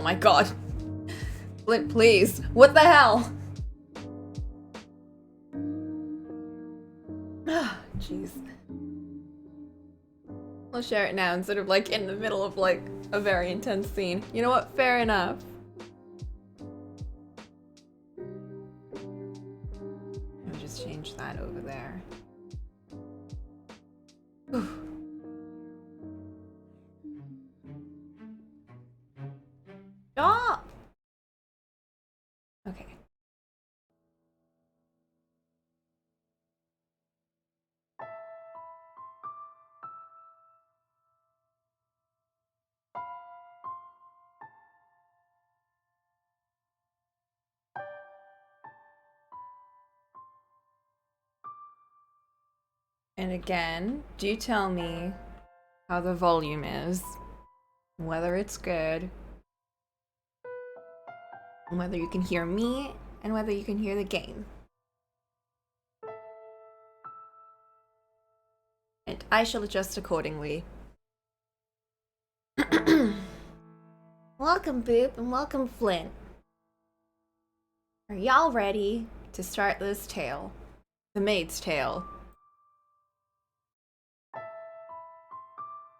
my god. Flint, please. What the hell? Jeez. I'll share it now instead of like in the middle of like a very intense scene. You know what? Fair enough. I'll just change that over there. Stop! Okay. And again, do tell me how the volume is, whether it's good, and whether you can hear me, and whether you can hear the game. And I shall adjust accordingly. Welcome, Boop, and welcome, Flint. Are y'all ready to start this tale? The Maid's Tale.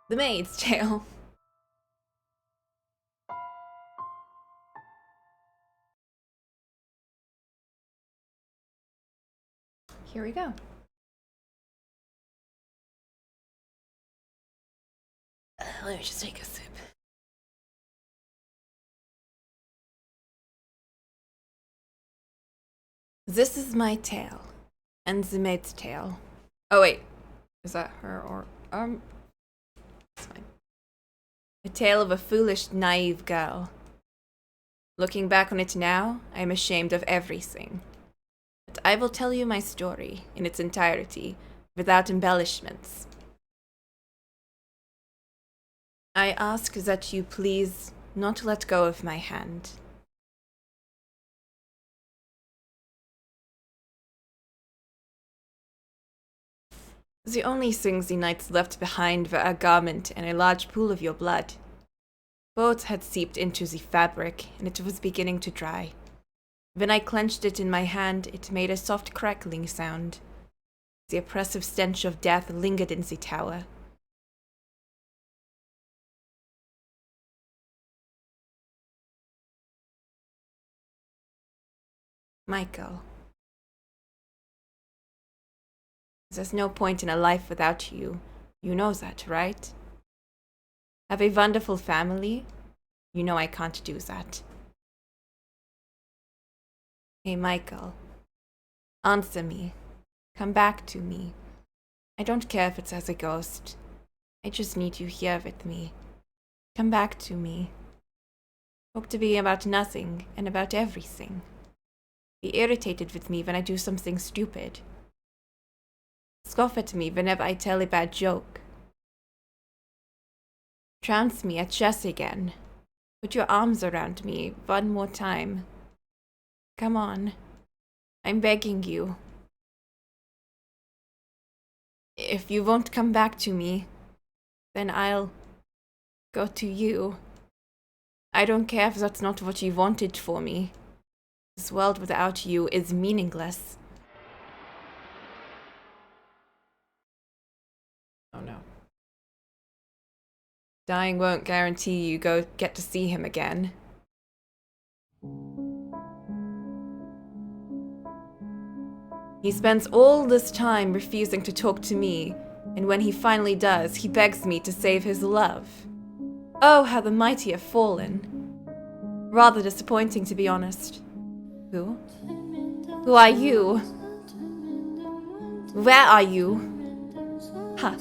The Maid's Tale. Here we go. Let me just take a sip. This is my tale, and the Maid's Tale. Oh wait, is that her or it's fine. A tale of a foolish, naive girl. Looking back on it now, I am ashamed of everything. But I will tell you my story in its entirety, without embellishments. I ask that you please not let go of my hand. The only things the knights left behind were a garment and a large pool of your blood. Both had seeped into the fabric, and it was beginning to dry. When I clenched it in my hand, it made a soft crackling sound. The oppressive stench of death lingered in the tower. Michael. There's no point in a life without you. You know that, right? Have a wonderful family? You know I can't do that. Hey, Michael. Answer me. Come back to me. I don't care if it's as a ghost. I just need you here with me. Come back to me. Talk to me about nothing and about everything. Be irritated with me when I do something stupid. Scoff at me whenever I tell a bad joke. Trounce me at chess again. Put your arms around me one more time. Come on. I'm begging you. If you won't come back to me, then I'll go to you. I don't care if that's not what you wanted for me. This world without you is meaningless. Oh no. Dying won't guarantee you get to see him again. He spends all this time refusing to talk to me, and when he finally does, he begs me to save his love. Oh, how the mighty have fallen. Rather disappointing, to be honest. Who? Who are you? Where are you? Ha,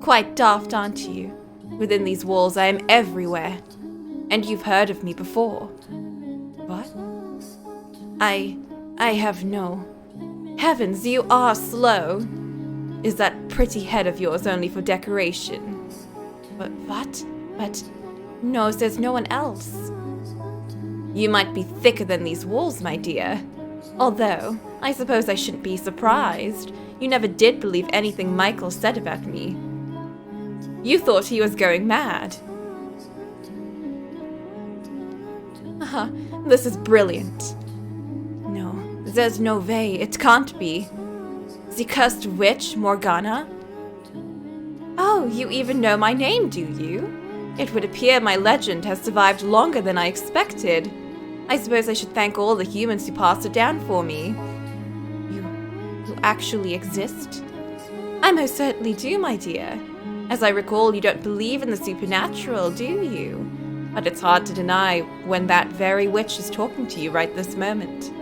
quite daft, aren't you? Within these walls, I am everywhere. And you've heard of me before. What? I have no... Heavens, you are slow. Is that pretty head of yours only for decoration? But what? But... No, there's no one else. You might be thicker than these walls, my dear. Although, I suppose I shouldn't be surprised. You never did believe anything Michael said about me. You thought he was going mad. Haha, this is brilliant. No, there's no way, it can't be. The cursed witch, Morgana? Oh, you even know my name, do you? It would appear my legend has survived longer than I expected. I suppose I should thank all the humans who passed it down for me. You actually exist? I most certainly do, my dear. As I recall, you don't believe in the supernatural, do you? But it's hard to deny when that very witch is talking to you right this moment.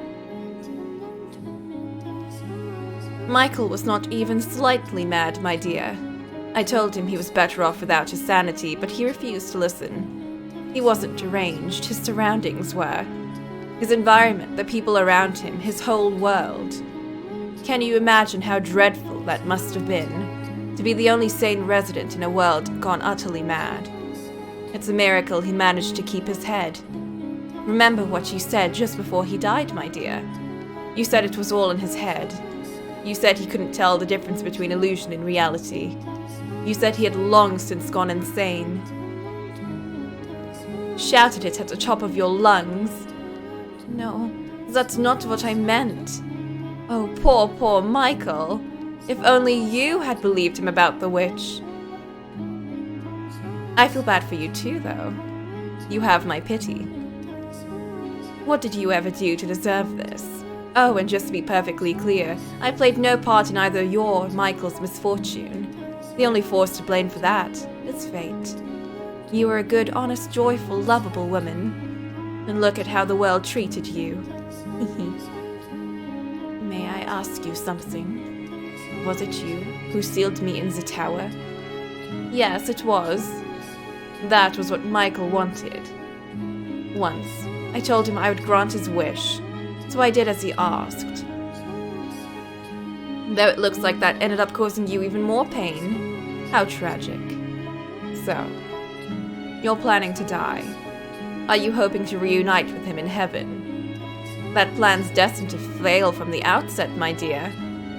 Michael was not even slightly mad, my dear. I told him he was better off without his sanity, but he refused to listen. He wasn't deranged, his surroundings were. His environment, the people around him, his whole world. Can you imagine how dreadful that must have been? To be the only sane resident in a world gone utterly mad. It's a miracle he managed to keep his head. Remember what you said just before he died, my dear. You said it was all in his head. You said he couldn't tell the difference between illusion and reality. You said he had long since gone insane. Shouted it at the top of your lungs. No, that's not what I meant. Oh, poor Michael. If only you had believed him about the witch. I feel bad for you too, though. You have my pity. What did you ever do to deserve this? Oh, and just to be perfectly clear, I played no part in either your or Michael's misfortune. The only force to blame for that is fate. You were a good, honest, joyful, lovable woman. And look at how the world treated you. May I ask you something? Was it you who sealed me in the tower? Yes, it was. That was what Michael wanted. Once, I told him I would grant his wish, so I did as he asked. Though it looks like that ended up causing you even more pain. How tragic. So, you're planning to die. Are you hoping to reunite with him in heaven? That plan's destined to fail from the outset, my dear.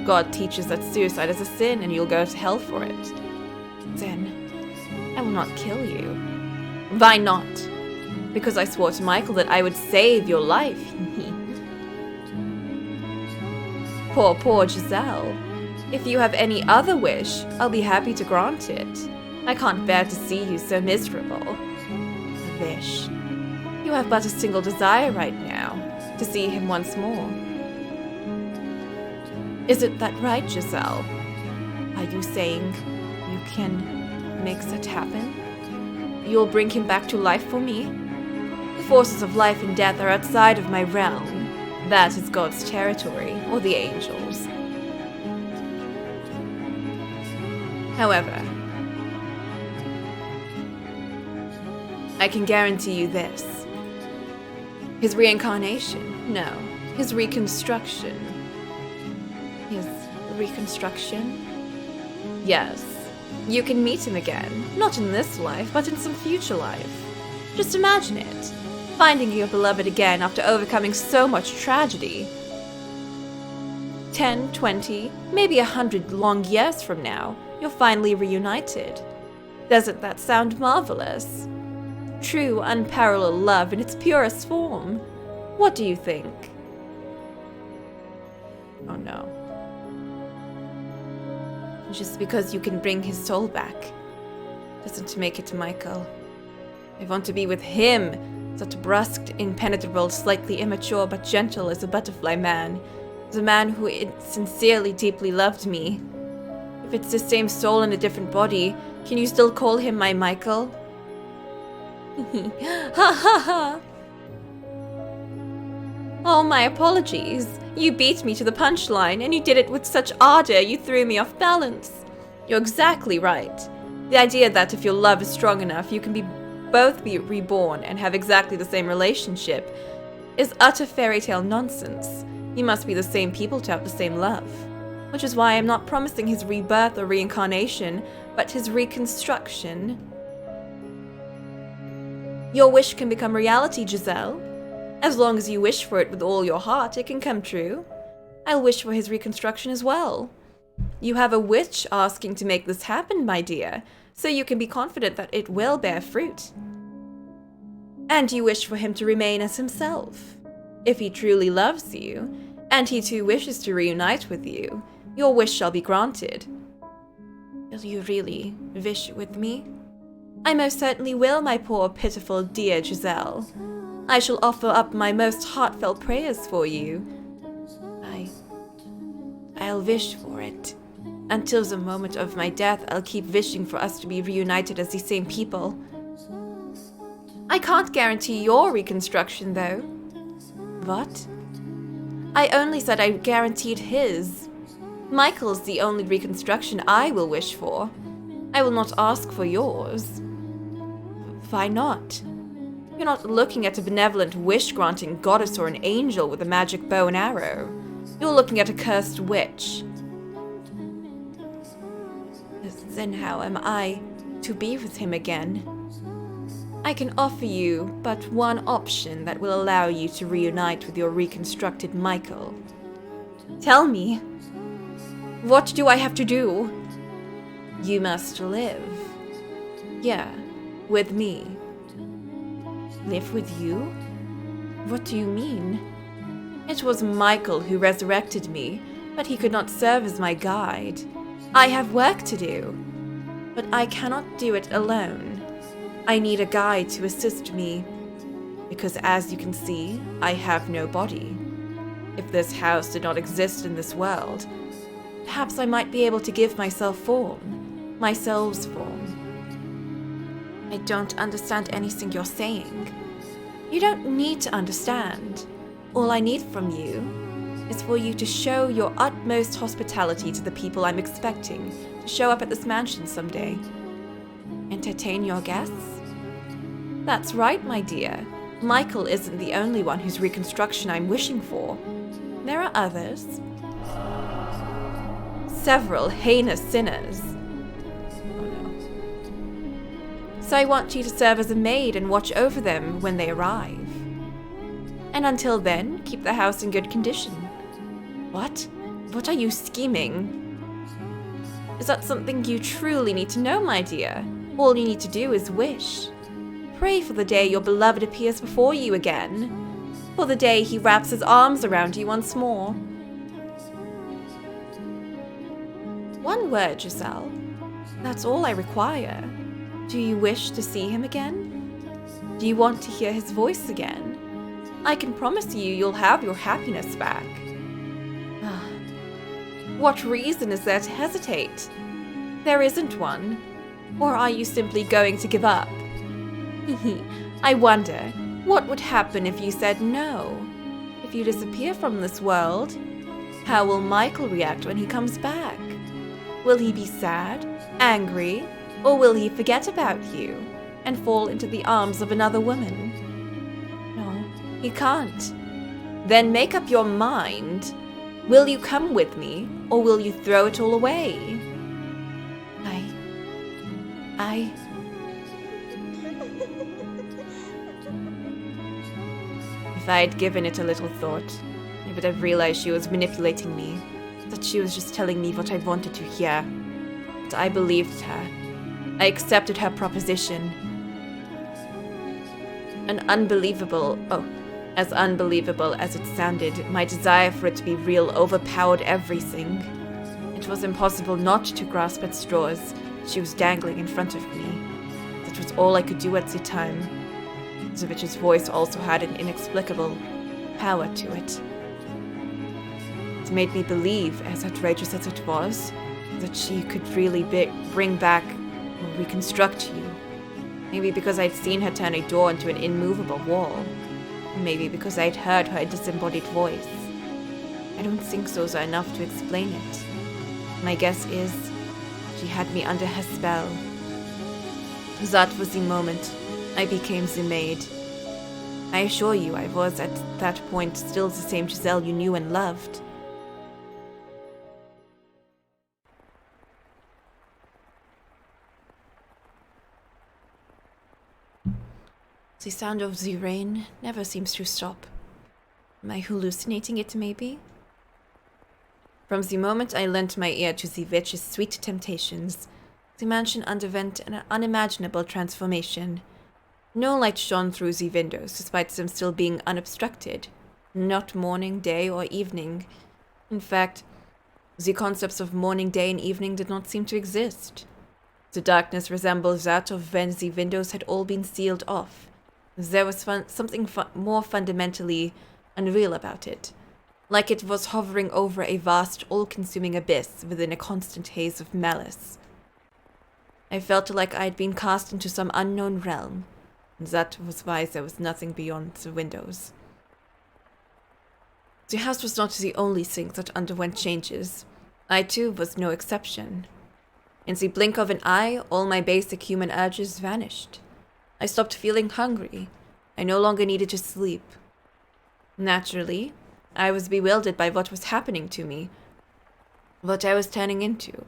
God teaches that suicide is a sin and you'll go to hell for it. Then, I will not kill you. Why not? Because I swore to Michael that I would save your life. Poor Giselle. If you have any other wish, I'll be happy to grant it. I can't bear to see you so miserable. A wish. You have but a single desire right now, to see him once more. Isn't that right, Giselle? Are you saying you can make that happen? You'll bring him back to life for me? The forces of life and death are outside of my realm. That is God's territory, or the angels. However, I can guarantee you this. His reincarnation? No. His reconstruction. His reconstruction? Yes. You can meet him again. Not in this life, but in some future life. Just imagine it. Finding your beloved again after overcoming so much tragedy. 10, 20, maybe 100 long years from now, you're finally reunited. Doesn't that sound marvelous? True, unparalleled love in its purest form. What do you think? Oh no. Just because you can bring his soul back doesn't make it Michael. I want to be with him, that brusque, impenetrable, slightly immature but gentle as a butterfly man, the man who sincerely, deeply loved me. If it's the same soul in a different body, can you still call him my Michael? Ha ha ha! Oh, my apologies. You beat me to the punchline, and you did it with such ardor you threw me off balance. You're exactly right. The idea that if your love is strong enough, you can both be reborn and have exactly the same relationship is utter fairy tale nonsense. You must be the same people to have the same love. Which is why I'm not promising his rebirth or reincarnation, but his reconstruction. Your wish can become reality, Giselle. As long as you wish for it with all your heart, it can come true. I'll wish for his reconstruction as well. You have a witch asking to make this happen, my dear, so you can be confident that it will bear fruit. and you wish for him to remain as himself. If he truly loves you, and he too wishes to reunite with you, your wish shall be granted. Will you really wish with me? I most certainly will, my poor, pitiful, dear Giselle. I shall offer up my most heartfelt prayers for you. I'll wish for it. Until the moment of my death, I'll keep wishing for us to be reunited as the same people. I can't guarantee your reconstruction, though. What? I only said I guaranteed his. Michael's the only reconstruction I will wish for. I will not ask for yours. Why not? You're not looking at a benevolent wish-granting goddess or an angel with a magic bow and arrow. You're looking at a cursed witch. Then how am I to be with him again? I can offer you but one option that will allow you to reunite with your reconstructed Michael. Tell me, what do I have to do? You must live. Yeah, with me. Live with you? What do you mean? It was Michael who resurrected me, but he could not serve as my guide. I have work to do, but I cannot do it alone. I need a guide to assist me, because as you can see, I have no body. If this house did not exist in this world, perhaps I might be able to give myself form, myself's form. I don't understand anything you're saying. You don't need to understand. All I need from you is for you to show your utmost hospitality to the people I'm expecting to show up at this mansion someday. Entertain your guests? That's right, my dear. Michael isn't the only one whose reconstruction I'm wishing for. There are others. Several heinous sinners. Oh no. So I want you to serve as a maid and watch over them when they arrive. And until then, keep the house in good condition. What? What are you scheming? Is that something you truly need to know, my dear? All you need to do is wish. Pray for the day your beloved appears before you again. For the day he wraps his arms around you once more. One word, Giselle. That's all I require. Do you wish to see him again? Do you want to hear his voice again? I can promise you you'll have your happiness back. What reason is there to hesitate? There isn't one. Or are you simply going to give up? I wonder, what would happen if you said no? If you disappear from this world, how will Michael react when he comes back? Will he be sad, angry, or will he forget about you and fall into the arms of another woman? No, he can't. Then make up your mind. Will you come with me, or will you throw it all away? If I had given it a little thought, I would have realized she was manipulating me, that she was just telling me what I wanted to hear. But I believed her. I accepted her proposition. As unbelievable as it sounded, my desire for it to be real overpowered everything. It was impossible not to grasp at straws she was dangling in front of me. That was all I could do at the time. Zavitch's voice also had an inexplicable power to it. It made me believe, as outrageous as it was, that she could really bring back or reconstruct you. Maybe because I'd seen her turn a door into an immovable wall. Maybe because I'd heard her disembodied voice. I don't think those are enough to explain it. My guess is she had me under her spell. That was the moment I became the maid. I assure you I was at that point still the same Giselle you knew and loved. The sound of the rain never seems to stop. Am I hallucinating it, maybe? From the moment I lent my ear to the witch's sweet temptations, the mansion underwent an unimaginable transformation. No light shone through the windows, despite them still being unobstructed. Not morning, day, or evening. In fact, the concepts of morning, day, and evening did not seem to exist. The darkness resembled that of when the windows had all been sealed off. There was something more fundamentally unreal about it, like it was hovering over a vast, all-consuming abyss within a constant haze of malice. I felt like I had been cast into some unknown realm, and that was why there was nothing beyond the windows. The house was not the only thing that underwent changes. I too was no exception. In the blink of an eye, all my basic human urges vanished. I stopped feeling hungry. I no longer needed to sleep. Naturally, I was bewildered by what was happening to me, what I was turning into.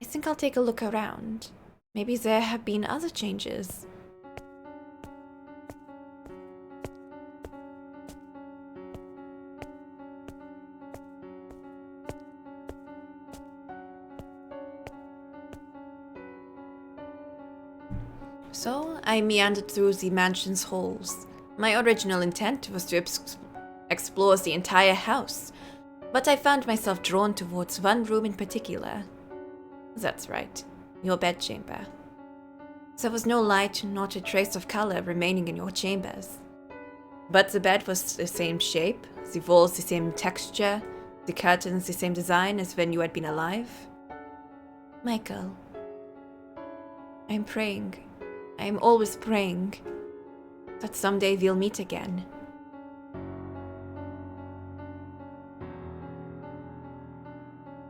I think I'll take a look around. Maybe there have been other changes. So, I meandered through the mansion's halls. My original intent was to explore the entire house, but I found myself drawn towards one room in particular. That's right, your bedchamber. There was no light, not a trace of color remaining in your chambers. But the bed was the same shape, the walls the same texture, the curtains the same design as when you had been alive. Michael, I'm praying. I'm always praying that someday we'll meet again.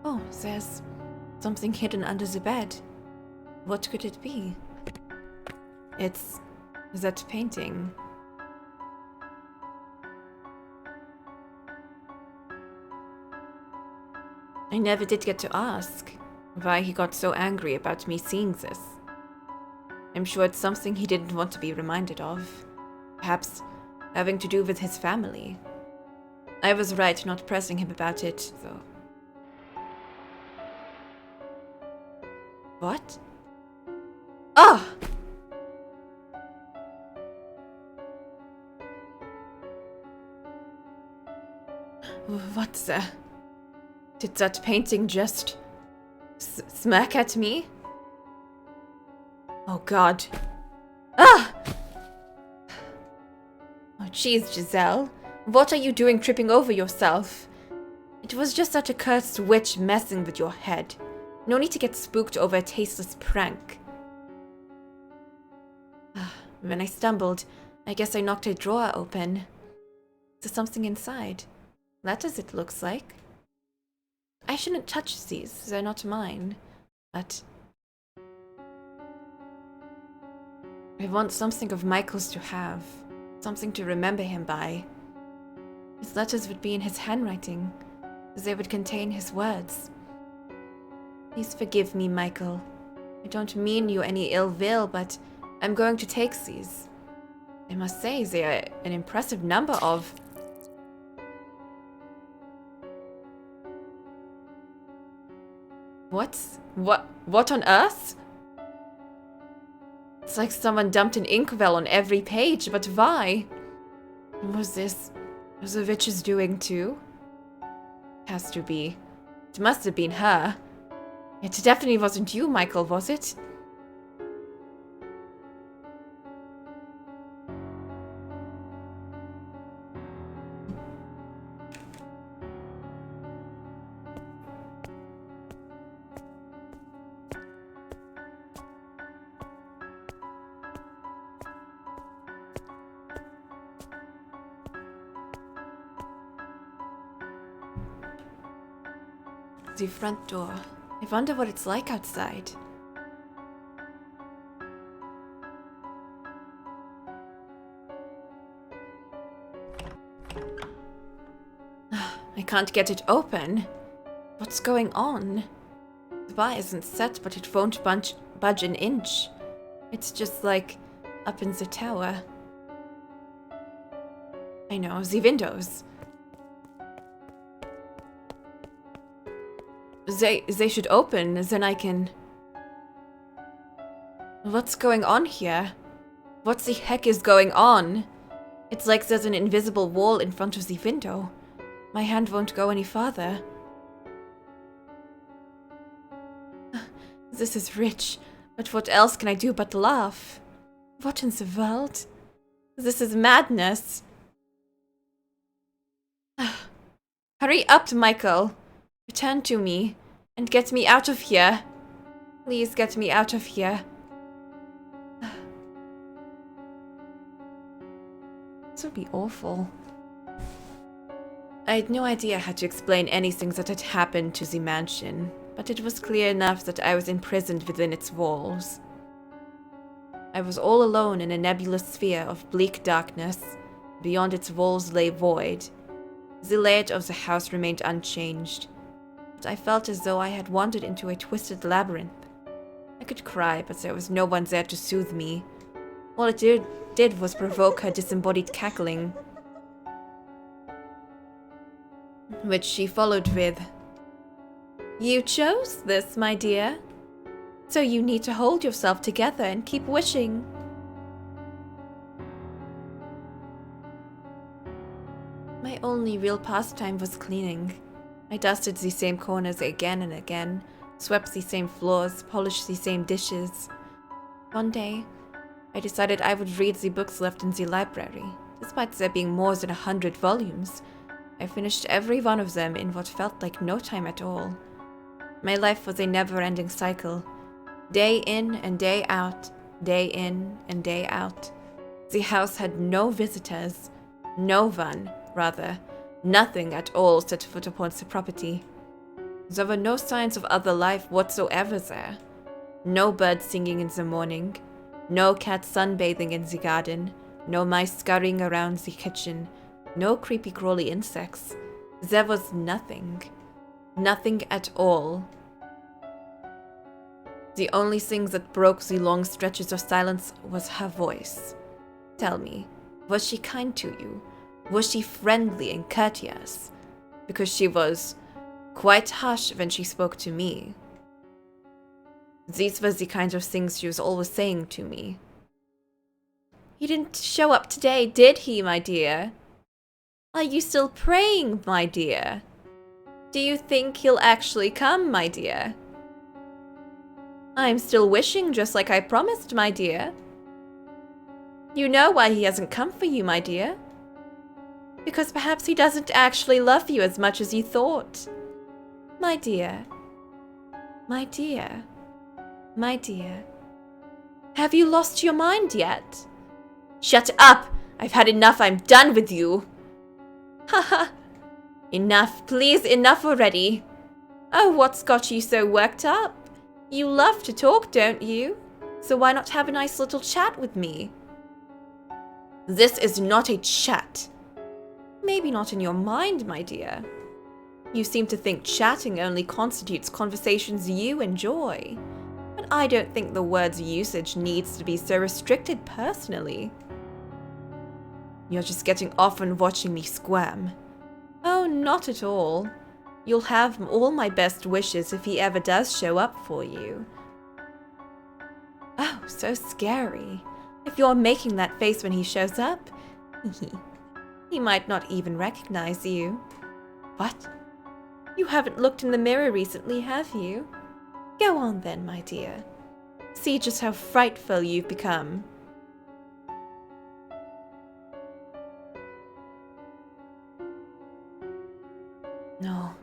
Oh, there's something hidden under the bed. What could it be? It's that painting. I never did get to ask why he got so angry about me seeing this. I'm sure it's something he didn't want to be reminded of. Perhaps having to do with his family. I was right not pressing him about it, though. What? Ah! What the? Did that painting just smirk at me? Oh god. Ah! Oh jeez, Giselle. What are you doing tripping over yourself? It was just that accursed witch messing with your head. No need to get spooked over a tasteless prank. When I stumbled, I guess I knocked a drawer open. There's something inside. Letters, it looks like. I shouldn't touch these, they're not mine. But I want something of Michael's to have. Something to remember him by. His letters would be in his handwriting, as they would contain his words. Please forgive me, Michael. I don't mean you any ill will, but I'm going to take these. I must say, they are an impressive number of... What on earth? It's like someone dumped an inkwell on every page, but why? Was the witch's doing too? Has to be. It must have been her. It definitely wasn't you, Michael, was it? The front door. I wonder what it's like outside. I can't get it open. What's going on? The bar isn't set, but it won't budge an inch. It's just like up in the tower. I know, the windows. They should open, then I can... What's going on here? What the heck is going on? It's like there's an invisible wall in front of the window. My hand won't go any farther. This is rich, but what else can I do but laugh? What in the world? This is madness. Hurry up, Michael. Return to me and get me out of here. Please get me out of here. This would be awful. I had no idea how to explain anything that had happened to the mansion, but it was clear enough that I was imprisoned within its walls. I was all alone in a nebulous sphere of bleak darkness. Beyond its walls lay void. The layout of the house remained unchanged, but I felt as though I had wandered into a twisted labyrinth. I could cry, but there was no one there to soothe me. All it did was provoke her disembodied cackling, which she followed with, "You chose this, my dear. So you need to hold yourself together and keep wishing." My only real pastime was cleaning. I dusted the same corners again and again, swept the same floors, polished the same dishes. One day, I decided I would read the books left in the library. Despite there being more than 100 volumes, I finished every one of them in what felt like no time at all. My life was a never-ending cycle. Day in and day out, day in and day out. The house had no visitors. No one, rather. Nothing at all set foot upon the property. There were no signs of other life whatsoever there. No birds singing in the morning. No cats sunbathing in the garden. No mice scurrying around the kitchen. No creepy crawly insects. There was nothing. Nothing at all. The only thing that broke the long stretches of silence was her voice. Tell me, was she kind to you? Was she friendly and courteous? Because she was quite harsh when she spoke to me. These were the kinds of things she was always saying to me. "He didn't show up today, did he, my dear? Are you still praying, my dear? Do you think he'll actually come, my dear? I'm still wishing just like I promised, my dear. You know why he hasn't come for you, my dear? Because perhaps he doesn't actually love you as much as you thought. My dear, my dear, my dear. Have you lost your mind yet? Shut up! I've had enough, I'm done with you. Haha. Enough, please, enough already. Oh, what's got you so worked up? You love to talk, don't you? So why not have a nice little chat with me? This is not a chat. Maybe not in your mind, my dear. You seem to think chatting only constitutes conversations you enjoy. But I don't think the word's usage needs to be so restricted personally. You're just getting off on watching me squirm. Oh, not at all. You'll have all my best wishes if he ever does show up for you. Oh, so scary. If you're making that face when he shows up, he might not even recognize you. What? You haven't looked in the mirror recently, have you? Go on then, my dear. See just how frightful you've become. No.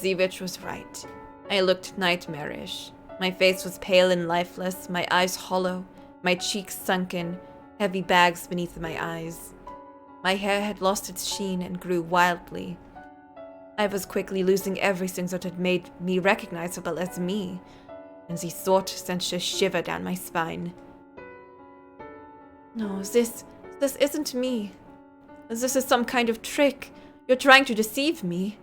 The witch was right. I looked nightmarish. My face was pale and lifeless, my eyes hollow, my cheeks sunken, heavy bags beneath my eyes. My hair had lost its sheen and grew wildly. I was quickly losing everything that had made me recognizable as me, and the thought sent a shiver down my spine. No, this isn't me. This is some kind of trick. You're trying to deceive me.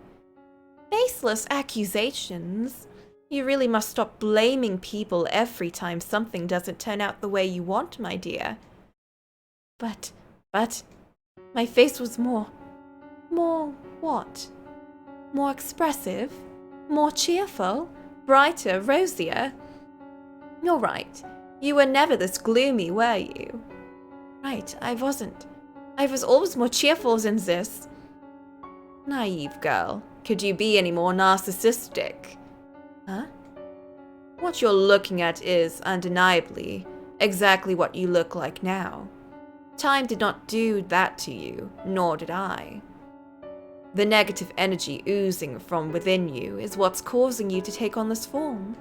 Baseless accusations. You really must stop blaming people every time something doesn't turn out the way you want, my dear. But, my face was more what? More expressive? More cheerful? Brighter? Rosier? You're right. You were never this gloomy, were you? Right, I wasn't. I was always more cheerful than this. Naive girl. Could you be any more narcissistic? Huh? What you're looking at is, undeniably, exactly what you look like now. Time did not do that to you, nor did I. The negative energy oozing from within you is what's causing you to take on this form.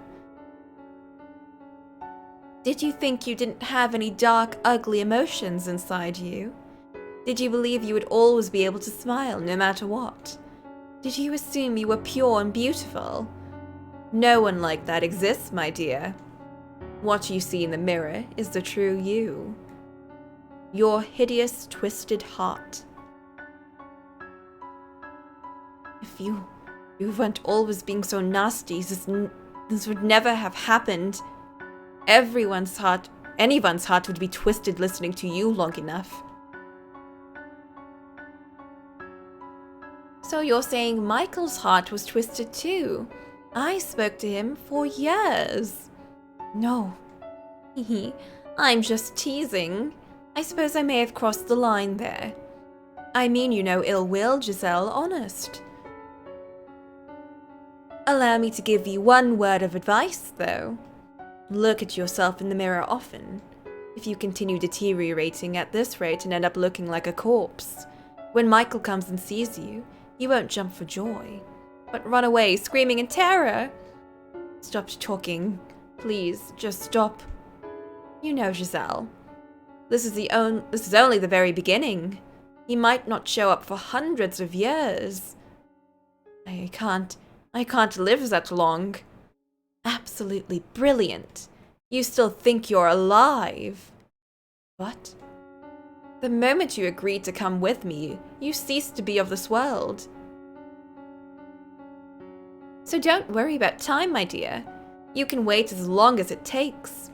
Did you think you didn't have any dark, ugly emotions inside you? Did you believe you would always be able to smile no matter what? Did you assume you were pure and beautiful? No one like that exists, my dear. What you see in the mirror is the true you. Your hideous, twisted heart. If you weren't always being so nasty, this would never have happened. Anyone's heart would be twisted listening to you long enough. So you're saying Michael's heart was twisted too? I spoke to him for years. No. I'm just teasing. I suppose I may have crossed the line there. I mean you no ill will, Giselle, honest. Allow me to give you one word of advice, though. Look at yourself in the mirror often. If you continue deteriorating at this rate and end up looking like a corpse, when Michael comes and sees you, you won't jump for joy, but run away screaming in terror. Stop talking. Please, just stop. You know, Giselle, this is only the very beginning. He might not show up for hundreds of years. I can't live that long. Absolutely brilliant. You still think you're alive. What? The moment you agreed to come with me, you ceased to be of this world. So don't worry about time, my dear. You can wait as long as it takes.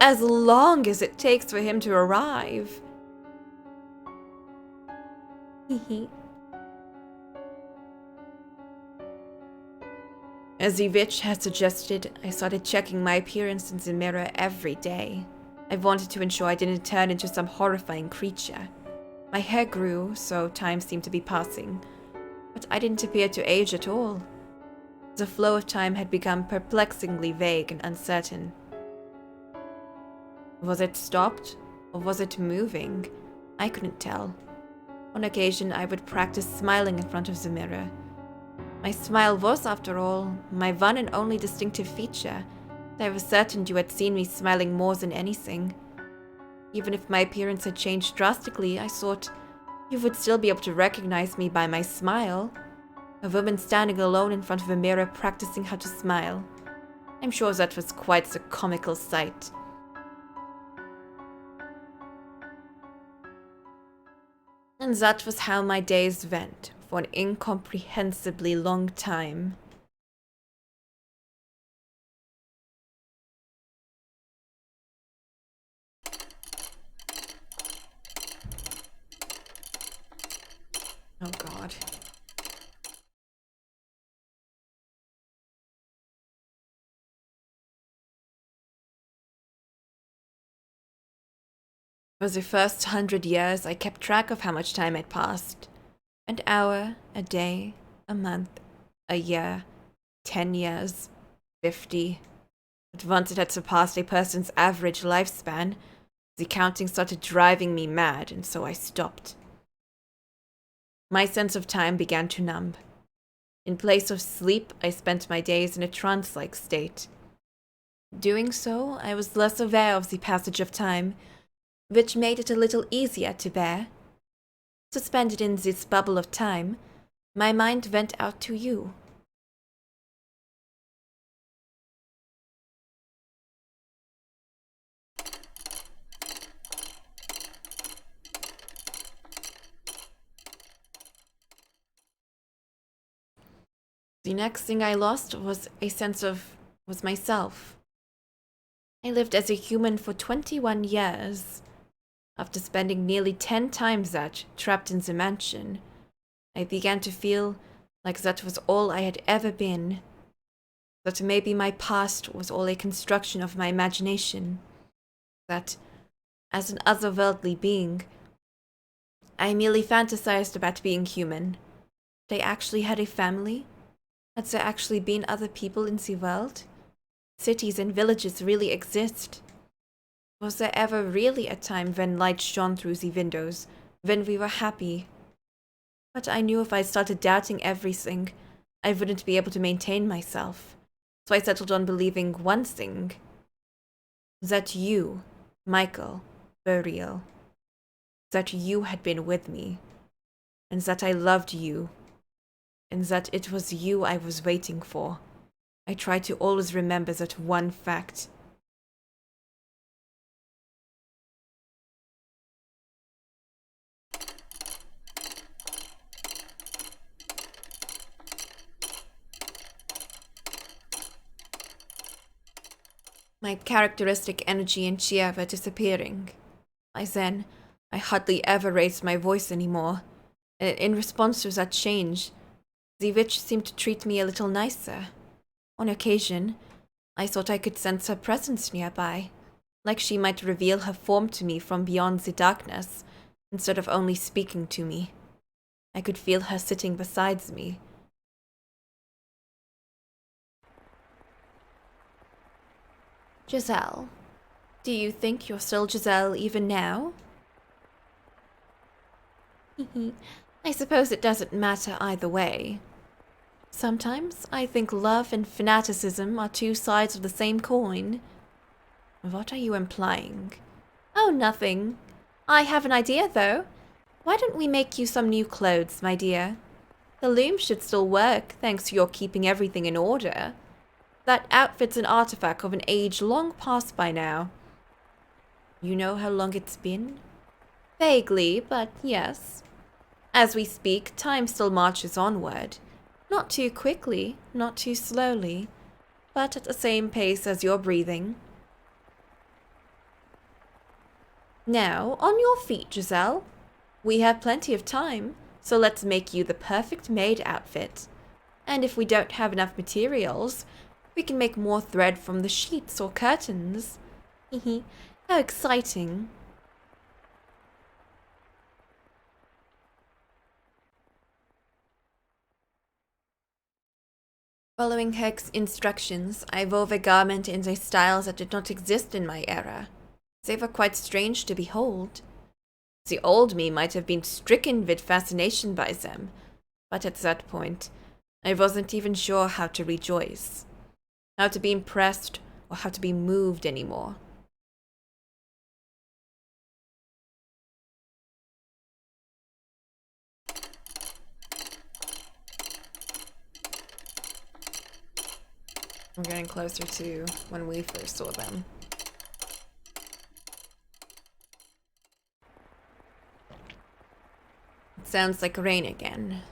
As long as it takes for him to arrive. As Yvitch had suggested, I started checking my appearance in the mirror every day. I wanted to ensure I didn't turn into some horrifying creature. My hair grew, so time seemed to be passing, but I didn't appear to age at all. The flow of time had become perplexingly vague and uncertain. Was it stopped, or was it moving? I couldn't tell. On occasion, I would practice smiling in front of the mirror. My smile was, after all, my one and only distinctive feature. I was certain you had seen me smiling more than anything. Even if my appearance had changed drastically, I thought you would still be able to recognize me by my smile. A woman standing alone in front of a mirror practicing how to smile. I'm sure that was quite a comical sight. And that was how my days went, for an incomprehensibly long time. Oh God. For the first 100 years, I kept track of how much time had passed. An hour, a day, a month, a year, 10 years, 50. But once it had surpassed a person's average lifespan, the counting started driving me mad, and so I stopped. My sense of time began to numb. In place of sleep, I spent my days in a trance-like state. Doing so, I was less aware of the passage of time, which made it a little easier to bear. Suspended in this bubble of time, my mind went out to you. The next thing I lost was myself. I lived as a human for 21 years. After spending nearly 10 times that trapped in the mansion, I began to feel like that was all I had ever been. That maybe my past was all a construction of my imagination. That, as an otherworldly being, I merely fantasized about being human. They actually had a family? Had there actually been other people in the world? Cities and villages really exist. Was there ever really a time when light shone through the windows, when we were happy? But I knew if I started doubting everything, I wouldn't be able to maintain myself. So I settled on believing one thing. That you, Michael, were real. That you had been with me. And that I loved you. And that it was you I was waiting for. I tried to always remember that one fact. My characteristic energy and cheer were disappearing. By then, I hardly ever raised my voice anymore. In response to that change, the witch seemed to treat me a little nicer. On occasion, I thought I could sense her presence nearby, like she might reveal her form to me from beyond the darkness, instead of only speaking to me. I could feel her sitting beside me. Giselle, do you think you're still Giselle even now? I suppose it doesn't matter either way. Sometimes I think love and fanaticism are two sides of the same coin. What are you implying? Oh, nothing. I have an idea, though. Why don't we make you some new clothes, my dear? The loom should still work, thanks to your keeping everything in order. That outfit's an artifact of an age long past by now. You know how long it's been? Vaguely, but yes. As we speak, time still marches onward. Not too quickly, not too slowly, but at the same pace as your breathing. Now, on your feet, Giselle. We have plenty of time, so let's make you the perfect maid outfit. And if we don't have enough materials, we can make more thread from the sheets or curtains. Hehe, how exciting. Following Heck's instructions, I wove a garment in a style that did not exist in my era. They were quite strange to behold. The old me might have been stricken with fascination by them, but at that point, I wasn't even sure how to rejoice, how to be impressed, or how to be moved anymore. I'm getting closer to when we first saw them. It sounds like rain again.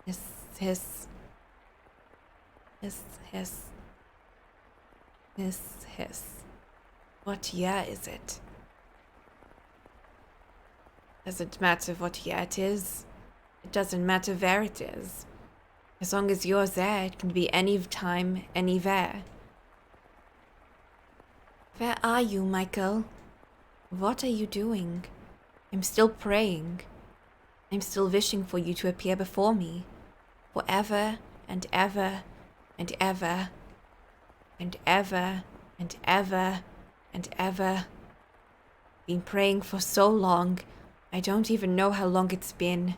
Hiss, hiss. Hiss, hiss. Hiss, hiss. What year is it? Doesn't matter what year it is. It doesn't matter where it is. As long as you're there, it can be any time, anywhere. Where are you, Michael? What are you doing? I'm still praying. I'm still wishing for you to appear before me. Forever and ever and ever and ever and ever and ever. Been praying for so long, I don't even know how long it's been.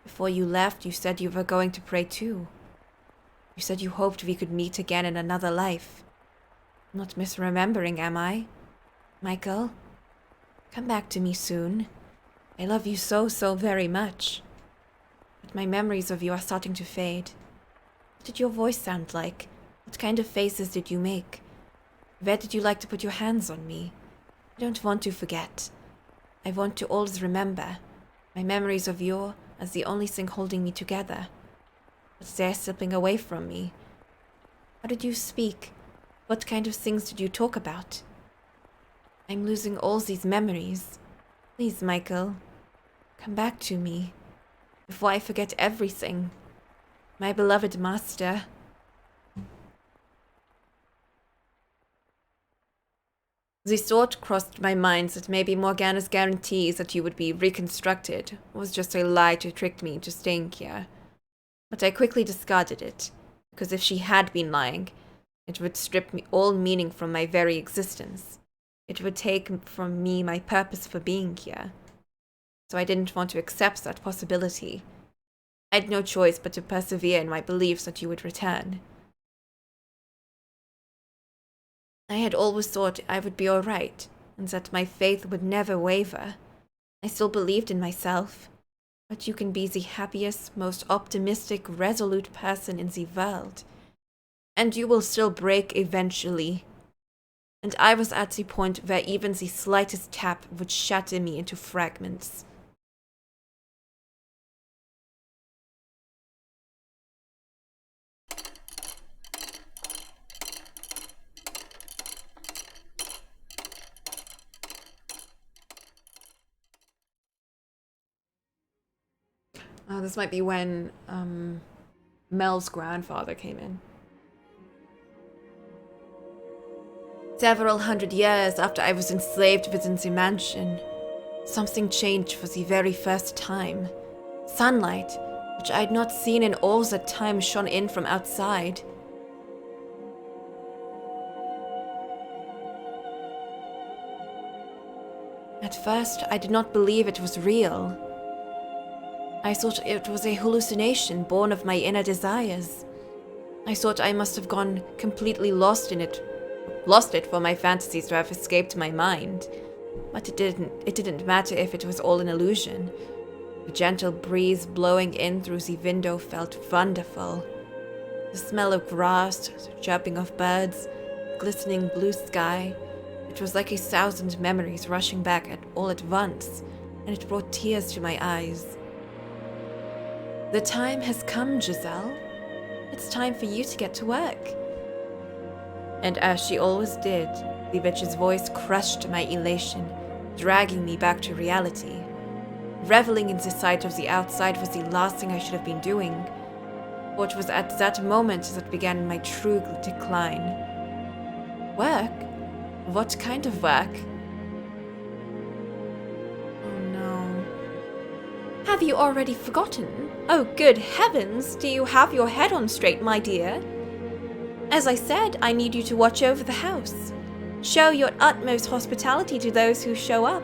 Before you left, you said you were going to pray too. You said you hoped we could meet again in another life. I'm not misremembering, am I? Michael, come back to me soon. I love you so, so very much. But my memories of you are starting to fade. What did your voice sound like? What kind of faces did you make? Where did you like to put your hands on me? I don't want to forget. I want to always remember. My memories of you as the only thing holding me together. But they're slipping away from me. How did you speak? What kind of things did you talk about? I'm losing all these memories. Please, Michael, come back to me before I forget everything. My beloved master. The thought crossed my mind that maybe Morgana's guarantees that you would be reconstructed was just a lie to trick me into staying here. But I quickly discarded it, because if she had been lying, it would strip me all meaning from my very existence. It would take from me my purpose for being here. So I didn't want to accept that possibility. I had no choice but to persevere in my beliefs that you would return. I had always thought I would be alright, and that my faith would never waver. I still believed in myself. But you can be the happiest, most optimistic, resolute person in the world. And you will still break eventually. And I was at the point where even the slightest tap would shatter me into fragments. This might be when Mel's grandfather came in. Several hundred years after I was enslaved within the mansion, something changed for the very first time. Sunlight, which I had not seen in all that time, shone in from outside. At first, I did not believe it was real. I thought it was a hallucination born of my inner desires. I thought I must have gone completely lost it for my fantasies to have escaped my mind. But it didn't matter if it was all an illusion. The gentle breeze blowing in through the window felt wonderful. The smell of grass, the chirping of birds, glistening blue sky. It was like 1,000 memories rushing back all at once, and it brought tears to my eyes. The time has come, Giselle. It's time for you to get to work. And as she always did, the witch's voice crushed my elation, dragging me back to reality. Reveling in the sight of the outside was the last thing I should have been doing, for it was at that moment that began my true decline. Work? What kind of work? Oh no. Have you already forgotten? Oh, good heavens, do you have your head on straight, my dear? As I said, I need you to watch over the house. Show your utmost hospitality to those who show up.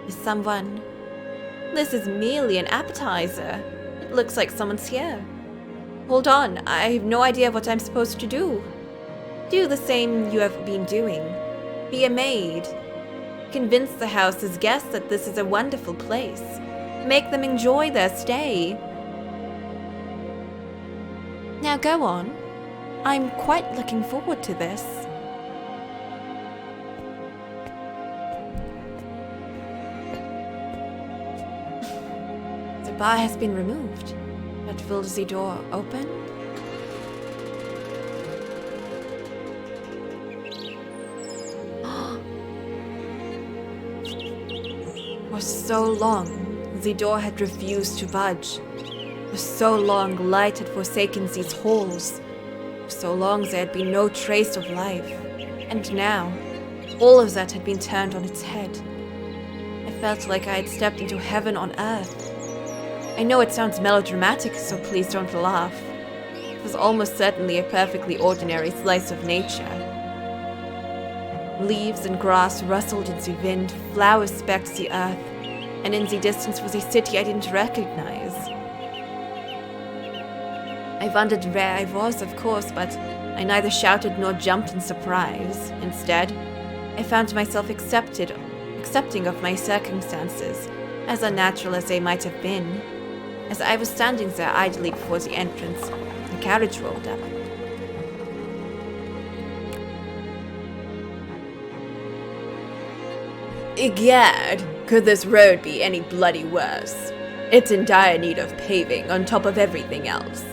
Is someone? This is merely an appetizer. It looks like someone's here. Hold on, I have no idea what I'm supposed to do. Do the same you have been doing. Be a maid. Convince the house's guests that this is a wonderful place. Make them enjoy their stay. Now go on. I'm quite looking forward to this. The bar has been removed, but will the door open? For so long, the door had refused to budge. For so long, light had forsaken these halls. For so long, there had been no trace of life. And now, all of that had been turned on its head. I felt like I had stepped into heaven on earth. I know it sounds melodramatic, so please don't laugh. It was almost certainly a perfectly ordinary slice of nature. Leaves and grass rustled in the wind, flowers specked the earth, and in the distance was a city I didn't recognize. I wondered where I was, of course, but I neither shouted nor jumped in surprise. Instead, I found myself accepting of my circumstances, as unnatural as they might have been. As I was standing there idly before the entrance, the carriage rolled up. Egad, could this road be any bloody worse? It's in dire need of paving on top of everything else.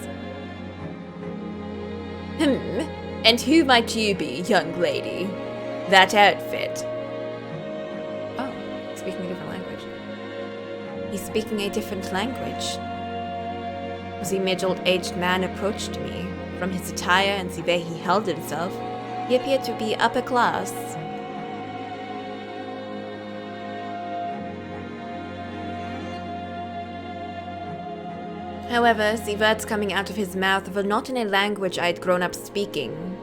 And who might you be, young lady? That outfit. Oh, speaking a different language. He's speaking a different language. The middle-aged man approached me. From his attire and the way he held himself, he appeared to be upper class, However, the words coming out of his mouth were not in a language I had grown up speaking.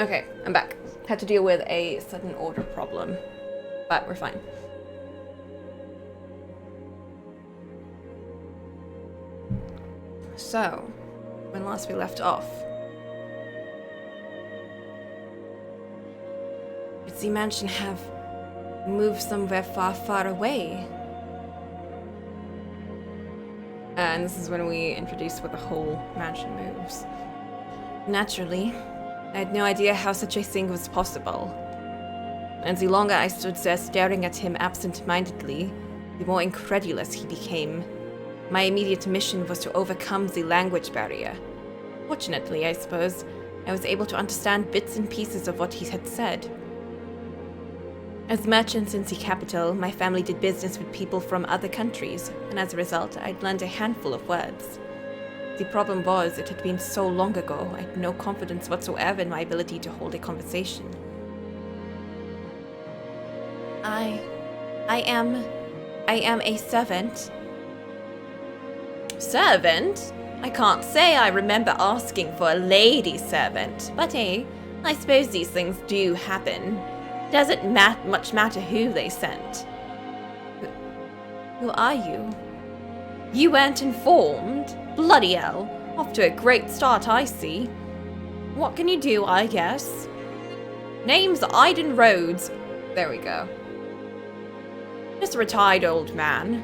Okay, I'm back. Had to deal with a sudden order problem, but we're fine. So, when last we left off, did the mansion have moved somewhere far, far away? And this is when we introduced what the whole mansion moves. Naturally, I had no idea how such a thing was possible. And the longer I stood there staring at him absent-mindedly, the more incredulous he became. My immediate mission was to overcome the language barrier. Fortunately, I suppose, I was able to understand bits and pieces of what he had said. As merchants in the capital, my family did business with people from other countries, and as a result, I'd learned a handful of words. The problem was, it had been so long ago, I had no confidence whatsoever in my ability to hold a conversation. I am a servant. Servant? I can't say I remember asking for a lady servant, but I suppose these things do happen. Doesn't much matter who they sent. Who are you? You weren't informed? Bloody hell. Off to a great start, I see. What can you do, I guess? Name's Aiden Rhodes. There we go. Just a retired old man.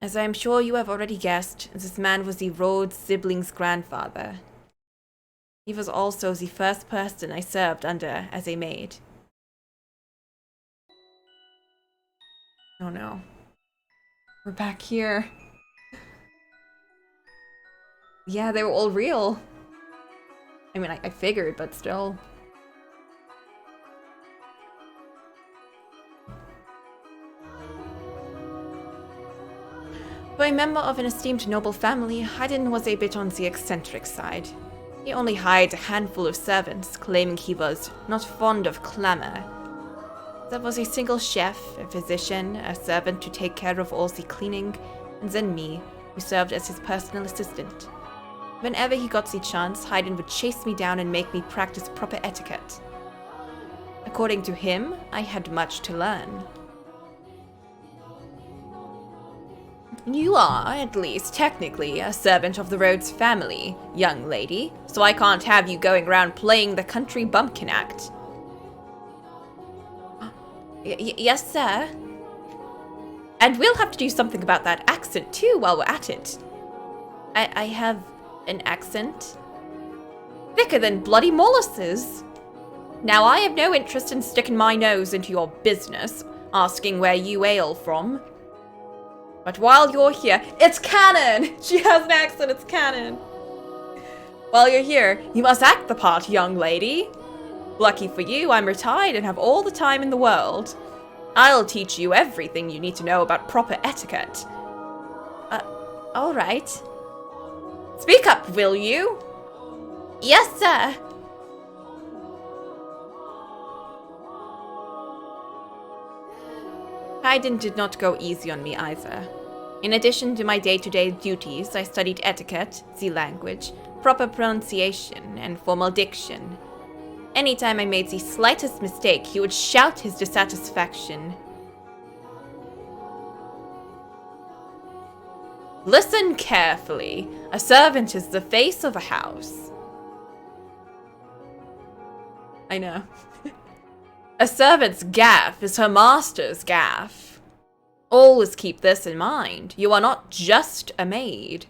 As I am sure you have already guessed, this man was the Rhodes siblings' grandfather. He was also the first person I served under as a maid. Oh no. We're back here. Yeah, they were all real. I mean, I figured, but still. For a member of an esteemed noble family, Haydn was a bit on the eccentric side. He only hired a handful of servants, claiming he was not fond of clamor. There was a single chef, a physician, a servant to take care of all the cleaning, and then me, who served as his personal assistant. Whenever he got the chance, Haydn would chase me down and make me practice proper etiquette. According to him, I had much to learn. You are, at least technically, a servant of the Rhodes family, young lady, so I can't have you going around playing the country bumpkin act. Yes, sir. And we'll have to do something about that accent, too, while we're at it. I have an accent? Thicker than bloody molasses. Now, I have no interest in sticking my nose into your business, asking where you hail from. But while you're here, it's canon! She has an accent, it's canon! While you're here, you must act the part, young lady. Lucky for you, I'm retired and have all the time in the world. I'll teach you everything you need to know about proper etiquette. Alright. Speak up, will you? Yes, sir. Haydn did not go easy on me either. In addition to my day-to-day duties, I studied etiquette, the language, proper pronunciation, and formal diction. Anytime I made the slightest mistake, he would shout his dissatisfaction. Listen carefully. A servant is the face of a house. I know. A servant's gaff is her master's gaff. Always keep this in mind. You are not just a maid.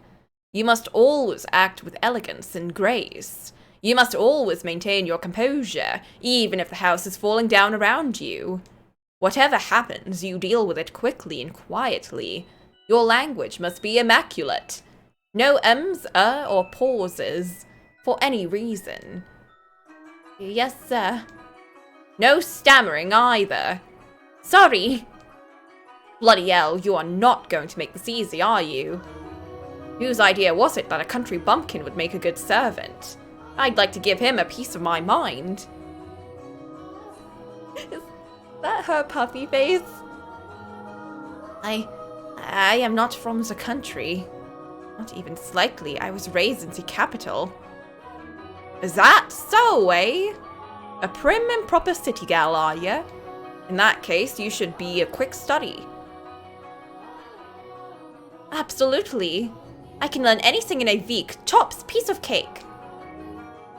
You must always act with elegance and grace. You must always maintain your composure, even if the house is falling down around you. Whatever happens, you deal with it quickly and quietly. Your language must be immaculate. No ums, or pauses, for any reason. Yes, sir. No stammering either. Sorry. Bloody hell, you are not going to make this easy, are you? Whose idea was it that a country bumpkin would make a good servant? I'd like to give him a piece of my mind. Is that her puppy face? I am not from the country. Not even slightly. I was raised in the capital. Is that so, eh? A prim and proper city gal, are you? In that case, you should be a quick study. Absolutely. I can learn anything in a week. Tops, piece of cake.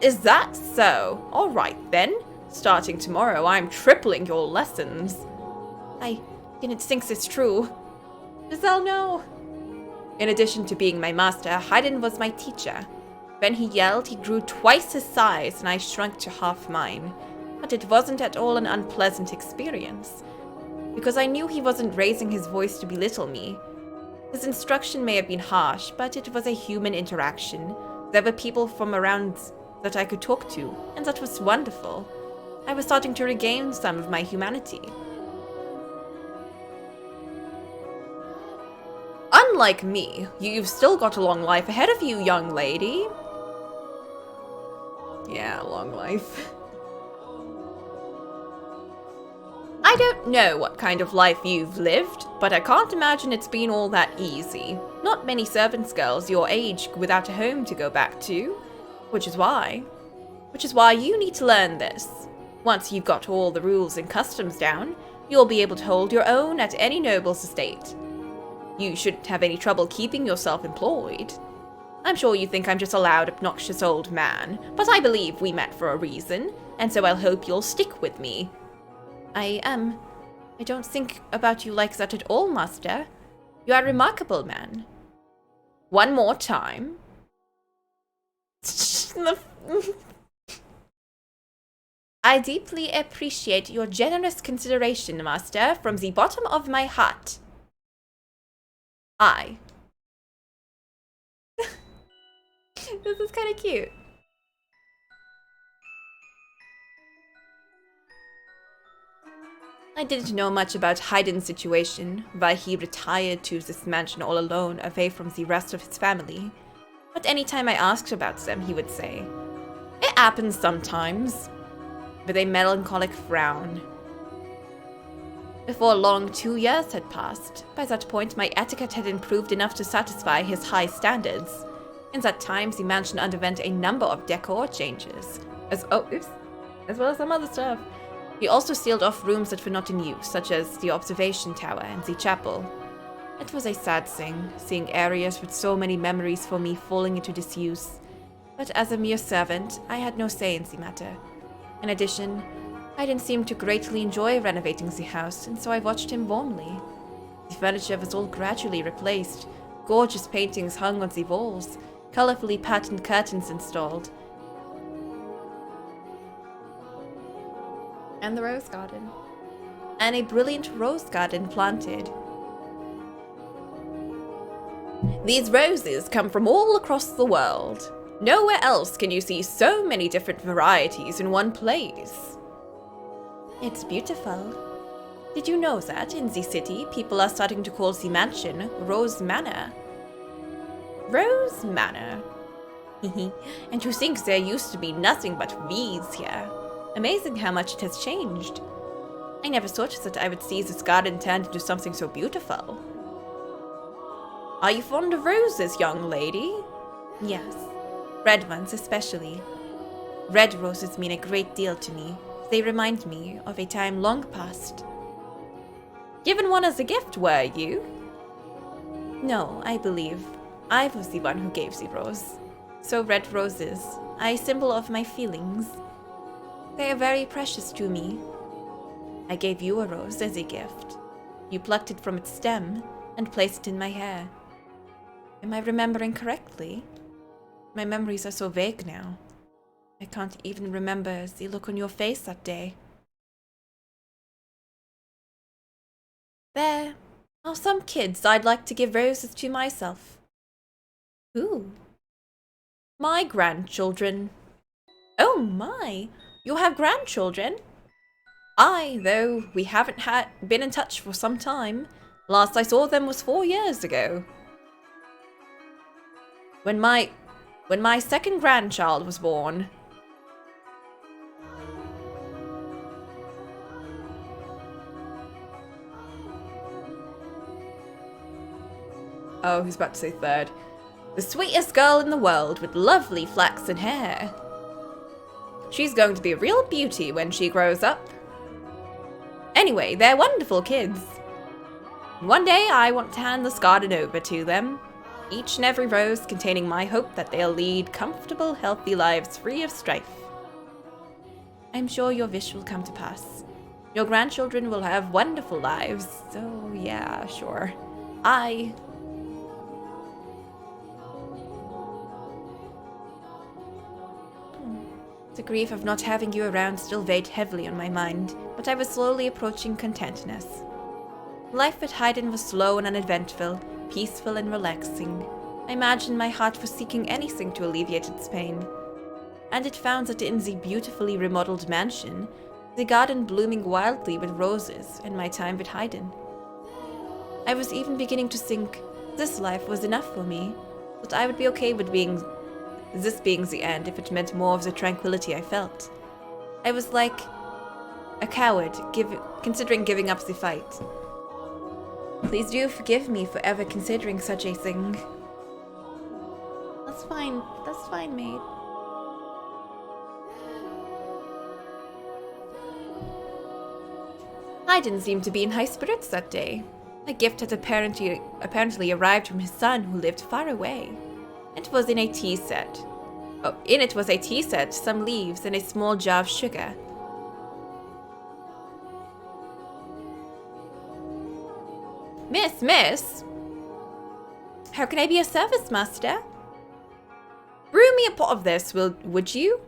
Is that so? All right, then. Starting tomorrow, I'm tripling your lessons. I didn't think this true. Giselle, no. In addition to being my master, Haydn was my teacher. When he yelled, he grew twice his size, and I shrunk to half mine. But it wasn't at all an unpleasant experience, because I knew he wasn't raising his voice to belittle me. His instruction may have been harsh, but it was a human interaction. There were people from around that I could talk to, and that was wonderful. I was starting to regain some of my humanity. Unlike me, you've still got a long life ahead of you, young lady. Yeah, long life. I don't know what kind of life you've lived, but I can't imagine it's been all that easy. Not many servants' girls your age without a home to go back to. Which is why you need to learn this. Once you've got all the rules and customs down, you'll be able to hold your own at any noble's estate. You shouldn't have any trouble keeping yourself employed. I'm sure you think I'm just a loud, obnoxious old man, but I believe we met for a reason, and so I'll hope you'll stick with me. I don't think about you like that at all, master. You are a remarkable man. One more time. I deeply appreciate your generous consideration, master, from the bottom of my heart. This is kind of cute. I didn't know much about Haydn's situation, why he retired to this mansion all alone, away from the rest of his family. But any time I asked about them, he would say, "It happens sometimes," with a melancholic frown. Before long, 2 years had passed. By that point, my etiquette had improved enough to satisfy his high standards. In that time, the mansion underwent a number of decor changes, as well as some other stuff. He also sealed off rooms that were not in use, such as the observation tower and the chapel. It was a sad thing, seeing areas with so many memories for me falling into disuse. But as a mere servant, I had no say in the matter. In addition, I didn't seem to greatly enjoy renovating the house, and so I watched him warmly. The furniture was all gradually replaced, gorgeous paintings hung on the walls, colorfully patterned curtains installed, and the rose garden. And a brilliant rose garden planted. These roses come from all across the world. Nowhere else can you see so many different varieties in one place. It's beautiful. Did you know that in the city, people are starting to call the mansion Rose Manor? Rose Manor. And to think there used to be nothing but weeds here. Amazing how much it has changed. I never thought that I would see this garden turned into something so beautiful. Are you fond of roses, young lady? Yes, red ones especially. Red roses mean a great deal to me. They remind me of a time long past. Given one as a gift, were you? No, I believe I was the one who gave the rose. So red roses are a symbol of my feelings. They are very precious to me. I gave you a rose as a gift. You plucked it from its stem and placed it in my hair. Am I remembering correctly? My memories are so vague now. I can't even remember the look on your face that day. There are some kids I'd like to give roses to myself. Who? My grandchildren. Oh my! You have grandchildren? Though we haven't been in touch for some time. Last I saw them was 4 years ago. When my second grandchild was born. Oh, he's about to say third. The sweetest girl in the world with lovely flaxen hair. She's going to be a real beauty when she grows up. Anyway, they're wonderful kids. One day I want to hand this garden over to them. Each and every rose containing my hope that they'll lead comfortable, healthy lives free of strife. I'm sure your wish will come to pass. Your grandchildren will have wonderful lives, so yeah, sure. The grief of not having you around still weighed heavily on my mind, but I was slowly approaching contentness. Life at Haydn was slow and uneventful, peaceful and relaxing. I imagined my heart was seeking anything to alleviate its pain. And it found that in the beautifully remodeled mansion, the garden blooming wildly with roses, and my time with Haydn. I was even beginning to think this life was enough for me, that I would be okay with this being the end if it meant more of the tranquility I felt. I was like a coward, considering giving up the fight. Please do forgive me for ever considering such a thing. That's fine, Maid. I didn't seem to be in high spirits that day. A gift had apparently arrived from his son who lived far away. It was in a tea set. In it was a tea set, some leaves, and a small jar of sugar. Miss! How can I be of service, master? Brew me a pot of this, would you?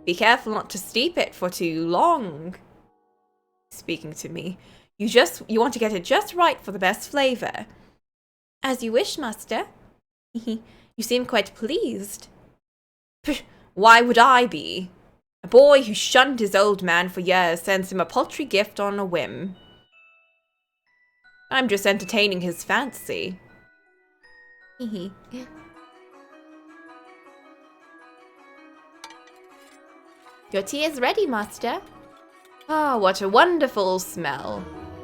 Be careful not to steep it for too long. Speaking to me. You want to get it just right for the best flavor. As you wish, master. You seem quite pleased. Psh, why would I be? A boy who shunned his old man for years sends him a paltry gift on a whim. I'm just entertaining his fancy. Your tea is ready, master. Ah, what a wonderful smell.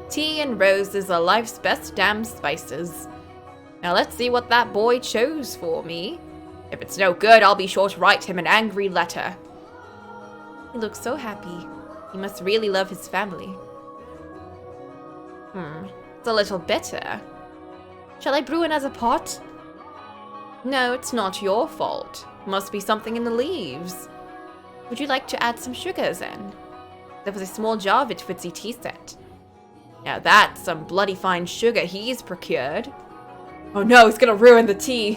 Tea and roses are life's best damn spices. Now let's see what that boy chose for me. If it's no good, I'll be sure to write him an angry letter. He looks so happy. He must really love his family. It's a little bitter. Shall I brew another pot? No, it's not your fault. Must be something in the leaves. Would you like to add some sugar, then? There was a small jar of it for the tea set. Now that's some bloody fine sugar he's procured. Oh no, he's gonna ruin the tea.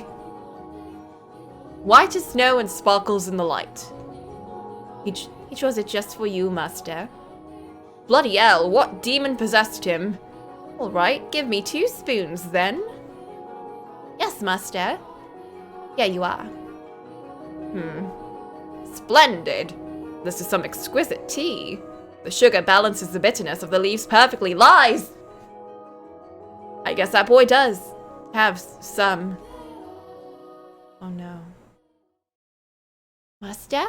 White as snow and sparkles in the light. He chose it just for you, master. Bloody hell, what demon possessed him? All right, give me 2 spoons, then. Yes, master. Here you are. Splendid. This is some exquisite tea. The sugar balances the bitterness of the leaves perfectly. Lies! I guess that boy does have some. Oh no. Master?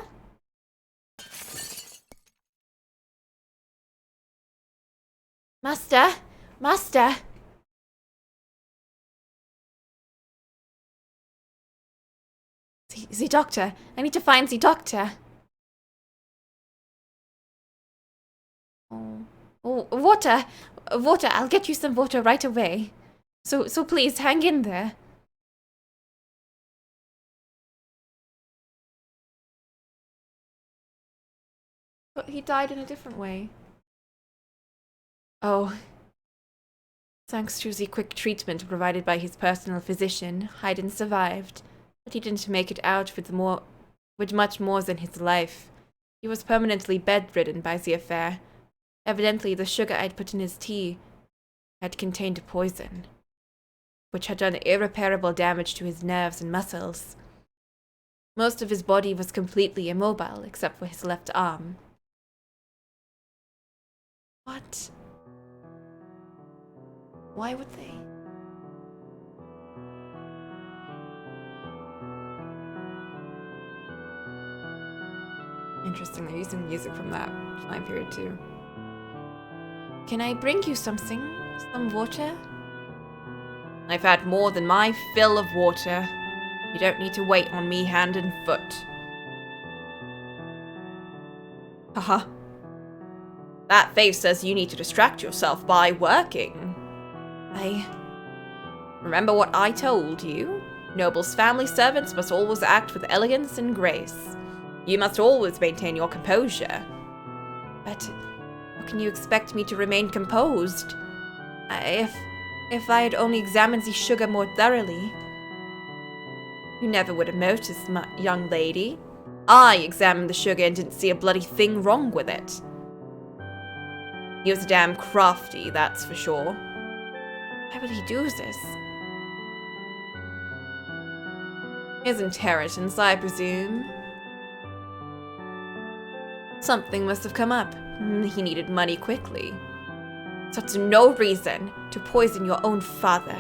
Master? Master? The doctor. I need to find the doctor. Oh, water! Water! I'll get you some water right away. So please, hang in there. But he died in a different way. Oh. Thanks to the quick treatment provided by his personal physician, Haydn survived. But he didn't make it out with much more than his life. He was permanently bedridden by the affair. Evidently, the sugar I'd put in his tea had contained poison, which had done irreparable damage to his nerves and muscles. Most of his body was completely immobile, except for his left arm. What? Why would they? Interesting, they're using music from that time period too. Can I bring you something? Some water? I've had more than my fill of water. You don't need to wait on me hand and foot. Haha. That face says you need to distract yourself by working. Remember what I told you? Nobles' family servants must always act with elegance and grace. You must always maintain your composure. But how can you expect me to remain composed? If I had only examined the sugar more thoroughly. You never would have noticed, my young lady. I examined the sugar and didn't see a bloody thing wrong with it. He was damn crafty, that's for sure. Why would he do this? His inheritance, I presume. Something must have come up. He needed money quickly. That's no reason to poison your own father.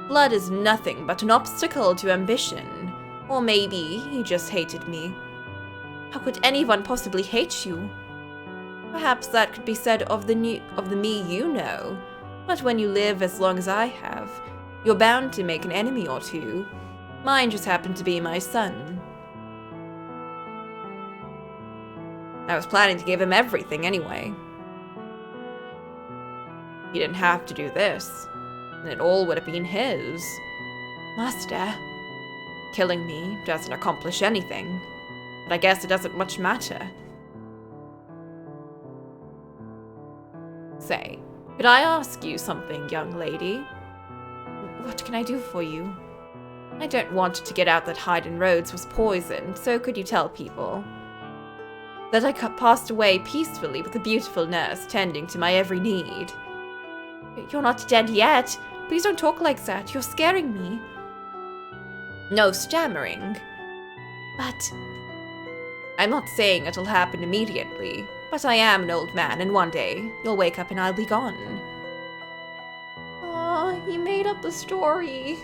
Blood is nothing but an obstacle to ambition. Or maybe he just hated me. How could anyone possibly hate you? Perhaps that could be said of the me you know. But when you live as long as I have, you're bound to make an enemy or two. Mine just happened to be my son. I was planning to give him everything anyway. He didn't have to do this, and it all would have been his. Master, killing me doesn't accomplish anything, but I guess it doesn't much matter. Say, could I ask you something, young lady? What can I do for you? I don't want to get out that Hayden Rhodes was poisoned, so could you tell people that I passed away peacefully with a beautiful nurse tending to my every need? You're not dead yet. Please don't talk like that. You're scaring me. No stammering. But I'm not saying it'll happen immediately, but I am an old man, and one day you'll wake up and I'll be gone. Aw, he made up the story.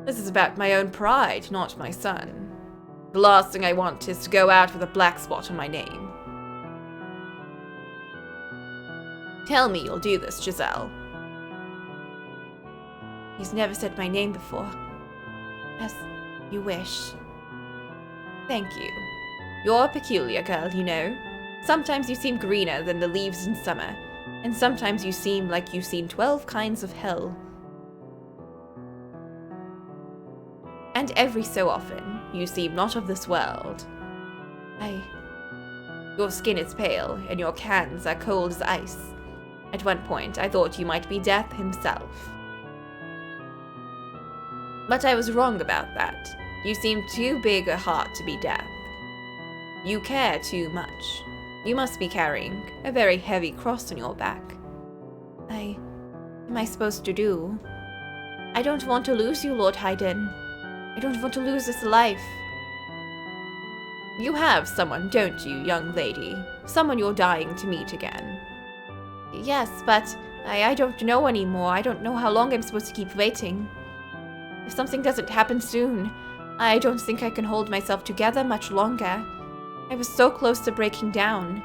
This is about my own pride, not my son. The last thing I want is to go out with a black spot on my name. Tell me you'll do this, Giselle. He's never said my name before. As you wish. Thank you. You're a peculiar girl, you know. Sometimes you seem greener than the leaves in summer, and sometimes you seem like you've seen 12 kinds of hell. And every so often, you seem not of this world. Your skin is pale, and your hands are cold as ice. At one point, I thought you might be Death himself. But I was wrong about that. You seem too big a heart to be Death. You care too much. You must be carrying a very heavy cross on your back. What am I supposed to do? I don't want to lose you, Lord Hayden. I don't want to lose this life. You have someone, don't you, young lady? Someone you're dying to meet again. Yes, but I don't know anymore. I don't know how long I'm supposed to keep waiting. If something doesn't happen soon, I don't think I can hold myself together much longer. I was so close to breaking down,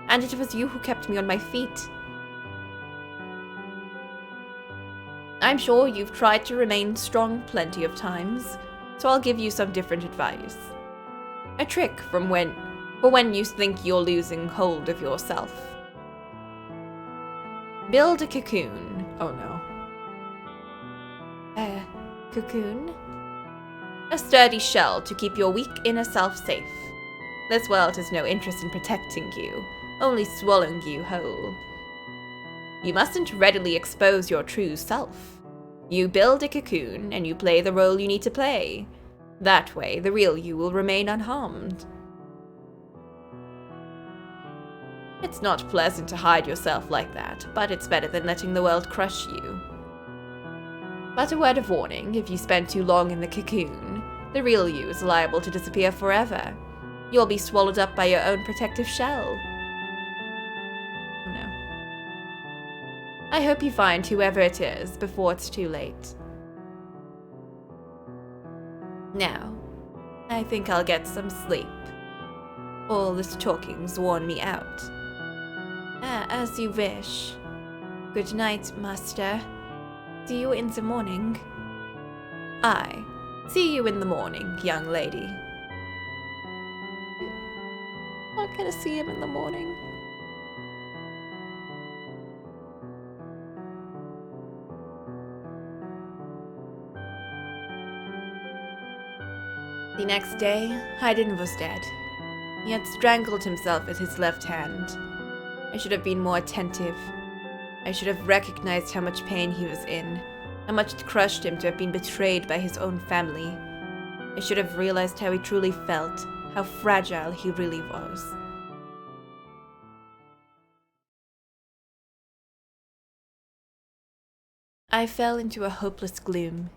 and it was you who kept me on my feet. I'm sure you've tried to remain strong plenty of times, so I'll give you some different advice. A trick for when you think you're losing hold of yourself. Build a cocoon. Oh no. Cocoon? A sturdy shell to keep your weak inner self safe. This world has no interest in protecting you, only swallowing you whole. You mustn't readily expose your true self. You build a cocoon, and you play the role you need to play. That way, the real you will remain unharmed. It's not pleasant to hide yourself like that, but it's better than letting the world crush you. But a word of warning, if you spend too long in the cocoon, the real you is liable to disappear forever. You'll be swallowed up by your own protective shell. Oh no. I hope you find whoever it is before it's too late. Now, I think I'll get some sleep. All this talking's worn me out. As you wish. Good night, Master. See you in the morning. Aye. See you in the morning, young lady. Not gonna see him in the morning. The next day, Haydn was dead. He had strangled himself with his left hand. I should have been more attentive. I should have recognized how much pain he was in, how much it crushed him to have been betrayed by his own family. I should have realized how he truly felt, how fragile he really was. I fell into a hopeless gloom.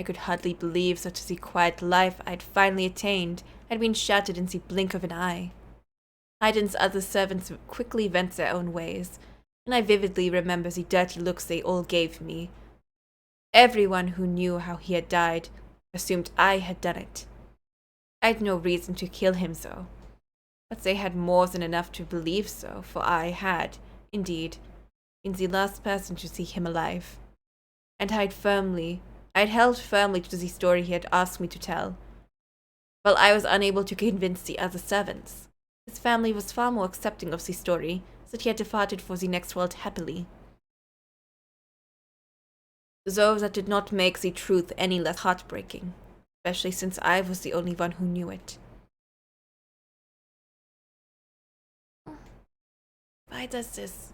I could hardly believe such a quiet life I'd finally attained had been shattered in the blink of an eye. Haydn's other servants quickly went their own ways, and I vividly remember the dirty looks they all gave me. Everyone who knew how he had died assumed I had done it. I'd no reason to kill him though, but they had more than enough to believe so, for I had, indeed, been the last person to see him alive. And I'd held firmly to the story he had asked me to tell. While I was unable to convince the other servants, his family was far more accepting of the story, that he had departed for the next world happily. Though that did not make the truth any less heartbreaking, especially since I was the only one who knew it. Why does this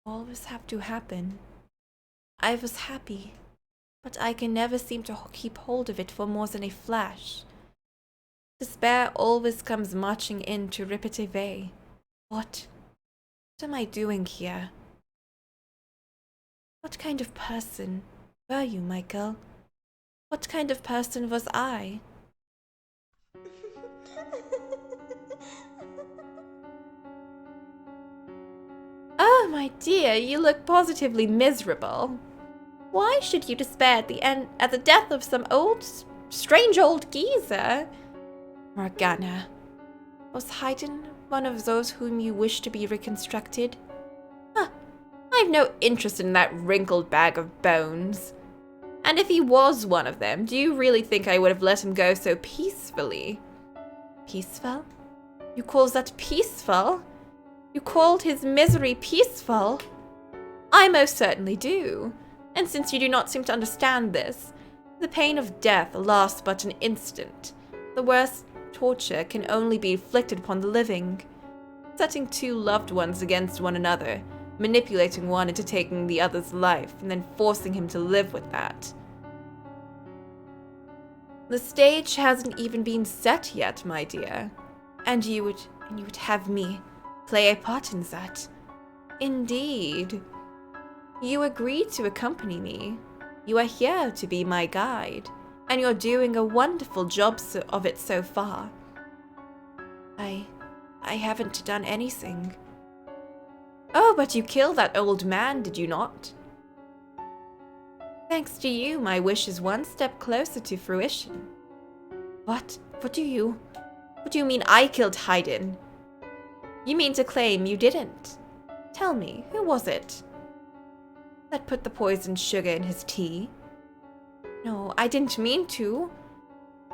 always have to happen? I was happy, but I can never seem to keep hold of it for more than a flash. Despair always comes marching in to rip it away. What am I doing here? What kind of person were you, Michael? What kind of person was I? Oh, my dear, you look positively miserable. Why should you despair at the death of some strange old geezer? Morgana, was Haydn one of those whom you wish to be reconstructed? Huh, I've no interest in that wrinkled bag of bones. And if he was one of them, do you really think I would have let him go so peacefully? Peaceful? You call that peaceful? You called his misery peaceful? I most certainly do. And since you do not seem to understand this, the pain of death lasts but an instant. The worst torture can only be inflicted upon the living. Setting two loved ones against one another, manipulating one into taking the other's life, and then forcing him to live with that. The stage hasn't even been set yet, my dear. And you would have me play a part in that. Indeed. You agreed to accompany me. You are here to be my guide, and you're doing a wonderful job of it so far. I haven't done anything. Oh, but you killed that old man, did you not? Thanks to you, my wish is one step closer to fruition. What? What do you mean I killed Haydn? You mean to claim you didn't? Tell me, who was it that put the poisoned sugar in his tea? No, I didn't mean to.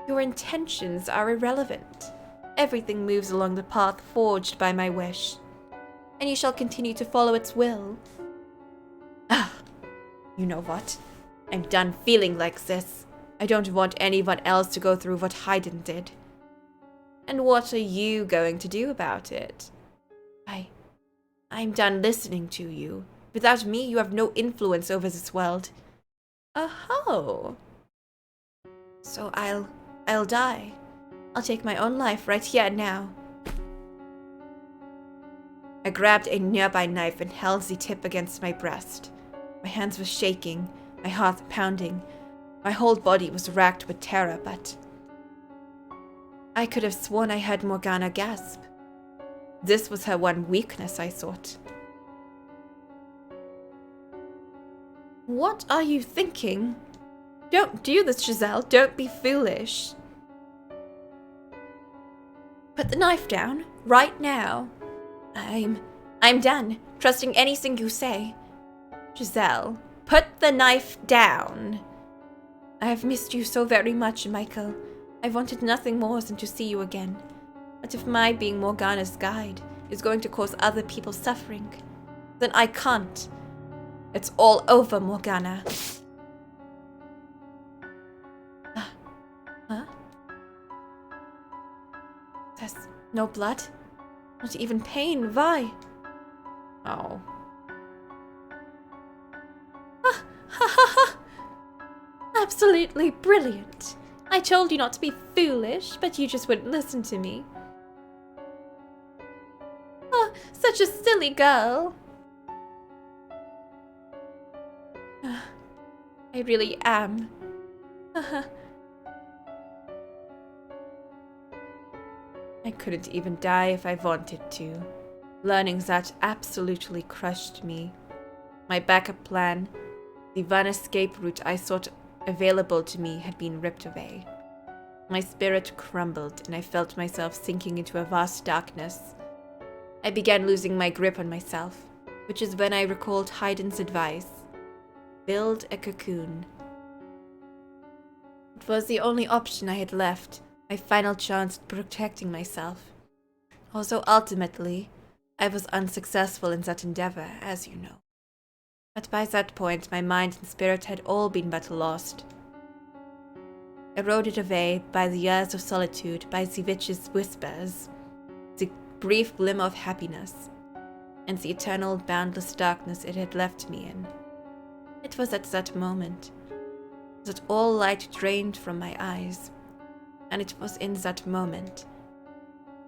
Your intentions are irrelevant. Everything moves along the path forged by my wish, and you shall continue to follow its will. Ah, you know what? I'm done feeling like this. I don't want anyone else to go through what Haydn did. And what are you going to do about it? I'm done listening to you. Without me, you have no influence over this world. Oh. So I'll die. I'll take my own life right here and now. I grabbed a nearby knife and held the tip against my breast. My hands were shaking, my heart pounding. My whole body was racked with terror, but I could have sworn I heard Morgana gasp. This was her one weakness, I thought. What are you thinking? Don't do this, Giselle. Don't be foolish. Put the knife down, right now. I'm done, trusting anything you say. Giselle, Put the knife down. I have missed you so very much, Michael. I wanted nothing more than to see you again. But if my being Morgana's guide is going to cause other people suffering, then I can't. It's all over, Morgana. Huh? There's no blood? Not even pain, why? Oh. Ha ha ha! Absolutely brilliant. I told you not to be foolish, but you just wouldn't listen to me. Oh, such a silly girl. I really am. I couldn't even die if I wanted to. Learning that absolutely crushed me. My backup plan, the one escape route I thought available to me, had been ripped away. My spirit crumbled and I felt myself sinking into a vast darkness. I began losing my grip on myself, which is when I recalled Haydn's advice. Build a cocoon. It was the only option I had left, my final chance at protecting myself. Although ultimately, I was unsuccessful in that endeavor, as you know. But by that point, my mind and spirit had all been but lost. Eroded away by the years of solitude, by the witch's whispers, the brief glimmer of happiness, and the eternal boundless darkness it had left me in. It was at that moment that all light drained from my eyes, and it was in that moment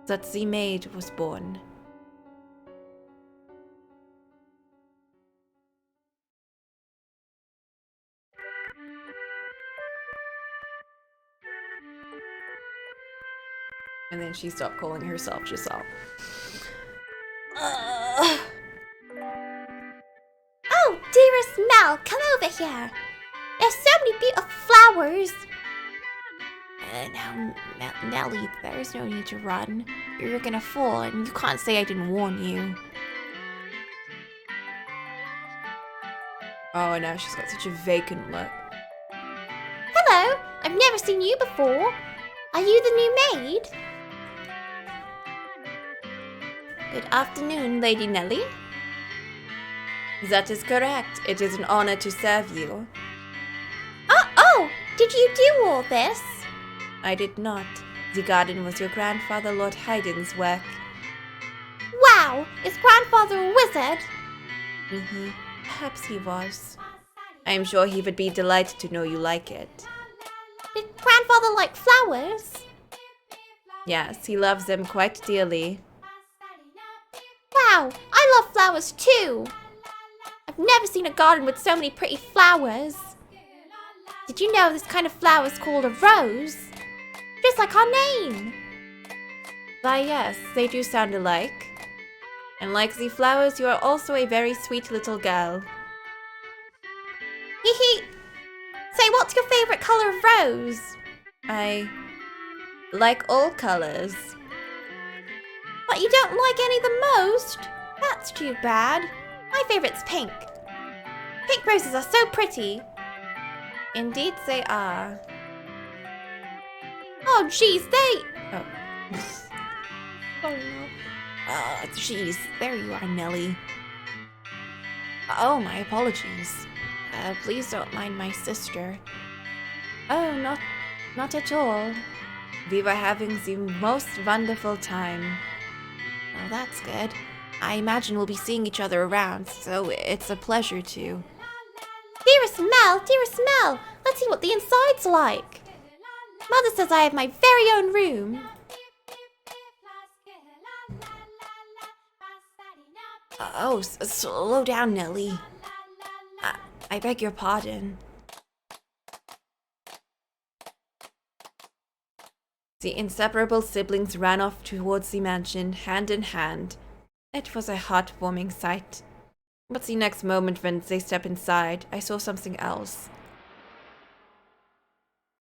that the Maid was born. And then she stopped calling herself Giselle. Oh, dearest Mel, come over here. There's so many beautiful flowers. Now, Nellie, there's no need to run. You're gonna fall, and you can't say I didn't warn you. Oh, now she's got such a vacant look. Hello, I've never seen you before. Are you the new maid? Good afternoon, Lady Nellie. That is correct. It is an honor to serve you. Oh, did you do all this? I did not. The garden was your grandfather, Lord Haydn's work. Wow, is grandfather a wizard? Perhaps he was. I am sure he would be delighted to know you like it. Did grandfather like flowers? Yes, he loves them quite dearly. Wow, I love flowers too. I've never seen a garden with so many pretty flowers. Did you know this kind of flower is called a rose? Just like our name. Why, yes, they do sound alike. And like the flowers, you are also a very sweet little girl. Hee hee. Say, what's your favorite color of rose? I like all colors. But you don't like any the most? That's too bad. My favorite's pink. Pink roses are so pretty. Indeed they are. Oh, geez, they... Oh. Oh, no. Jeez, there you are, Nellie. Oh, my apologies. Please don't mind my sister. Oh, not at all. We were having the most wonderful time. Oh, that's good. I imagine we'll be seeing each other around, so it's a pleasure to. Dearest Mel, let's see what the inside's like. Mother says I have my very own room. Oh, slow down, Nellie. I beg your pardon. The inseparable siblings ran off towards the mansion, hand in hand. It was a heartwarming sight. But the next moment when they stepped inside, I saw something else.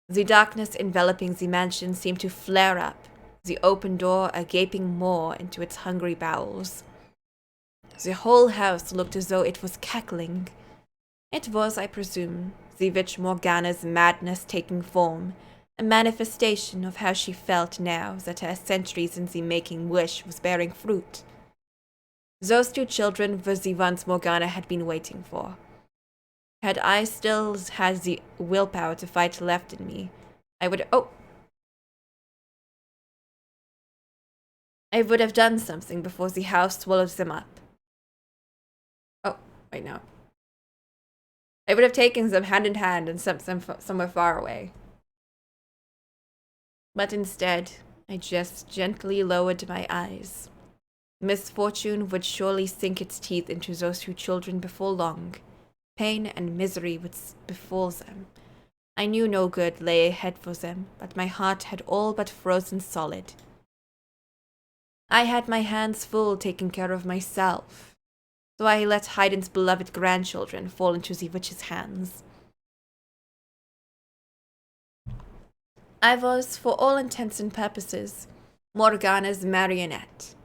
The darkness enveloping the mansion seemed to flare up, the open door a gaping maw into its hungry bowels. The whole house looked as though it was cackling. It was, I presume, the witch Morgana's madness taking form, a manifestation of how she felt now that her centuries in the making wish was bearing fruit. Those two children were the ones Morgana had been waiting for. Had I still had the willpower to fight left in me, I would have done something before the house swallowed them up. Oh, wait, no. I would have taken them hand in hand and sent them somewhere far away. But instead, I just gently lowered my eyes. Misfortune would surely sink its teeth into those two children before long. Pain and misery would befall them. I knew no good lay ahead for them, but my heart had all but frozen solid. I had my hands full taking care of myself, so I let Haydn's beloved grandchildren fall into the witch's hands. I was, for all intents and purposes, Morgana's marionette.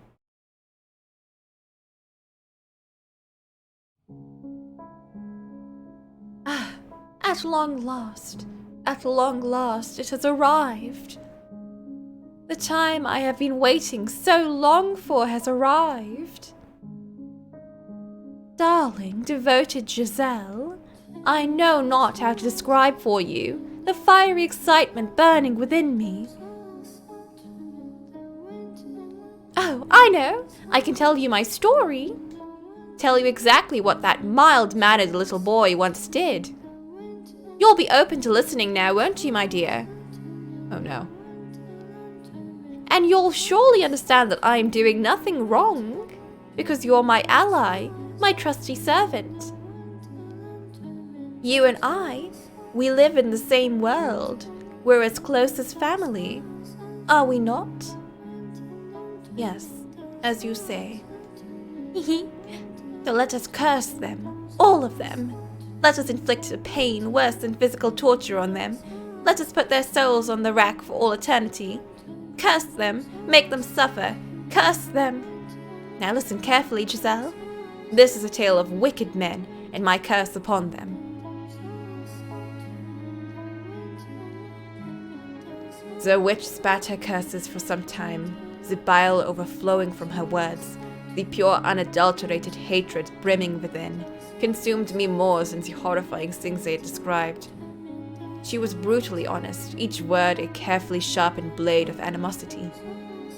At long last, it has arrived. The time I have been waiting so long for has arrived. Darling, devoted Giselle, I know not how to describe for you the fiery excitement burning within me. Oh, I know! I can tell you my story. Tell you exactly what that mild-mannered little boy once did. You'll be open to listening now, won't you, my dear? Oh no. And you'll surely understand that I am doing nothing wrong, because you're my ally, my trusty servant. You and I, we live in the same world. We're as close as family. Are we not? Yes, as you say. So let us curse them, all of them. Let us inflict a pain worse than physical torture on them. Let us put their souls on the rack for all eternity. Curse them, make them suffer, curse them. Now listen carefully, Giselle. This is a tale of wicked men, and my curse upon them. The witch spat her curses for some time, the bile overflowing from her words, the pure unadulterated hatred brimming within, consumed me more than the horrifying things they had described. She was brutally honest, each word a carefully sharpened blade of animosity.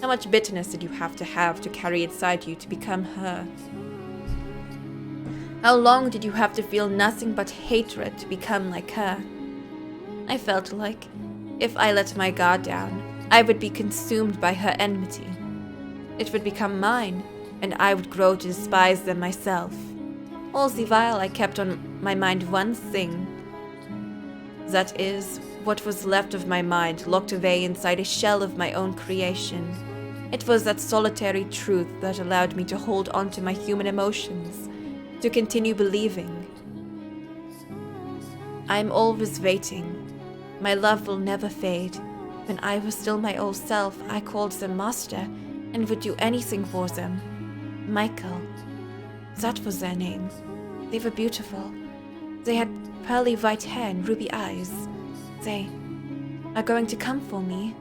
How much bitterness did you have to carry inside you to become her? How long did you have to feel nothing but hatred to become like her? I felt like, if I let my guard down, I would be consumed by her enmity. It would become mine, and I would grow to despise them myself. All the while I kept on my mind one thing. That is, what was left of my mind locked away inside a shell of my own creation. It was that solitary truth that allowed me to hold on to my human emotions, to continue believing. I'm always waiting. My love will never fade. When I was still my old self, I called them master and would do anything for them. Michael. That was their name. They were beautiful. They had pearly white hair and ruby eyes. They are going to come for me.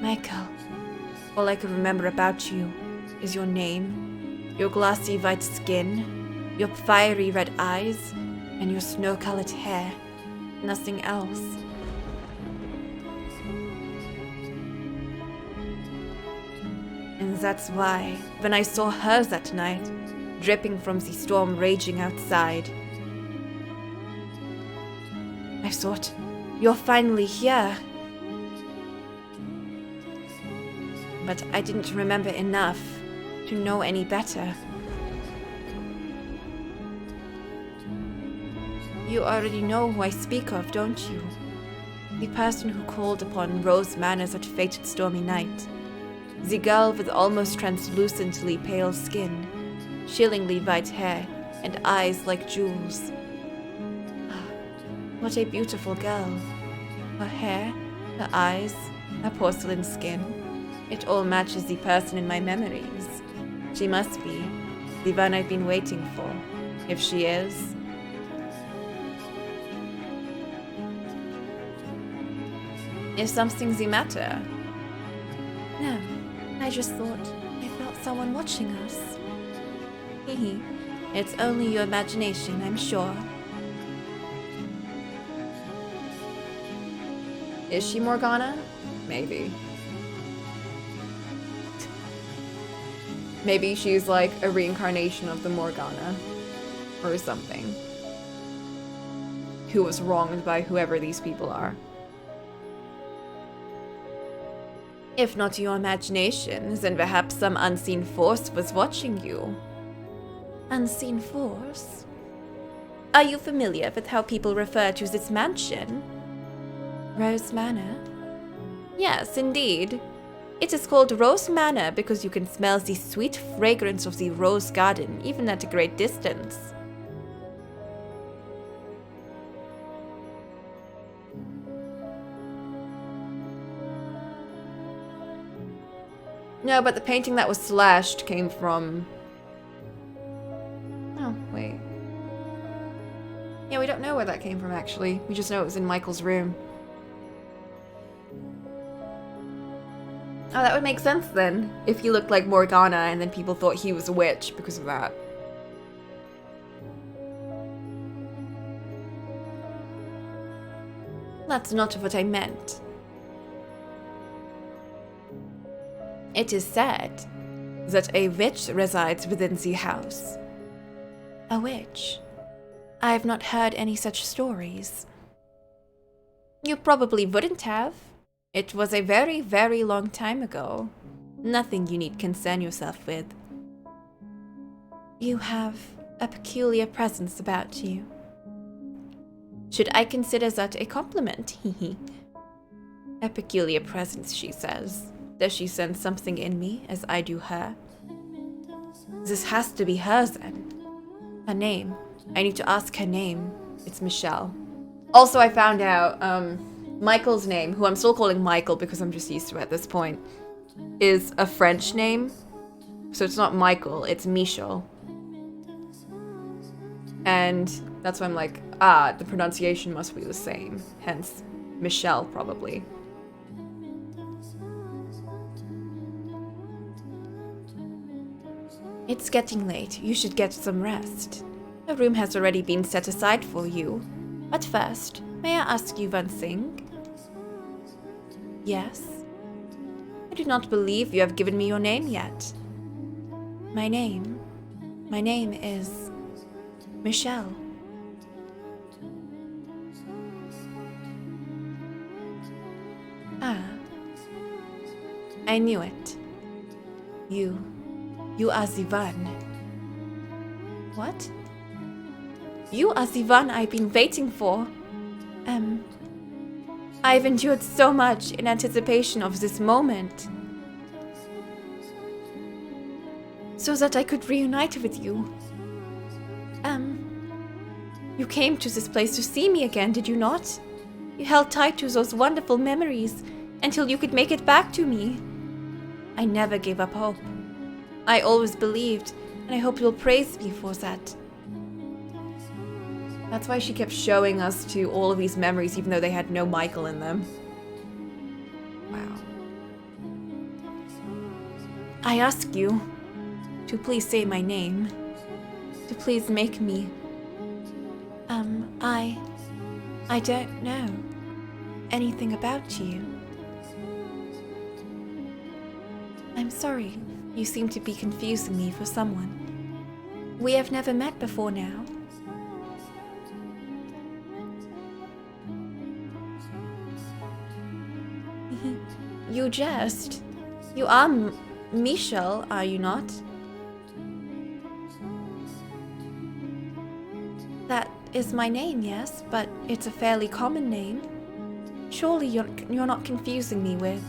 Michael, all I could remember about you is your name, your glassy white skin, your fiery red eyes, and your snow-colored hair. Nothing else. And that's why, when I saw her that night, dripping from the storm raging outside, I thought, you're finally here. But I didn't remember enough to know any better. You already know who I speak of, don't you? The person who called upon Rose Manor that fated stormy night. The girl with almost translucently pale skin, chillingly white hair, and eyes like jewels. Ah, what a beautiful girl. Her hair, her eyes, her porcelain skin. It all matches the person in my memories. She must be the one I've been waiting for. If she is... Is something the matter? No, I just thought I felt someone watching us. Hehe. It's only your imagination, I'm sure. Is she Morgana? Maybe. Maybe she's like a reincarnation of the Morgana. Or something. Who was wronged by whoever these people are. If not your imagination, then perhaps some unseen force was watching you. Unseen force? Are you familiar with how people refer to this mansion? Rose Manor? Yes, indeed. It is called Rose Manor because you can smell the sweet fragrance of the rose garden even at a great distance. No, but the painting that was slashed came from... Oh, wait. Yeah, we don't know where that came from, actually. We just know it was in Michael's room. Oh, that would make sense then, if he looked like Morgana and then people thought he was a witch because of that. That's not what I meant. It is said that a witch resides within the house. A witch? I have not heard any such stories. You probably wouldn't have. It was a very, very long time ago. Nothing you need concern yourself with. You have a peculiar presence about you. Should I consider that a compliment? Hehe. A peculiar presence, she says. Does she sense something in me as I do her? This has to be hers then. Her name. I need to ask her name. It's Michelle. Also, I found out, Michael's name, who I'm still calling Michael because I'm just used to it at this point, is a French name. So it's not Michael, it's Michel. And that's why I'm like, the pronunciation must be the same. Hence, Michelle, probably. It's getting late. You should get some rest. A room has already been set aside for you. But first, may I ask you one thing? Yes? I do not believe you have given me your name yet. My name is Michelle. Ah. I knew it. You are the one. What? You are the one I've been waiting for. I've endured so much in anticipation of this moment. So that I could reunite with you. You came to this place to see me again, did you not? You held tight to those wonderful memories until you could make it back to me. I never gave up hope. I always believed, and I hope you'll praise me for that. That's why she kept showing us to all of these memories, even though they had no Michael in them. Wow. I ask you to please say my name. To please make me... I don't know anything about you. I'm sorry. You seem to be confusing me for someone. We have never met before now. You jest. You are Michelle, are you not? That is my name, yes, but it's a fairly common name. Surely you're not confusing me with...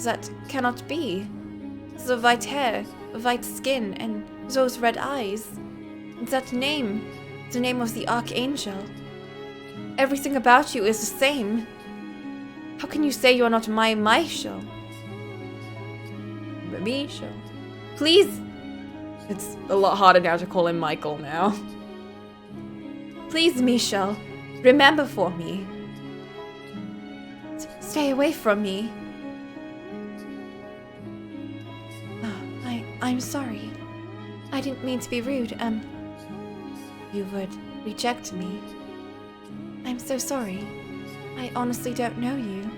That cannot be. The white hair, white skin, and those red eyes. That name, the name of the Archangel. Everything about you is the same. How can you say you're not my Michel? Michel. Please. It's a lot harder now to call him Michael now. Please, Michel, remember for me. Stay away from me. I'm sorry. I didn't mean to be rude. You would reject me. I'm so sorry. I honestly don't know you.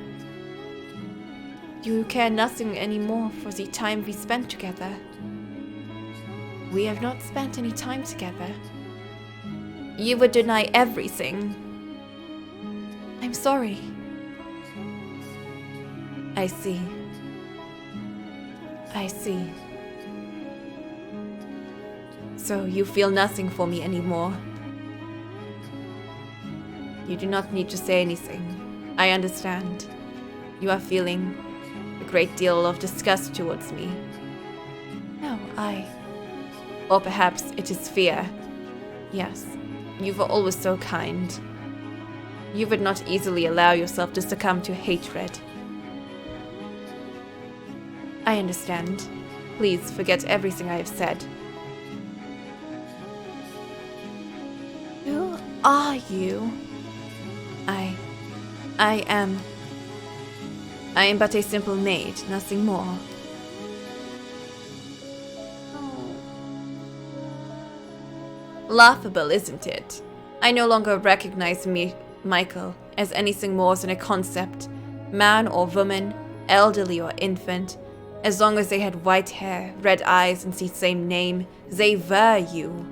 You care nothing anymore for the time we spent together. We have not spent any time together. You would deny everything. I'm sorry. I see. I see. So you feel nothing for me anymore. You do not need to say anything. I understand. You are feeling a great deal of disgust towards me. No, Or perhaps it is fear. Yes, you were always so kind. You would not easily allow yourself to succumb to hatred. I understand. Please forget everything I have said. Who are you? I am but a simple maid, nothing more. Laughable, isn't it? I no longer recognize Michael as anything more than a concept, man or woman, elderly or infant. As long as they had white hair, red eyes, and the same name, they were you.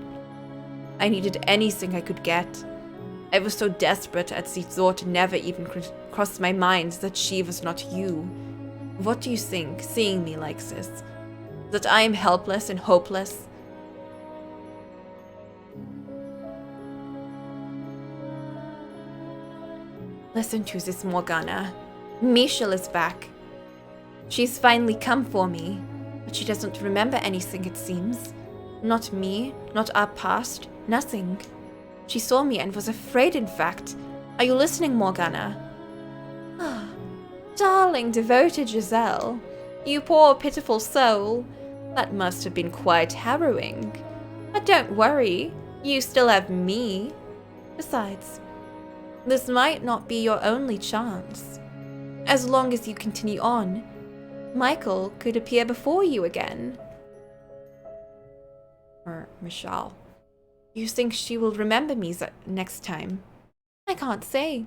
I needed anything I could get. I was so desperate at the thought it never even crossed my mind that she was not you. What do you think, seeing me like this? That I am helpless and hopeless? Listen to this, Morgana. Michel is back. She's finally come for me, but she doesn't remember anything, it seems. Not me, not our past, nothing. She saw me and was afraid, in fact. Are you listening, Morgana? Ah, darling, devoted Giselle. You poor, pitiful soul. That must have been quite harrowing. But don't worry, you still have me. Besides, this might not be your only chance. As long as you continue on, Michael could appear before you again. Or Michelle. You think she will remember me next time? I can't say.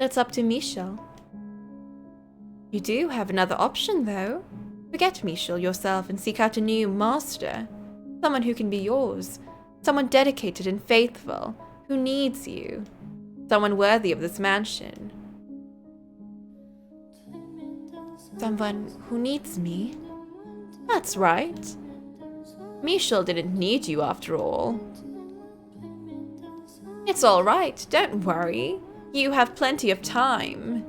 That's up to Michel. You do have another option, though. Forget Michel yourself and seek out a new master. Someone who can be yours. Someone dedicated and faithful, who needs you. Someone worthy of this mansion. Someone who needs me? That's right. Michel didn't need you after all. It's all right, don't worry. You have plenty of time.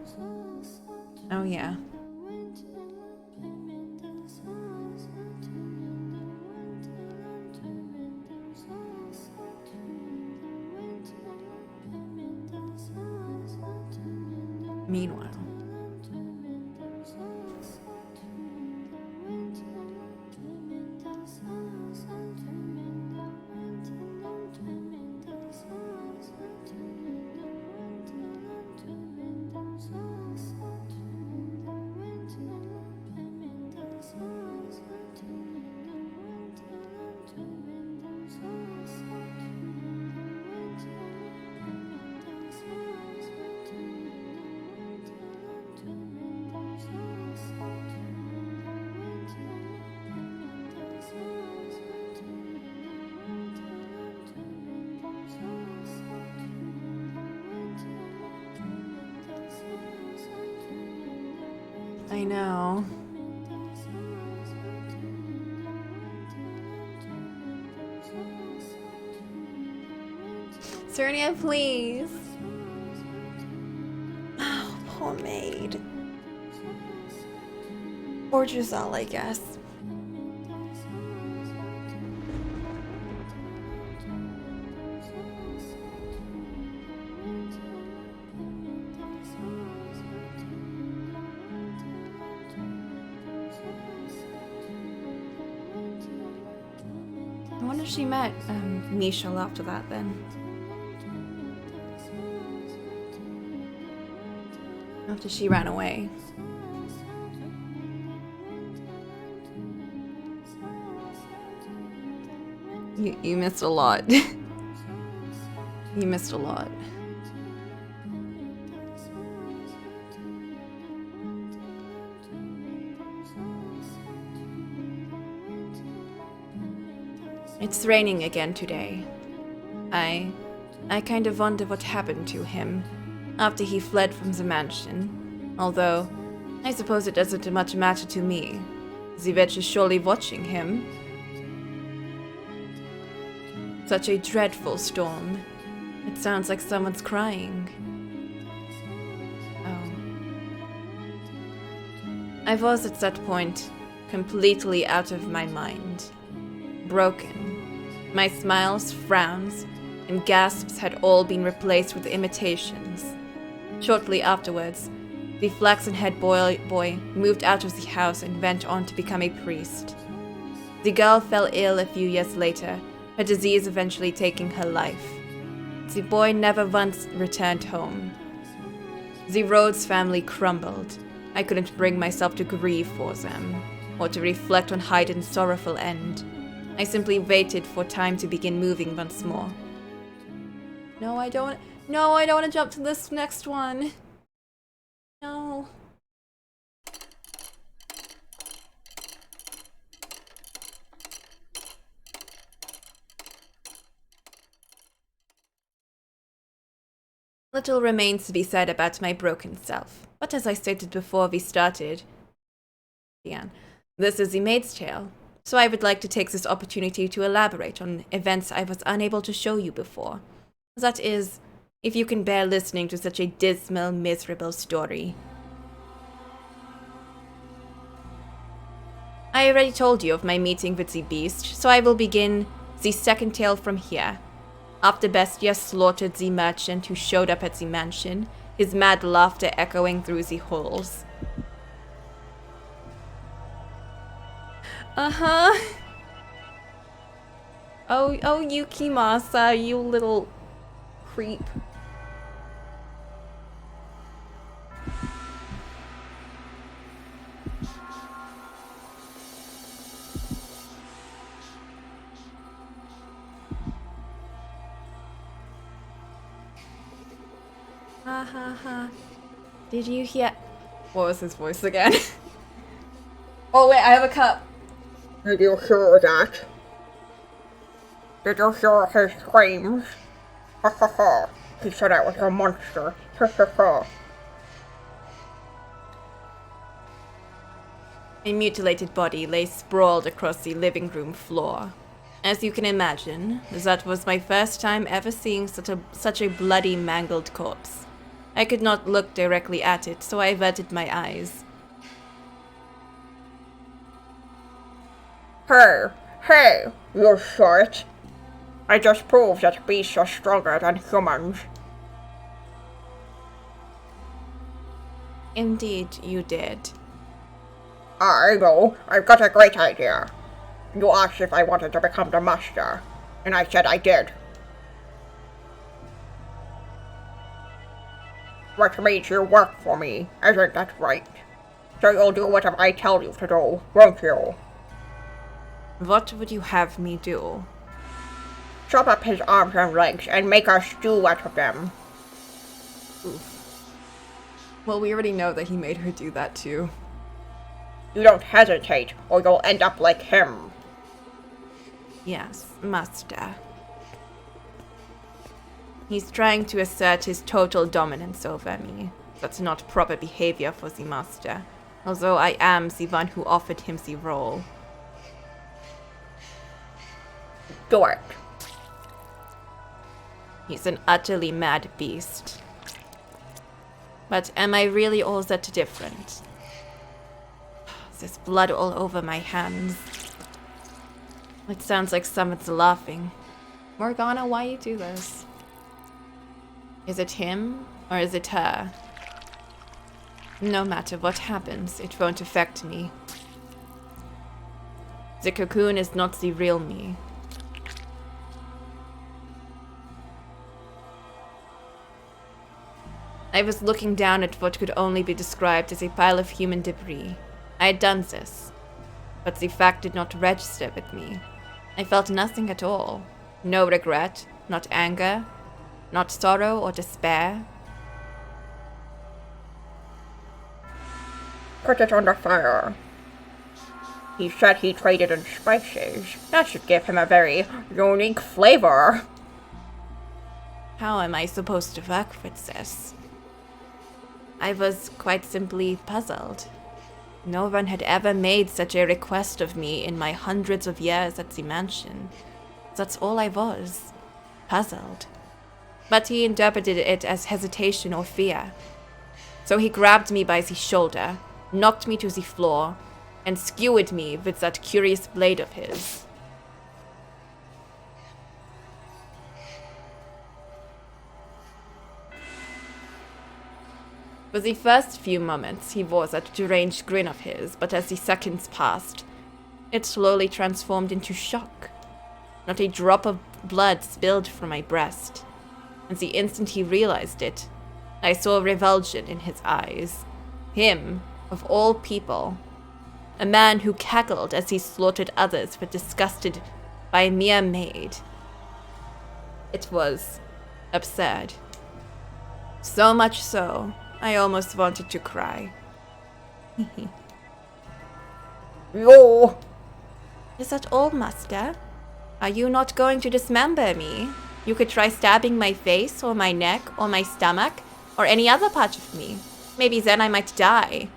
Oh yeah. Meanwhile. I know. Serenia, please. Oh, poor Maid. Or Giselle, I guess. she met Michel after that then. After she ran away. You missed a lot. You missed a lot. It's raining again today. I kind of wonder what happened to him after he fled from the mansion. Although, I suppose it doesn't much matter to me. The witch is surely watching him. Such a dreadful storm. It sounds like someone's crying. Oh. I was at that point completely out of my mind. Broken. My smiles, frowns, and gasps had all been replaced with imitations. Shortly afterwards, the flaxen-haired boy moved out of the house and went on to become a priest. The girl fell ill a few years later, her disease eventually taking her life. The boy never once returned home. The Rhodes family crumbled. I couldn't bring myself to grieve for them, or to reflect on Haydn's sorrowful end. I simply waited for time to begin moving once more. No, I don't want to jump to this next one. No. Little remains to be said about my broken self, but as I stated before we started, this is the Maid's Tale, so I would like to take this opportunity to elaborate on events I was unable to show you before. That is, if you can bear listening to such a dismal, miserable story. I already told you of my meeting with the beast, so I will begin the second tale from here. After Bestia slaughtered the merchant who showed up at the mansion, his mad laughter echoing through the halls. Uh-huh. Oh, Yukimasa, you little creep. Ha ha ha. Did you hear? What was his voice again? Oh wait, I have a cup. Did you hear that? Did you hear his screams? Ha ha ha. He said I was a monster. Ha ha ha. A mutilated body lay sprawled across the living room floor. As you can imagine, that was my first time ever seeing such a bloody, mangled corpse. I could not look directly at it, so I averted my eyes. Hey, you saw it? I just proved that beasts are stronger than humans. Indeed, you did. I know, I've got a great idea. You asked if I wanted to become the master, and I said I did. Which means you work for me, isn't that right? So you'll do whatever I tell you to do, won't you? What would you have me do? Chop up his arms and legs and make a stew out of them. Oof. Well, we already know that he made her do that too. You don't hesitate, or you'll end up like him. Yes, master. He's trying to assert his total dominance over me. That's not proper behavior for the master, although I am the one who offered him the role. Do it. He's an utterly mad beast. But am I really all that different? There's blood all over my hands. It sounds like someone's laughing. Morgana, why you do this? Is it him, or is it her? No matter what happens, it won't affect me. The cocoon is not the real me. I was looking down at what could only be described as a pile of human debris. I had done this, but the fact did not register with me. I felt nothing at all. No regret, not anger, not sorrow or despair. Put it on the fire. He said he traded in spices. That should give him a very unique flavor. How am I supposed to work with this? I was quite simply puzzled. No one had ever made such a request of me in my hundreds of years at the mansion. That's all I was. Puzzled. But he interpreted it as hesitation or fear. So he grabbed me by the shoulder, knocked me to the floor, and skewered me with that curious blade of his. For the first few moments, he wore that deranged grin of his, but as the seconds passed, it slowly transformed into shock. Not a drop of blood spilled from my breast, and the instant he realized it, I saw revulsion in his eyes. Him, of all people, a man who cackled as he slaughtered others for disgusted by a mere maid. It was absurd. So much so, I almost wanted to cry. Yo! Is that all, master? Are you not going to dismember me? You could try stabbing my face, or my neck, or my stomach, or any other part of me. Maybe then I might die.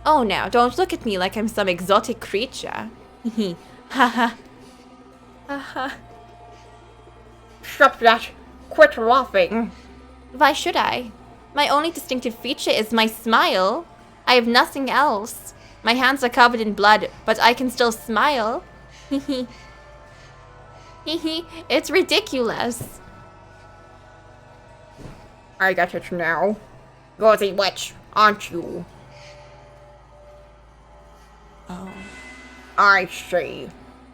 Oh, now, don't look at me like I'm some exotic creature. Ha ha. Stop that! Quit laughing! Why should I? My only distinctive feature is my smile. I have nothing else. My hands are covered in blood, but I can still smile. Hee hee. It's ridiculous. I get it now. You're the witch, aren't you? Oh. I see.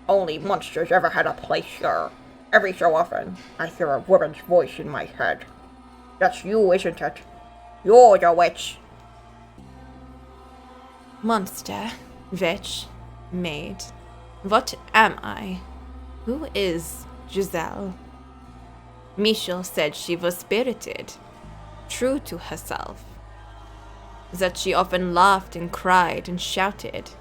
Only monsters ever had a place here. Every so often, I hear a woman's voice in my head. That's you, isn't it? You're the witch. Monster, witch, maid. What am I? Who is Giselle? Michel said she was spirited, true to herself. That she often laughed and cried and shouted.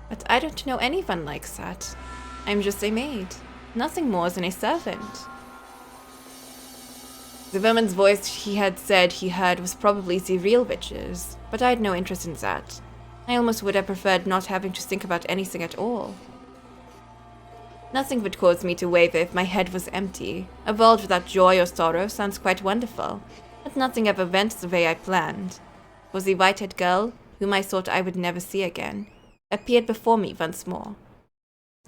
But I don't know anyone like that. I'm just a maid, nothing more than a servant. The woman's voice he had said he heard was probably the real witch's, but I had no interest in that. I almost would have preferred not having to think about anything at all. Nothing would cause me to waver if my head was empty. A world without joy or sorrow sounds quite wonderful, but nothing ever went the way I planned. For the white-haired girl, whom I thought I would never see again, appeared before me once more.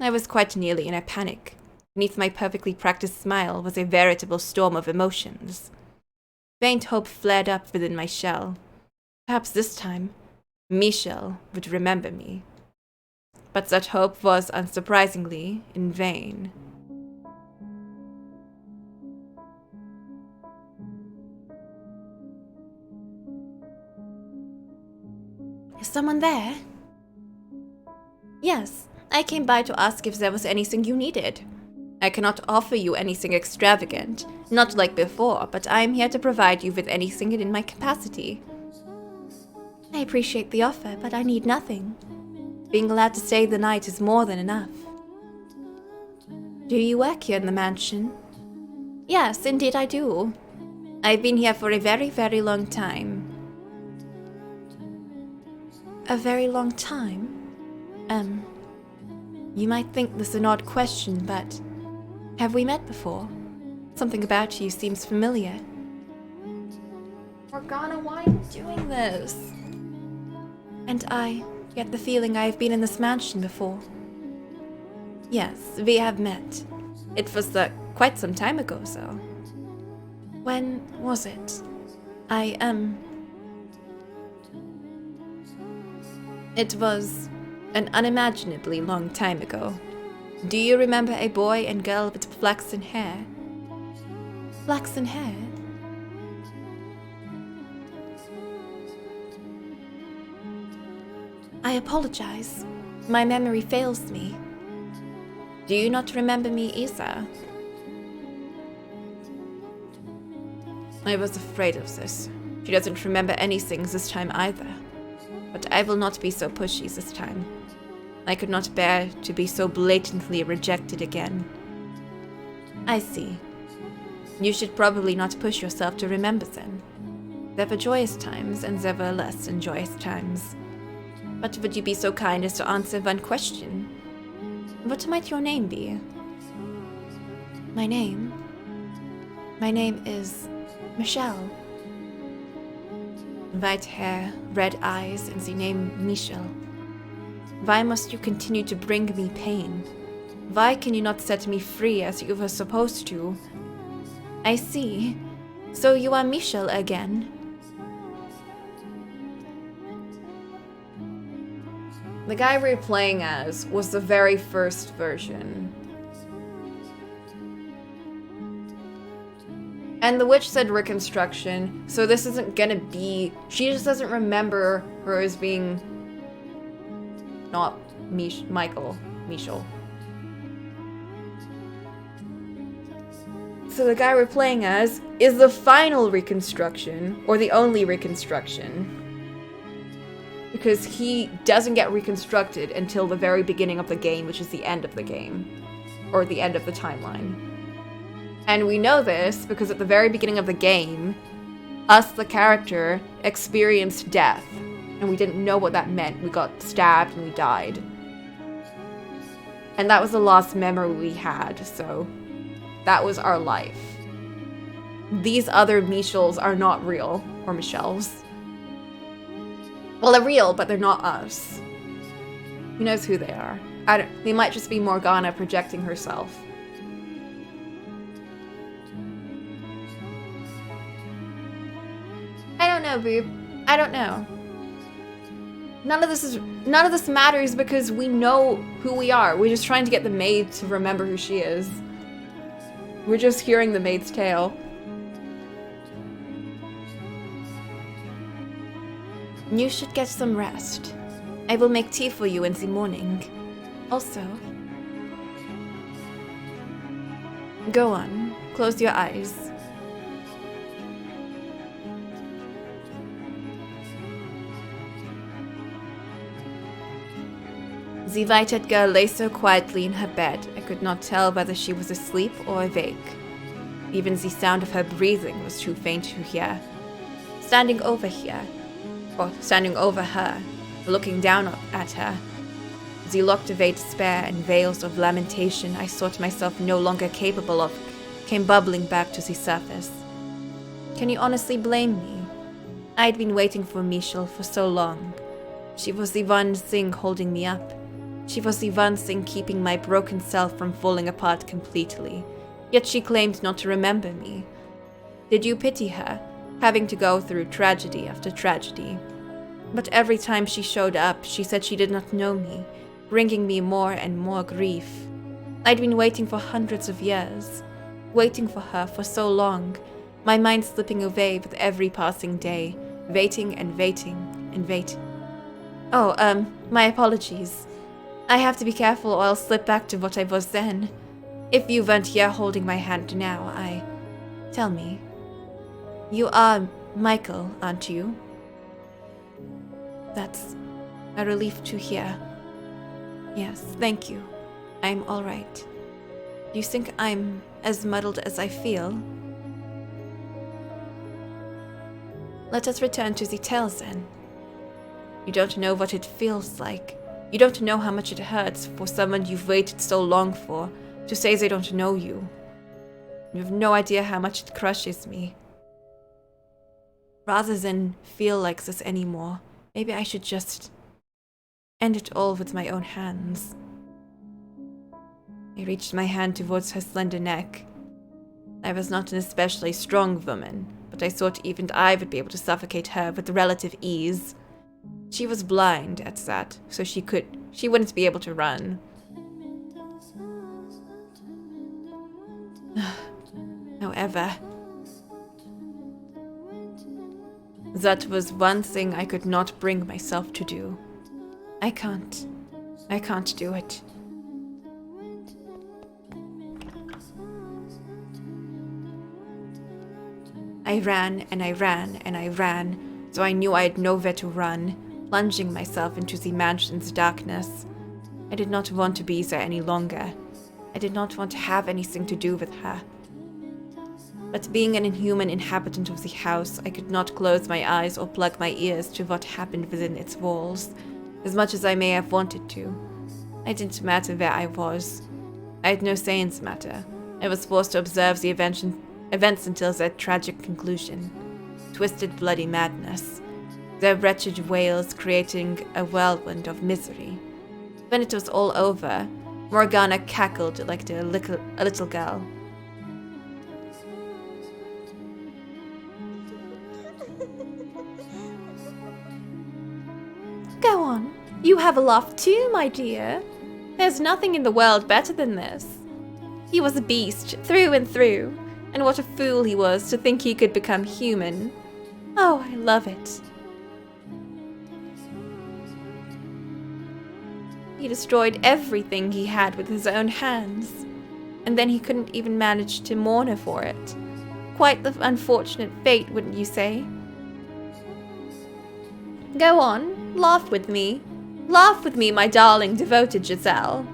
I was quite nearly in a panic. Beneath my perfectly practiced smile was a veritable storm of emotions. Faint hope flared up within my shell. Perhaps this time, Michel would remember me. But that hope was, unsurprisingly, in vain. Is someone there? Yes, I came by to ask if there was anything you needed. I cannot offer you anything extravagant, not like before, but I am here to provide you with anything in my capacity. I appreciate the offer, but I need nothing. Being allowed to stay the night is more than enough. Do you work here in the mansion? Yes, indeed I do. I've been here for a very, very long time. A very long time? You might think this an odd question, but have we met before? Something about you seems familiar. Morgana, why are you doing this? And I get the feeling I have been in this mansion before. Yes, we have met. It was quite some time ago, though. When was it? It was an unimaginably long time ago. Do you remember a boy and girl with flaxen hair? Flaxen hair? I apologize. My memory fails me. Do you not remember me, Isa? I was afraid of this. She doesn't remember anything this time either. But I will not be so pushy this time. I could not bear to be so blatantly rejected again. I see. You should probably not push yourself to remember then. There were joyous times and there were less than joyous times. But would you be so kind as to answer one question? What might your name be? My name? My name is Michelle. White hair, red eyes, and the name Michelle. Why must you continue to bring me pain? Why can you not set me free as you were supposed to? I see. So you are Michelle again. The guy we're playing as was the very first version. And the witch said reconstruction, so this isn't gonna be... She just doesn't remember her as being... not Michelle. So the guy we're playing as is the final reconstruction, or the only reconstruction. Because he doesn't get reconstructed until the very beginning of the game, which is the end of the game. Or the end of the timeline. And we know this because at the very beginning of the game, us, the character, experienced death. And we didn't know what that meant. We got stabbed and we died. And that was the last memory we had, so that was our life. These other Michelles are not real, or Michelles. Well, they're real, but they're not us. Who knows who they are? They might just be Morgana projecting herself. I don't know, boob. I don't know. None of this matters because we know who we are. We're just trying to get the maid to remember who she is. We're just hearing the maid's tale. You should get some rest. I will make tea for you in the morning. Also, go on, close your eyes. The white-haired girl lay so quietly in her bed, I could not tell whether she was asleep or awake. Even the sound of her breathing was too faint to hear. Standing over her, looking down at her, the locked away despair and veils of lamentation I thought myself no longer capable of came bubbling back to the surface. Can you honestly blame me? I had been waiting for Michelle for so long. She was the one thing holding me up. She was the one thing keeping my broken self from falling apart completely. Yet she claimed not to remember me. Did you pity her, having to go through tragedy after tragedy? But every time she showed up, she said she did not know me, bringing me more and more grief. I'd been waiting for hundreds of years, waiting for her for so long, my mind slipping away with every passing day, waiting and waiting and waiting. Oh, my apologies. I have to be careful or I'll slip back to what I was then. If you weren't here holding my hand now, Tell me. You are Michael, aren't you? That's a relief to hear. Yes, thank you. I'm all right. You think I'm as muddled as I feel? Let us return to the tale then. You don't know what it feels like. You don't know how much it hurts for someone you've waited so long for to say they don't know you. You have no idea how much it crushes me. Rather than feel like this anymore, maybe I should just end it all with my own hands. I reached my hand towards her slender neck. I was not an especially strong woman, but I thought even I would be able to suffocate her with relative ease. She was blind at that, so she wouldn't be able to run. However, that was one thing I could not bring myself to do. I can't do it. I ran and I ran and I ran, so I knew I had nowhere to run, plunging myself into the mansion's darkness. I did not want to be there any longer. I did not want to have anything to do with her. But being an inhuman inhabitant of the house, I could not close my eyes or plug my ears to what happened within its walls, as much as I may have wanted to. It didn't matter where I was. I had no say in the matter. I was forced to observe the events until their tragic conclusion. Twisted, bloody madness. Their wretched wails creating a whirlwind of misery. When it was all over, Morgana cackled like a little girl. Go on. You have a laugh too, my dear. There's nothing in the world better than this. He was a beast, through and through, and what a fool he was to think he could become human. Oh, I love it. He destroyed everything he had with his own hands, and then he couldn't even manage to mourn her for it. Quite the unfortunate fate, wouldn't you say? Go on, laugh with me. Laugh with me, my darling, devoted Giselle.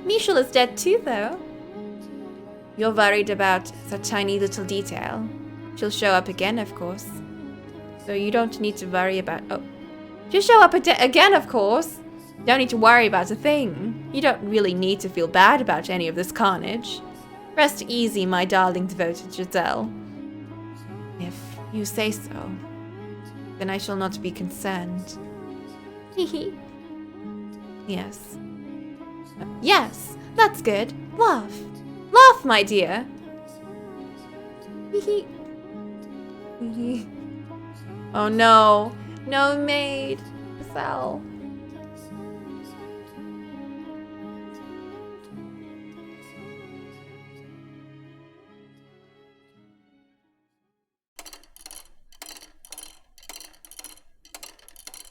Michel is dead too, though. You're worried about that tiny little detail. She'll show up again, of course. So you don't need to worry about... Oh. She'll show up again, of course. You don't need to worry about a thing. You don't really need to feel bad about any of this carnage. Rest easy, my darling, devoted Giselle. If you say so, then I shall not be concerned. Hehe. Yes. Yes, that's good. Laugh. Laugh, my dear. Hehe. Oh no. No, Maid. Giselle.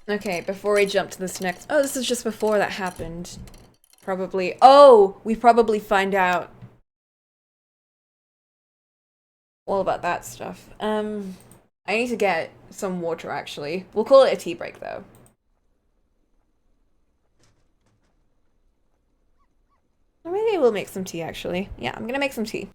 Okay, before we jump to this next... Oh, this is just before that happened. Probably... Oh! We probably find out all about that stuff. I need to get some water, actually. We'll call it a tea break, though. Or maybe we'll make some tea, actually. Yeah, I'm gonna make some tea.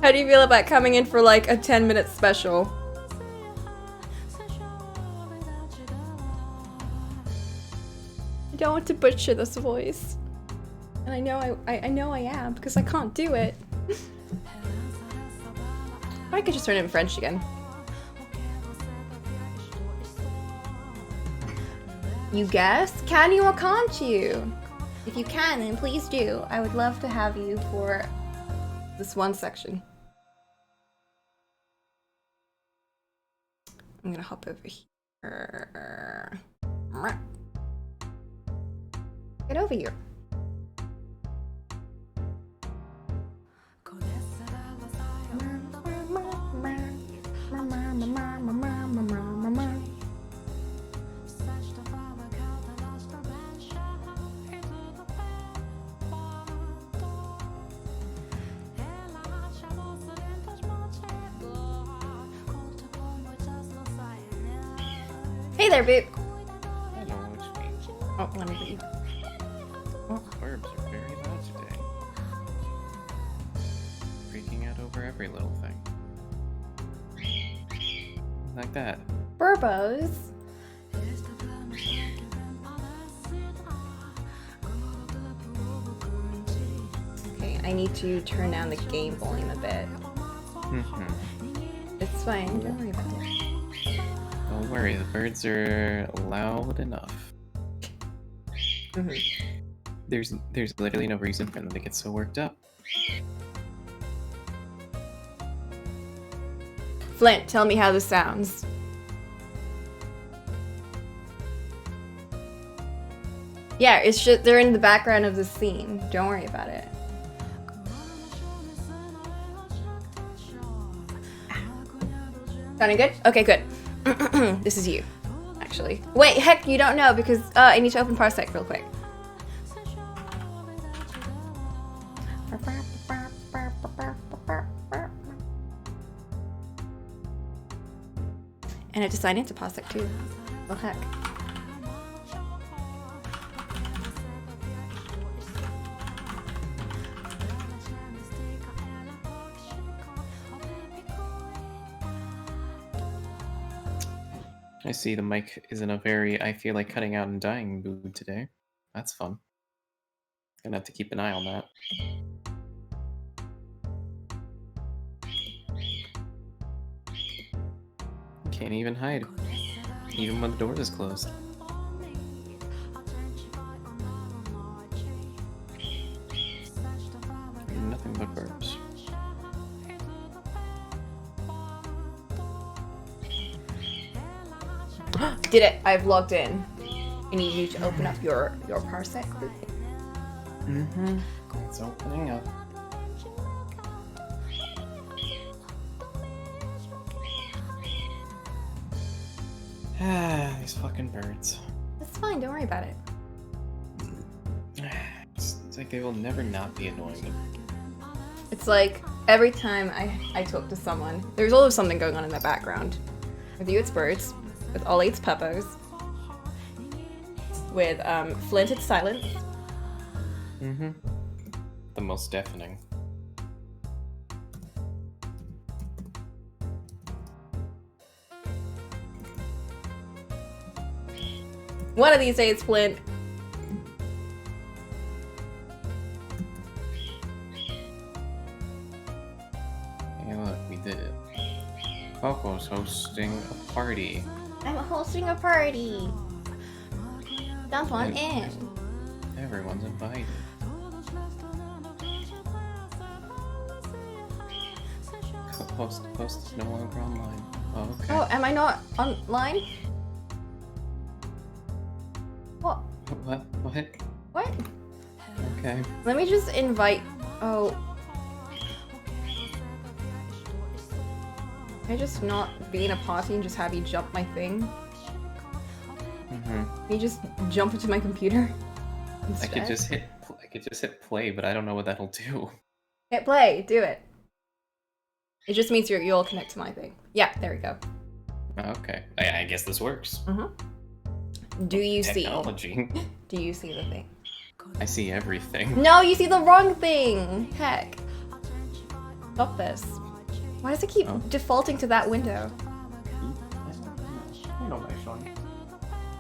How do you feel about coming in for like a 10-minute special? I don't want to butcher this voice. And I know I am because I can't do it. I could just turn it in French again. You guess? Can you or can't you? If you can, then please do. I would love to have you for this one section. I'm gonna hop over here. Get over here. Hey there, Boop. Hello, it's me. Oh, let me read. Verbs are very loud today. Freaking out over every little thing. Like that. Burbos. Okay, I need to turn down the game volume a bit. It's fine, don't worry about it. Don't worry, the birds are loud enough. There's literally no reason for them to get so worked up. Flint, tell me how this sounds. Yeah, it's just they're in the background of the scene. Don't worry about it. Sounding good? Okay, good. This is you, actually. Wait, heck, you don't know because I need to open Parsec real quick. And I have to sign into Parsec too. Well, heck. I see the mic is in a very I feel like cutting out and dying mood today. That's fun. Gonna have to keep an eye on that. Can't even hide. Even when the door is closed. Nothing but verbs. Did it? I've logged in. I need you to open up your Parsec. It's opening up. Ah, these fucking birds. That's fine, don't worry about it. It's like they will never not be annoying. It's like every time I talk to someone, there's always something going on in the background. With you, it's birds. With Ollie, it's peppos. With Flint, it's silence. The most deafening. One of these days, Flint. Hey, look, we did it. Coco's hosting a party. I'm hosting a party. Jump on in. Everyone's invited. Host is no longer online. Oh, okay. Oh, am I not online? What? What? What? Okay. Let me just invite. Oh. Can I just not be in a party and just have you jump my thing? Can you just jump into my computer? I could just hit play, but I don't know what that'll do. Hit play. Do it. It just means you'll connect to my thing. Yeah, there we go. Okay. I guess this works. Do you see? Technology. Do you see the thing? I see everything. No, you see the wrong thing. Heck. Stop this. Why does it keep defaulting to that window? You know, my son.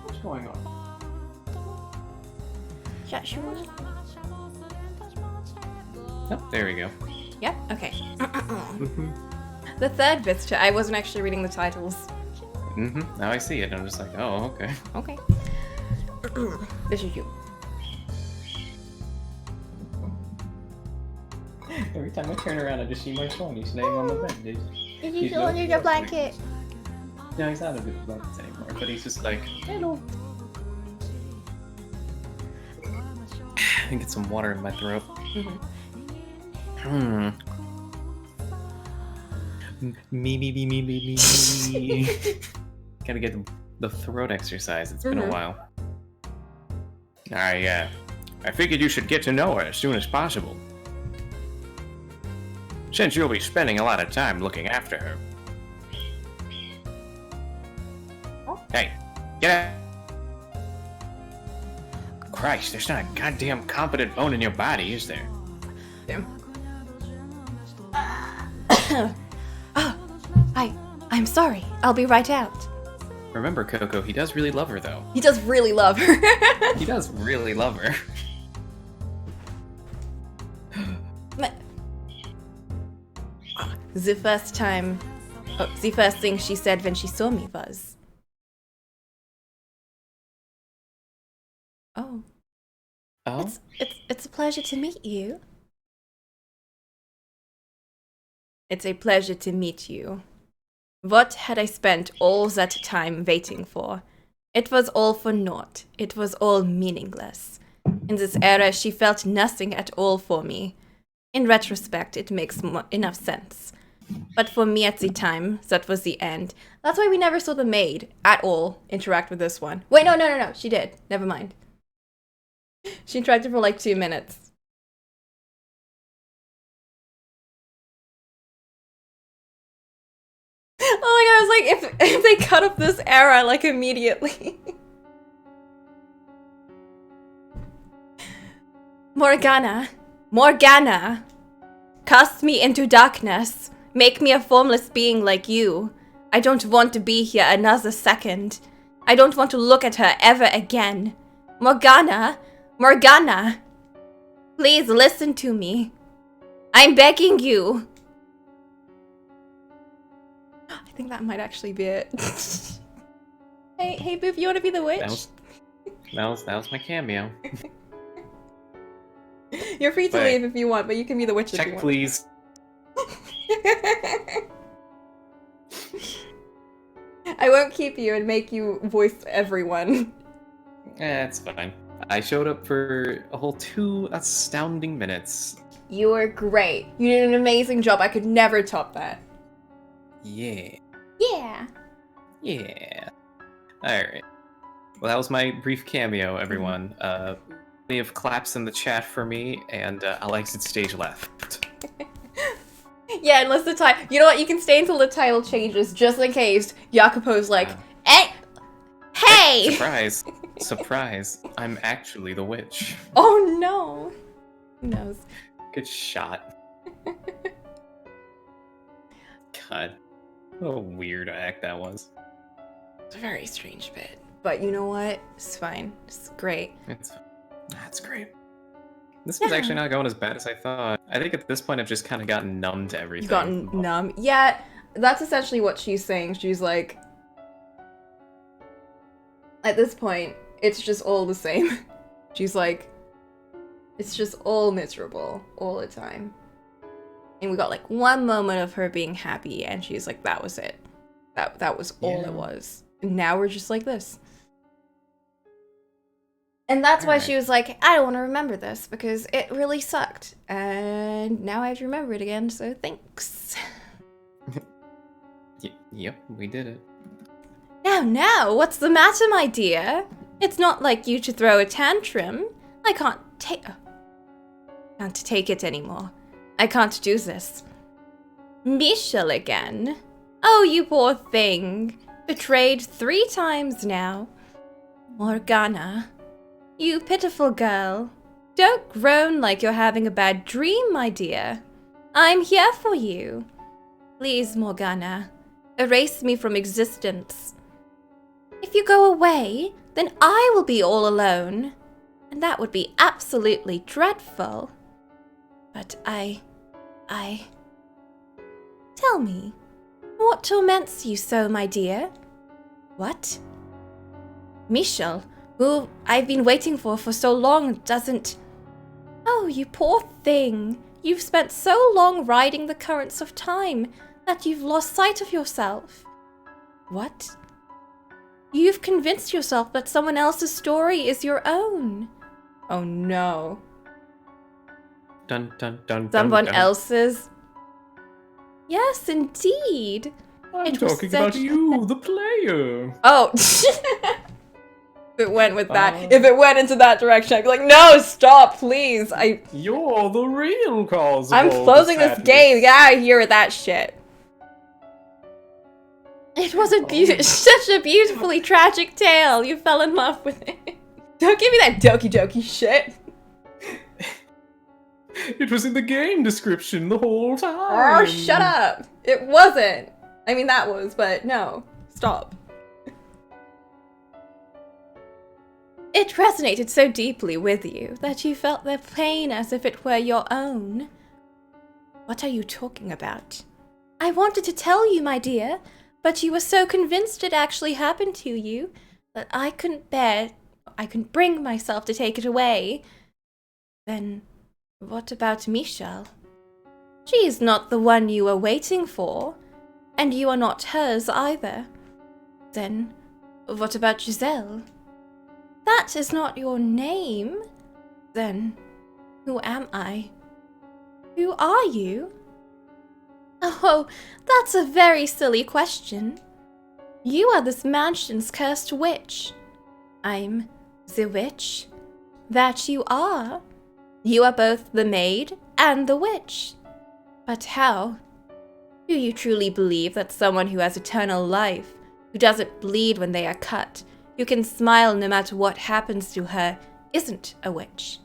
What's going on? Oh, there we go. Yep, okay. The third visitor, I wasn't actually reading the titles. Now I see it, and I'm just like, oh, okay. Okay. This is you. Every time I turn around, I just see my son. He's laying on the bed. He's under the blanket. No, he's not under the blankets anymore, but he's just like, hello. I can get some water in my throat. Me. Gotta get the throat exercise. It's been a while. I figured you should get to know her as soon as possible. Since you'll be spending a lot of time looking after her. Hey, get out. Christ, there's not a goddamn competent bone in your body, is there? Damn. I'm sorry. I'll be right out. Remember, Coco, he does really love her, though. He does really love her. He does really love her. The first thing she said when she saw me was... Oh. Oh? It's a pleasure to meet you. It's a pleasure to meet you. What had I spent all that time waiting for? It was all for naught. It was all meaningless. In this era, she felt nothing at all for me. In retrospect, it makes enough sense. But for me at the time, that was the end. That's why we never saw the maid at all interact with this one. Wait, no. She did. Never mind. She interacted for like 2 minutes. Oh my god, I was like, if they cut up this era, like, immediately. Morgana. Cast me into darkness. Make me a formless being like you. I don't want to be here another second. I don't want to look at her ever again. Morgana. Please listen to me. I'm begging you. I think that might actually be it. Hey, Boof, you want to be the witch? That was my cameo. You're free to leave if you want, but you can be the witch if you Check, want. please. I won't keep you and make you voice everyone. It's fine. I showed up for a whole 2 astounding minutes. You were great. You did an amazing job. I could never top that. Yeah. Yeah. Alright. Well, that was my brief cameo, everyone. Plenty of claps in the chat for me, and I'll exit stage left. Yeah, unless the title... You know what? You can stay until the title changes, just in case Jacopo's like, hey! Surprise. I'm actually the witch. Oh no. Who knows? Good shot. God. What a weird act that was. It's a very strange bit. But you know what? It's fine. It's great. That's great. This was actually not going as bad as I thought. I think at this point I've just kind of gotten numb to everything. You've gotten numb. Yeah, that's essentially what she's saying. She's like, at this point, it's just all the same. She's like, it's just all miserable all the time. And we got like one moment of her being happy, and she's like, that was it. That was all it was. And now we're just like this. And that's why she was like, I don't want to remember this because it really sucked. And now I have to remember it again, so thanks. Yep, we did it. Now, what's the matter, my dear? It's not like you to throw a tantrum. I can't take it anymore. I can't do this. Michel again? Oh, you poor thing. Betrayed 3 times now. Morgana. You pitiful girl. Don't groan like you're having a bad dream, my dear. I'm here for you. Please, Morgana, erase me from existence. If you go away, then I will be all alone. And that would be absolutely dreadful. But Tell me, what torments you so, my dear? What? Michel, who I've been waiting for so long, doesn't... Oh, you poor thing. You've spent so long riding the currents of time that you've lost sight of yourself. What? You've convinced yourself that someone else's story is your own. Oh no. Dun dun dun. Someone dun. else's? Yes, indeed. I'm talking about you, the player. Oh. If it went with that, if it went into that direction, I'd be like, no, stop, please. You're the real cause of I'm all closing the this game. Get out of here with that shit. It was such a beautifully tragic tale. You fell in love with it. Don't give me that doki doki shit. It was in the game description the whole time. Oh, shut up. It wasn't. I mean, that was, but no. Stop. It resonated so deeply with you that you felt their pain as if it were your own. What are you talking about? I wanted to tell you, my dear, but you were so convinced it actually happened to you that I couldn't bring myself to take it away. Then, what about Michel? She is not the one you were waiting for, and you are not hers either. Then, what about Giselle? That is not your name. Then, who am I? Who are you? Oh, that's a very silly question. You are this mansion's cursed witch. I'm the witch. That you are. You are both the maid and the witch. But how? Do you truly believe that someone who has eternal life, who doesn't bleed when they are cut, who can smile no matter what happens to her, isn't a witch?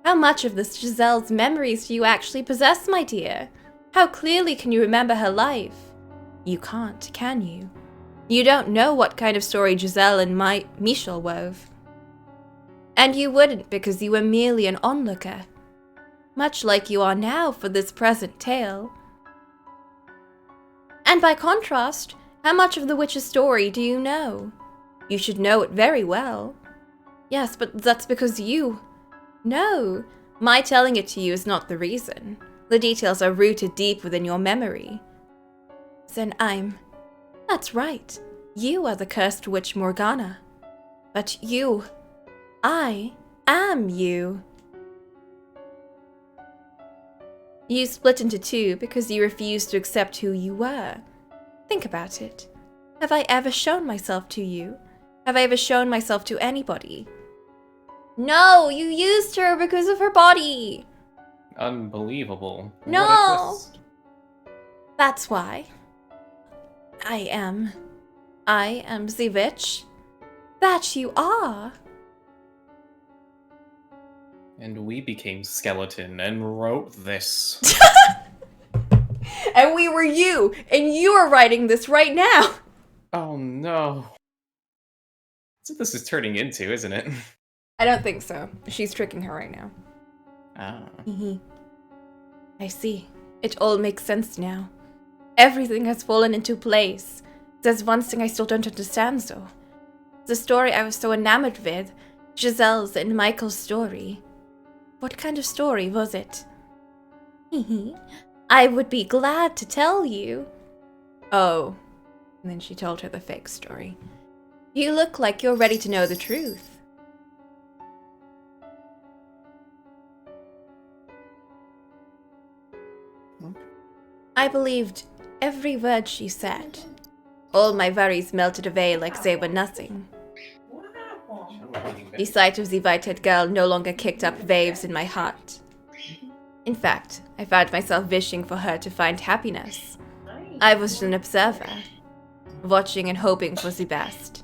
How much of this Giselle's memories do you actually possess, my dear? How clearly can you remember her life? You can't, can you? You don't know what kind of story Giselle and Michel wove. And you wouldn't because you were merely an onlooker, much like you are now for this present tale. And by contrast, how much of the witch's story do you know? You should know it very well. Yes, but that's because you... No, my telling it to you is not the reason. The details are rooted deep within your memory. Then That's right. You are the cursed witch Morgana. But I am you. You split into two because you refused to accept who you were. Think about it. Have I ever shown myself to you? Have I ever shown myself to anybody? No, you used her because of her body. Unbelievable. No. What a twist. That's why. I am the witch. That you are. And we became skeleton and wrote this. And we were you, and you are writing this right now. Oh no. That's what this is turning into, isn't it? I don't think so. She's tricking her right now. Ah. I see. It all makes sense now. Everything has fallen into place. There's one thing I still don't understand, though. The story I was so enamored with, Giselle's and Michael's story. What kind of story was it? I would be glad to tell you. Oh. And then she told her the fake story. You look like you're ready to know the truth. I believed every word she said. All my worries melted away like they were nothing. The sight of the white-haired girl no longer kicked up waves in my heart. In fact, I found myself wishing for her to find happiness. I was an observer, watching and hoping for the best.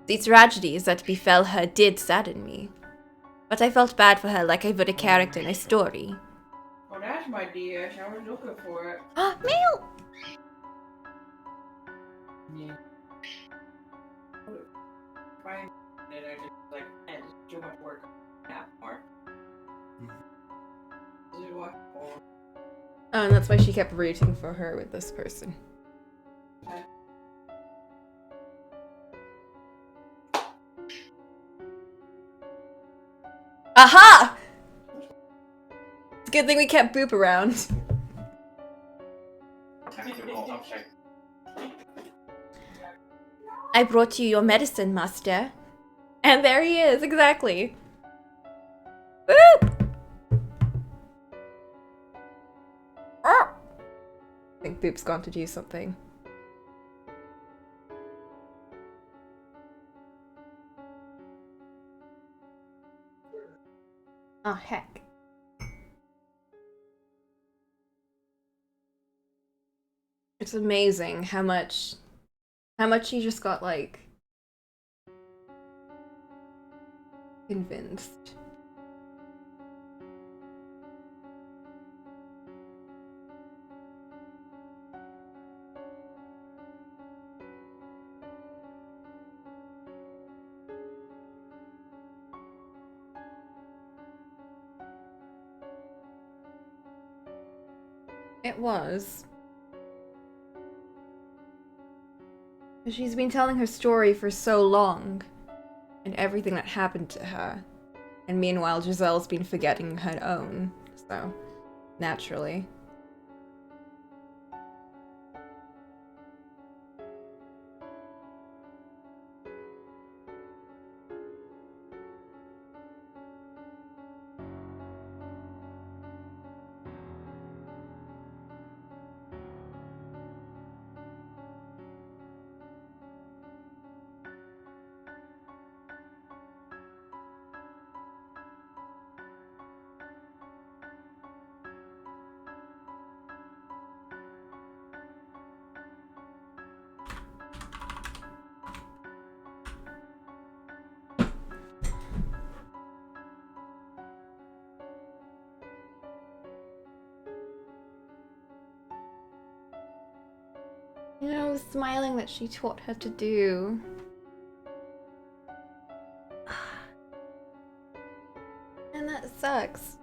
The tragedies that befell her did sadden me, but I felt bad for her like I would a character in a story. cash, my dear. I was looking for it. Mail! Yeah. Find it, I just like, man, this is too much work. Nap more. This is what. Oh, and that's why she kept rooting for her with this person. Aha! It's a good thing we kept Boop around. I brought you your medicine, master. And there he is, exactly. Boop! I think Boop's gone to do something. Oh, heck. It's amazing how much he just got, like, convinced. It was. She's been telling her story for so long, and everything that happened to her. And meanwhile, Giselle's been forgetting her own, so naturally. You know, the smiling that she taught her to do. And that sucks.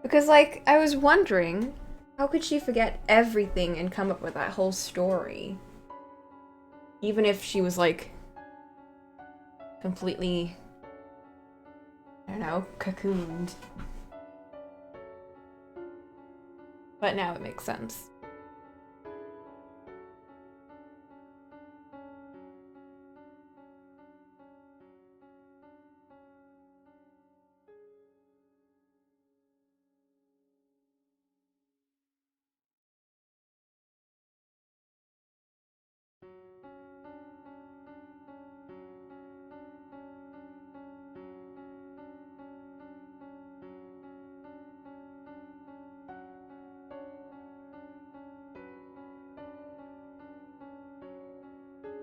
Because, like, I was wondering, how could she forget everything and come up with that whole story? Even if she was, like, completely, I don't know, cocooned. But now it makes sense.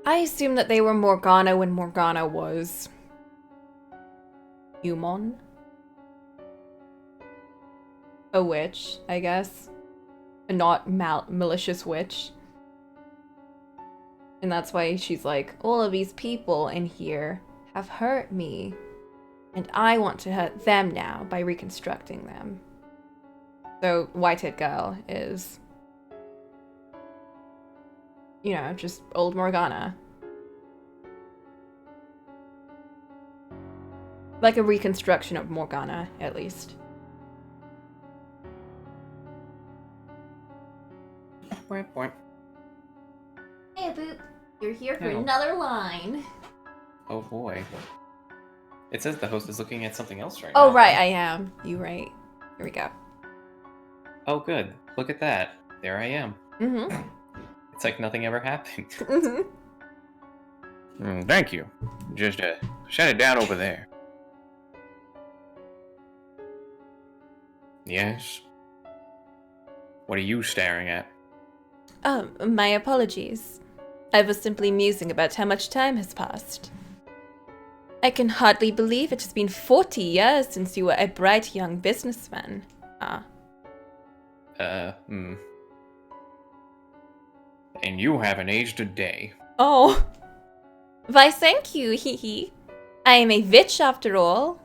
I assume that they were Morgana when Morgana was human. A witch, I guess. A not malicious witch. And that's why she's like, all of these people in here have hurt me. And I want to hurt them now by reconstructing them. So, Whitehead Girl is, you know, just old Morgana. Like a reconstruction of Morgana, at least. Hey, Boop. You're here for No. another line. Oh boy. It says the host is looking at something else right now. Oh, right, I am. You right. Here we go. Oh good. Look at that. There I am. Mm-hmm. It's like nothing ever happened. Mm-hmm. Thank you. Just shut it down over there. Yes? What are you staring at? Oh, my apologies. I was simply musing about how much time has passed. I can hardly believe it has been 40 years since you were a bright young businessman. Ah. And you haven't aged a day. Oh. Why, thank you, hee hee. I am a witch after all.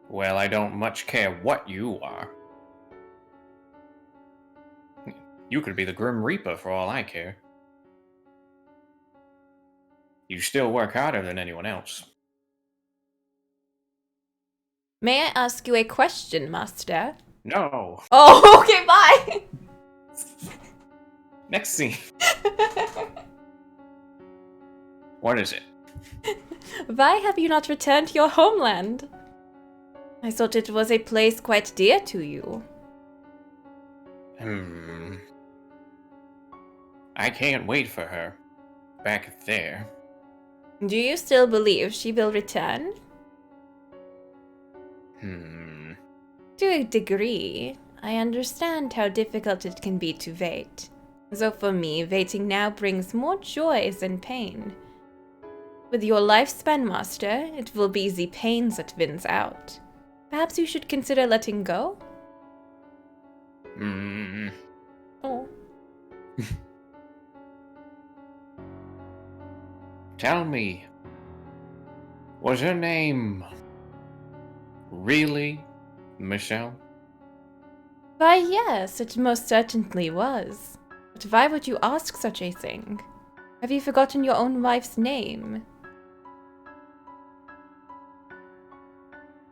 Well, I don't much care what you are. You could be the Grim Reaper for all I care. You still work harder than anyone else. May I ask you a question, Master? No. Oh, okay, bye! Next scene. What is it? Why have you not returned to your homeland? I thought it was a place quite dear to you. I can't wait for her. Back there. Do you still believe she will return? To a degree, I understand how difficult it can be to wait. So for me, waiting now brings more joy than pain. With your lifespan, Master, it will be the pain that wins out. Perhaps you should consider letting go? Oh. Tell me, was her name really Michelle? Why, yes, it most certainly was. But why would you ask such a thing? Have you forgotten your own wife's name?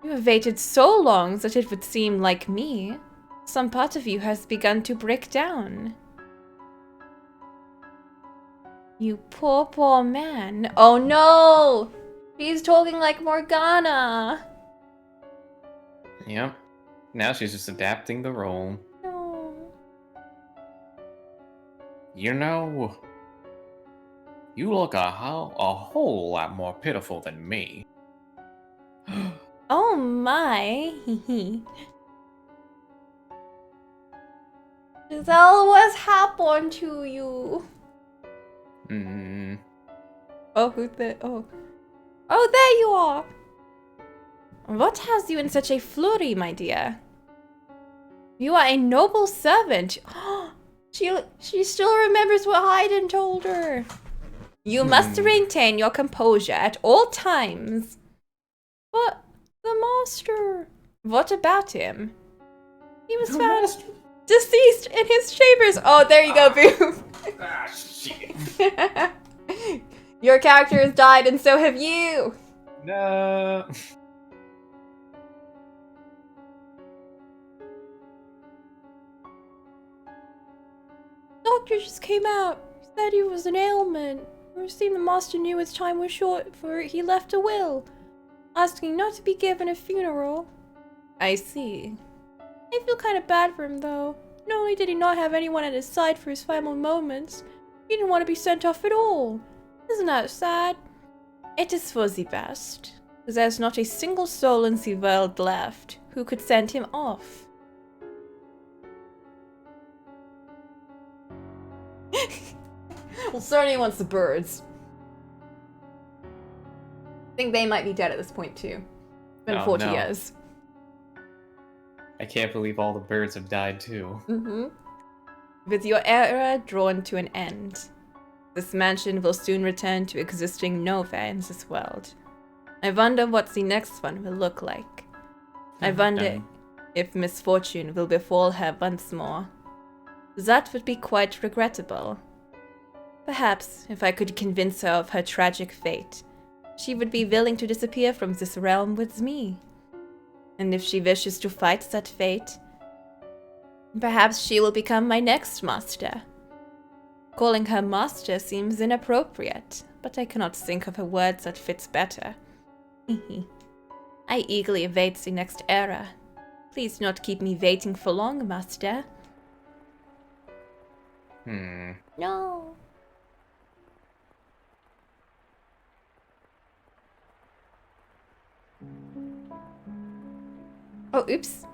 You have waited so long that it would seem like me. Some part of you has begun to break down. You poor, poor man. Oh no! He's talking like Morgana! Yep. Now she's just adapting the role. No. You know, you look a whole lot more pitiful than me. Oh my! Giselle, what's happened to you? Oh, who's there? Oh. Oh, there you are! What has you in such a flurry, my dear? You are a noble servant. She still remembers what Hayden told her. You must maintain your composure at all times. But the master... What about him? He was found deceased in his chambers. Oh, there you go, Boo. Shit. Your character has died and so have you. No. Doctor just came out. He said he was an ailment. It seemed the master knew his time was short, for he left a will, asking not to be given a funeral. I see. I feel kind of bad for him, though. Not only did he not have anyone at his side for his final moments, he didn't want to be sent off at all. Isn't that sad? It is for the best. There's not a single soul in the world left who could send him off. Well, certainly wants the birds. I think they might be dead at this point, too. It's been 40 no. years. I can't believe all the birds have died too. With your era drawn to an end, this mansion will soon return to existing nowhere in this world. I wonder what the next one will look like. I wonder if misfortune will befall her once more. That would be quite regrettable. Perhaps, if I could convince her of her tragic fate, she would be willing to disappear from this realm with me. And if she wishes to fight that fate, perhaps she will become my next master. Calling her master seems inappropriate, but I cannot think of a word that fits better. I eagerly await the next era. Please do not keep me waiting for long, master. No. Oh, oops.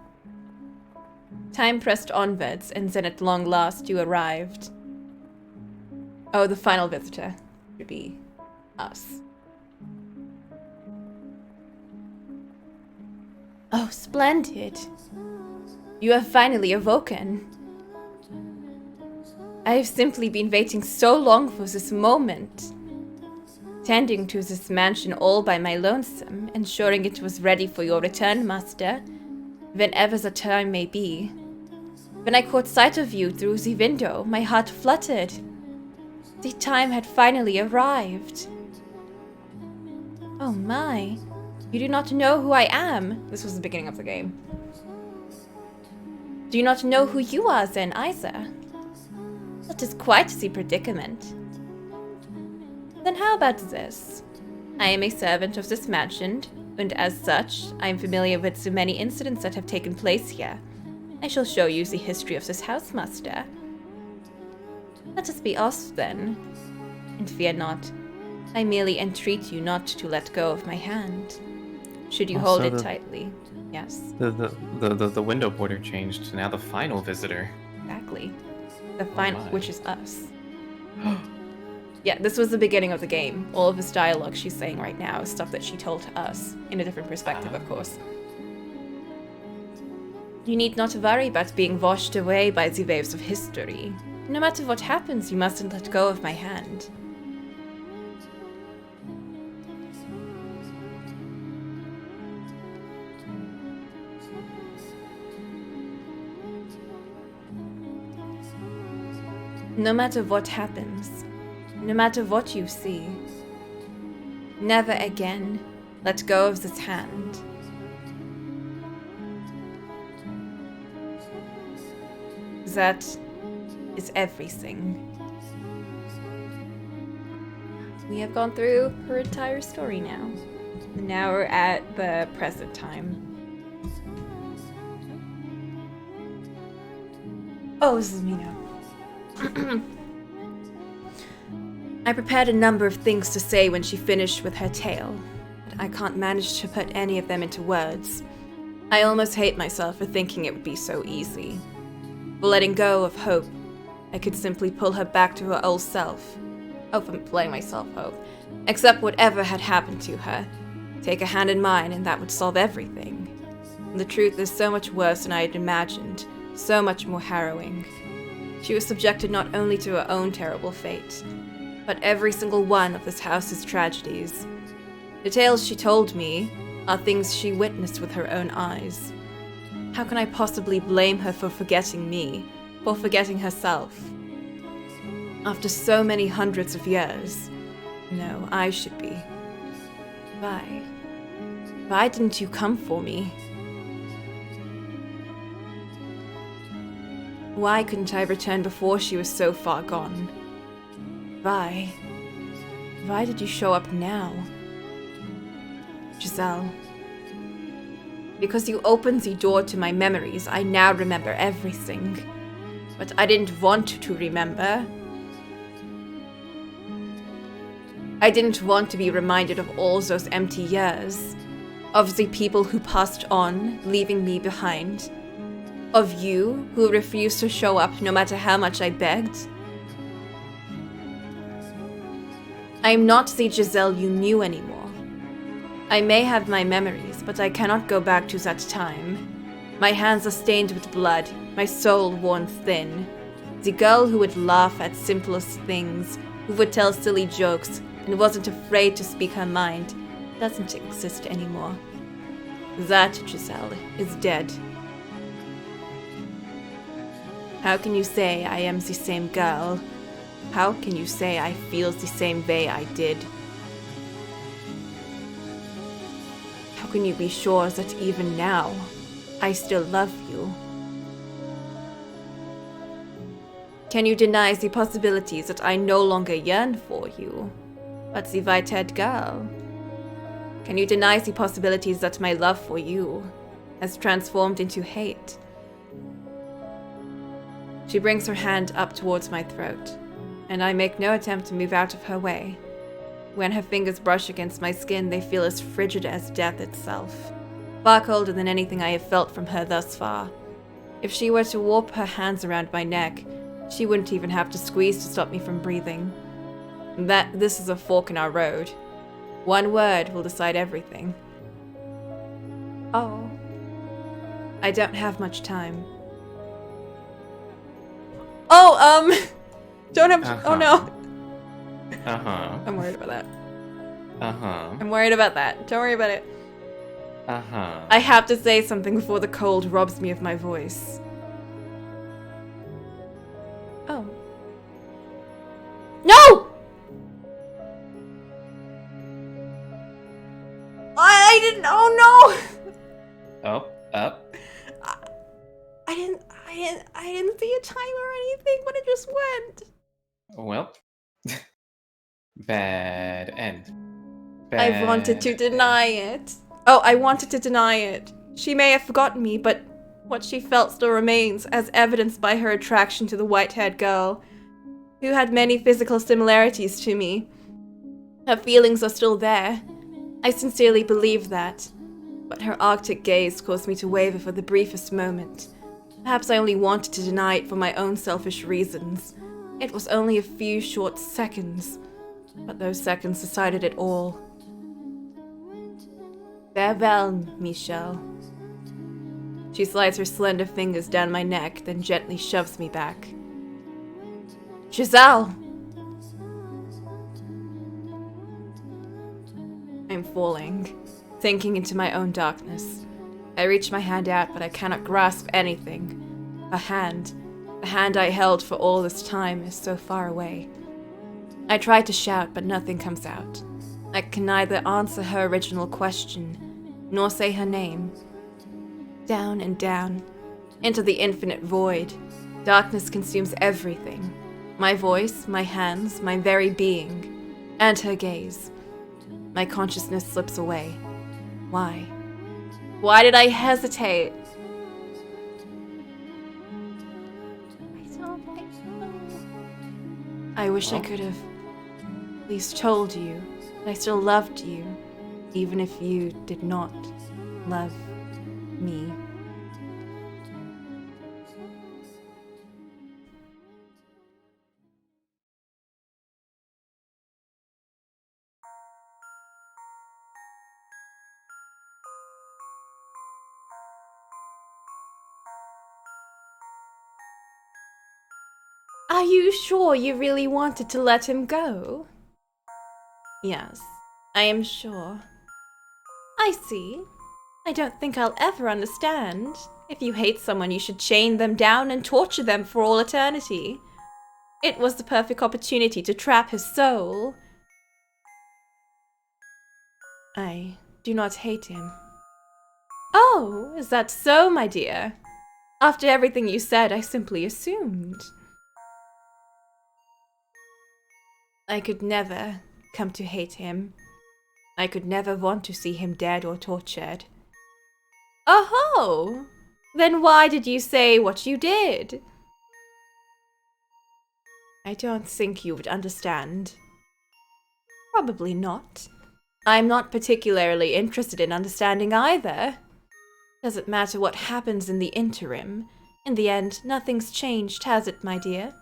Time pressed onwards, and then at long last you arrived. Oh, the final visitor would be us. Oh, splendid. You have finally awoken. I have simply been waiting so long for this moment. Tending to this mansion all by my lonesome, ensuring it was ready for your return, master, whenever the time may be. When I caught sight of you through the window, my heart fluttered. The time had finally arrived. Oh my, you do not know who I am. This was the beginning of the game. Do you not know who you are then either? That is quite the predicament. Then how about this? I am a servant of this mansion, and as such, I am familiar with the many incidents that have taken place here. I shall show you the history of this house, master. Let us be off then. And fear not. I merely entreat you not to let go of my hand. Should you hold it tightly. Yes. The window border changed. Now the final visitor. Exactly. The final, my. which is us. Yeah, this was the beginning of the game. All of this dialogue she's saying right now is stuff that she told to us, in a different perspective, of course. You need not worry about being washed away by the waves of history. No matter what happens, you mustn't let go of my hand. No matter what happens, no matter what you see, never again let go of this hand. That is everything. We have gone through her entire story now. And now we're at the present time. Oh, this is me now. I prepared a number of things to say when she finished with her tale, but I can't manage to put any of them into words. I almost hate myself for thinking it would be so easy. For letting go of hope, I could simply pull her back to her old self. Oh, for letting myself hope. Accept whatever had happened to her. Take a hand in mine and that would solve everything. And the truth is so much worse than I had imagined, so much more harrowing. She was subjected not only to her own terrible fate, but every single one of this house's tragedies. The tales she told me are things she witnessed with her own eyes. How can I possibly blame her for forgetting me, for forgetting herself? After so many hundreds of years, no, I should be. Why? Why didn't you come for me? Why couldn't I return before she was so far gone? Why? Why did you show up now? Giselle. Because you opened the door to my memories, I now remember everything. But I didn't want to remember. I didn't want to be reminded of all those empty years. Of the people who passed on, leaving me behind. Of you, who refused to show up no matter how much I begged. I am not the Giselle you knew anymore. I may have my memories, but I cannot go back to that time. My hands are stained with blood, my soul worn thin. The girl who would laugh at simplest things, who would tell silly jokes, and wasn't afraid to speak her mind, doesn't exist anymore. That Giselle is dead. How can you say I am the same girl? How can you say I feel the same way I did? How can you be sure that even now, I still love you? Can you deny the possibilities that I no longer yearn for you, but the white-haired girl? Can you deny the possibilities that my love for you has transformed into hate? She brings her hand up towards my throat, and I make no attempt to move out of her way. When her fingers brush against my skin, they feel as frigid as death itself, far colder than anything I have felt from her thus far. If she were to warp her hands around my neck, she wouldn't even have to squeeze to stop me from breathing. This is a fork in our road. One word will decide everything. Oh. I don't have much time. Oh, don't have. Oh no. Uh-huh. I'm worried about that. Uh-huh. I'm worried about that. Don't worry about it. Uh-huh. I have to say something before the cold robs me of my voice. Oh. No! I didn't. Oh no! Up. I didn't see a time or anything, but it just went. Well. Bad end. I wanted to deny it. Oh, I wanted to deny it. She may have forgotten me, but what she felt still remains, as evidenced by her attraction to the white-haired girl, who had many physical similarities to me. Her feelings are still there. I sincerely believe that. But her arctic gaze caused me to waver for the briefest moment. Perhaps I only wanted to deny it for my own selfish reasons. It was only a few short seconds, but those seconds decided it all. Farewell, Michelle. She slides her slender fingers down my neck, then gently shoves me back. Giselle! I'm falling, sinking into my own darkness. I reach my hand out, but I cannot grasp anything. A hand, the hand I held for all this time, is so far away. I try to shout, but nothing comes out. I can neither answer her original question, nor say her name. Down and down, into the infinite void. Darkness consumes everything. My voice, my hands, my very being, and her gaze. My consciousness slips away. Why? Why did I hesitate? I wish I could have at least told you that I still loved you, even if you did not love me. Are you sure you really wanted to let him go? Yes, I am sure. I see. I don't think I'll ever understand. If you hate someone, you should chain them down and torture them for all eternity. It was the perfect opportunity to trap his soul. I do not hate him. Oh, is that so, my dear? After everything you said, I simply assumed. I could never come to hate him. I could never want to see him dead or tortured. Oh-ho! Then why did you say what you did? I don't think you would understand. Probably not. I'm not particularly interested in understanding either. Doesn't matter what happens in the interim. In the end, nothing's changed, has it, my dear?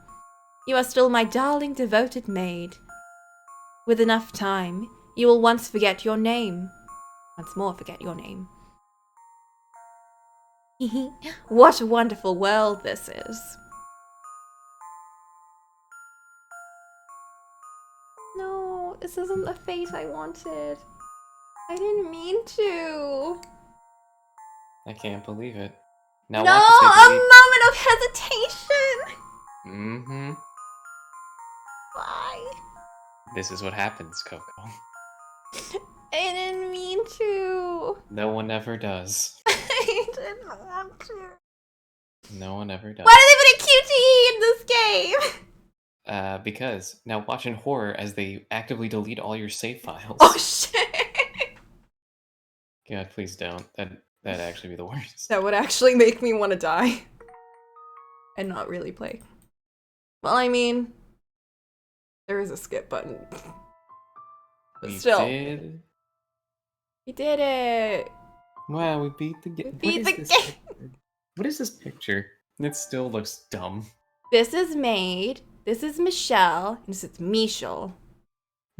You are still my darling, devoted maid. With enough time, you will once forget your name. Once more forget your name. What a wonderful world this is. No, this isn't the fate I wanted. I didn't mean to. I can't believe it. Now No, watch as a they delete. moment of hesitation. Mm-hmm. Why? This is what happens, Coco. I didn't mean to. No one ever does. I didn't want to. No one ever does. Why do they put a QTE in this game? Because now watch in horror as they actively delete all your save files. Oh shit! God, please don't. That'd actually be the worst. That would actually make me want to die. And not really play. Well, I mean, there is a skip button. But We still. did. We did it! Wow, we beat the game. We beat the game! What is this picture? It still looks dumb. This is Maid, this is Michelle, and this is Michel.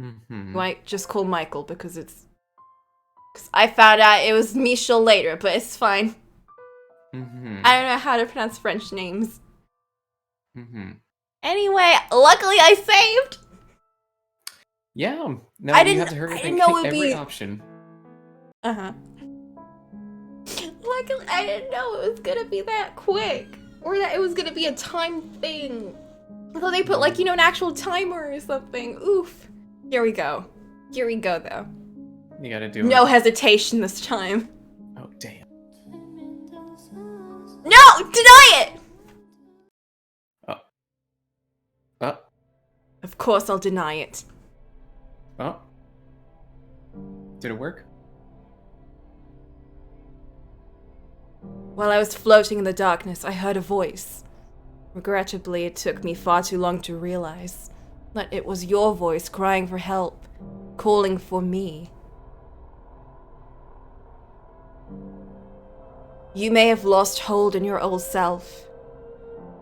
Mm-hmm. Who I just call Michael because it's... Because I found out it was Michel later, but it's fine. Mm-hmm. I don't know how to pronounce French names. Mm-hmm. Anyway, luckily I saved. Yeah. No, I you didn't- had to hurry I up didn't and know it'd every be- option. Uh-huh. Luckily, I didn't know it was gonna be that quick. Or that it was gonna be a time thing. I thought they put, like, you know, an actual timer or something. Oof. Here we go. Here we go, though. You gotta do No it. hesitation this time. Oh, damn. No! Deny it! Oh. Oh. Of course I'll deny it. Oh. Did it work? While I was floating in the darkness, I heard a voice. Regrettably, it took me far too long to realize that it was your voice crying for help, calling for me. You may have lost hold on your old self,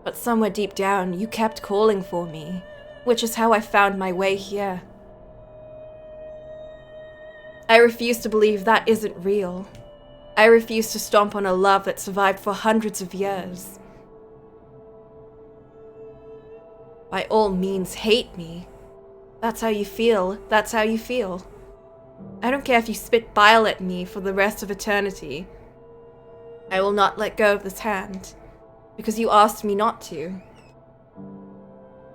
but somewhere deep down, you kept calling for me, which is how I found my way here. I refuse to believe that isn't real. I refuse to stomp on a love that survived for hundreds of years. By all means, hate me. That's how you feel. That's how you feel. I don't care if you spit bile at me for the rest of eternity. I will not let go of this hand, because you asked me not to.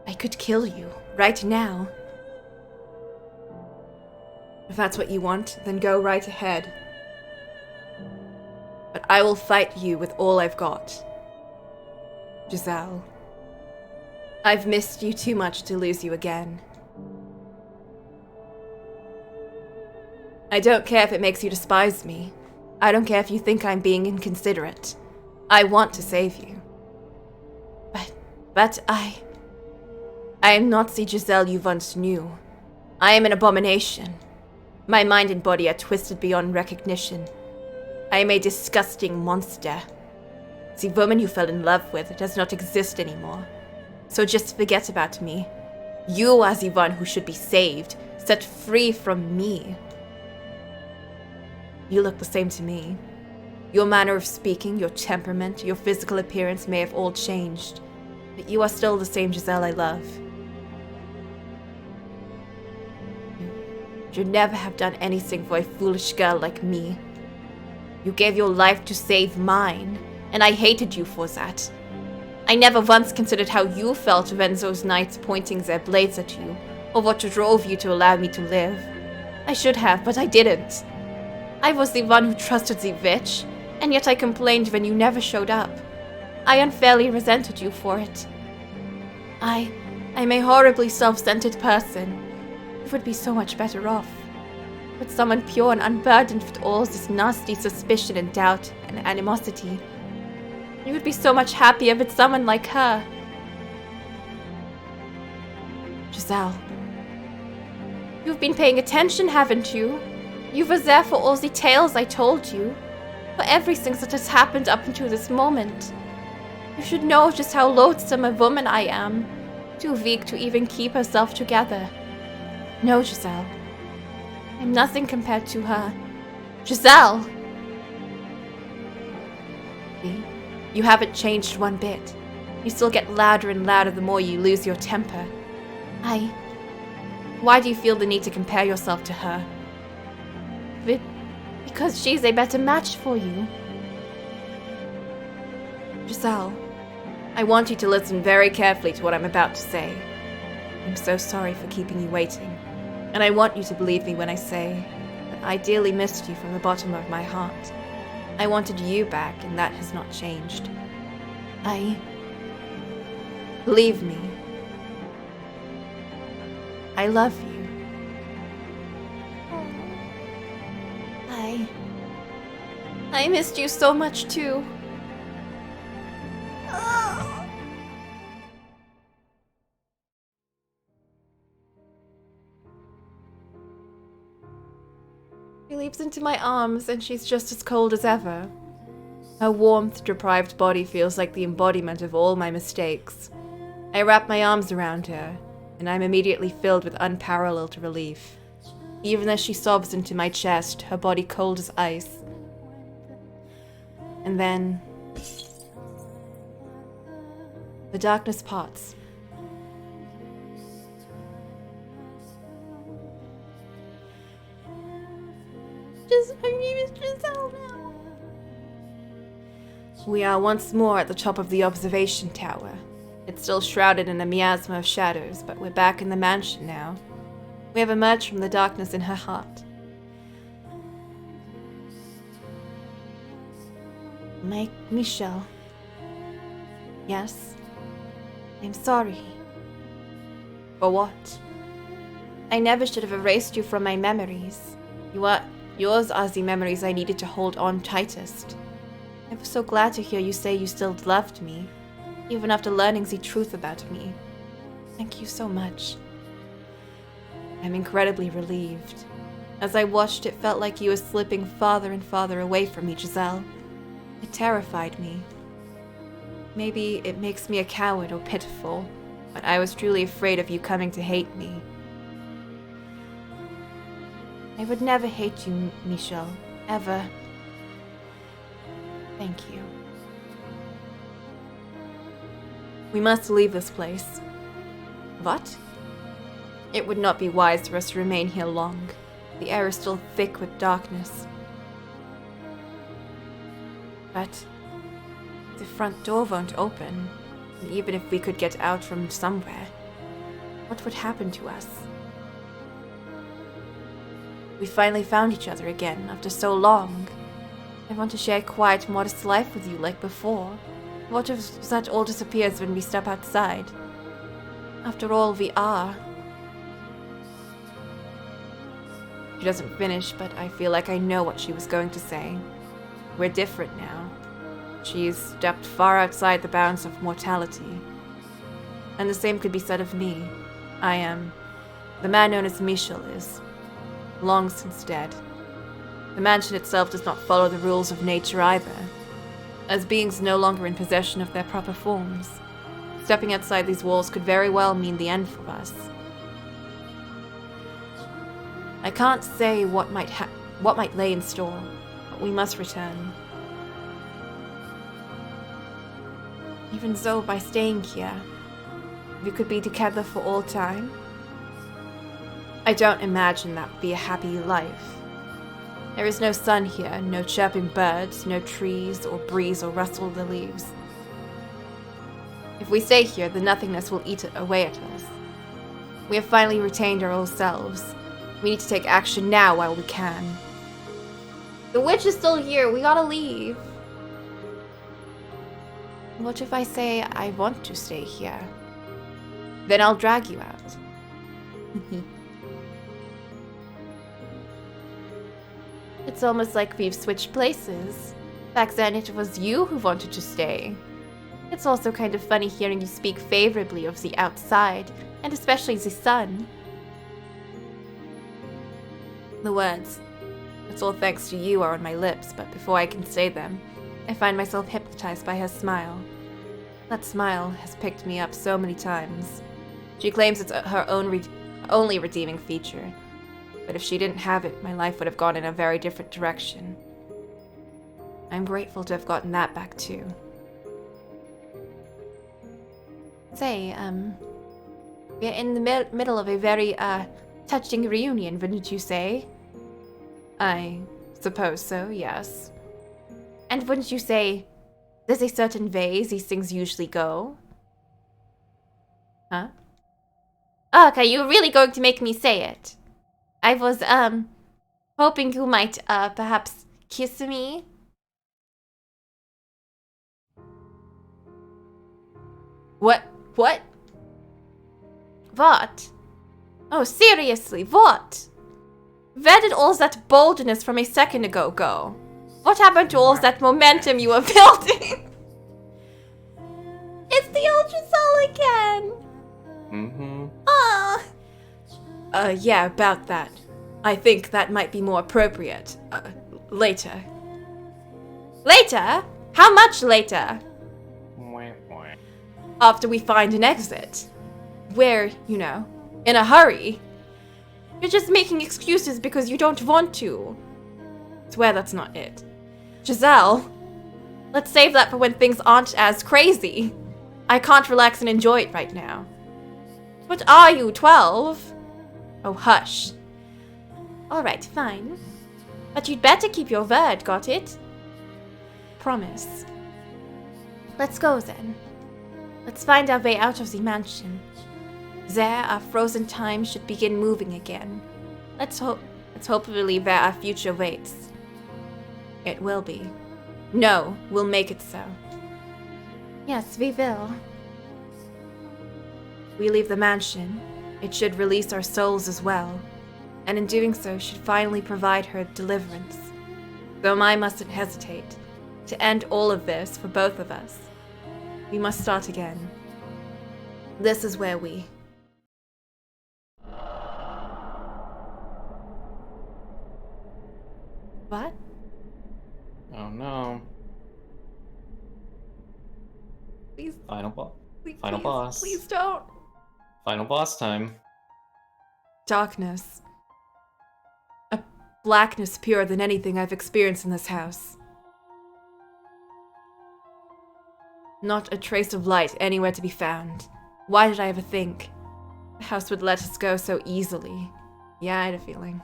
I could kill you, right now. If that's what you want, then go right ahead. But I will fight you with all I've got. Giselle. I've missed you too much to lose you again. I don't care if it makes you despise me. I don't care if you think I'm being inconsiderate. I want to save you. But I am not the Giselle you once knew. I am an abomination. My mind and body are twisted beyond recognition. I am a disgusting monster. The woman you fell in love with does not exist anymore. So just forget about me. You are the one who should be saved, set free from me. You look the same to me. Your manner of speaking, your temperament, your physical appearance may have all changed, but you are still the same Giselle I love. You should never have done anything for a foolish girl like me. You gave your life to save mine, and I hated you for that. I never once considered how you felt when those knights pointing their blades at you, or what drove you to allow me to live. I should have, but I didn't. I was the one who trusted the witch, and yet I complained when you never showed up. I unfairly resented you for it. I'm a horribly self-centered person. You would be so much better off with someone pure and unburdened with all this nasty suspicion and doubt and animosity. You would be so much happier with someone like her. Giselle. You've been paying attention, haven't you? You were there for all the tales I told you. For everything that has happened up until this moment. You should know just how loathsome a woman I am. Too weak to even keep herself together. No, Giselle. I'm nothing compared to her. Giselle! See? You haven't changed one bit. You still get louder and louder the more you lose your temper. Why do you feel the need to compare yourself to her? Because she's a better match for you. Giselle, I want you to listen very carefully to what I'm about to say. I'm so sorry for keeping you waiting, and I want you to believe me when I say that I dearly missed you from the bottom of my heart. I wanted you back, and that has not changed. Believe me. I love you. I missed you so much too. She leaps into my arms and she's just as cold as ever. Her warmth-deprived body feels like the embodiment of all my mistakes. I wrap my arms around her, and I'm immediately filled with unparalleled relief. Even as she sobs into my chest, her body cold as ice. And then, The darkness parts. Her name is Giselle now. We are once more at the top of the observation tower. It's still shrouded in a miasma of shadows, but we're back in the mansion now. We have emerged from the darkness in her heart. Michelle. Yes? I'm sorry. For what? I never should have erased you from my memories. Yours are the memories I needed to hold on tightest. I was so glad to hear you say you still loved me, even after learning the truth about me. Thank you so much. I'm incredibly relieved. As I watched, it felt like you were slipping farther and farther away from me, Giselle. It terrified me. Maybe it makes me a coward or pitiful, but I was truly afraid of you coming to hate me. I would never hate you, Michelle. Ever. Thank you. We must leave this place. What? It would not be wise for us to remain here long. The air is still thick with darkness. But the front door won't open, and even if we could get out from somewhere, what would happen to us? We finally found each other again after so long. I want to share a quiet, modest life with you like before. What if that all disappears when we step outside? After all, we are. She doesn't finish, but I feel like I know what she was going to say. We're different now. She's stepped far outside the bounds of mortality. And the same could be said of me. I am. The man known as Michel is. Long since dead. The mansion itself does not follow the rules of nature either, as beings no longer in possession of their proper forms. Stepping outside these walls could very well mean the end for us. I can't say what might lay in store, but we must return. Even so, by staying here, we could be together for all time. I don't imagine that would be a happy life. There is no sun here, no chirping birds, no trees or breeze or rustle of the leaves. If we stay here, the nothingness will eat away at us. We have finally retained our old selves. We need to take action now while we can. The witch is still here. We gotta leave. What if I say I want to stay here? Then I'll drag you out. It's almost like we've switched places. Back then it was you who wanted to stay. It's also kind of funny hearing you speak favorably of the outside, and especially the sun. The words, it's all thanks to you, are on my lips, but before I can say them, I find myself hypnotized by her smile. That smile has picked me up so many times. She claims it's her only redeeming feature. But if she didn't have it, my life would have gone in a very different direction. I'm grateful to have gotten that back too. Say, we're in the middle of a very, touching reunion, wouldn't you say? I suppose so, yes. And wouldn't you say there's a certain way these things usually go? Huh? Okay, you're really going to make me say it. I was, hoping you might, perhaps kiss me. What? What? Oh, seriously, what? Where did all that boldness from a second ago go? What happened to all that momentum you were building? It's the ultrasol again. Mm-hmm. Ah. Yeah, about that. I think that might be more appropriate. Later. Later? How much later? After we find an exit. We're, in a hurry. You're just making excuses because you don't want to. Swear that's not it. Giselle! Let's save that for when things aren't as crazy. I can't relax and enjoy it right now. What are you, 12? Oh, hush. Alright, fine. But you'd better keep your word, got it? Promise. Let's go then. Let's find our way out of the mansion. There, our frozen time should begin moving again. Let's hopefully where our future waits. It will be. No, we'll make it so. Yes, we will. We leave the mansion. It should release our souls as well, and in doing so should finally provide her deliverance. Though I mustn't hesitate. To end all of this for both of us, we must start again. This is where we... What? Oh no. Please, Final boss. please, Final boss. Please don't. Final boss time. Darkness. A blackness purer than anything I've experienced in this house. Not a trace of light anywhere to be found. Why did I ever think the house would let us go so easily? Yeah, I had a feeling.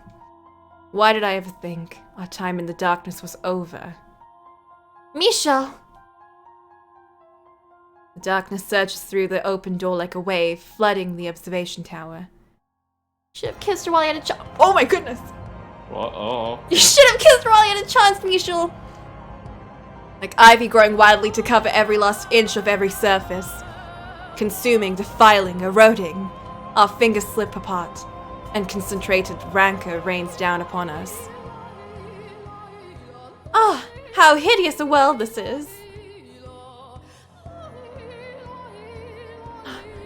Why did I ever think our time in the darkness was over? Misha! The darkness surges through the open door like a wave, flooding the observation tower. Should have kissed her while you had a chance. Oh my goodness! Uh-oh. You should have kissed her while you had a chance, Misha! Like ivy growing wildly to cover every last inch of every surface. Consuming, defiling, eroding. Our fingers slip apart, and concentrated rancor rains down upon us. Ah, how hideous a world this is!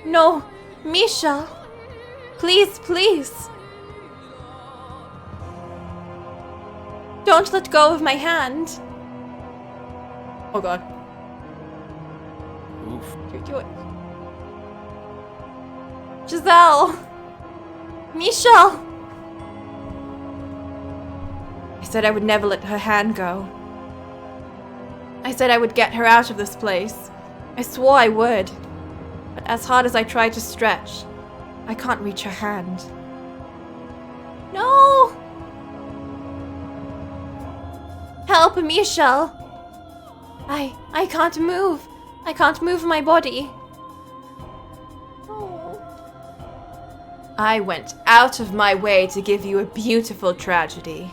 No, Misha! Please, please! Don't let go of my hand! Oh god. Oof. Do it. Giselle! Misha! I said I would never let her hand go. I said I would get her out of this place. I swore I would. But as hard as I tried to stretch, I can't reach her hand. No! Help, Misha! I can't move. I can't move my body. Oh. I went out of my way to give you a beautiful tragedy.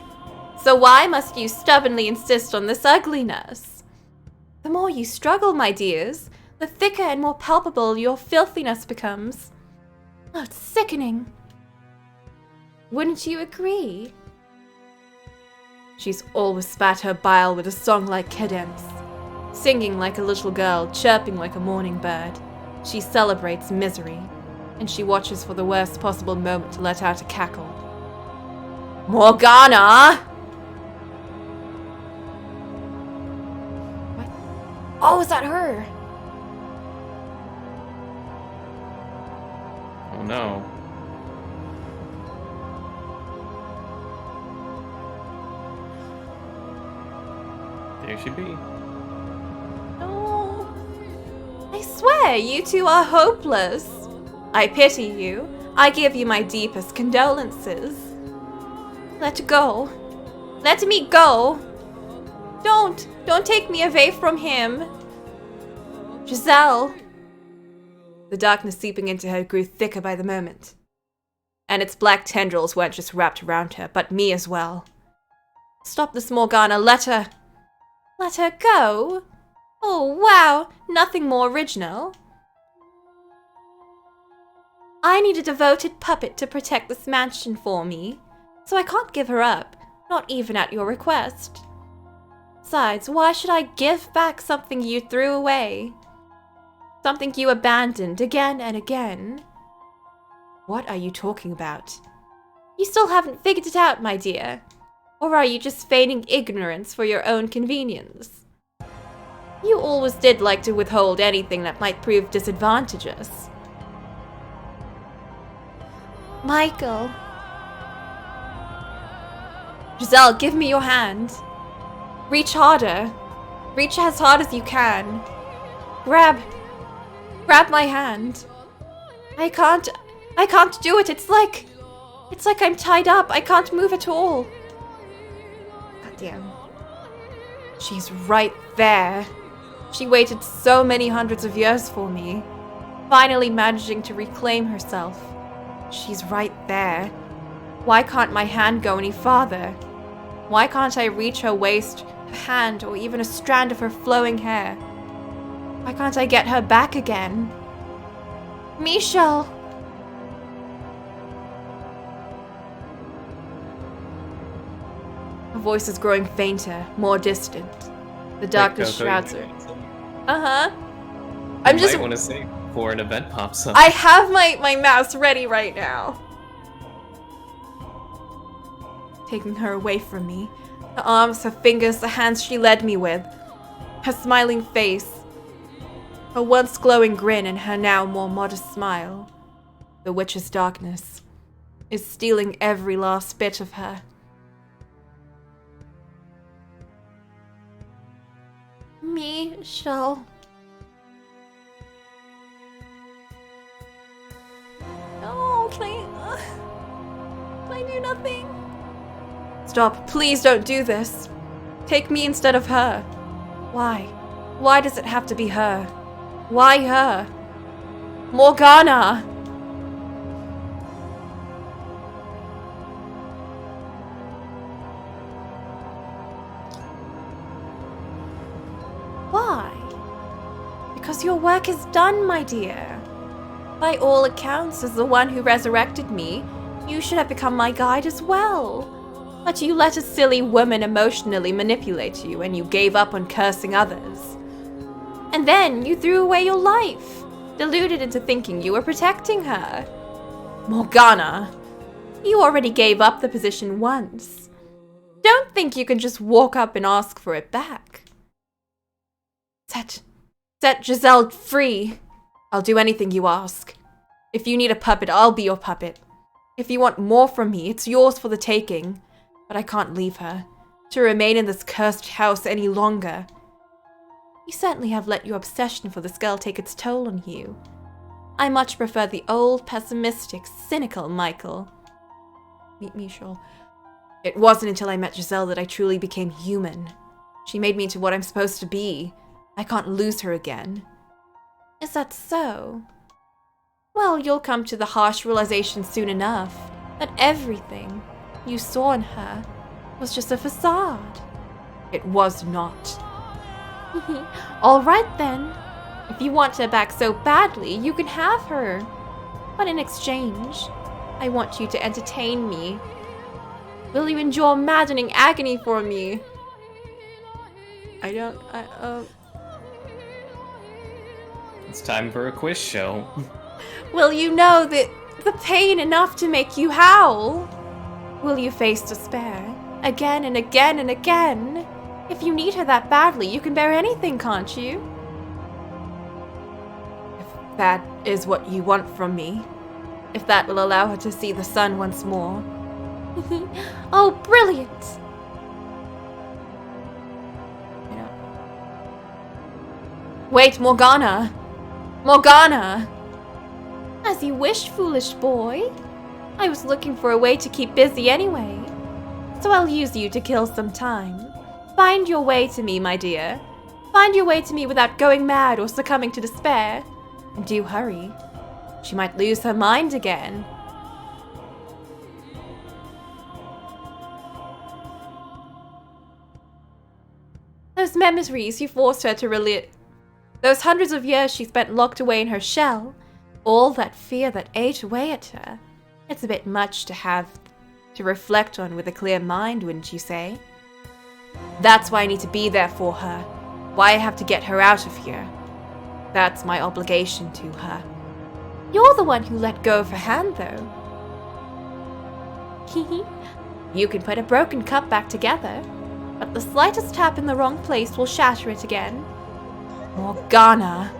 So why must you stubbornly insist on this ugliness? The more you struggle, my dears, the thicker and more palpable your filthiness becomes. Oh, it's sickening. Wouldn't you agree? She's always spat her bile with a song-like cadence. Singing like a little girl, chirping like a morning bird. She celebrates misery, and she watches for the worst possible moment to let out a cackle. Morgana! What? Oh, is that her? Oh no. There she be. No. I swear, you two are hopeless. I pity you. I give you my deepest condolences. Let go. Let me go. Don't take me away from him. Giselle. The darkness seeping into her grew thicker by the moment. And its black tendrils weren't just wrapped around her, but me as well. Stop this, Morgana. Let her go? Oh, wow. Nothing more original. I need a devoted puppet to protect this mansion for me, so I can't give her up, not even at your request. Besides, why should I give back something you threw away? Something you abandoned again and again? What are you talking about? You still haven't figured it out, my dear. Or are you just feigning ignorance for your own convenience? You always did like to withhold anything that might prove disadvantageous. Michael. Giselle, give me your hand. Reach harder. Reach as hard as you can. Grab my hand. I can't do it. It's like I'm tied up. I can't move at all. Goddamn. She's right there. She waited so many hundreds of years for me, finally managing to reclaim herself. She's right there. Why can't my hand go any farther? Why can't I reach her waist, her hand, or even a strand of her flowing hair? Why can't I get her back again? Michel! Her voice is growing fainter, more distant. The darkness shrouds her. Uh-huh. I'm just... might want to say before an event pops up. I have my mouse ready right now. Taking her away from me. Her arms, her fingers, the hands she led me with. Her smiling face. Her once glowing grin and her now more modest smile. The witch's darkness is stealing every last bit of her. Michel. No, can I do nothing? Stop, please don't do this. Take me instead of her. Why? Why does it have to be her? Why her? Morgana! Why? Because your work is done, my dear. By all accounts, as the one who resurrected me, you should have become my guide as well. But you let a silly woman emotionally manipulate you, and you gave up on cursing others. And then you threw away your life, deluded into thinking you were protecting her. Morgana, you already gave up the position once. Don't think you can just walk up and ask for it back. Set Giselle free. I'll do anything you ask. If you need a puppet, I'll be your puppet. If you want more from me, it's yours for the taking. But I can't leave her, to remain in this cursed house any longer. You certainly have let your obsession for this girl take its toll on you. I much prefer the old, pessimistic, cynical Michael. Meet Michel. It wasn't until I met Giselle that I truly became human. She made me into what I'm supposed to be. I can't lose her again. Is that so? Well, you'll come to the harsh realization soon enough that everything you saw in her was just a facade. It was not. All right then. If you want her back so badly, you can have her. But in exchange, I want you to entertain me. Will you endure maddening agony for me? It's time for a quiz show. Will you know that the pain enough to make you howl? Will you face despair again and again and again? If you need her that badly, you can bear anything, can't you? If that is what you want from me, if that will allow her to see the sun once more. Oh, brilliant! Wait, Morgana! Morgana! As you wish, foolish boy. I was looking for a way to keep busy anyway. So I'll use you to kill some time. Find your way to me, my dear. Find your way to me without going mad or succumbing to despair. And do hurry. She might lose her mind again. Those memories you forced her to relive. Those hundreds of years she spent locked away in her shell. All that fear that ate away at her. It's a bit much to have to reflect on with a clear mind, wouldn't you say? That's why I need to be there for her. Why I have to get her out of here. That's my obligation to her. You're the one who let go of her hand, though. You can put a broken cup back together, but the slightest tap in the wrong place will shatter it again. Morgana.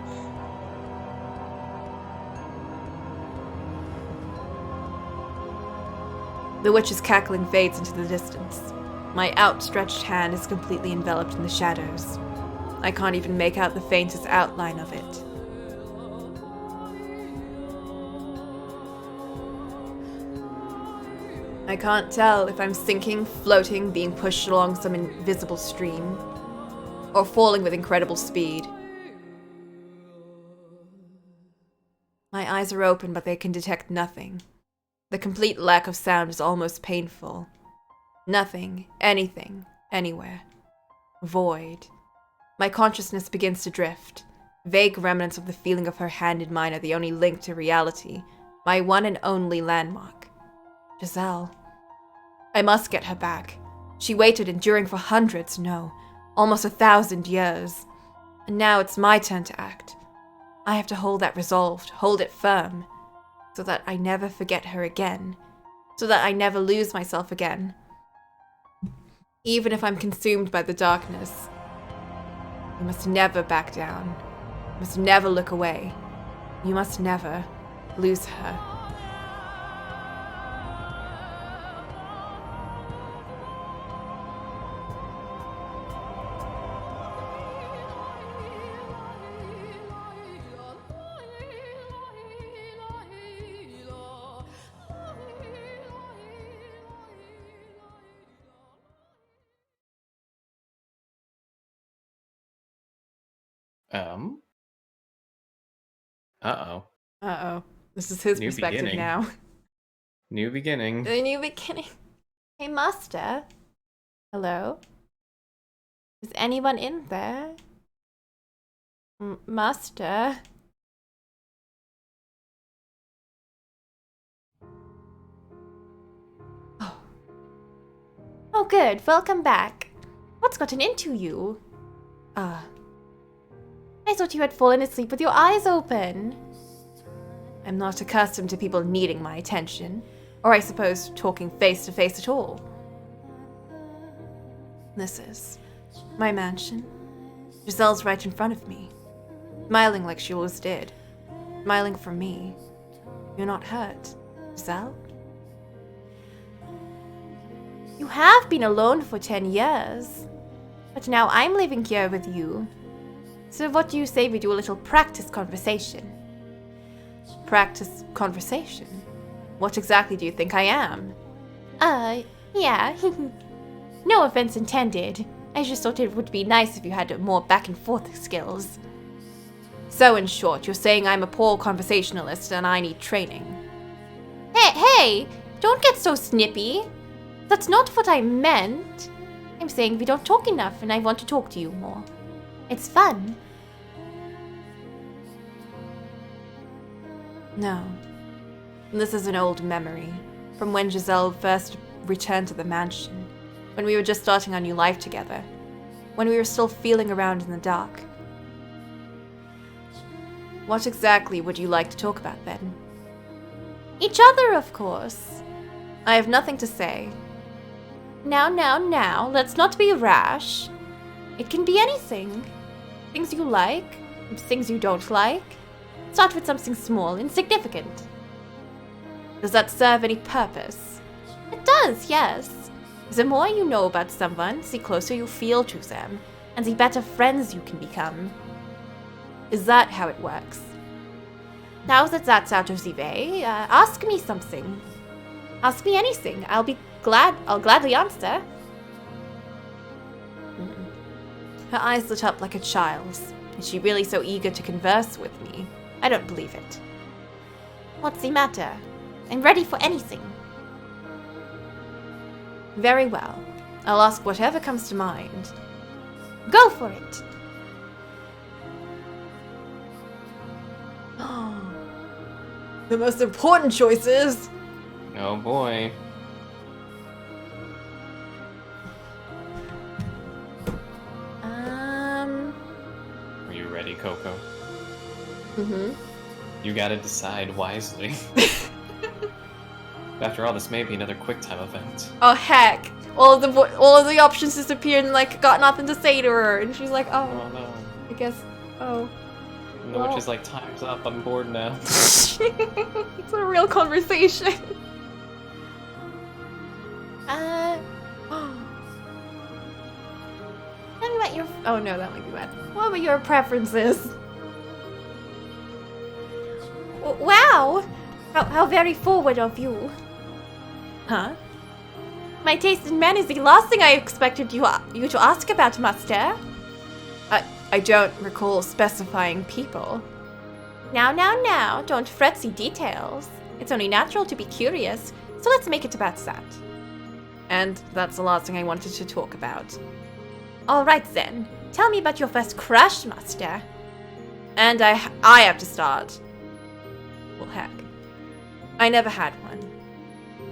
The witch's cackling fades into the distance. My outstretched hand is completely enveloped in the shadows. I can't even make out the faintest outline of it. I can't tell if I'm sinking, floating, being pushed along some invisible stream, or falling with incredible speed. My eyes are open, but they can detect nothing. The complete lack of sound is almost painful. Nothing, anything, anywhere. Void. My consciousness begins to drift. Vague remnants of the feeling of her hand in mine are the only link to reality, my one and only landmark. Giselle. I must get her back. She waited enduring for hundreds, no, almost 1,000 years. And now it's my turn to act. I have to hold that resolved, hold it firm, so that I never forget her again, so that I never lose myself again. Even if I'm consumed by the darkness, you must never back down. You must never look away. You must never lose her. Uh-oh. Uh-oh. This is his New perspective beginning. now. New beginning. The new beginning. Hey, Master. Hello? Is anyone in there? Master? Oh. Oh, good. Welcome back. What's gotten into you? I thought you had fallen asleep with your eyes open. I'm not accustomed to people needing my attention, or I suppose talking face to face at all. This is my mansion. Giselle's right in front of me, smiling like she always did, smiling for me. You're not hurt, Giselle? You have been alone for 10 years, but now I'm living here with you. So what do you say we do a little practice conversation? Practice conversation? What exactly do you think I am? Yeah. No offense intended. I just thought it would be nice if you had more back and forth skills. So in short, you're saying I'm a poor conversationalist and I need training. Hey! Don't get so snippy. That's not what I meant. I'm saying we don't talk enough and I want to talk to you more. It's fun. No. This is an old memory, from when Giselle first returned to the mansion, when we were just starting our new life together, when we were still feeling around in the dark. What exactly would you like to talk about then? Each other, of course. I have nothing to say. Now, let's not be rash. It can be anything. Things you like, things you don't like. Start with something small, insignificant. Does that serve any purpose? It does, yes. The more you know about someone, the closer you feel to them, and the better friends you can become. Is that how it works? Now that that's out of the way, ask me something. Ask me anything. I'll gladly answer. Her eyes lit up like a child's. Is she really so eager to converse with me? I don't believe it. What's the matter? I'm ready for anything. Very well. I'll ask whatever comes to mind. Go for it. The most important choices. Oh boy. Are you ready, Coco? Mm-hmm. You gotta decide wisely. After all, this may be another QuickTime event. Oh heck! All of the options disappeared and got nothing to say to her, and she's like, Oh oh, no. I guess, oh. The witch is like, time's up, I'm bored now. It's a real conversation. Tell me about your... Oh no, that might be bad. What were your preferences? Wow! How very forward of you. Huh? My taste in men is the last thing I expected you to ask about, master. I don't recall specifying people. Now, don't fret the details. It's only natural to be curious, so let's make it about that. And that's the last thing I wanted to talk about. Alright then, tell me about your first crush, master. And I have to start. Well, heck. I never had one.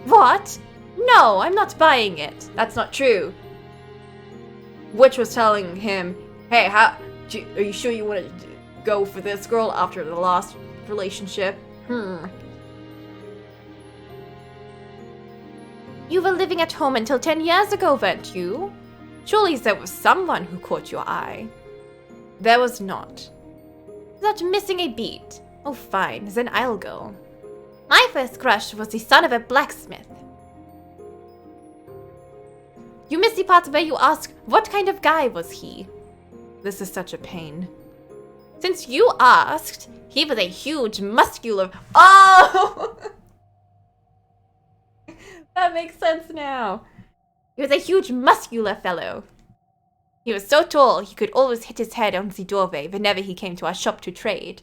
What? No, I'm not buying it. That's not true. Witch was telling him, hey, are you sure you want to go for this girl after the last relationship? You were living at home until 10 years ago, weren't you? Surely there was someone who caught your eye. There was not. Not missing a beat. Oh, fine, then I'll go. My first crush was the son of a blacksmith. You missed the part where you ask, what kind of guy was he? This is such a pain. Since you asked, he was a huge, muscular... Oh! That makes sense now. He was a huge, muscular fellow. He was so tall, he could always hit his head on the doorway whenever he came to our shop to trade.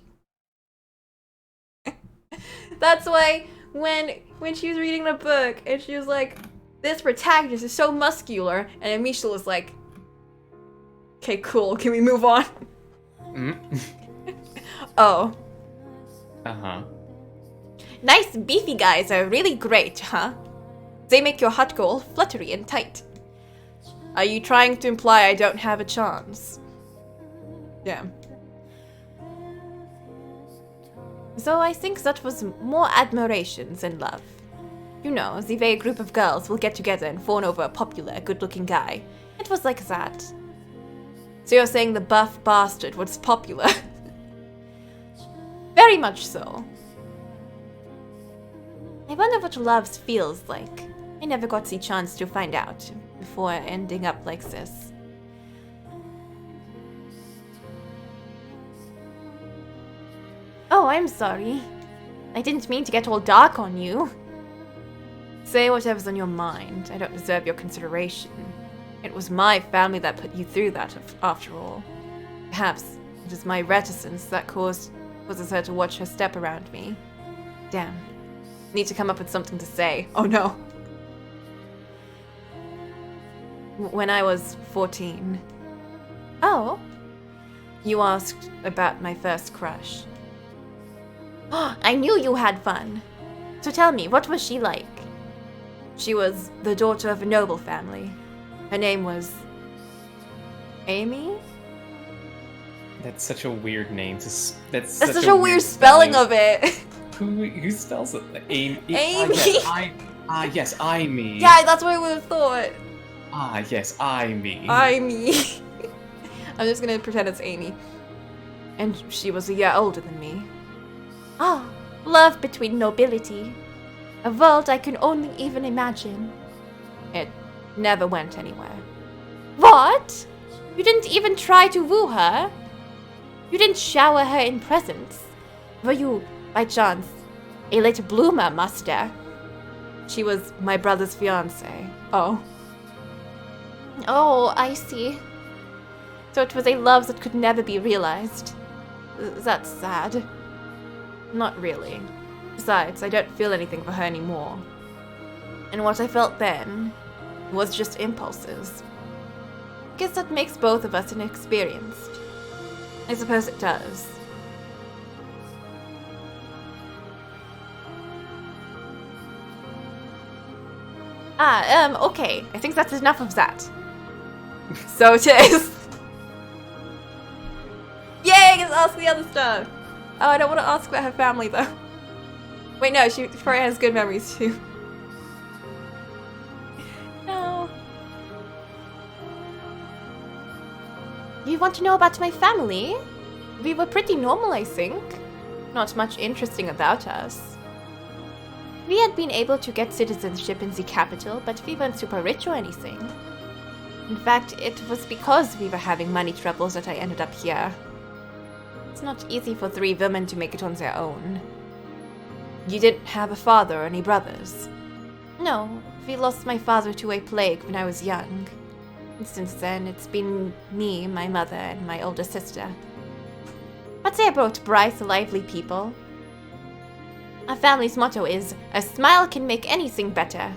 That's why when she was reading the book and she was like, this protagonist is so muscular, and Misha was like, okay, cool, can we move on? Oh. Uh-huh. Nice beefy guys are really great, huh? They make your heart go all fluttery and tight. Are you trying to imply I don't have a chance? Yeah. So I think that was more admiration than love. You know, the way a group of girls will get together and fawn over a popular, good-looking guy. It was like that. So you're saying the buff bastard was popular? Very much so. I wonder what love feels like. I never got the chance to find out before ending up like this. Oh, I'm sorry. I didn't mean to get all dark on you. Say whatever's on your mind. I don't deserve your consideration. It was my family that put you through that, after all. Perhaps it is my reticence that causes her to watch her step around me. Damn. Need to come up with something to say. Oh no. When I was 14. Oh? You asked about my first crush. I knew you had fun. So tell me, what was she like? She was the daughter of a noble family. Her name was... Amy? That's such a weird name. That's such a weird spelling of it. Who spells it? Amy. Amy. Yes, Amy. Yeah, that's what I would have thought. Yes, Amy. Amy. I'm just gonna pretend it's Amy. And she was a year older than me. Ah, love between nobility. A world I can only even imagine. It never went anywhere. What? You didn't even try to woo her? You didn't shower her in presents? Were you, by chance, a late bloomer, master? She was my brother's fiancée. Oh. Oh, I see. So it was a love that could never be realized. That's sad. Not really. Besides, I don't feel anything for her anymore. And what I felt then was just impulses. Guess that makes both of us inexperienced. I suppose it does. Okay. I think that's enough of that. So it is. Yay, I get to ask the other stuff. Oh, I don't want to ask about her family, though. Wait, no, she probably has good memories, too. No. You want to know about my family? We were pretty normal, I think. Not much interesting about us. We had been able to get citizenship in the capital, but we weren't super rich or anything. In fact, it was because we were having money troubles that I ended up here. It's not easy for 3 women to make it on their own. You didn't have a father or any brothers? No, we lost my father to a plague when I was young. And since then, it's been me, my mother, and my older sister. But they're both bright, lively people. Our family's motto is, a smile can make anything better.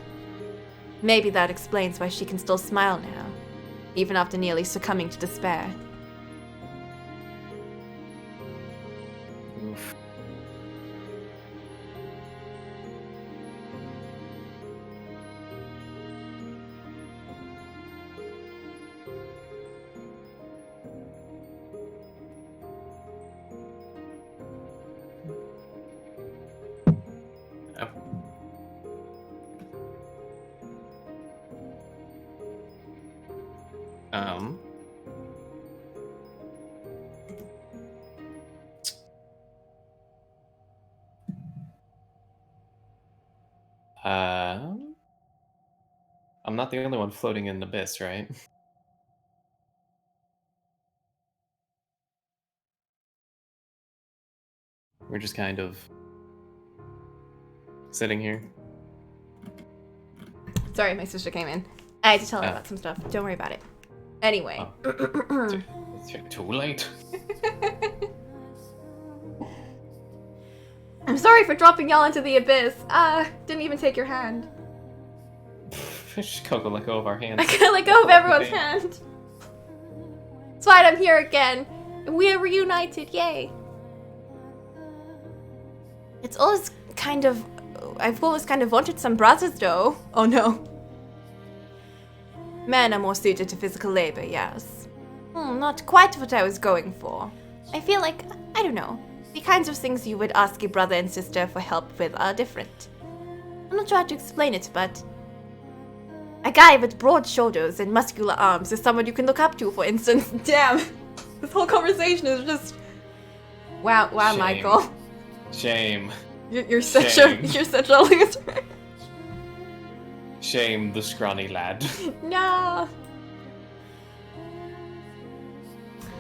Maybe that explains why she can still smile now, even after nearly succumbing to despair. Oof. Oh. Um. I'm not the only one floating in the abyss, right? We're just kind of sitting here. Sorry, my sister came in. I had to tell her Ah. about some stuff. Don't worry about it. Anyway. It's too late. I'm sorry for dropping y'all into the abyss. Didn't even take your hand. Just Coco let go of our hands. I gotta let go of everyone's hand. It's fine, I'm here again. We are reunited, yay. It's always kind of... I've always kind of wanted some brothers, though. Oh no. Men are more suited to physical labor, yes. Not quite what I was going for. I feel like, I don't know, the kinds of things you would ask a brother and sister for help with are different. I'm not sure how to explain it, but... A guy with broad shoulders and muscular arms is someone you can look up to, for instance. Damn. This whole conversation is just... Wow, Shame. Michael. Shame. You're such Shame. you're such a loser. Shame the scrawny lad. No.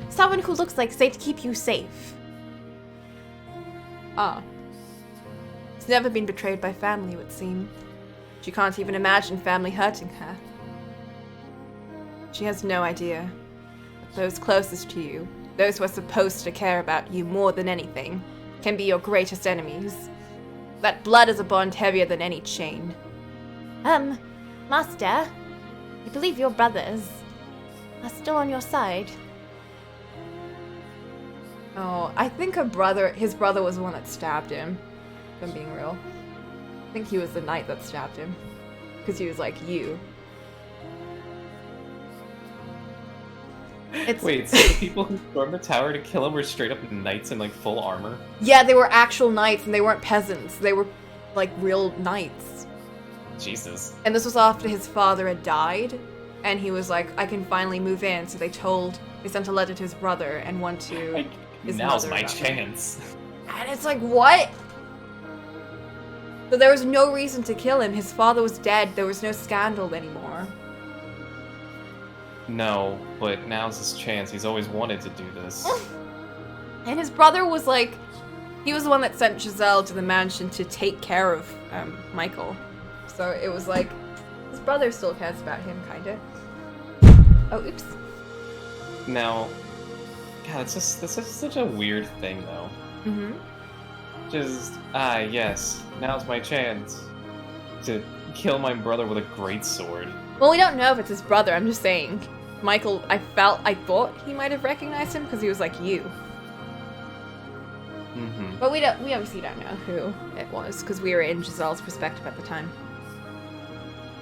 Someone who looks like they'd keep you safe. Ah. She's never been betrayed by family, it would seem. She can't even imagine family hurting her. She has no idea. But those closest to you, those who are supposed to care about you more than anything, can be your greatest enemies. That blood is a bond heavier than any chain. Master, I believe your brothers are still on your side. Oh, I think his brother was the one that stabbed him, if I'm being real. I think he was the knight that stabbed him. Because he was like, you. Wait, so the people who stormed the tower to kill him were straight up knights in like full armor? Yeah, they were actual knights and they weren't peasants. They were like real knights. Jesus. And this was after his father had died. And he was like, I can finally move in. So they sent a letter to his brother and one to his Now's mother my about it. chance. And it's like, what? So there was no reason to kill him. His father was dead. There was no scandal anymore. No, but now's his chance. He's always wanted to do this. And his brother was like, he was the one that sent Giselle to the mansion to take care of Michael. So it was like, his brother still cares about him, kinda. Oh, oops. Now, God, this is such a weird thing, though. Mm-hmm. Just, yes, now's my chance to kill my brother with a great sword. Well, we don't know if it's his brother, I'm just saying. Michael, I thought he might have recognized him because he was like you. Mm-hmm. But we obviously don't know who it was because we were in Giselle's perspective at the time.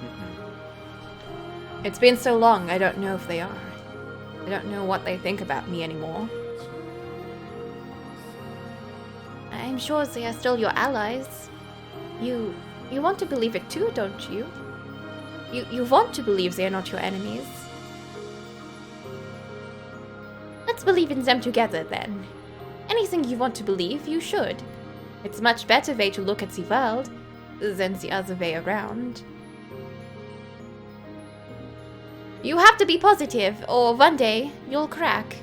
Mm-hmm. It's been so long, I don't know if they are. I don't know what they think about me anymore. I'm sure they are still your allies. You want to believe it too, don't you? You want to believe they are not your enemies. Let's believe in them together, then. Anything you want to believe, you should. It's a much better way to look at the world than the other way around. You have to be positive, or one day you'll crack.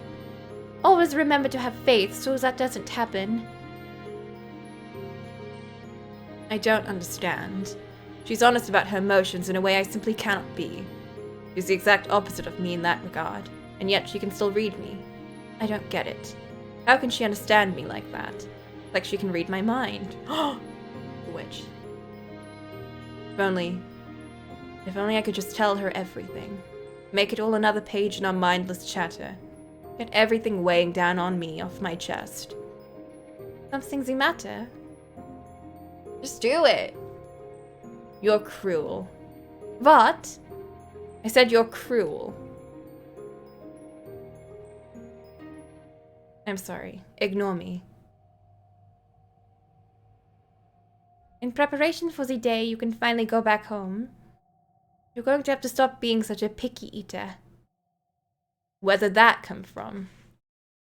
Always remember to have faith so that doesn't happen. I don't understand. She's honest about her emotions in a way I simply cannot be. She's the exact opposite of me in that regard, and yet she can still read me. I don't get it. How can she understand me like that? Like she can read my mind. Which? If only I could just tell her everything. Make it all another page in our mindless chatter. Get everything weighing down on me off my chest. Something's the matter. Just do it. You're cruel. What? I said you're cruel. I'm sorry. Ignore me. In preparation for the day you can finally go back home, you're going to have to stop being such a picky eater. Where did that come from?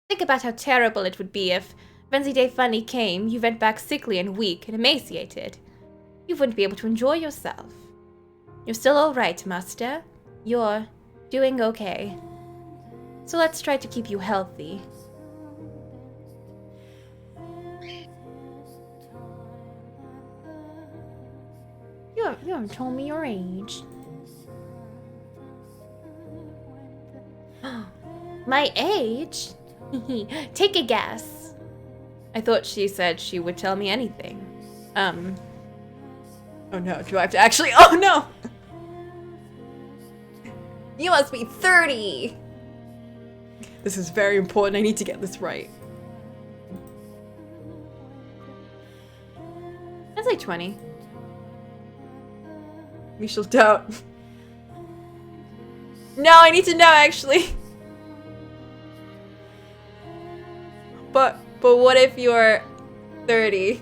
Think about how terrible it would be if, when the day finally came, you went back sickly and weak and emaciated. You wouldn't be able to enjoy yourself. You're still alright, Master. You're doing okay. So let's try to keep you healthy. You haven't told me your age. My age? Take a guess. I thought she said she would tell me anything. Oh no, do I have to actually? Oh no! You must be 30! This is very important, I need to get this right. I'd say 20. We shall doubt. No, I need to know actually. But what if you're 30?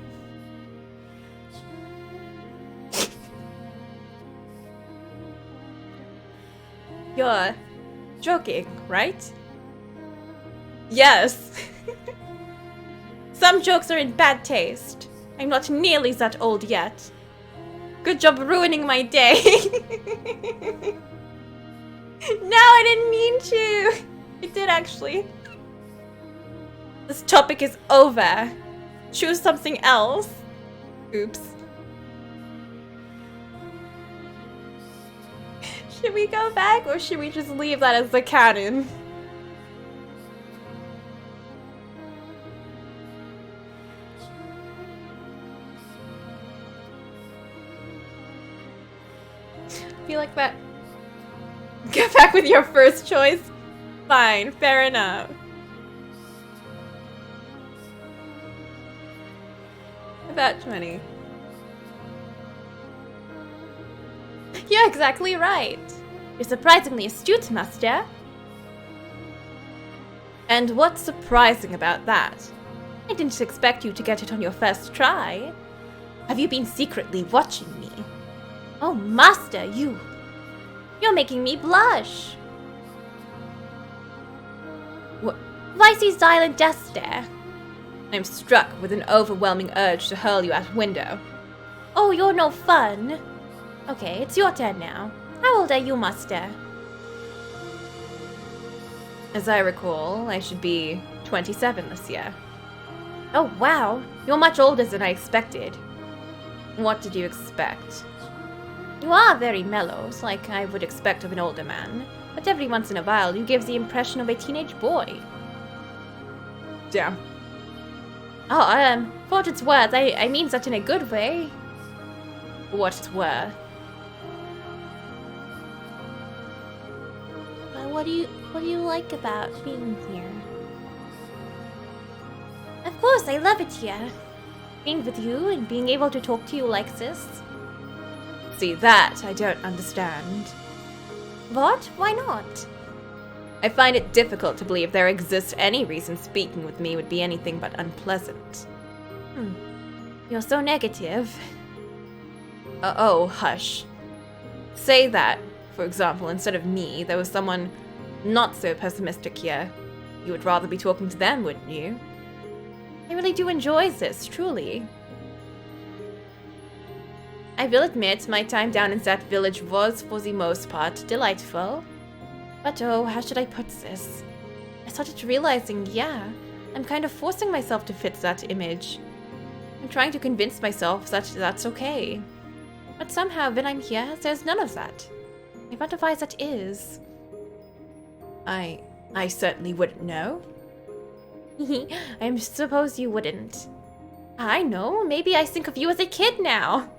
You're joking, right? Yes. Some jokes are in bad taste. I'm not nearly that old yet. Good job ruining my day. No, I didn't mean to. I did actually. This topic is over. Choose something else. Oops. Should we go back or should we just leave that as the canon? I feel like that. Get back with your first choice? Fine, fair enough. About 20. You're exactly right. You're surprisingly astute, Master. And what's surprising about that? I didn't expect you to get it on your first try. Have you been secretly watching me? Oh, Master, you're making me blush. Why the silent death stare? I'm struck with an overwhelming urge to hurl you out a window. Oh, you're no fun. Okay, it's your turn now. How old are you, Master? As I recall, I should be 27 this year. Oh, wow. You're much older than I expected. What did you expect? You are very mellow, like I would expect of an older man. But every once in a while, you give the impression of a teenage boy. Damn. Oh, for what it's worth, I mean that in a good way. For what it's worth. What do you like about being here? Of course, I love it here. Being with you and being able to talk to you like this. See, that I don't understand. What? Why not? I find it difficult to believe there exists any reason speaking with me would be anything but unpleasant. You're so negative. Oh, hush. Say that, for example, instead of me, there was someone not so pessimistic here. You would rather be talking to them, wouldn't you? I really do enjoy this, truly. I will admit my time down in that village was, for the most part, delightful. But oh, how should I put this? I started realizing, yeah, I'm kind of forcing myself to fit that image. I'm trying to convince myself that that's okay. But somehow, when I'm here, there's none of that. I wonder why that is. I certainly wouldn't know. I suppose you wouldn't. I know, maybe I think of you as a kid now.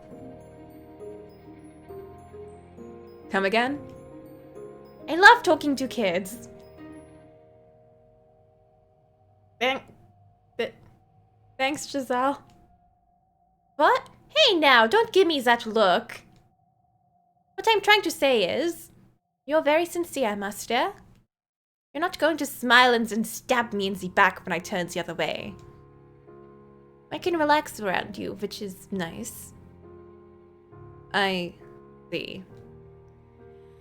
Come again? I love talking to kids. Thanks, Giselle. What? Hey now, don't give me that look. What I'm trying to say is, you're very sincere, master. You're not going to smile and then stab me in the back when I turn the other way. I can relax around you, which is nice. I see.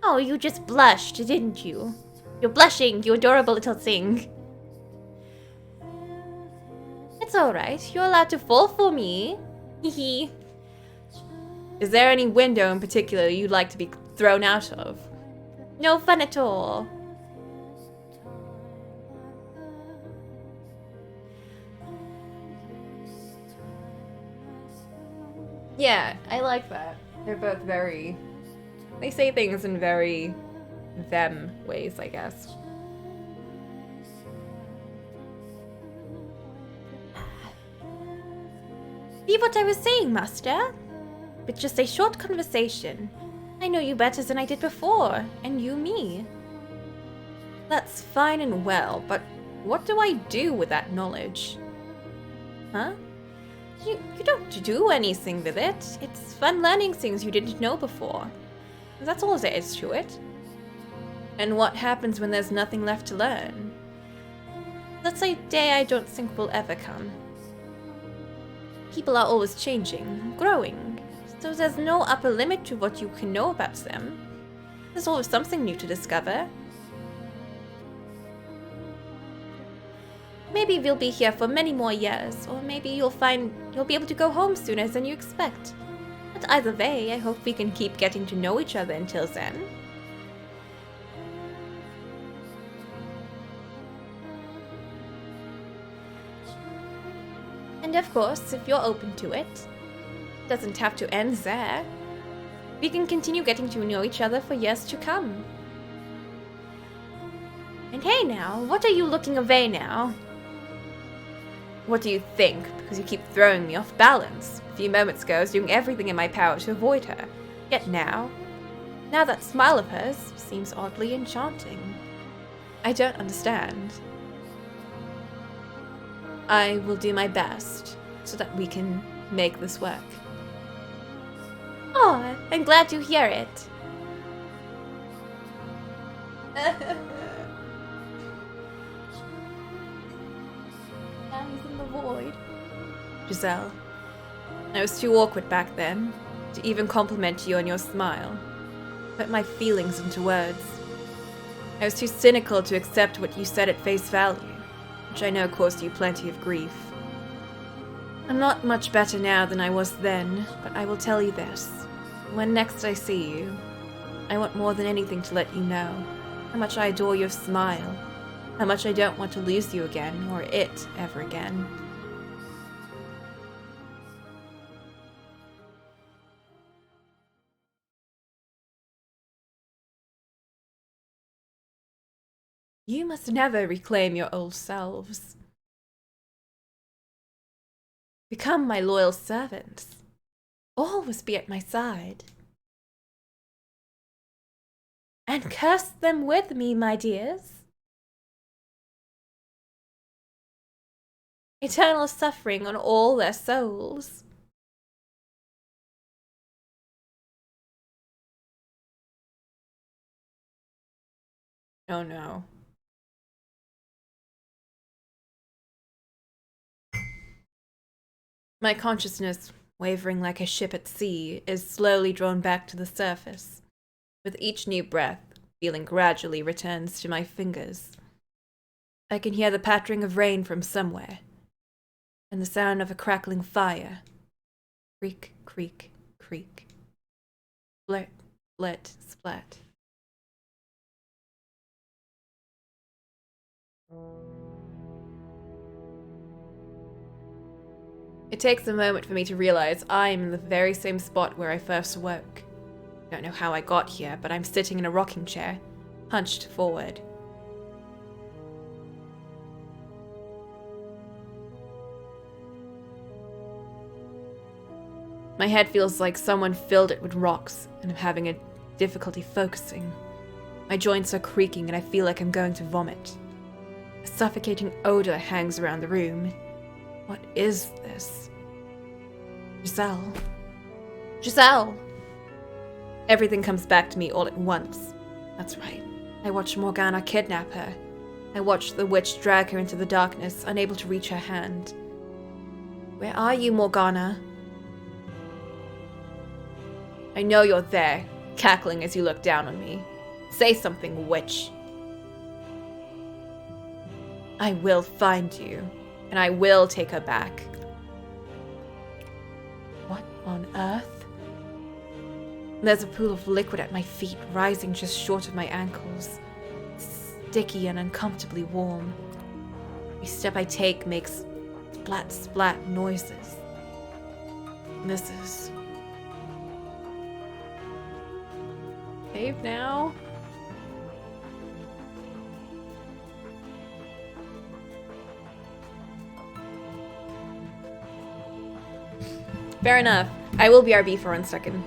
Oh, you just blushed, didn't you? You're blushing, you adorable little thing. It's alright, you're allowed to fall for me. Hehe. Is there any window in particular you'd like to be thrown out of? No fun at all. Yeah, I like that. They're both very... They say things in very... them ways, I guess. See what I was saying, master? With just a short conversation, I know you better than I did before, and you me. That's fine and well, but what do I do with that knowledge? Huh? You don't do anything with it. It's fun learning things you didn't know before. That's all there is to it. And what happens when there's nothing left to learn? That's a day I don't think will ever come. People are always changing, growing, so there's no upper limit to what you can know about them. There's always something new to discover. Maybe we'll be here for many more years, or maybe you'll find you'll be able to go home sooner than you expect. But either way, I hope we can keep getting to know each other until then. And of course, if you're open to it, it doesn't have to end there. We can continue getting to know each other for years to come. And hey now, what are you looking away now? What do you think? Because you keep throwing me off balance. A few moments ago I was doing everything in my power to avoid her. Yet now that smile of hers seems oddly enchanting. I don't understand. I will do my best so that we can make this work. Oh, I'm glad to hear it. Now he's in the void. Giselle, I was too awkward back then to even compliment you on your smile. Put my feelings into words. I was too cynical to accept what you said at face value, which I know caused you plenty of grief. I'm not much better now than I was then, but I will tell you this. When next I see you, I want more than anything to let you know how much I adore your smile, how much I don't want to lose you again, or it ever again. You must never reclaim your old selves. Become my loyal servants. Always be at my side. And curse them with me, my dears. Eternal suffering on all their souls. Oh no. My consciousness, wavering like a ship at sea, is slowly drawn back to the surface. With each new breath, feeling gradually returns to my fingers. I can hear the pattering of rain from somewhere, and the sound of a crackling fire. Creak, creak, creak. Split, split, splat. It takes a moment for me to realize I'm in the very same spot where I first woke. I don't know how I got here, but I'm sitting in a rocking chair, hunched forward. My head feels like someone filled it with rocks, and I'm having a difficulty focusing. My joints are creaking, and I feel like I'm going to vomit. A suffocating odor hangs around the room. What is this? Giselle. Giselle! Everything comes back to me all at once. That's right. I watched Morgana kidnap her. I watched the witch drag her into the darkness, unable to reach her hand. Where are you, Morgana? I know you're there, cackling as you look down on me. Say something, witch. I will find you, and I will take her back. What on earth? There's a pool of liquid at my feet, rising just short of my ankles. Sticky and uncomfortably warm. Every step I take makes splat, splat noises. This is... Save now? Fair enough. I will BRB for 1 second.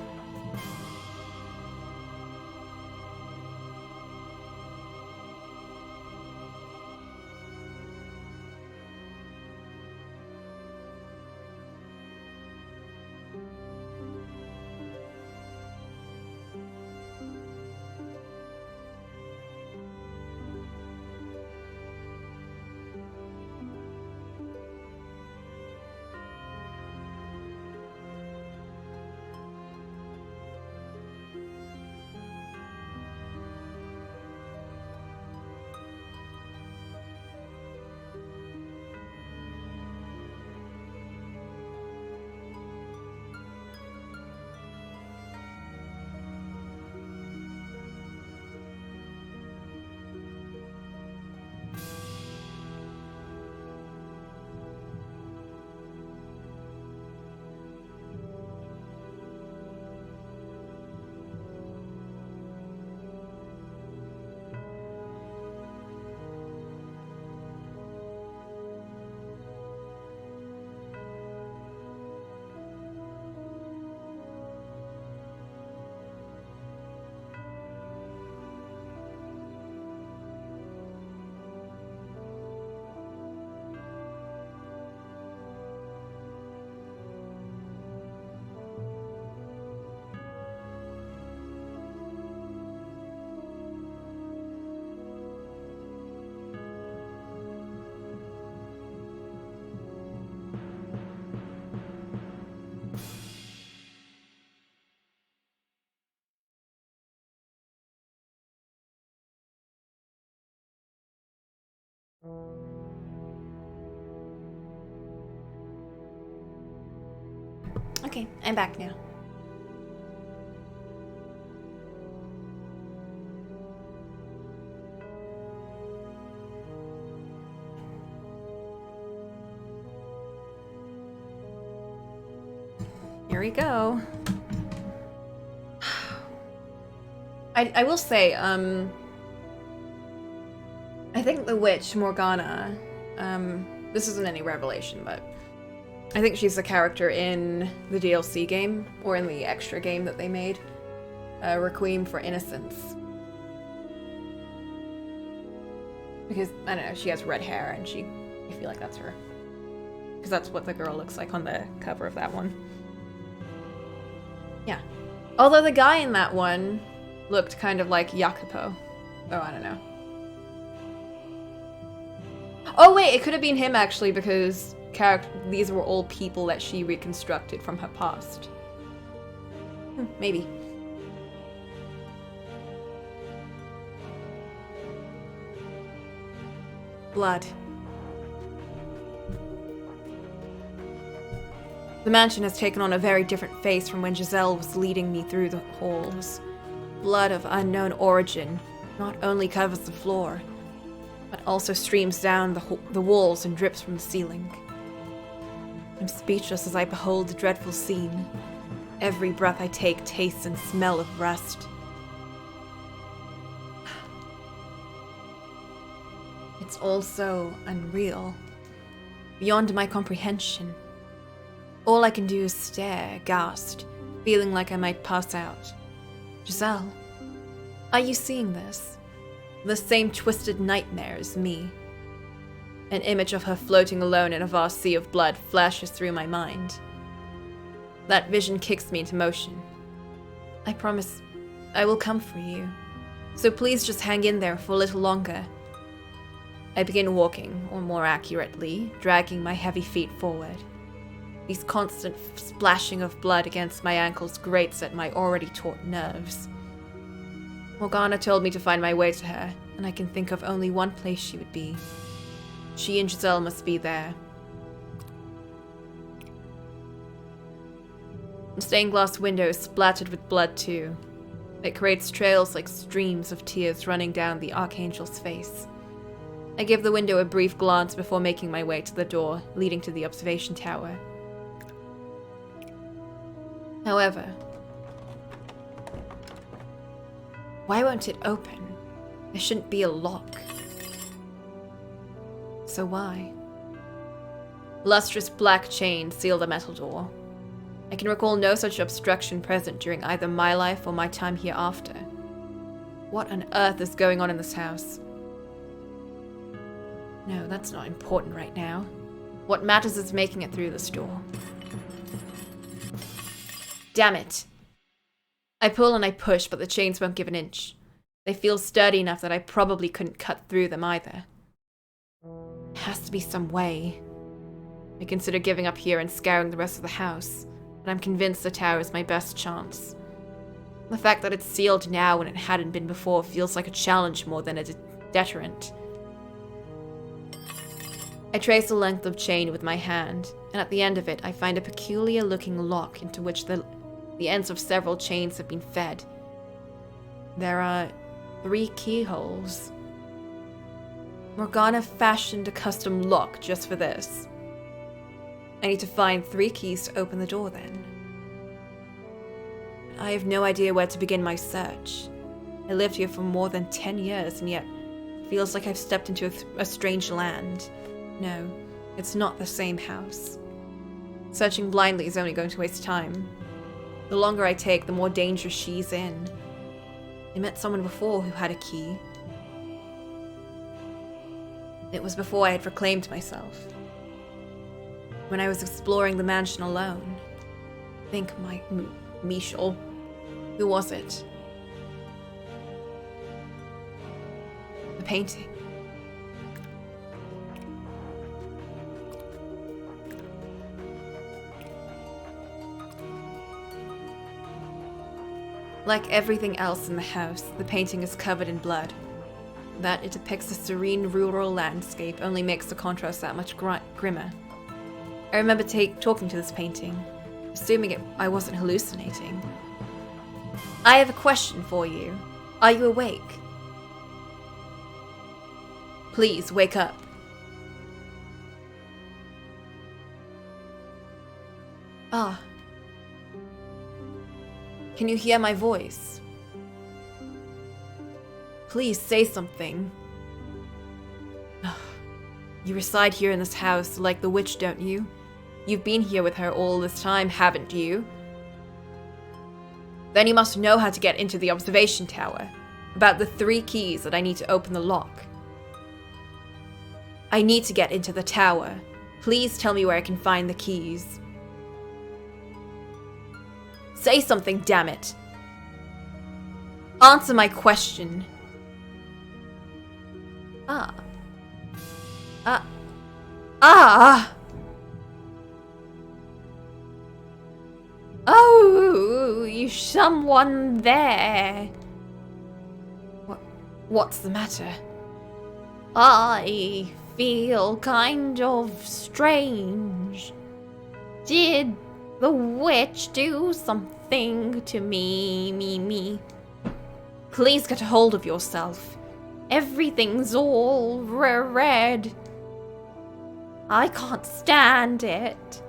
Okay, I'm back now. Here we go. I will say, I think the witch, Morgana, this isn't any revelation, but I think she's a character in the DLC game, or in the extra game that they made, Requiem for Innocence. Because, I don't know, she has red hair, and I feel like that's her. Because that's what the girl looks like on the cover of that one. Yeah. Although the guy in that one looked kind of like Jacopo. Oh, I don't know. Oh wait, it could have been him actually, because these were all people that she reconstructed from her past. Maybe. Blood. The mansion has taken on a very different face from when Giselle was leading me through the halls. Blood of unknown origin not only covers the floor, but also streams down the walls and drips from the ceiling. I'm speechless as I behold the dreadful scene. Every breath I take tastes and smell of rust. It's all so unreal, beyond my comprehension. All I can do is stare, aghast, feeling like I might pass out. Giselle, are you seeing this? The same twisted nightmare as me. An image of her floating alone in a vast sea of blood flashes through my mind. That vision kicks me into motion. I promise I will come for you, so please just hang in there for a little longer. I begin walking, or more accurately, dragging my heavy feet forward. These constant splashing of blood against my ankles grates at my already taut nerves. Morgana told me to find my way to her, and I can think of only one place she would be. She and Giselle must be there. The stained glass window is splattered with blood too. It creates trails like streams of tears running down the Archangel's face. I give the window a brief glance before making my way to the door leading to the observation tower. However, why won't it open? There shouldn't be a lock. So why? Lustrous black chains seal the metal door. I can recall no such obstruction present during either my life or my time hereafter. What on earth is going on in this house? No, that's not important right now. What matters is making it through this door. Damn it! I pull and I push, but the chains won't give an inch. They feel sturdy enough that I probably couldn't cut through them either. There has to be some way. I consider giving up here and scouring the rest of the house, but I'm convinced the tower is my best chance. The fact that it's sealed now when it hadn't been before feels like a challenge more than a deterrent. I trace a length of chain with my hand, and at the end of it I find a peculiar-looking lock into which the ends of several chains have been fed. There are 3 keyholes. Morgana fashioned a custom lock just for this. I need to find 3 keys to open the door then. I have no idea where to begin my search. I lived here for more than 10 years, and yet it feels like I've stepped into a strange land. No, it's not the same house. Searching blindly is only going to waste time. The longer I take, the more danger she's in. I met someone before who had a key. It was before I had reclaimed myself. When I was exploring the mansion alone. Think my Michel. Who was it? The painting. Like everything else in the house, the painting is covered in blood. That it depicts a serene rural landscape only makes the contrast that much grimmer. I remember talking to this painting, assuming I wasn't hallucinating. I have a question for you. Are you awake? Please, wake up. Ah. Can you hear my voice? Please say something. You reside here in this house like the witch, don't you? You've been here with her all this time, haven't you? Then you must know how to get into the observation tower. About the 3 keys that I need to open the lock. I need to get into the tower. Please tell me where I can find the keys. Say something, damn it. Answer my question. Oh, you someone there. What's the matter? I feel kind of strange. Did the witch do something to me? Please get a hold of yourself. Everything's all red. I can't stand it.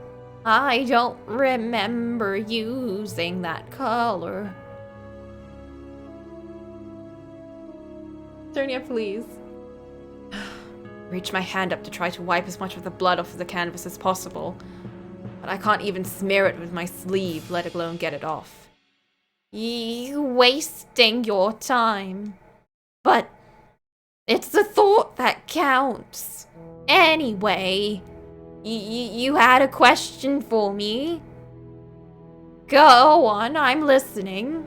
I don't remember using that color. Turnia, please. Reach my hand up to try to wipe as much of the blood off of the canvas as possible, but I can't even smear it with my sleeve, let alone get it off. You wasting your time. But it's the thought that counts. Anyway, you had a question for me? Go on, I'm listening.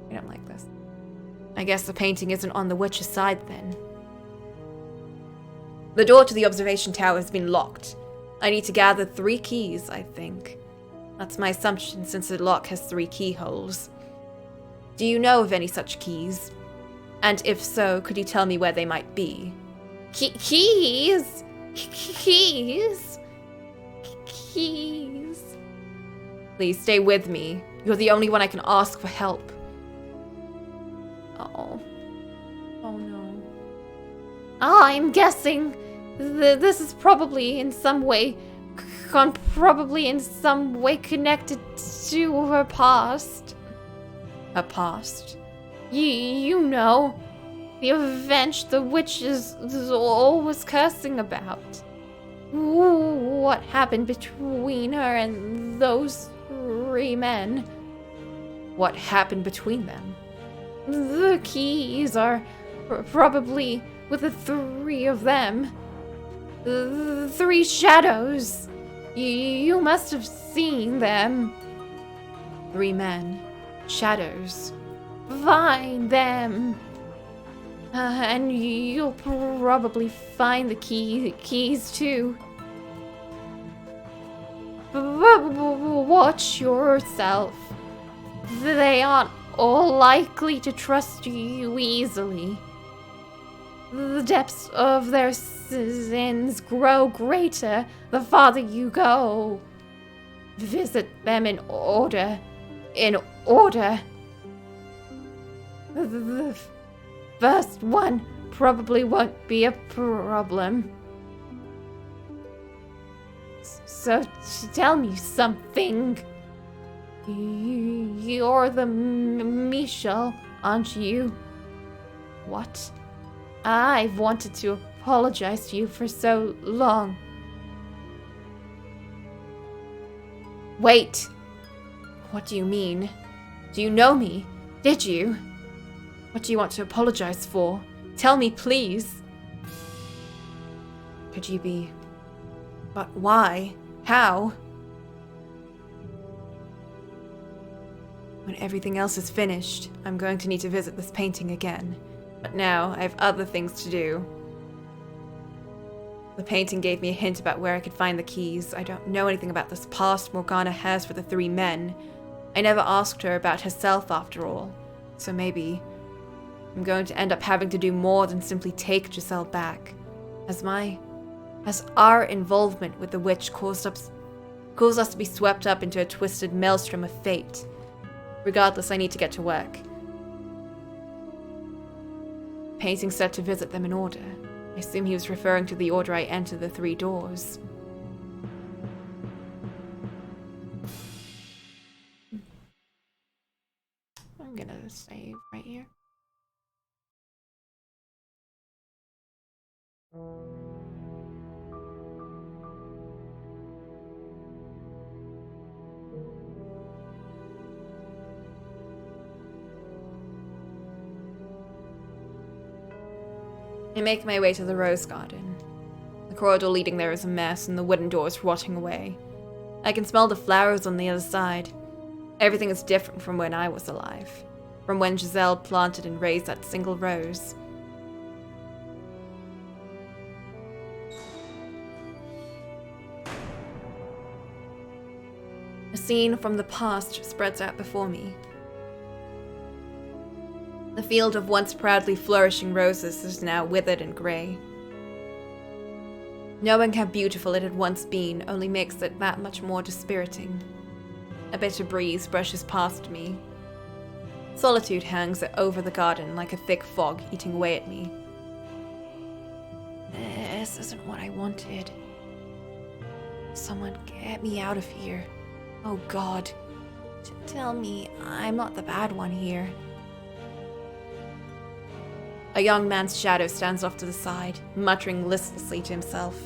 I don't like this. I guess the painting isn't on the witch's side then. The door to the observation tower has been locked. I need to gather 3 keys, I think. That's my assumption since the lock has 3 keyholes. Do you know of any such keys? And if so, could you tell me where they might be? Keys? Keys? Keys? Please stay with me. You're the only one I can ask for help. Oh. Oh no. I'm guessing this is probably in some way connected to her past. Her past? You know, the event the witch is always cursing about. What happened between her and those 3 men? What happened between them? The keys are probably with the 3 of them. The 3 shadows. You must have seen them. 3 men. Shadows. Find them. And you'll probably find the keys too. Watch yourself. They aren't all likely to trust you easily. The depths of their sins grow greater the farther you go. Visit them in order. The first one probably won't be a problem. So tell me something. You're the Michelle, aren't you? What? I've wanted to apologize to you for so long. Wait. What do you mean? Do you know me? Did you? What do you want to apologize for? Tell me, please. Could you be? But why? How? When everything else is finished, I'm going to need to visit this painting again. But now, I have other things to do. The painting gave me a hint about where I could find the keys. I don't know anything about this past Morgana has for the 3 men. I never asked her about herself after all. So maybe I'm going to end up having to do more than simply take Giselle back. Has our involvement with the witch caused us to be swept up into a twisted maelstrom of fate? Regardless, I need to get to work. Painting said to visit them in order. I assume he was referring to the order I entered the 3 doors. I'm gonna save right here. I make my way to the rose garden. The corridor leading there is a mess and the wooden doors rotting away. I can smell the flowers on the other side. Everything is different from when I was alive. From when Giselle planted and raised that single rose. A scene from the past spreads out before me. The field of once proudly flourishing roses is now withered and grey. Knowing how beautiful it had once been only makes it that much more dispiriting. A bitter breeze brushes past me. Solitude hangs over the garden like a thick fog eating away at me. This isn't what I wanted. Someone get me out of here. Oh God. Tell me I'm not the bad one here. A young man's shadow stands off to the side, muttering listlessly to himself.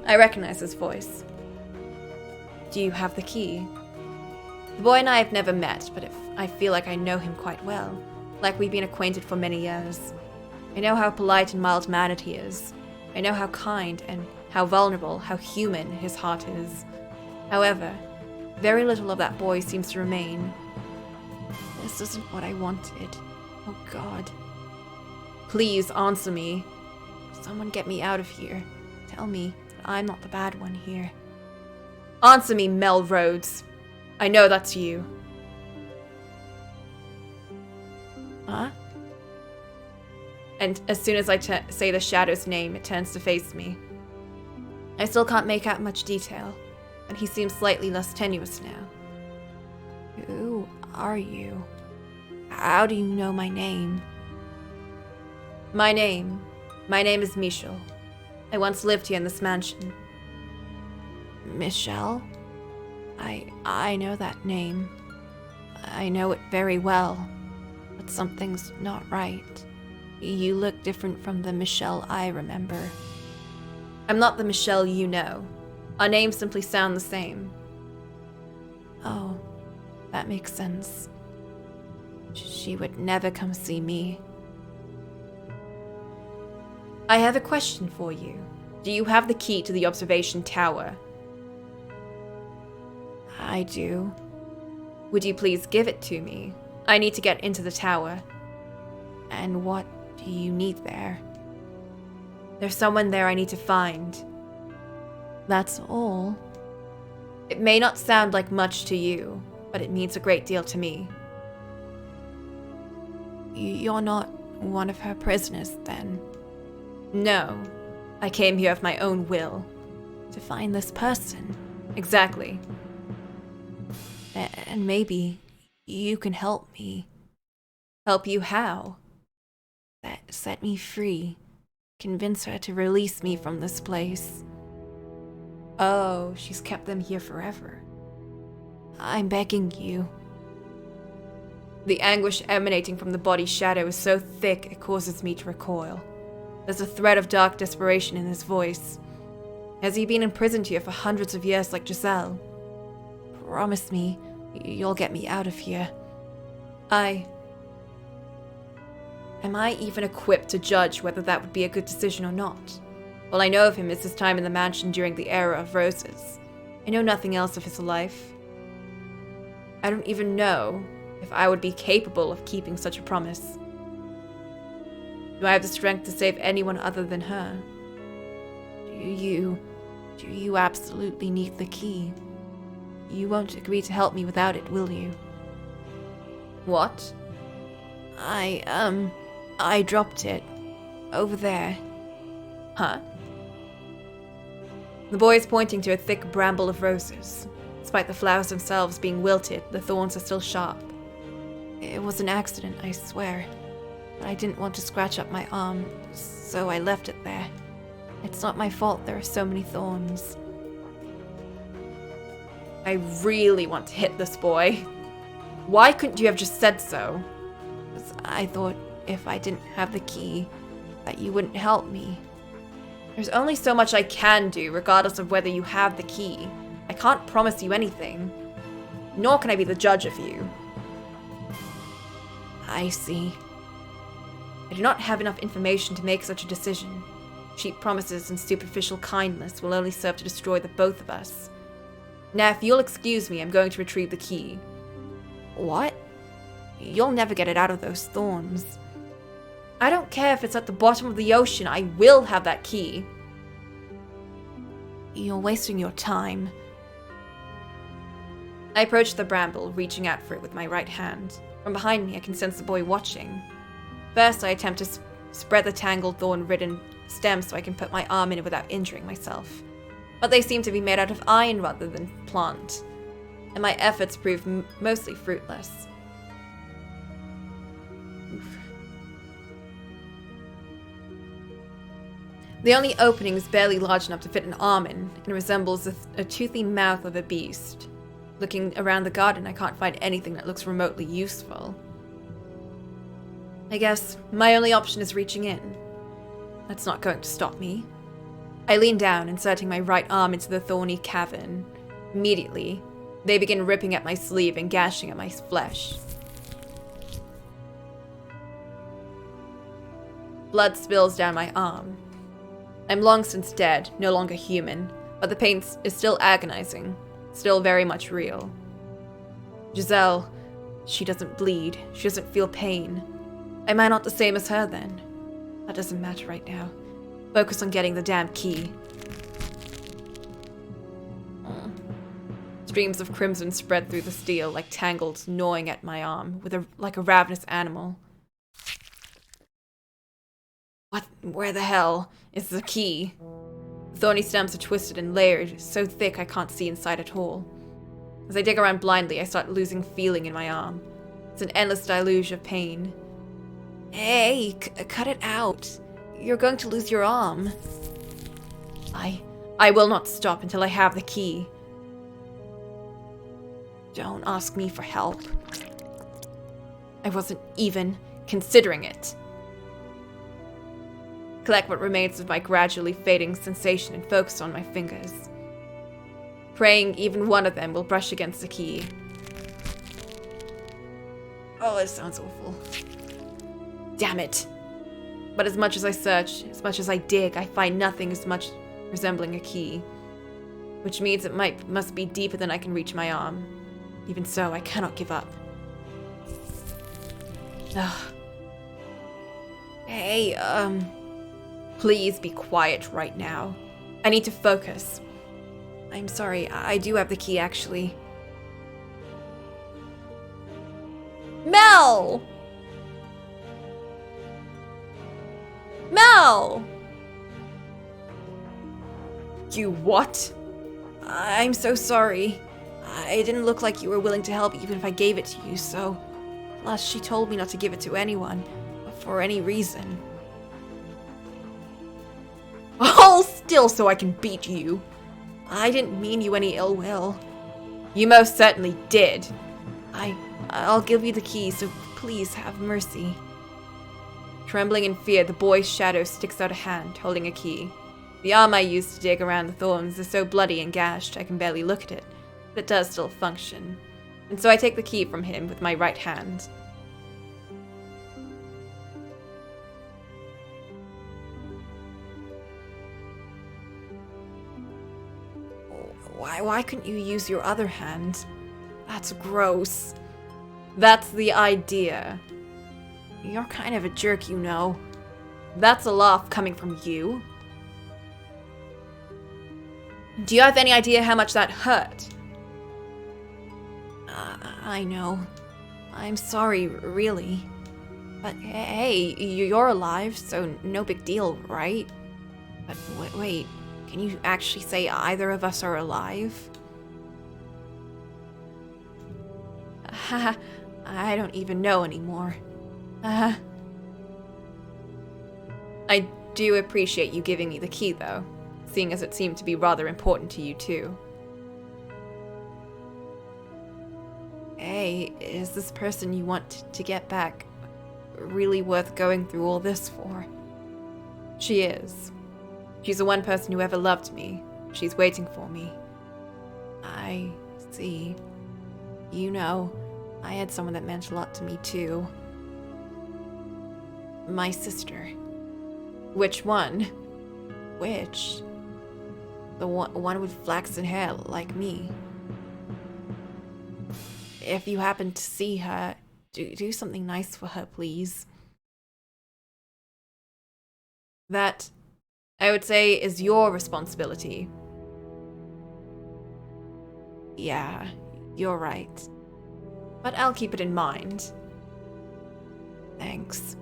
I recognize his voice. Do you have the key? The boy and I have never met, but I feel like I know him quite well, like we've been acquainted for many years. I know how polite and mild-mannered he is. I know how kind and how vulnerable, how human his heart is. However, very little of that boy seems to remain. This isn't what I wanted. Oh God. Please answer me. Someone get me out of here. Tell me that I'm not the bad one here. Answer me, Mel Rhodes. I know that's you. Huh? And as soon as I say the shadow's name, it turns to face me. I still can't make out much detail, but he seems slightly less tenuous now. Who are you? How do you know my name? My name is Michel. I once lived here in this mansion. Michel? I know that name. I know it very well, but something's not right. You look different from the Michel I remember. I'm not the Michel you know. Our names simply sound the same. Oh, that makes sense. She would never come see me. I have a question for you. Do you have the key to the observation tower? I do. Would you please give it to me? I need to get into the tower. And what do you need there? There's someone there I need to find. That's all. It may not sound like much to you, but it means a great deal to me. You're not one of her prisoners, then? No. I came here of my own will. To find this person. Exactly. And maybe you can help me. Help you how? Set me free. Convince her to release me from this place. Oh, she's kept them here forever. I'm begging you. The anguish emanating from the body's shadow is so thick it causes me to recoil. There's a thread of dark desperation in his voice. Has he been imprisoned here for hundreds of years like Giselle? Promise me you'll get me out of here. Am I even equipped to judge whether that would be a good decision or not? All I know of him is his time in the mansion during the era of roses. I know nothing else of his life. I don't even know if I would be capable of keeping such a promise. Do I have the strength to save anyone other than her? Do you absolutely need the key? You won't agree to help me without it, will you? What? I dropped it. Over there. Huh? The boy is pointing to a thick bramble of roses. Despite the flowers themselves being wilted, the thorns are still sharp. It was an accident, I swear. But I didn't want to scratch up my arm, so I left it there. It's not my fault there are so many thorns. I really want to hit this boy. Why couldn't you have just said so? Because I thought if I didn't have the key, that you wouldn't help me. There's only so much I can do, regardless of whether you have the key. I can't promise you anything. Nor can I be the judge of you. I see. I do not have enough information to make such a decision. Cheap promises and superficial kindness will only serve to destroy the both of us. Now, if you'll excuse me, I'm going to retrieve the key. What? You'll never get it out of those thorns. I don't care if it's at the bottom of the ocean, I will have that key. You're wasting your time. I approach the bramble, reaching out for it with my right hand. From behind me, I can sense the boy watching. First, I attempt to spread the tangled, thorn-ridden stems so I can put my arm in it without injuring myself. But they seem to be made out of iron rather than plant, and my efforts prove mostly fruitless. The only opening is barely large enough to fit an arm in, and resembles a toothy mouth of a beast. Looking around the garden, I can't find anything that looks remotely useful. I guess my only option is reaching in. That's not going to stop me. I lean down, inserting my right arm into the thorny cavern. Immediately, they begin ripping at my sleeve and gashing at my flesh. Blood spills down my arm. I'm long since dead, no longer human, but the pain is still agonizing, still very much real. Giselle, she doesn't bleed, she doesn't feel pain. Am I not the same as her then? That doesn't matter right now. Focus on getting the damn key. Streams of crimson spread through the steel like tangles gnawing at my arm, like a ravenous animal. Where the hell is the key? The thorny stems are twisted and layered, so thick I can't see inside at all. As I dig around blindly, I start losing feeling in my arm. It's an endless deluge of pain. Hey, cut it out. You're going to lose your arm. I will not stop until I have the key. Don't ask me for help. I wasn't even considering it. Collect what remains of my gradually fading sensation and focus on my fingers. Praying even one of them will brush against the key. Oh, it sounds awful. Damn it. But as much as I search, as much as I dig, I find nothing as much resembling a key. Which means it must be deeper than I can reach my arm. Even so, I cannot give up. Ugh. Hey, please be quiet right now. I need to focus. I'm sorry, I do have the key, actually. Mel! Mel! You what? I'm so sorry. It didn't look like you were willing to help even if I gave it to you, so... Plus, she told me not to give it to anyone, for any reason. Hold still so I can beat you. I didn't mean you any ill will. You most certainly did. I'll give you the key, so please have mercy. Trembling in fear, the boy's shadow sticks out a hand, holding a key. The arm I used to dig around the thorns is so bloody and gashed I can barely look at it, but it does still function. And so I take the key from him with my right hand. Why couldn't you use your other hand? That's gross. That's the idea. You're kind of a jerk, you know. That's a laugh coming from you. Do you have any idea how much that hurt? I know. I'm sorry, really. But hey, you're alive, so no big deal, right? But wait, can you actually say either of us are alive? Haha, I don't even know anymore. I do appreciate you giving me the key, though, seeing as it seemed to be rather important to you, too. Hey, is this person you want to get back really worth going through all this for? She is. She's the one person who ever loved me. She's waiting for me. I see. You know, I had someone that meant a lot to me, too. My sister. Which one? Which? The one with flaxen hair, like me. If you happen to see her, do something nice for her, please. That, I would say, is your responsibility. Yeah, you're right. But I'll keep it in mind. Thanks.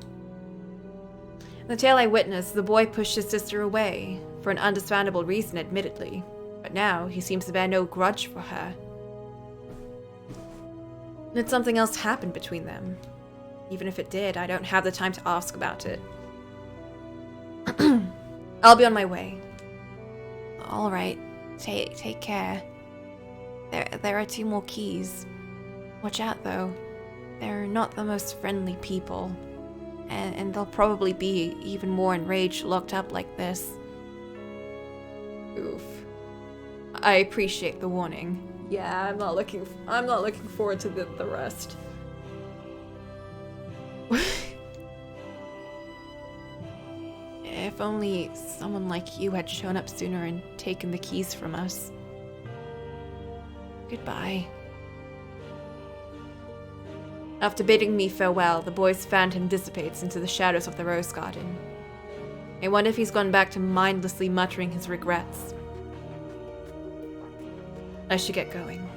In the tale I witnessed, the boy pushed his sister away, for an understandable reason, admittedly. But now, he seems to bear no grudge for her. Did something else happen between them? Even if it did, I don't have the time to ask about it. I'll be on my way. All right. Take care. There are 2 more keys. Watch out, though. They're not the most friendly people. And they'll probably be even more enraged locked up like this. Oof. I appreciate the warning. Yeah, I'm not looking forward to the rest. If only someone like you had shown up sooner and taken the keys from us. Goodbye. After bidding me farewell, the boy's phantom dissipates into the shadows of the rose garden. I wonder if he's gone back to mindlessly muttering his regrets. I should get going.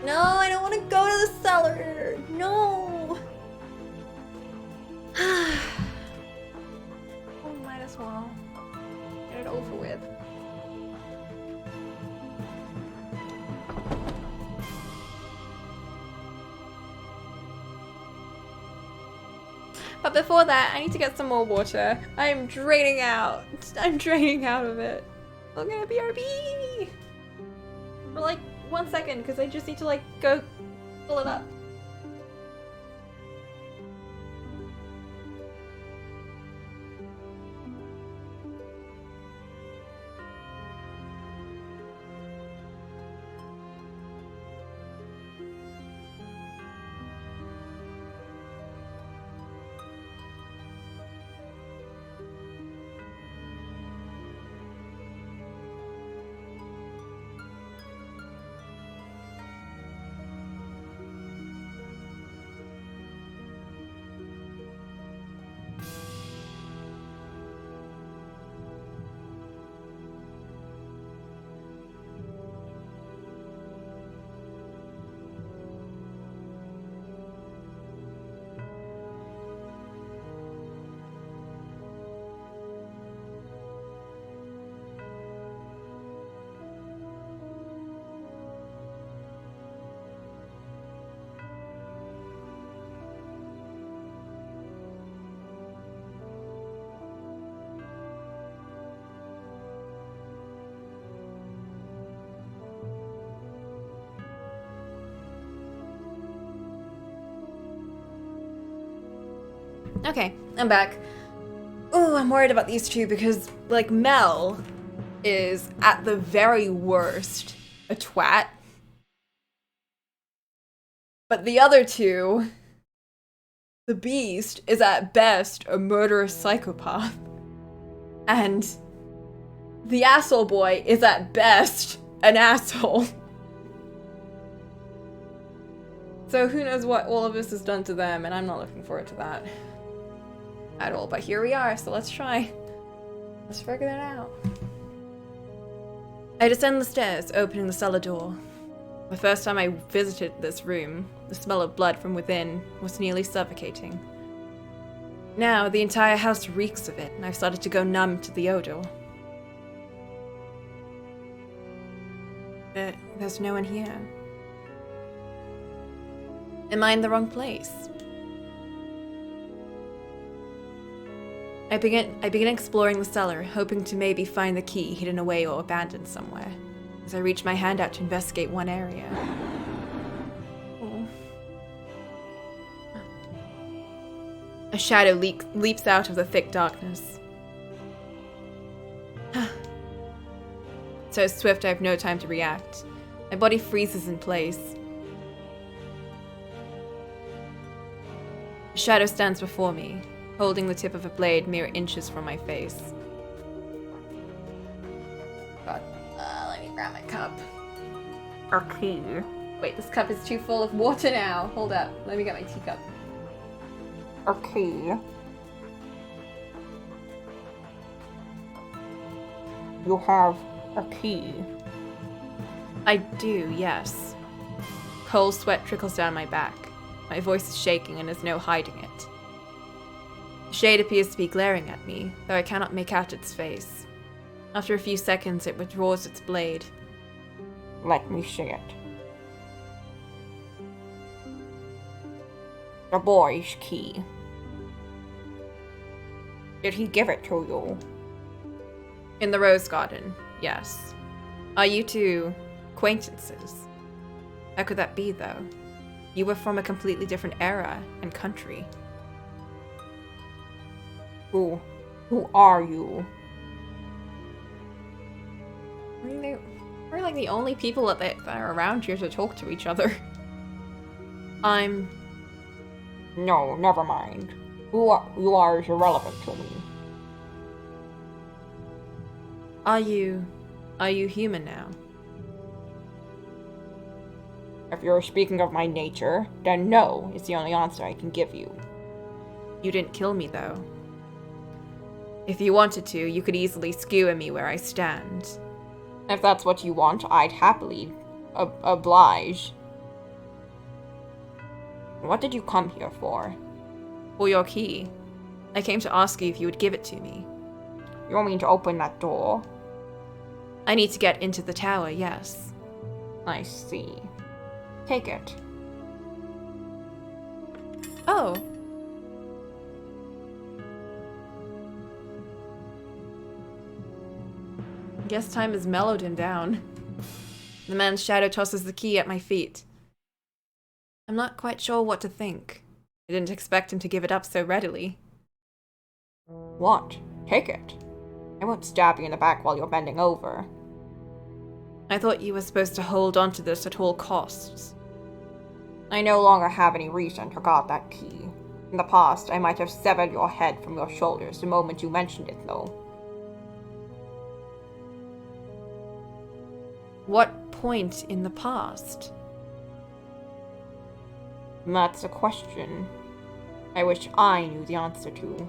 No, I don't want to go to the cellar. No. Oh, might as well get it over with. But before that, I need to get some more water. I am draining out. I'm draining out of it. Look at BRB! For like 1 second, because I just need to like go fill it up. Okay, I'm back. Oh, I'm worried about these 2 because, like, Mel is, at the very worst, a twat. But the other 2, the Beast, is at best a murderous psychopath. And the asshole boy is at best an asshole. So who knows what all of this has done to them, and I'm not looking forward to that at all. But here we are, so let's try. Let's figure that out. I descend the stairs, opening the cellar door. The first time I visited this room, the smell of blood from within was nearly suffocating. Now, the entire house reeks of it, and I've started to go numb to the odor. There's no one here. Am I in the wrong place? I begin exploring the cellar, hoping to maybe find the key hidden away or abandoned somewhere, as I reach my hand out to investigate one area. Oh. A shadow leaps out of the thick darkness. So swift I have no time to react. My body freezes in place. A shadow stands before me, holding the tip of a blade mere inches from my face. God. Let me grab my cup. Okay. Wait, this cup is too full of water now. Hold up. Let me get my teacup. Okay. You have a key. I do, yes. Cold sweat trickles down my back. My voice is shaking and there's no hiding it. The shade appears to be glaring at me, though I cannot make out its face. After a few seconds, it withdraws its blade. Let me see it. The boy's key. Did he give it to you? In the rose garden, yes. Are you two acquaintances? How could that be, though? You were from a completely different era and country. Who are you? I mean, we're like the only people that are around here to talk to each other. No, never mind. Who you are is irrelevant to me. Are you human now? If you're speaking of my nature, then no is the only answer I can give you. You didn't kill me, though. If you wanted to, you could easily skewer me where I stand. If that's what you want, I'd happily oblige. What did you come here for? For your key. I came to ask you if you would give it to me. You want me to open that door? I need to get into the tower, yes. I see. Take it. Oh. Guess time has mellowed him down. The man's shadow tosses the key at my feet. I'm not quite sure what to think. I didn't expect him to give it up so readily. What? Take it. I won't stab you in the back while you're bending over. I thought you were supposed to hold on to this at all costs. I no longer have any reason to guard that key. In the past, I might have severed your head from your shoulders the moment you mentioned it, though. What point in the past? That's a question I wish I knew the answer to.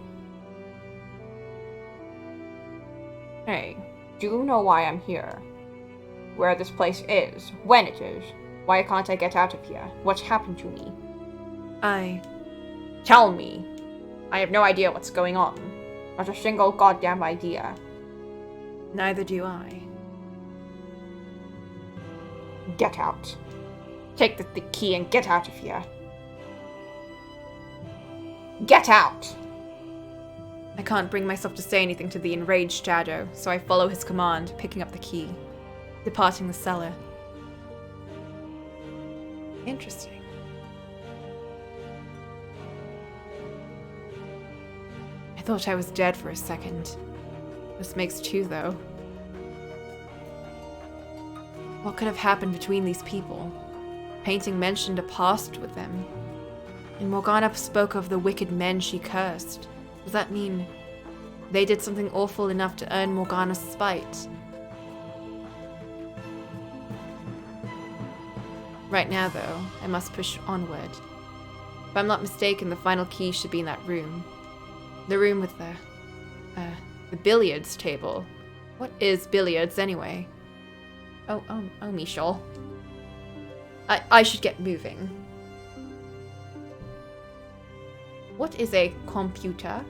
Hey, do you know why I'm here? Where this place is? When it is? Why can't I get out of here? What's happened to me? Tell me! I have no idea what's going on. Not a single goddamn idea. Neither do I. Get out. Take the key and get out of here. Get out! I can't bring myself to say anything to the enraged shadow, so I follow his command, picking up the key, departing the cellar. Interesting. I thought I was dead for a second. This makes two, though. What could have happened between these people? Painting mentioned a past with them. And Morgana spoke of the wicked men she cursed. Does that mean they did something awful enough to earn Morgana's spite? Right now, though, I must push onward. If I'm not mistaken, the final key should be in that room. The room with the billiards table. What is billiards, anyway? Oh, Michel. I should get moving. What is a computer?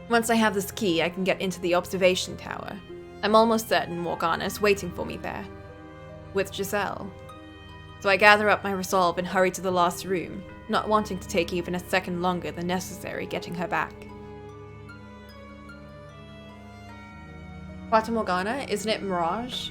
Once I have this key, I can get into the observation tower. I'm almost certain Morgana is waiting for me there. With Giselle. So I gather up my resolve and hurry to the last room, not wanting to take even a second longer than necessary getting her back. Fata Morgana, isn't it Mirage?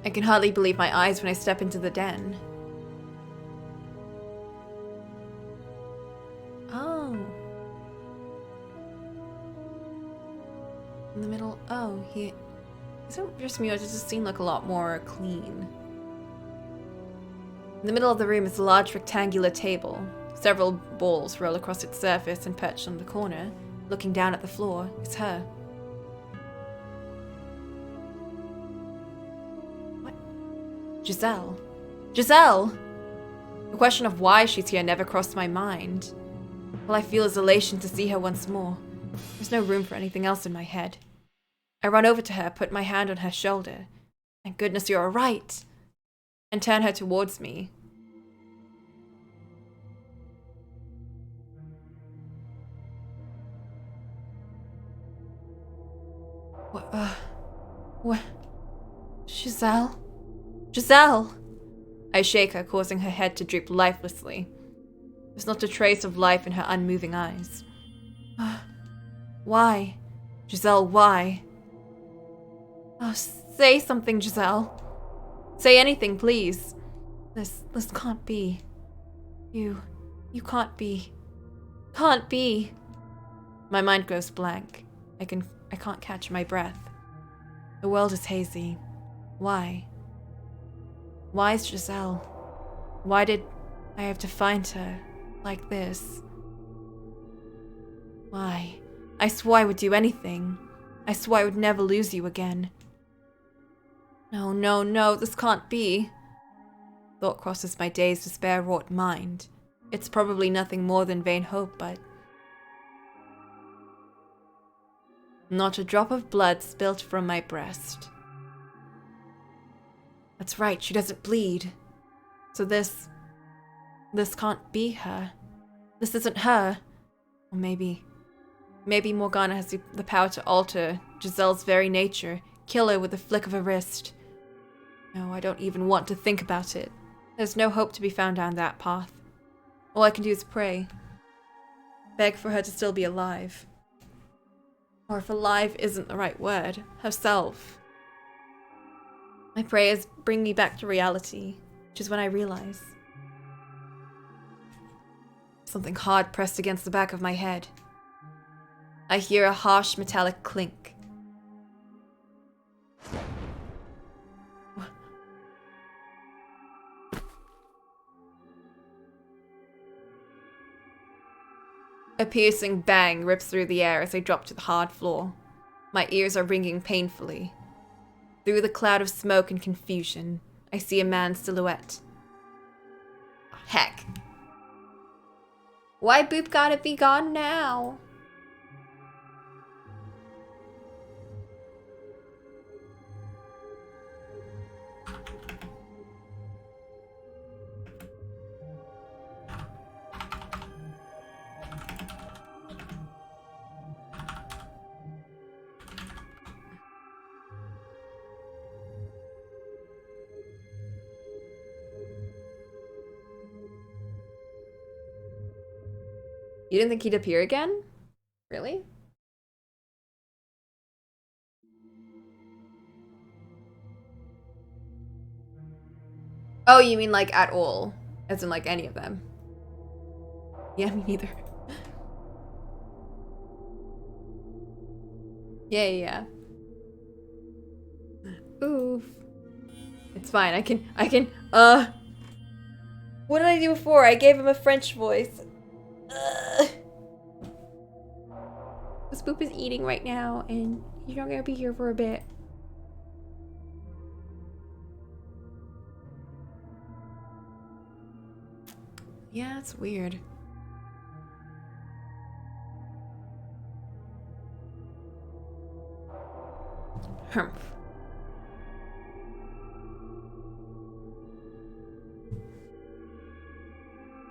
I can hardly believe my eyes when I step into the den. Oh. In the middle. Oh, he isn't just me, or does it seem like a lot more clean? In the middle of the room is a large rectangular table. Several balls roll across its surface, and perched on the corner, looking down at the floor, is her. What? Giselle. Giselle! The question of why she's here never crossed my mind. All I feel is elation to see her once more. There's no room for anything else in my head. I run over to her, put my hand on her shoulder. Thank goodness you're all right. And turn her towards me. Giselle? Giselle! I shake her, causing her head to droop lifelessly. There's not a trace of life in her unmoving eyes. Why? Giselle, why? Oh, say something, Giselle. Say anything, please. This can't be. You can't be. Can't be. My mind goes blank. I can't catch my breath. The world is hazy. Why? Why is Giselle? Why did I have to find her like this? Why? I swore I would do anything. I swore I would never lose you again. No, this can't be. Thought crosses my dazed, despair-wrought mind. It's probably nothing more than vain hope, but... Not a drop of blood spilt from my breast. That's right, she doesn't bleed. So this can't be her. This isn't her. Or maybe Morgana has the power to alter Giselle's very nature, kill her with a flick of a wrist. No, I don't even want to think about it. There's no hope to be found down that path. All I can do is pray. Beg for her to still be alive. Or if alive isn't the right word, herself. My prayers bring me back to reality, which is when I realize. Something hard pressed against the back of my head. I hear a harsh metallic clink. A piercing bang rips through the air as I drop to the hard floor. My ears are ringing painfully. Through the cloud of smoke and confusion, I see a man's silhouette. Heck. Why Boop gotta be gone now? You didn't think he'd appear again? Really? Oh, you mean like at all? As in like any of them? Yeah, me neither. Yeah. Oof. It's fine, I can, what did I do before? I gave him a French voice. This Boop is eating right now, and he's not gonna be here for a bit. Yeah, it's weird. Humph.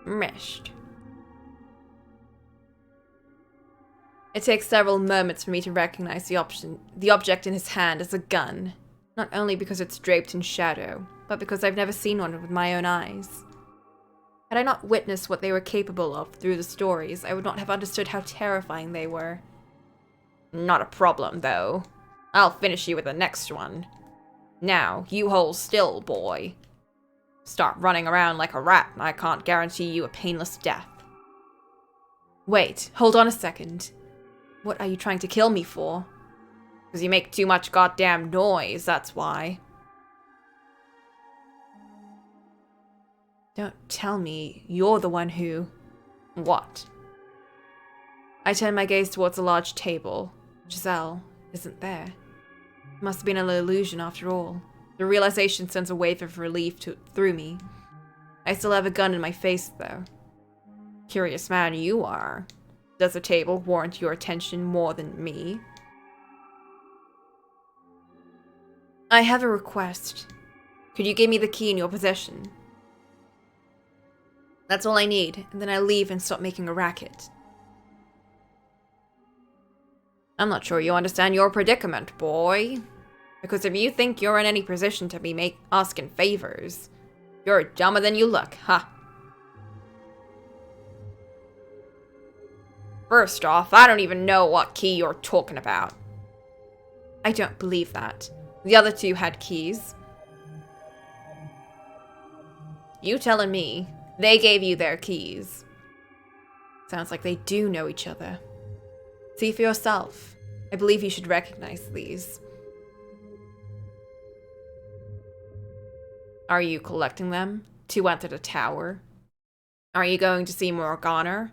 Meshed. It takes several moments for me to recognize the object in his hand as a gun. Not only because it's draped in shadow, but because I've never seen one with my own eyes. Had I not witnessed what they were capable of through the stories, I would not have understood how terrifying they were. Not a problem, though. I'll finish you with the next one. Now, you hold still, boy. Start running around like a rat, and I can't guarantee you a painless death. Wait, hold on a second. What are you trying to kill me for? Because you make too much goddamn noise, that's why. Don't tell me you're the one who... What? I turn my gaze towards a large table. Giselle isn't there. It must have been an illusion after all. The realization sends a wave of relief through me. I still have a gun in my face, though. Curious man you are. Does the table warrant your attention more than me? I have a request. Could you give me the key in your possession? That's all I need, and then I leave and stop making a racket. I'm not sure you understand your predicament, boy. Because if you think you're in any position to be asking favors, you're dumber than you look, huh? First off, I don't even know what key you're talking about. I don't believe that. The other two had keys. You telling me they gave you their keys? Sounds like they do know each other. See for yourself. I believe you should recognize these. Are you collecting them to enter the tower? Are you going to see Morgana?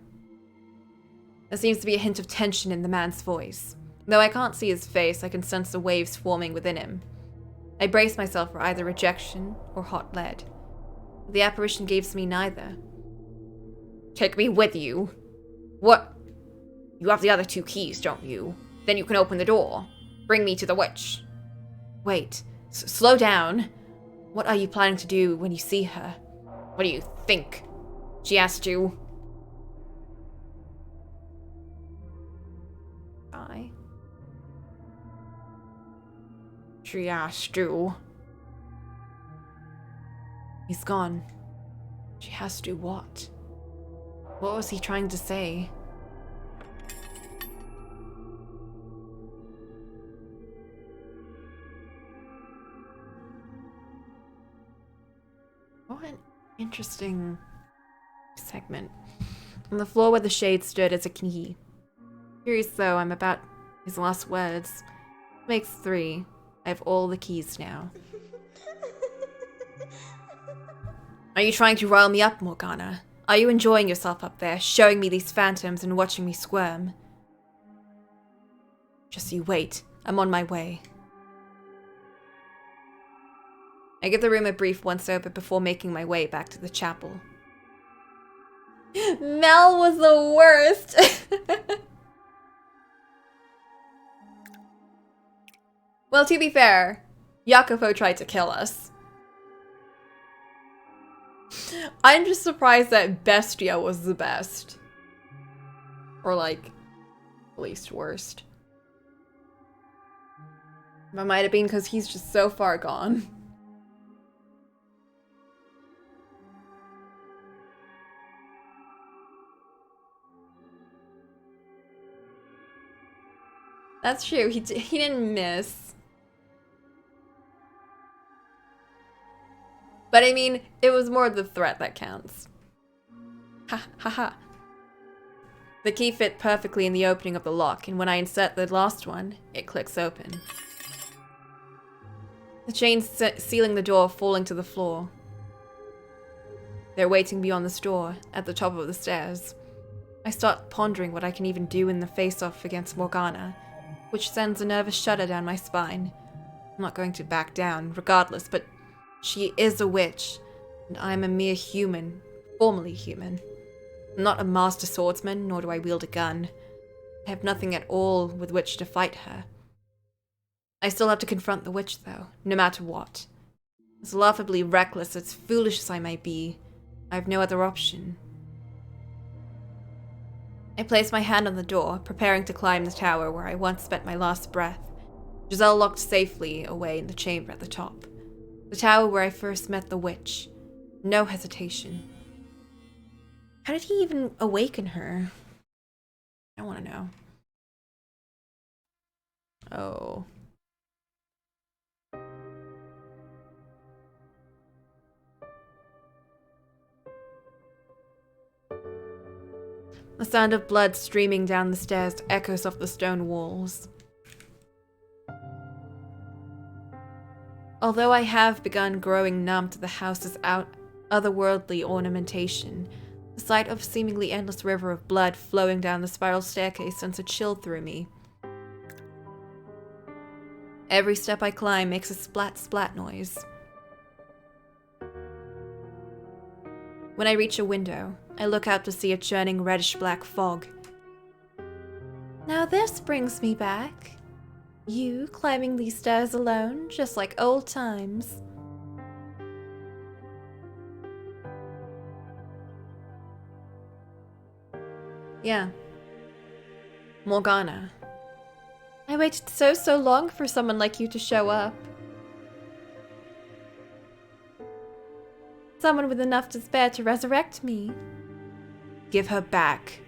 There seems to be a hint of tension in the man's voice. Though I can't see his face, I can sense the waves forming within him. I brace myself for either rejection or hot lead. The apparition gives me neither. Take me with you. What? You have the other two keys, don't you? Then you can open the door. Bring me to the witch. Wait. Slow down. What are you planning to do when you see her? What do you think? She asked you. She asked you. He's gone. She has to what? What was he trying to say? What an interesting segment. On the floor where the shade stood is a key. Curious though, I'm about his last words. Makes 3. I have all the keys now. Are you trying to rile me up, Morgana? Are you enjoying yourself up there, showing me these phantoms and watching me squirm? Just you wait. I'm on my way. I give the room a brief once-over before making my way back to the chapel. Mel was the worst! Well, to be fair, Jacopo tried to kill us. I'm just surprised that Bestia was the best. Or, like, least worst. That might have been because he's just so far gone. That's true, he didn't miss. But I mean, it was more the threat that counts. Ha ha ha. The key fit perfectly in the opening of the lock, and when I insert the last one, it clicks open. The chains sealing the door falling to the floor. They're waiting beyond the store, at the top of the stairs. I start pondering what I can even do in the face-off against Morgana, which sends a nervous shudder down my spine. I'm not going to back down, regardless, but she is a witch, and I'm a mere human, formerly human. I'm not a master swordsman, nor do I wield a gun. I have nothing at all with which to fight her. I still have to confront the witch, though, no matter what. As laughably reckless, as foolish as I may be, I have no other option. I place my hand on the door, preparing to climb the tower where I once spent my last breath. Giselle locked safely away in the chamber at the top. The tower where I first met the witch. No hesitation. How did he even awaken her? I want to know. Oh. The sound of blood streaming down the stairs echoes off the stone walls. Although I have begun growing numb to the house's otherworldly ornamentation, the sight of a seemingly endless river of blood flowing down the spiral staircase sends a chill through me. Every step I climb makes a splat-splat noise. When I reach a window, I look out to see a churning reddish-black fog. Now this brings me back. You climbing these stairs alone, just like old times. Yeah. Morgana. I waited so long for someone like you to show up. Someone with enough to spare to resurrect me. Give her back.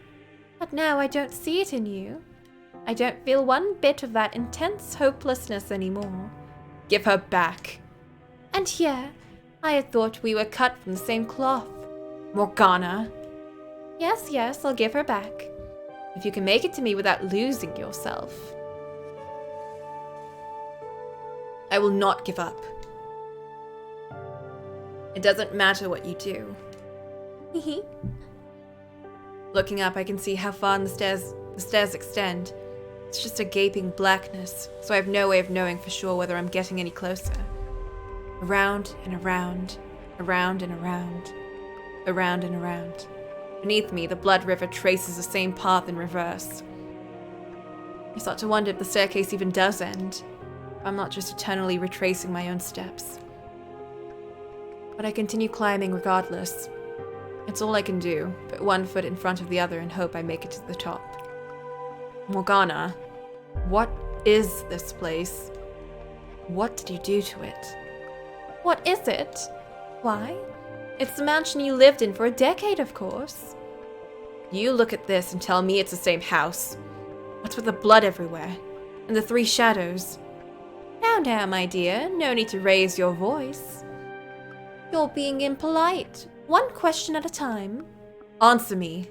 But now I don't see it in you. I don't feel one bit of that intense hopelessness anymore. Give her back. And yeah, I had thought we were cut from the same cloth. Morgana. Yes, I'll give her back. If you can make it to me without losing yourself. I will not give up. It doesn't matter what you do. Hehe. Looking up, I can see how far the stairs extend. It's just a gaping blackness, so I have no way of knowing for sure whether I'm getting any closer. Around and around, around and around, around and around. Beneath me, the blood river traces the same path in reverse. I start to wonder if the staircase even does end, if I'm not just eternally retracing my own steps. But I continue climbing regardless. It's all I can do, put one foot in front of the other and hope I make it to the top. Morgana, what is this place? What did you do to it? What is it? Why? It's the mansion you lived in for a decade, of course. You look at this and tell me it's the same house. What's with the blood everywhere? And the three shadows? Now, my dear, no need to raise your voice. You're being impolite. One question at a time. Answer me.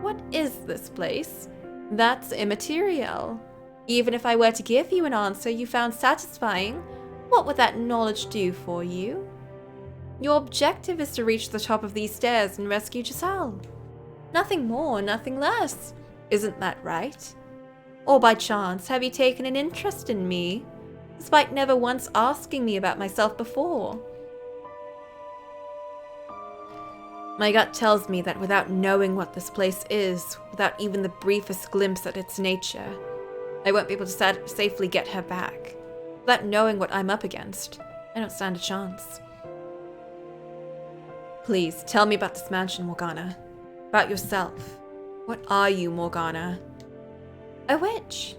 What is this place? That's immaterial. Even if I were to give you an answer you found satisfying, what would that knowledge do for you? Your objective is to reach the top of these stairs and rescue Giselle. Nothing more, nothing less. Isn't that right? Or by chance, have you taken an interest in me, despite never once asking me about myself before? My gut tells me that without knowing what this place is, without even the briefest glimpse at its nature, I won't be able to safely get her back. Without knowing what I'm up against, I don't stand a chance. Please, tell me about this mansion, Morgana. About yourself. What are you, Morgana? A witch.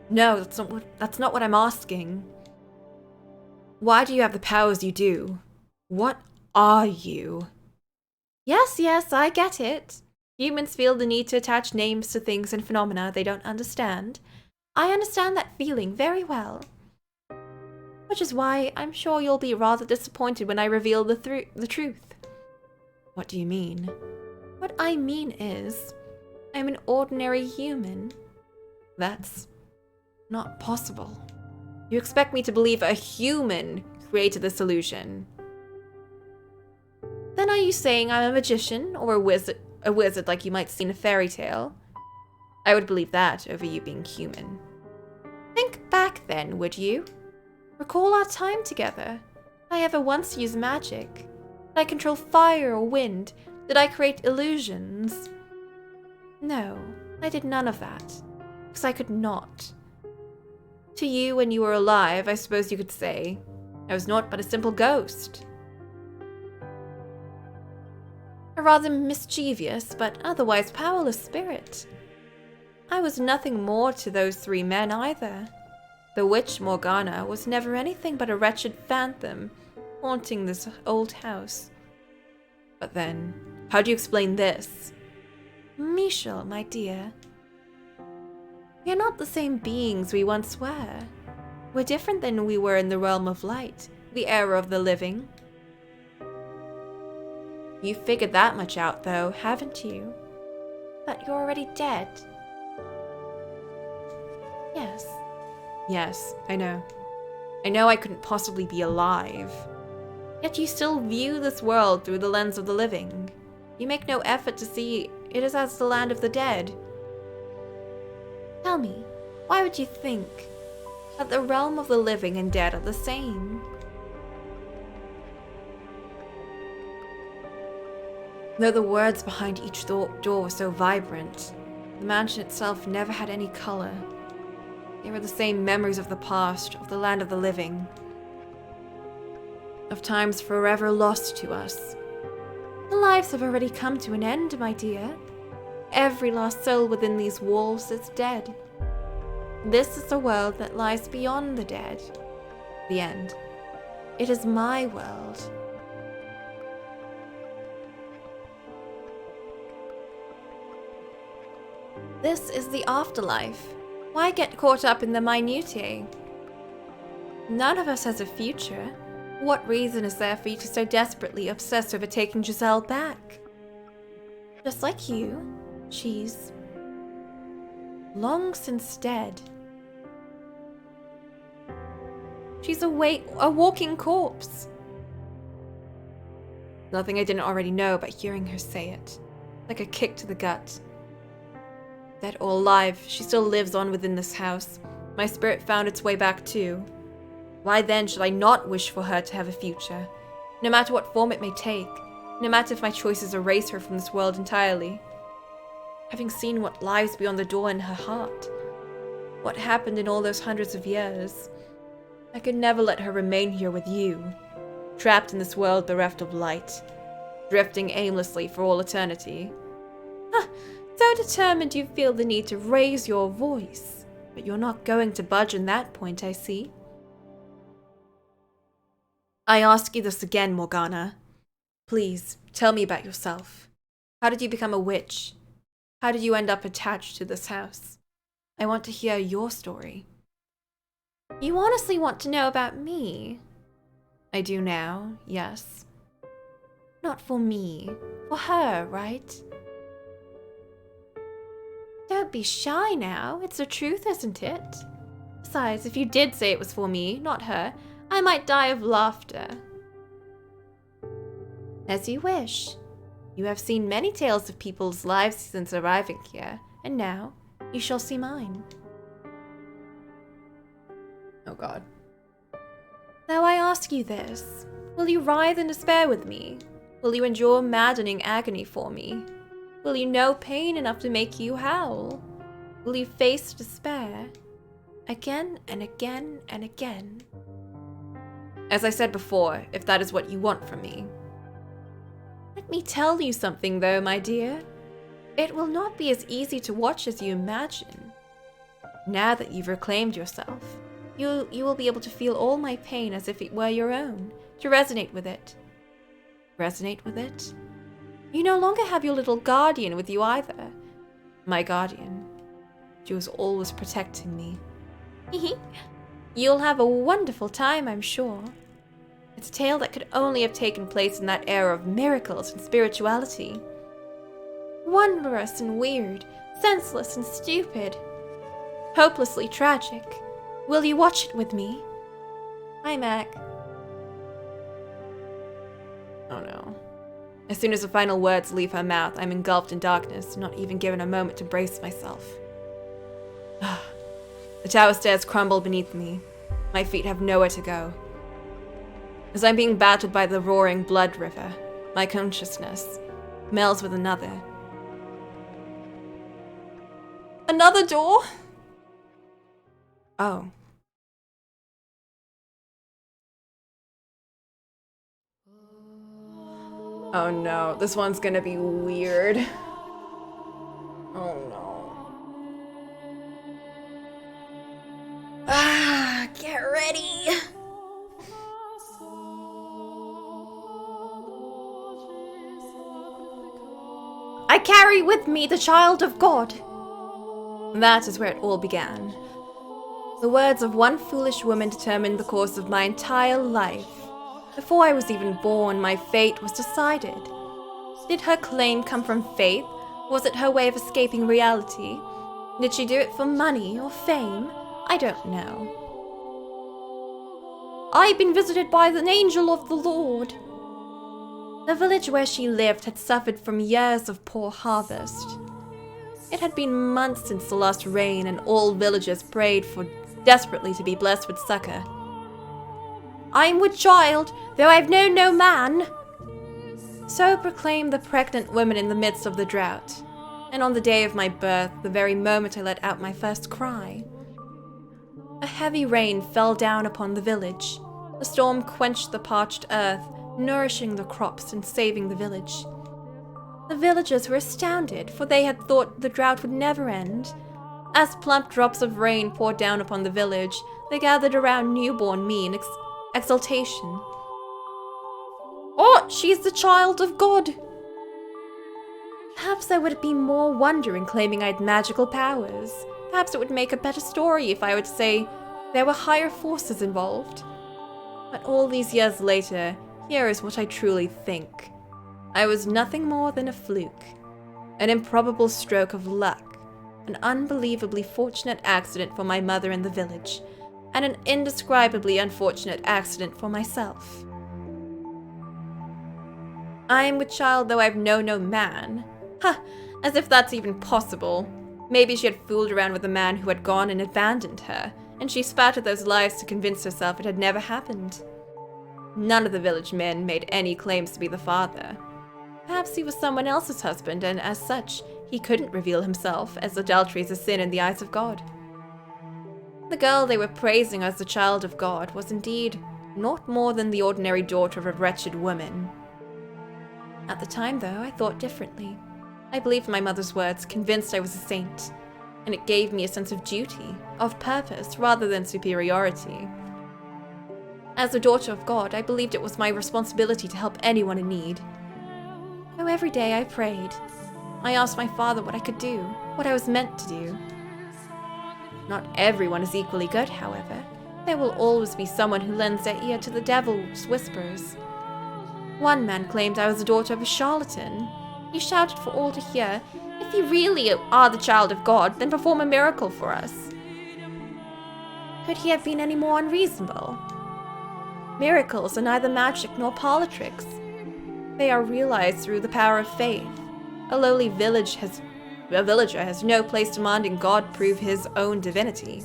No, that's not what I'm asking. Why do you have the powers you do? What are you? Yes, I get it. Humans feel the need to attach names to things and phenomena they don't understand. I understand that feeling very well. Which is why I'm sure you'll be rather disappointed when I reveal the truth. What do you mean? What I mean is, I'm an ordinary human. That's not possible. You expect me to believe a human created this illusion? Then are you saying I'm a magician or a wizard like you might see in a fairy tale? I would believe that over you being human. Think back then, would you? Recall our time together. Did I ever once use magic? Did I control fire or wind? Did I create illusions? No, I did none of that. Because I could not. To you, when you were alive, I suppose you could say, I was naught but a simple ghost. A rather mischievous, but otherwise powerless spirit. I was nothing more to those three men either. The witch Morgana was never anything but a wretched phantom haunting this old house. But then, how do you explain this? Michel, my dear. We are not the same beings we once were. We're different than we were in the realm of light, the era of the living. You figured that much out, though, haven't you? But you're already dead. Yes. Yes, I know. I know I couldn't possibly be alive. Yet you still view this world through the lens of the living. You make no effort to see it as the land of the dead. Tell me, why would you think that the realm of the living and dead are the same? Though the words behind each door were so vibrant, the mansion itself never had any color. They were the same memories of the past, of the land of the living, of times forever lost to us. The lives have already come to an end, my dear. Every lost soul within these walls is dead. This is a world that lies beyond the dead. The end. It is my world. This is the afterlife. Why get caught up in the minutiae? None of us has a future. What reason is there for you to so desperately obsess over taking Giselle back? Just like you, she's long since dead. She's a walking corpse. Nothing I didn't already know about hearing her say it. Like a kick to the gut. Dead or alive, she still lives on within this house. My spirit found its way back too. Why then should I not wish for her to have a future? No matter what form it may take. No matter if my choices erase her from this world entirely. Having seen what lies beyond the door in her heart. What happened in all those hundreds of years. I could never let her remain here with you. Trapped in this world bereft of light. Drifting aimlessly for all eternity. So determined you feel the need to raise your voice. But you're not going to budge on that point, I see. I ask you this again, Morgana. Please, tell me about yourself. How did you become a witch? How did you end up attached to this house? I want to hear your story. You honestly want to know about me? I do now, yes. Not for me. For her, right? Don't be shy now. It's the truth, isn't it? Besides, if you did say it was for me, not her, I might die of laughter. As you wish. You have seen many tales of people's lives since arriving here, and now you shall see mine. Oh god. Though I ask you this, will you writhe in despair with me? Will you endure maddening agony for me? Will you know pain enough to make you howl? Will you face despair? Again and again and again. As I said before, if that is what you want from me. Let me tell you something though, my dear. It will not be as easy to watch as you imagine. Now that you've reclaimed yourself, you will be able to feel all my pain as if it were your own, to resonate with it. Resonate with it? You no longer have your little guardian with you either. My guardian. She was always protecting me. You'll have a wonderful time, I'm sure. It's a tale that could only have taken place in that era of miracles and spirituality. Wondrous and weird, senseless and stupid. Hopelessly tragic. Will you watch it with me? Hi, Mac. Oh no. As soon as the final words leave her mouth, I'm engulfed in darkness, not even given a moment to brace myself. The tower stairs crumble beneath me. My feet have nowhere to go. As I'm being battered by the roaring blood river, my consciousness melds with another. Another door? Oh. Oh no, this one's gonna be weird. Oh no. Get ready. I carry with me the child of God. That is where it all began. The words of one foolish woman determined the course of my entire life. Before I was even born, my fate was decided. Did her claim come from faith? Was it her way of escaping reality? Did she do it for money or fame? I don't know. I've been visited by an angel of the Lord. The village where she lived had suffered from years of poor harvest. It had been months since the last rain, and all villagers prayed desperately to be blessed with succor. I am with child, though I have known no man. So proclaimed the pregnant woman in the midst of the drought. And on the day of my birth, the very moment I let out my first cry, a heavy rain fell down upon the village. The storm quenched the parched earth, nourishing the crops and saving the village. The villagers were astounded, for they had thought the drought would never end. As plump drops of rain poured down upon the village, they gathered around newborn me in exultation. Oh, she's the child of God! Perhaps there would be more wonder in claiming I had magical powers. Perhaps it would make a better story if I were to say there were higher forces involved. But all these years later, here is what I truly think. I was nothing more than a fluke, an improbable stroke of luck, an unbelievably fortunate accident for my mother and the village, and an indescribably unfortunate accident for myself. I am with child though I've known no man. Ha! As if that's even possible. Maybe she had fooled around with a man who had gone and abandoned her, and she spouted those lies to convince herself it had never happened. None of the village men made any claims to be the father. Perhaps he was someone else's husband, and as such, he couldn't reveal himself, as adultery is a sin in the eyes of God. The girl they were praising as the child of God was indeed naught more than the ordinary daughter of a wretched woman. At the time, though, I thought differently. I believed my mother's words, convinced I was a saint, and it gave me a sense of duty, of purpose, rather than superiority. As a daughter of God, I believed it was my responsibility to help anyone in need. So every day I prayed. I asked my father what I could do, what I was meant to do. Not everyone is equally good, however. There will always be someone who lends their ear to the devil's whispers. One man claimed I was the daughter of a charlatan. He shouted for all to hear, "If you really are the child of God, then perform a miracle for us." Could he have been any more unreasonable? Miracles are neither magic nor parlor tricks. They are realized through the power of faith. A lowly villager has no place demanding God prove his own divinity.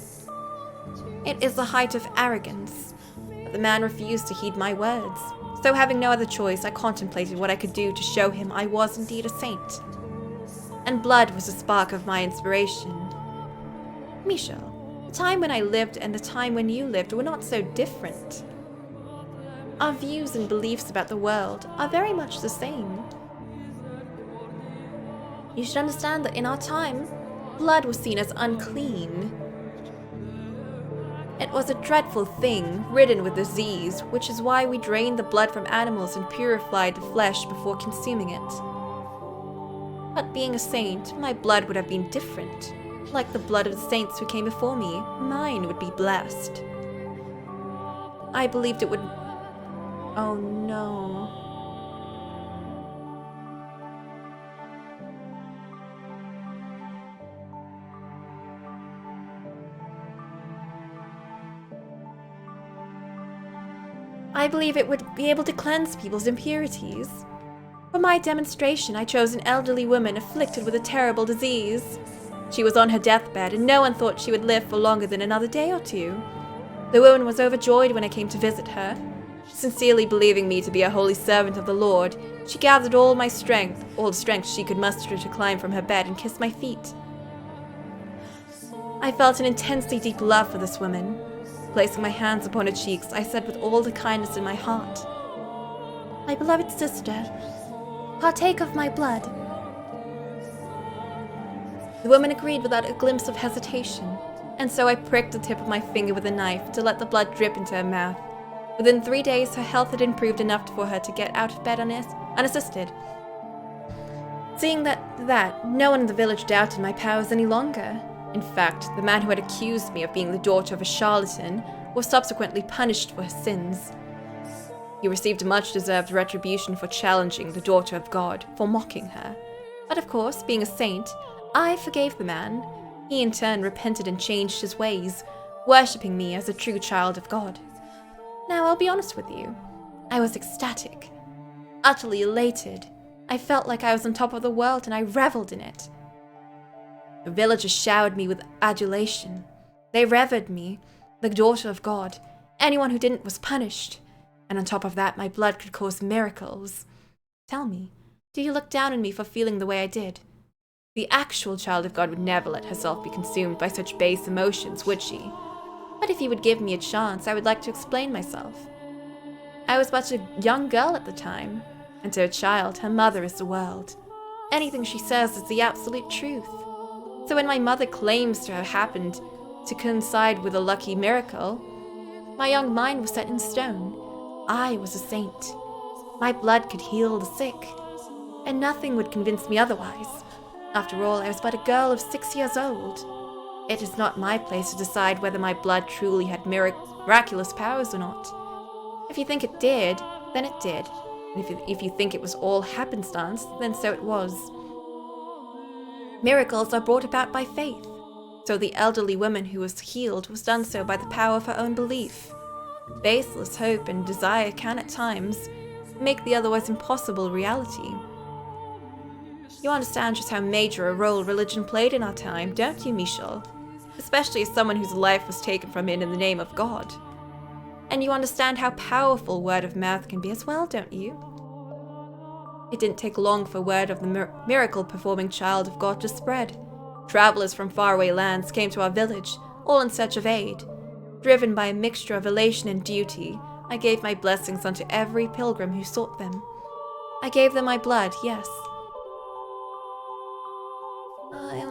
It is the height of arrogance, but the man refused to heed my words. So having no other choice, I contemplated what I could do to show him I was indeed a saint. And blood was the spark of my inspiration. Michel, the time when I lived and the time when you lived were not so different. Our views and beliefs about the world are very much the same. You should understand that in our time, blood was seen as unclean. It was a dreadful thing, ridden with disease, which is why we drained the blood from animals and purified the flesh before consuming it. But being a saint, my blood would have been different. Like the blood of the saints who came before me, mine would be blessed. I believed it would... Oh no. I believe it would be able to cleanse people's impurities. For my demonstration, I chose an elderly woman afflicted with a terrible disease. She was on her deathbed, and no one thought she would live for longer than another day or two. The woman was overjoyed when I came to visit her. Sincerely believing me to be a holy servant of the Lord, she gathered all the strength she could muster to climb from her bed and kiss my feet. I felt an intensely deep love for this woman. Placing my hands upon her cheeks, I said with all the kindness in my heart, "My beloved sister, partake of my blood." The woman agreed without a glimpse of hesitation, and so I pricked the tip of my finger with a knife to let the blood drip into her mouth. Within 3 days, her health had improved enough for her to get out of bed unassisted. Seeing that no one in the village doubted my powers any longer. In fact, the man who had accused me of being the daughter of a charlatan was subsequently punished for his sins. He received a much-deserved retribution for challenging the daughter of God, for mocking her. But of course, being a saint, I forgave the man. He in turn repented and changed his ways, worshipping me as a true child of God. Now, I'll be honest with you. I was ecstatic, utterly elated. I felt like I was on top of the world and I reveled in it. The villagers showered me with adulation. They revered me, the daughter of God. Anyone who didn't was punished. And on top of that, my blood could cause miracles. Tell me, do you look down on me for feeling the way I did? The actual child of God would never let herself be consumed by such base emotions, would she? But if you would give me a chance, I would like to explain myself. I was but a young girl at the time, and to a child, her mother is the world. Anything she says is the absolute truth. So when my mother claims to have happened to coincide with a lucky miracle, my young mind was set in stone. I was a saint. My blood could heal the sick, and nothing would convince me otherwise. After all, I was but a girl of 6 years old. It is not my place to decide whether my blood truly had miraculous powers or not. If you think it did, then it did. And if you think it was all happenstance, then so it was. Miracles are brought about by faith. So the elderly woman who was healed was done so by the power of her own belief. Baseless hope and desire can at times make the otherwise impossible reality. You understand just how major a role religion played in our time, don't you, Michel? Especially as someone whose life was taken from it in the name of God. And you understand how powerful word of mouth can be as well, don't you? It didn't take long for word of the miracle-performing child of God to spread. Travelers from faraway lands came to our village, all in search of aid. Driven by a mixture of elation and duty, I gave my blessings unto every pilgrim who sought them. I gave them my blood, yes.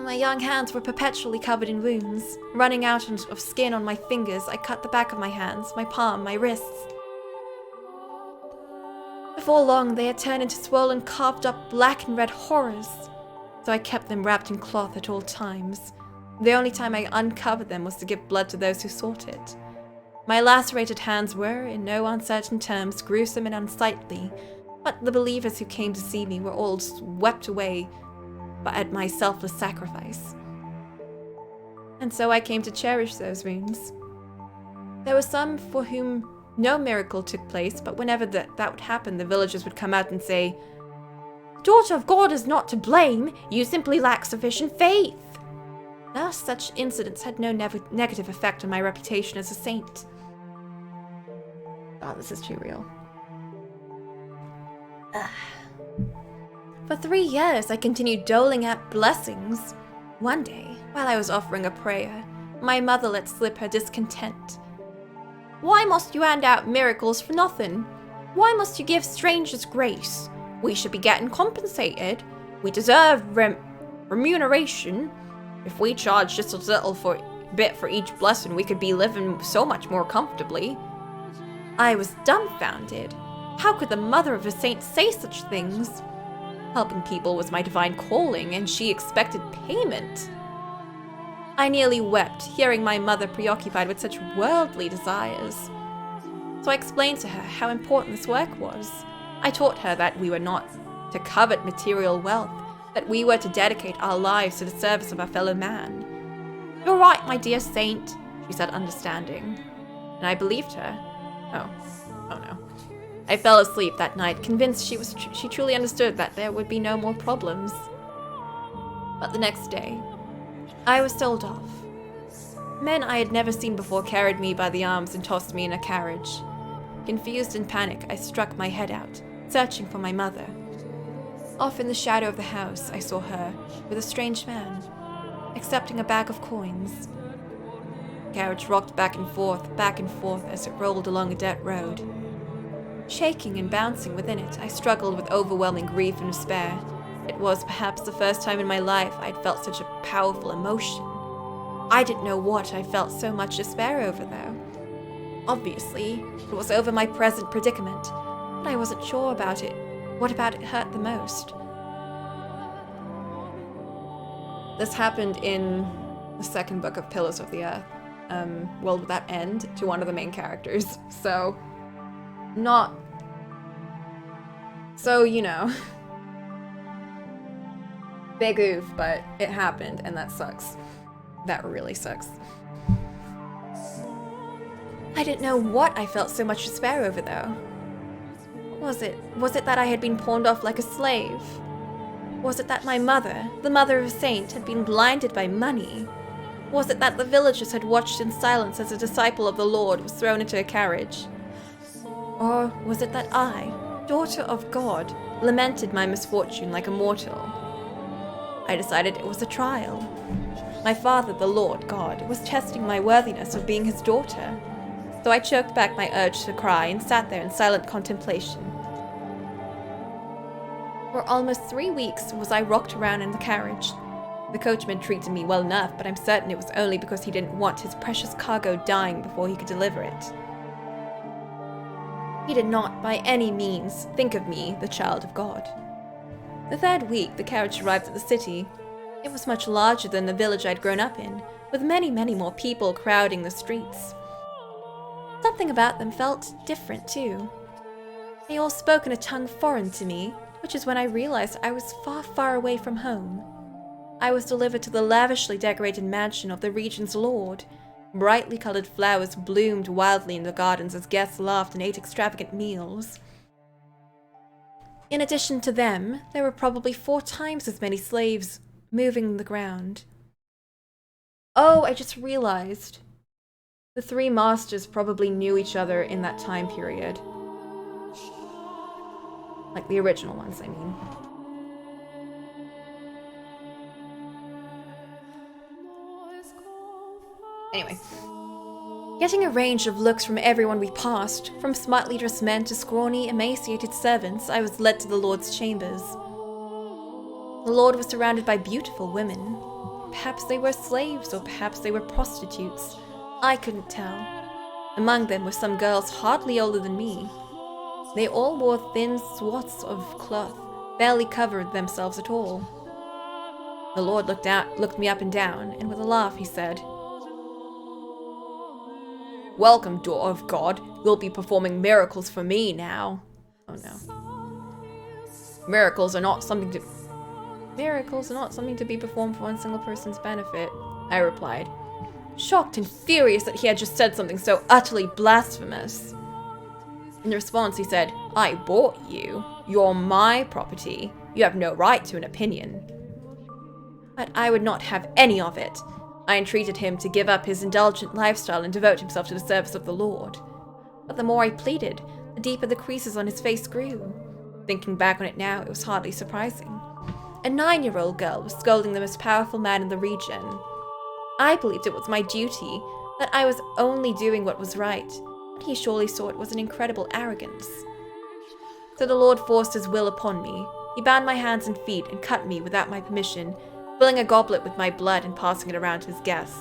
My young hands were perpetually covered in wounds. Running out of skin on my fingers, I cut the back of my hands, my palm, my wrists. Before long, they had turned into swollen, carved up black and red horrors. So I kept them wrapped in cloth at all times. The only time I uncovered them was to give blood to those who sought it. My lacerated hands were, in no uncertain terms, gruesome and unsightly, but the believers who came to see me were all swept away at my selfless sacrifice. And so I came to cherish those wounds. There were some for whom no miracle took place, but whenever that would happen, the villagers would come out and say, "The daughter of God is not to blame, you simply lack sufficient faith." Thus, such incidents had no negative effect on my reputation as a saint. Oh, this is too real. For 3 years, I continued doling out blessings. One day, while I was offering a prayer, my mother let slip her discontent. "Why must you hand out miracles for nothing? Why must you give strangers grace? We should be getting compensated. We deserve remuneration. If we charge just a little bit for each blessing, we could be living so much more comfortably." I was dumbfounded. How could the mother of a saint say such things? Helping people was my divine calling, and she expected payment. I nearly wept, hearing my mother preoccupied with such worldly desires. So I explained to her how important this work was. I taught her that we were not to covet material wealth, that we were to dedicate our lives to the service of our fellow man. "You're right, my dear saint," she said, understanding. And I believed her. Oh no. I fell asleep that night, convinced she truly understood that there would be no more problems. But the next day, I was told off. Men I had never seen before carried me by the arms and tossed me in a carriage. Confused and panicked, I struck my head out, searching for my mother. Off in the shadow of the house, I saw her with a strange man, accepting a bag of coins. The carriage rocked back and forth as it rolled along a dirt road. Shaking and bouncing within it, I struggled with overwhelming grief and despair. It was perhaps the first time in my life I'd felt such a powerful emotion. I didn't know what I felt so much despair over, though. Obviously, it was over my present predicament, but I wasn't sure about it. What about it hurt the most? This happened in the second book of Pillars of the Earth. World Without End, to one of the main characters. So, you know. Big oof, but it happened, and that sucks. That really sucks. I didn't know what I felt so much despair over, though. Was it that I had been pawned off like a slave? Was it that my mother, the mother of a saint, had been blinded by money? Was it that the villagers had watched in silence as a disciple of the Lord was thrown into a carriage? Or was it that I, daughter of God, lamented my misfortune like a mortal? I decided it was a trial. My father, the Lord God, was testing my worthiness of being his daughter. So I choked back my urge to cry and sat there in silent contemplation. For almost 3 weeks was I rocked around in the carriage. The coachman treated me well enough, but I'm certain it was only because he didn't want his precious cargo dying before he could deliver it. He did not, by any means, think of me, the child of God. The third week, the carriage arrived at the city. It was much larger than the village I'd grown up in, with many, many more people crowding the streets. Something about them felt different, too. They all spoke in a tongue foreign to me, which is when I realized I was far, far away from home. I was delivered to the lavishly decorated mansion of the region's lord. Brightly colored flowers bloomed wildly in the gardens as guests laughed and ate extravagant meals. In addition to them, there were probably 4 times as many slaves moving the ground. Oh, I just realized. The 3 masters probably knew each other in that time period. Like the original ones, I mean. Anyway. Getting a range of looks from everyone we passed, from smartly dressed men to scrawny, emaciated servants, I was led to the Lord's chambers. The Lord was surrounded by beautiful women. Perhaps they were slaves, or perhaps they were prostitutes. I couldn't tell. Among them were some girls hardly older than me. They all wore thin swathes of cloth, barely covered themselves at all. The Lord looked me up and down, and with a laugh he said, "Welcome, daughter of God. You'll be performing miracles for me now." Oh no. Miracles are not something to be performed for one single person's benefit, I replied, shocked and furious that he had just said something so utterly blasphemous. In response, he said, "I bought you. You're my property. You have no right to an opinion." But I would not have any of it. I entreated him to give up his indulgent lifestyle and devote himself to the service of the Lord. But the more I pleaded, the deeper the creases on his face grew. Thinking back on it now, it was hardly surprising. A 9-year-old girl was scolding the most powerful man in the region. I believed it was my duty, that I was only doing what was right, but he surely saw it was an incredible arrogance. So the Lord forced his will upon me. He bound my hands and feet and cut me without my permission, filling a goblet with my blood and passing it around to his guests.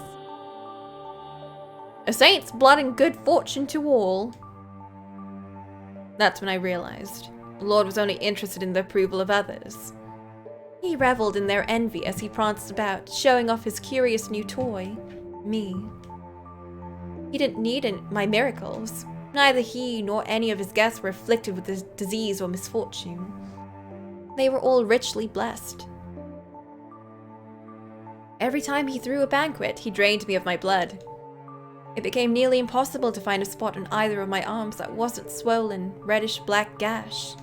"A saint's blood and good fortune to all." That's when I realized the Lord was only interested in the approval of others. He reveled in their envy as he pranced about, showing off his curious new toy, me. He didn't need my miracles. Neither he nor any of his guests were afflicted with this disease or misfortune. They were all richly blessed. Every time he threw a banquet, he drained me of my blood. It became nearly impossible to find a spot on either of my arms that wasn't swollen, reddish-black gash.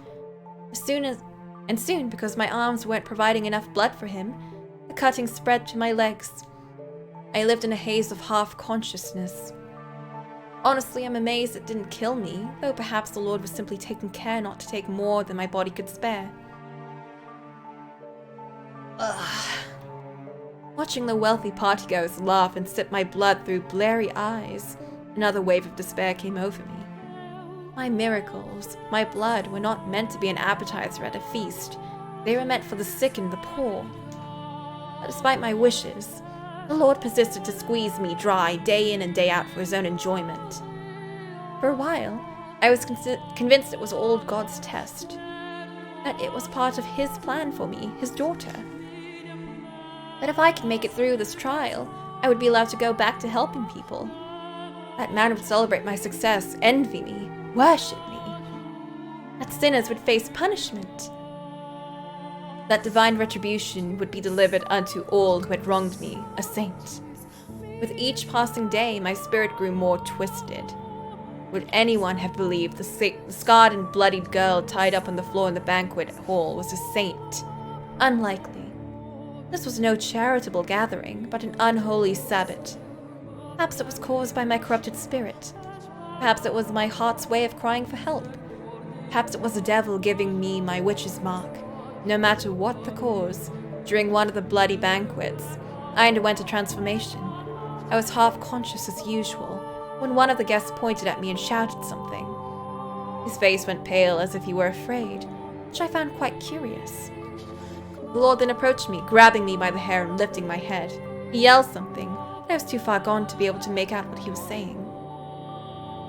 Soon, because my arms weren't providing enough blood for him, the cutting spread to my legs. I lived in a haze of half-consciousness. Honestly, I'm amazed it didn't kill me, though perhaps the Lord was simply taking care not to take more than my body could spare. Ugh. Watching the wealthy partygoers laugh and sip my blood through bleary eyes, another wave of despair came over me. My miracles, my blood, were not meant to be an appetizer at a feast. They were meant for the sick and the poor. But despite my wishes, the Lord persisted to squeeze me dry day in and day out for his own enjoyment. For a while, I was convinced it was all God's test, that it was part of his plan for me, his daughter. But if I could make it through this trial, I would be allowed to go back to helping people. That man would celebrate my success, envy me, worship me. That sinners would face punishment. That divine retribution would be delivered unto all who had wronged me, a saint. With each passing day, my spirit grew more twisted. Would anyone have believed the scarred and bloodied girl tied up on the floor in the banquet hall was a saint? Unlikely. This was no charitable gathering, but an unholy Sabbath. Perhaps it was caused by my corrupted spirit. Perhaps it was my heart's way of crying for help. Perhaps it was the devil giving me my witch's mark. No matter what the cause, during one of the bloody banquets, I underwent a transformation. I was half-conscious as usual, when one of the guests pointed at me and shouted something. His face went pale as if he were afraid, which I found quite curious. The Lord then approached me, grabbing me by the hair and lifting my head. He yelled something, but I was too far gone to be able to make out what he was saying.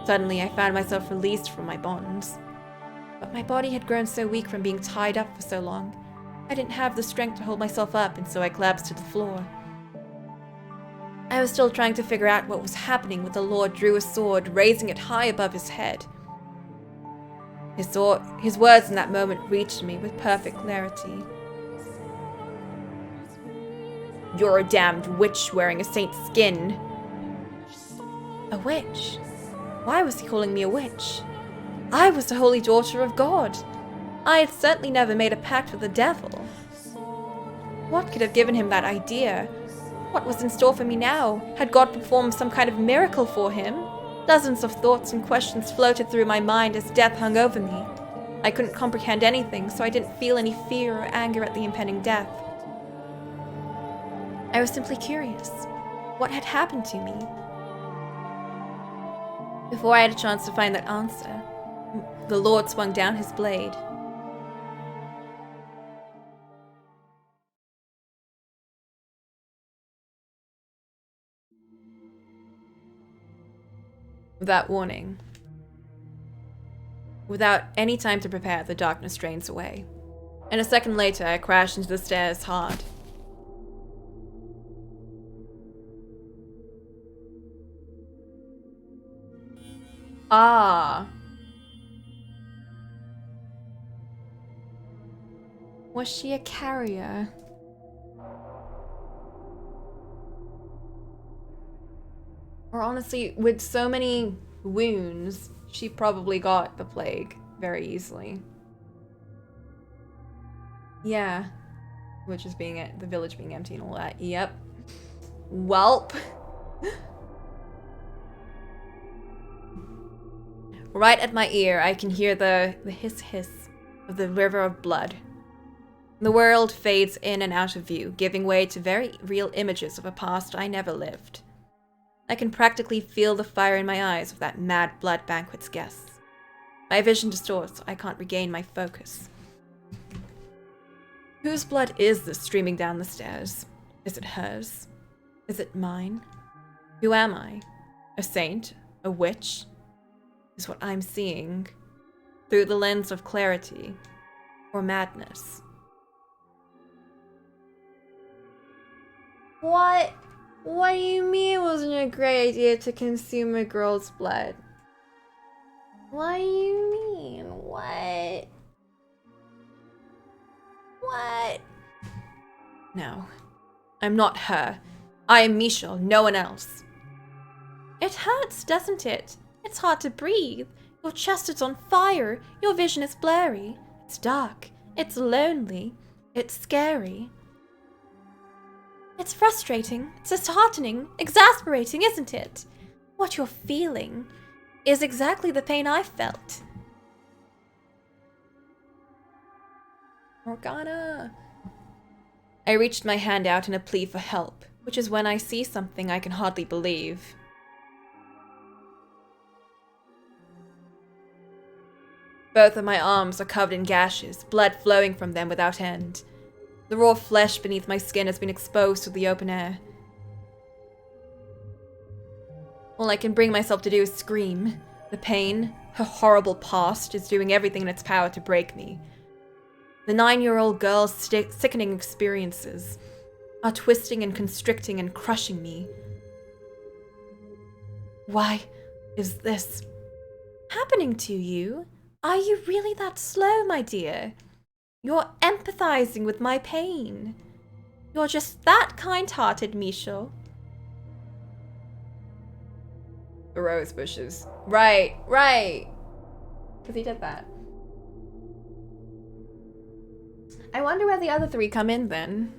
Suddenly, I found myself released from my bonds. But my body had grown so weak from being tied up for so long, I didn't have the strength to hold myself up, and so I collapsed to the floor. I was still trying to figure out what was happening when the Lord drew a sword, raising it high above his head. His words in that moment reached me with perfect clarity. "You're a damned witch wearing a saint's skin." A witch? Why was he calling me a witch? I was the holy daughter of God. I had certainly never made a pact with the devil. What could have given him that idea? What was in store for me now? Had God performed some kind of miracle for him? Dozens of thoughts and questions floated through my mind as death hung over me. I couldn't comprehend anything, so I didn't feel any fear or anger at the impending death. I was simply curious. What had happened to me? Before I had a chance to find that answer, the Lord swung down his blade. Without warning. Without any time to prepare, the darkness drains away. And a second later, I crashed into the stairs hard. Ah. Was she a carrier? Or honestly, with so many wounds, she probably got the plague very easily. Yeah. Which is the village being empty and all that. Yep. Welp. Right at my ear, I can hear the hiss of the river of blood. The world fades in and out of view, giving way to very real images of a past I never lived. I can practically feel the fire in my eyes of that mad blood banquet's guests. My vision distorts, so I can't regain my focus. Whose blood is this streaming down the stairs? Is it hers? Is it mine? Who am I? A saint? A witch? Is what I'm seeing through the lens of clarity or madness? What? What do you mean it wasn't a great idea to consume a girl's blood? What do you mean? What? What? No. I'm not her. I am Michel, no one else. It hurts, doesn't it? It's hard to breathe. Your chest is on fire. Your vision is blurry. It's dark. It's lonely. It's scary. It's frustrating. It's disheartening. Exasperating, isn't it? What you're feeling is exactly the pain I felt. Morgana. I reached my hand out in a plea for help, which is when I see something I can hardly believe. Both of my arms are covered in gashes, blood flowing from them without end. The raw flesh beneath my skin has been exposed to the open air. All I can bring myself to do is scream. The pain, her horrible past, is doing everything in its power to break me. The 9-year-old girl's sickening experiences are twisting and constricting and crushing me. Why is this happening to you? Are you really that slow, my dear? You're empathizing with my pain. You're just that kind-hearted, Michel. The rose bushes. Right. Because he did that. I wonder where the other 3 come in then.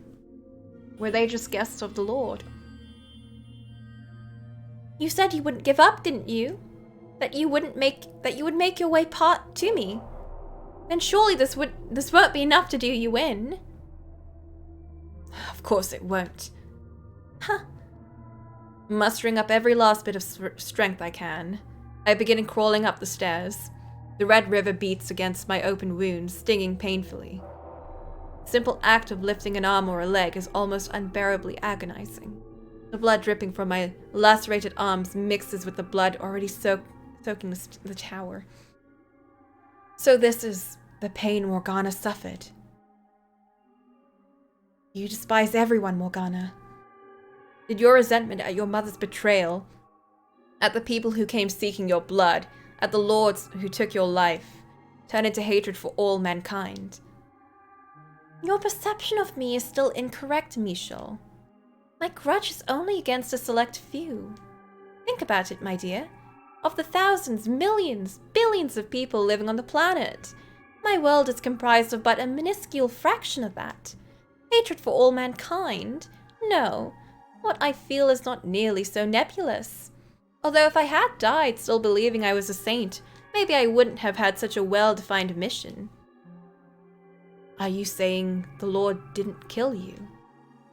Were they just guests of the Lord? You said you wouldn't give up, didn't you? That you would make your way to me. Then surely this won't be enough to do you in. Of course it won't. Huh. Mustering up every last bit of strength I can, I begin crawling up the stairs. The red river beats against my open wounds, stinging painfully. Simple act of lifting an arm or a leg is almost unbearably agonizing. The blood dripping from my lacerated arms mixes with the blood already soaking the tower. So this is the pain Morgana suffered. You despise everyone, Morgana. Did your resentment at your mother's betrayal, at the people who came seeking your blood, at the lords who took your life, turn into hatred for all mankind? Your perception of me is still incorrect, Michel. My grudge is only against a select few. Think about it, my dear. Of the thousands, millions, billions of people living on the planet, my world is comprised of but a minuscule fraction of that. Hatred for all mankind? No. What I feel is not nearly so nebulous. Although if I had died still believing I was a saint, maybe I wouldn't have had such a well-defined mission. Are you saying the Lord didn't kill you?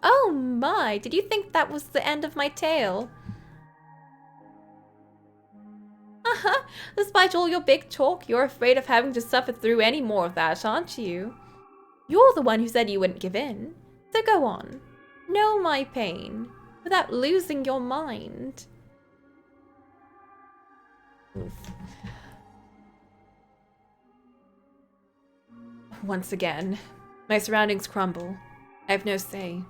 Oh my, did you think that was the end of my tale? Despite all your big talk, you're afraid of having to suffer through any more of that, aren't you? You're the one who said you wouldn't give in. So go on. Know my pain, without losing your mind. Oof. Once again, my surroundings crumble. I have no say.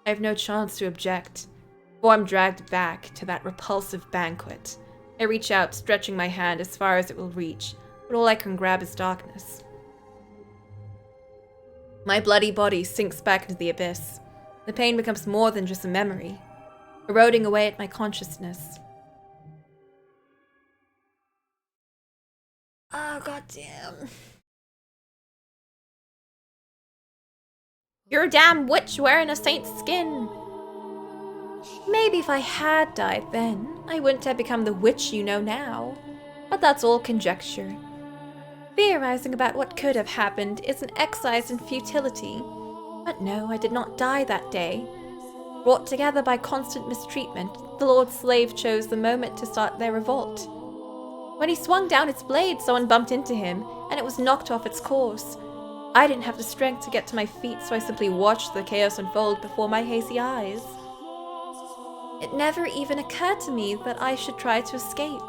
I have no chance to object. Before I'm dragged back to that repulsive banquet, I reach out, stretching my hand as far as it will reach, but all I can grab is darkness. My bloody body sinks back into the abyss. The pain becomes more than just a memory, eroding away at my consciousness. Oh, goddamn. You're a damn witch wearing a saint's skin. Maybe if I had died then, I wouldn't have become the witch you know now. But that's all conjecture. Theorizing about what could have happened is an exercise in futility. But no, I did not die that day. Brought together by constant mistreatment, the Lord's slave chose the moment to start their revolt. When he swung down its blade, someone bumped into him, and it was knocked off its course. I didn't have the strength to get to my feet, so I simply watched the chaos unfold before my hazy eyes. It never even occurred to me that I should try to escape.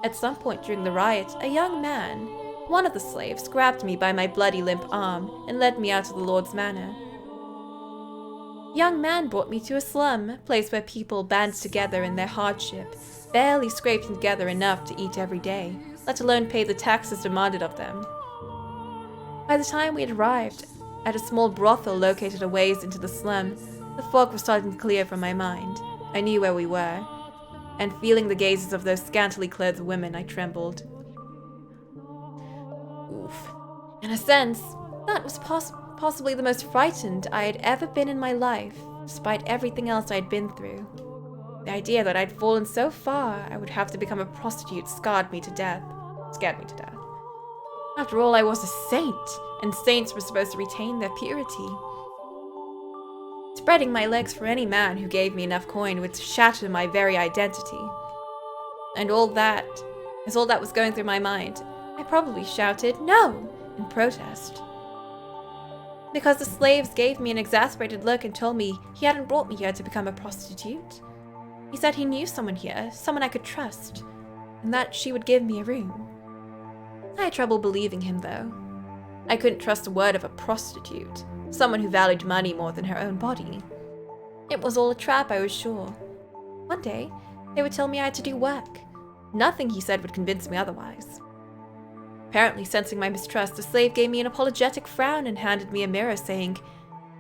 At some point during the riot, a young man, one of the slaves, grabbed me by my bloody limp arm and led me out of the Lord's manor. The young man brought me to a slum, a place where people band together in their hardship, barely scraping together enough to eat every day, let alone pay the taxes demanded of them. By the time we had arrived at a small brothel located a ways into the slum, the fog was starting to clear from my mind. I knew where we were, and feeling the gazes of those scantily clothed women, I trembled. Oof. In a sense, that was possibly the most frightened I had ever been in my life, despite everything else I had been through. The idea that I'd fallen so far I would have to become a prostitute scared me to death. After all, I was a saint, and saints were supposed to retain their purity. Spreading my legs for any man who gave me enough coin would shatter my very identity. And all that was going through my mind, I probably shouted no in protest. Because the slaves gave me an exasperated look and told me he hadn't brought me here to become a prostitute. He said he knew someone here, someone I could trust, and that she would give me a room. I had trouble believing him, though. I couldn't trust a word of a prostitute, someone who valued money more than her own body. It was all a trap, I was sure. One day, they would tell me I had to do work. Nothing he said would convince me otherwise. Apparently sensing my mistrust, the slave gave me an apologetic frown and handed me a mirror, saying,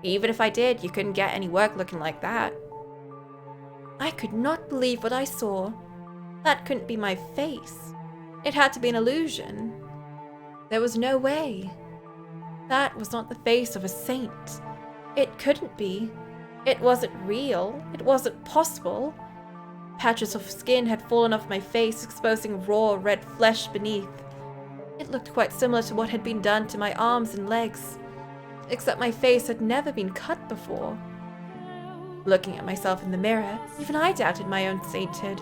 "Even if I did, you couldn't get any work looking like that." I could not believe what I saw. That couldn't be my face. It had to be an illusion. There was no way. That was not the face of a saint. It couldn't be. It wasn't real. It wasn't possible. Patches of skin had fallen off my face, exposing raw red flesh beneath. It looked quite similar to what had been done to my arms and legs, except my face had never been cut before. Looking at myself in the mirror, even I doubted my own sainthood.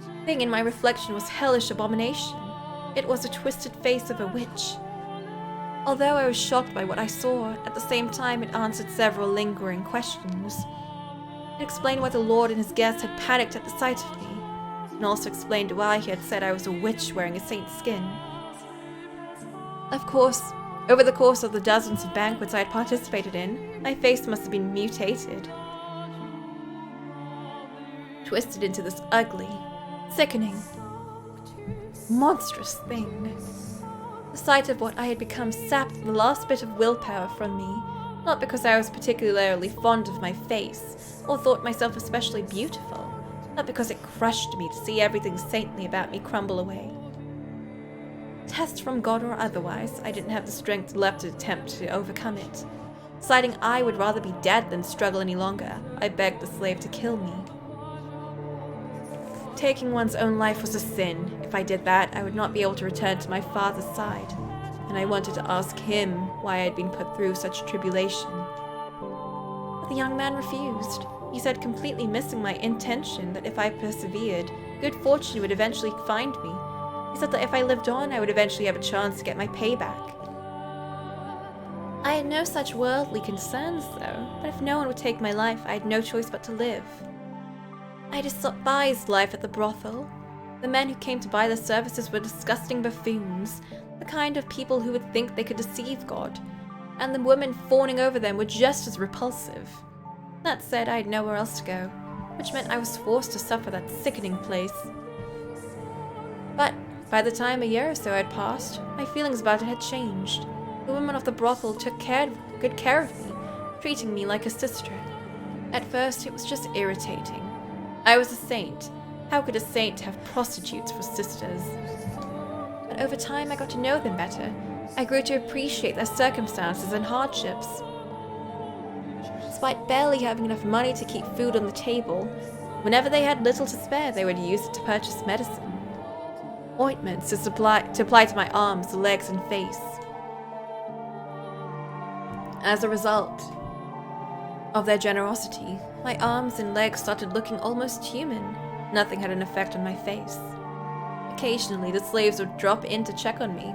The thing in my reflection was hellish abomination. It was a twisted face of a witch. Although I was shocked by what I saw, at the same time it answered several lingering questions. It explained why the Lord and his guests had panicked at the sight of me, and also explained why he had said I was a witch wearing a saint's skin. Of course, over the course of the dozens of banquets I had participated in, my face must have been mutated, twisted into this ugly, sickening, monstrous thing. The sight of what I had become sapped the last bit of willpower from me, not because I was particularly fond of my face, or thought myself especially beautiful, but because it crushed me to see everything saintly about me crumble away. Test from God or otherwise, I didn't have the strength left to attempt to overcome it. Deciding I would rather be dead than struggle any longer, I begged the slave to kill me. Taking one's own life was a sin. If I did that, I would not be able to return to my father's side, and I wanted to ask him why I had been put through such tribulation. But the young man refused. He said, completely missing my intention, that if I persevered, good fortune would eventually find me. He said that if I lived on, I would eventually have a chance to get my payback. I had no such worldly concerns, though, but if no one would take my life, I had no choice but to live. I despised life at the brothel. The men who came to buy their services were disgusting buffoons, the kind of people who would think they could deceive God, and the women fawning over them were just as repulsive. That said, I had nowhere else to go, which meant I was forced to suffer that sickening place. But by the time a year or so had passed, my feelings about it had changed. The women of the brothel took good care of me, treating me like a sister. At first, it was just irritating. I was a saint. How could a saint have prostitutes for sisters? But over time, I got to know them better. I grew to appreciate their circumstances and hardships. Despite barely having enough money to keep food on the table, whenever they had little to spare, they would use it to purchase medicine. Ointments to apply to my arms, legs, and face. As a result of their generosity, my arms and legs started looking almost human. Nothing had an effect on my face. Occasionally, the slaves would drop in to check on me.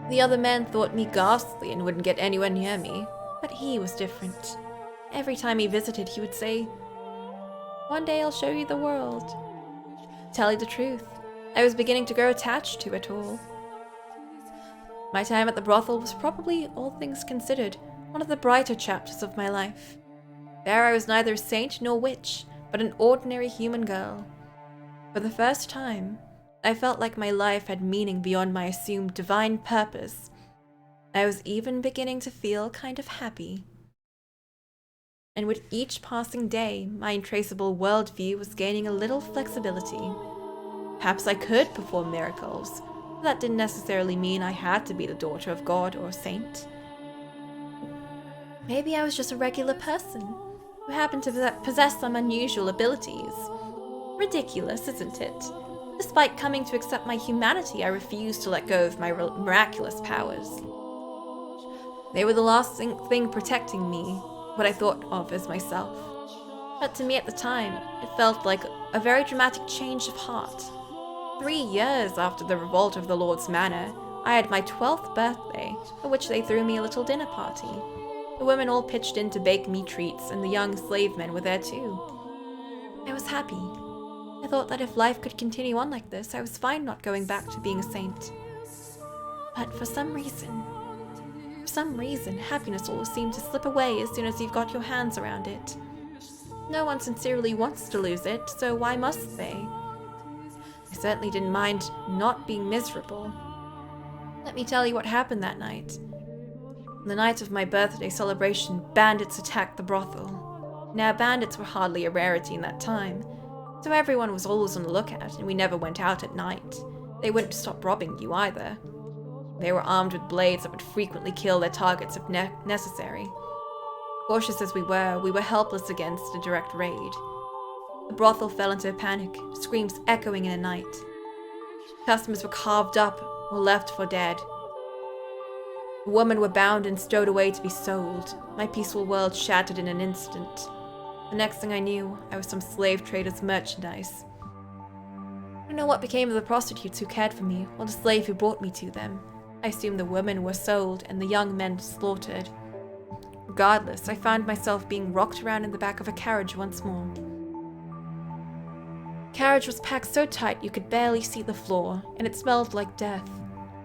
The other men thought me ghastly and wouldn't get anywhere near me, but he was different. Every time he visited, he would say, "One day I'll show you the world." To tell you the truth, I was beginning to grow attached to it all. My time at the brothel was probably, all things considered, one of the brighter chapters of my life. There I was neither a saint nor witch, but an ordinary human girl. For the first time, I felt like my life had meaning beyond my assumed divine purpose. I was even beginning to feel kind of happy. And with each passing day, my untraceable worldview was gaining a little flexibility. Perhaps I could perform miracles, but that didn't necessarily mean I had to be the daughter of God or a saint. Maybe I was just a regular person who happened to possess some unusual abilities. Ridiculous, isn't it? Despite coming to accept my humanity, I refused to let go of my miraculous powers. They were the last thing protecting me, what I thought of as myself. But to me at the time, it felt like a very dramatic change of heart. 3 years after the revolt of the Lord's Manor, I had my 12th birthday, for which they threw me a little dinner party. The women all pitched in to bake me treats, and the young slave men were there too. I was happy. I thought that if life could continue on like this, I was fine not going back to being a saint. But for some reason, happiness always seemed to slip away as soon as you've got your hands around it. No one sincerely wants to lose it, so why must they? I certainly didn't mind not being miserable. Let me tell you what happened that night. On the night of my birthday celebration, bandits attacked the brothel. Now, bandits were hardly a rarity in that time, so everyone was always on the lookout, and we never went out at night. They wouldn't stop robbing you either. They were armed with blades that would frequently kill their targets if necessary. Cautious as we were helpless against a direct raid. The brothel fell into a panic, screams echoing in the night. Customers were carved up or left for dead. The women were bound and stowed away to be sold. My peaceful world shattered in an instant. The next thing I knew, I was some slave trader's merchandise. I don't know what became of the prostitutes who cared for me, or the slave who brought me to them. I assume the women were sold and the young men slaughtered. Regardless, I found myself being rocked around in the back of a carriage once more. The carriage was packed so tight you could barely see the floor, and it smelled like death.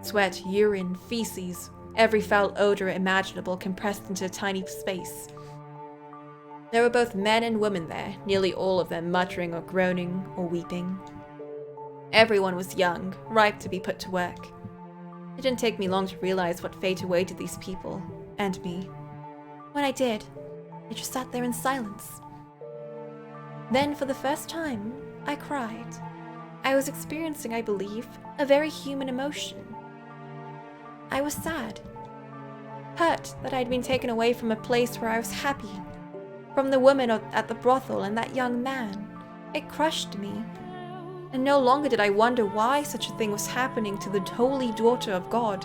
Sweat, urine, feces, every foul odor imaginable compressed into a tiny space. There were both men and women there, nearly all of them muttering or groaning or weeping. Everyone was young, ripe to be put to work. It didn't take me long to realize what fate awaited these people, and me. When I did, I just sat there in silence. Then, for the first time, I cried. I was experiencing, I believe, a very human emotion. I was sad. Hurt that I'd been taken away from a place where I was happy. From the woman at the brothel and that young man. It crushed me. And no longer did I wonder why such a thing was happening to the holy daughter of God.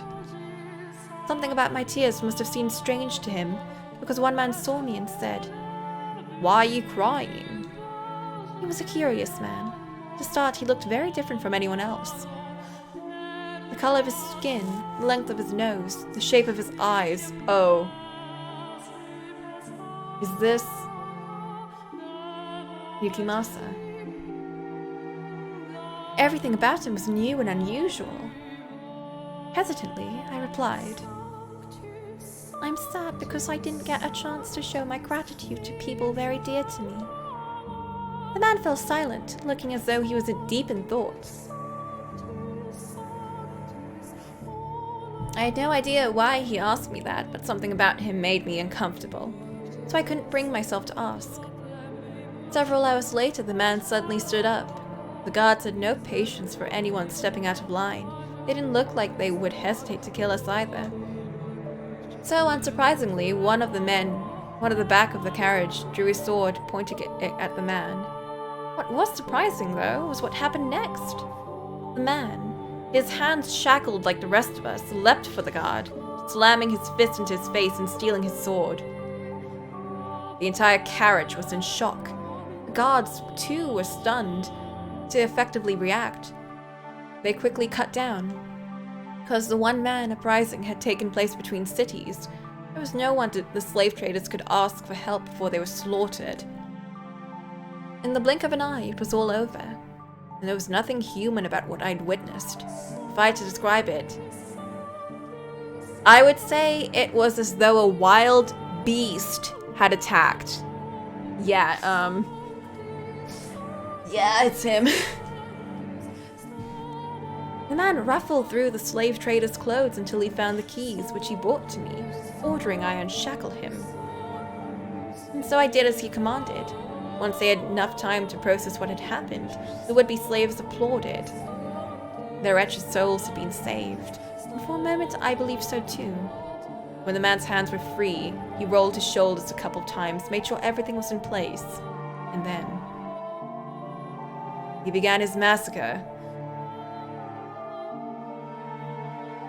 Something about my tears must have seemed strange to him, because one man saw me and said, "Why are you crying?" He was a curious man. To start, he looked very different from anyone else. The color of his skin, the length of his nose, the shape of his eyes. Oh. Is this Yukimasa? Everything about him was new and unusual. Hesitantly, I replied, "I'm sad because I didn't get a chance to show my gratitude to people very dear to me." The man fell silent, looking as though he was deep in thought. I had no idea why he asked me that, but something about him made me uncomfortable, so I couldn't bring myself to ask. Several hours later, the man suddenly stood up. The guards had no patience for anyone stepping out of line. They didn't look like they would hesitate to kill us either. So, unsurprisingly, one of the back of the carriage, drew his sword, pointing it at the man. What was surprising, though, was what happened next. The man, his hands shackled like the rest of us, leapt for the guard, slamming his fist into his face and stealing his sword. The entire carriage was in shock. The guards, too, were stunned to effectively react. They quickly cut down. Because the one-man uprising had taken place between cities, there was no one the slave traders could ask for help before they were slaughtered. In the blink of an eye, it was all over, and there was nothing human about what I'd witnessed. If I had to describe it, I would say it was as though a wild beast had attacked. Yeah, it's him. The man ruffled through the slave trader's clothes until he found the keys, which he brought to me, ordering I unshackle him. And so I did as he commanded. Once they had enough time to process what had happened, the would-be slaves applauded. Their wretched souls had been saved, and for a moment I believed so too. When the man's hands were free, he rolled his shoulders a couple of times, made sure everything was in place, and then he began his massacre.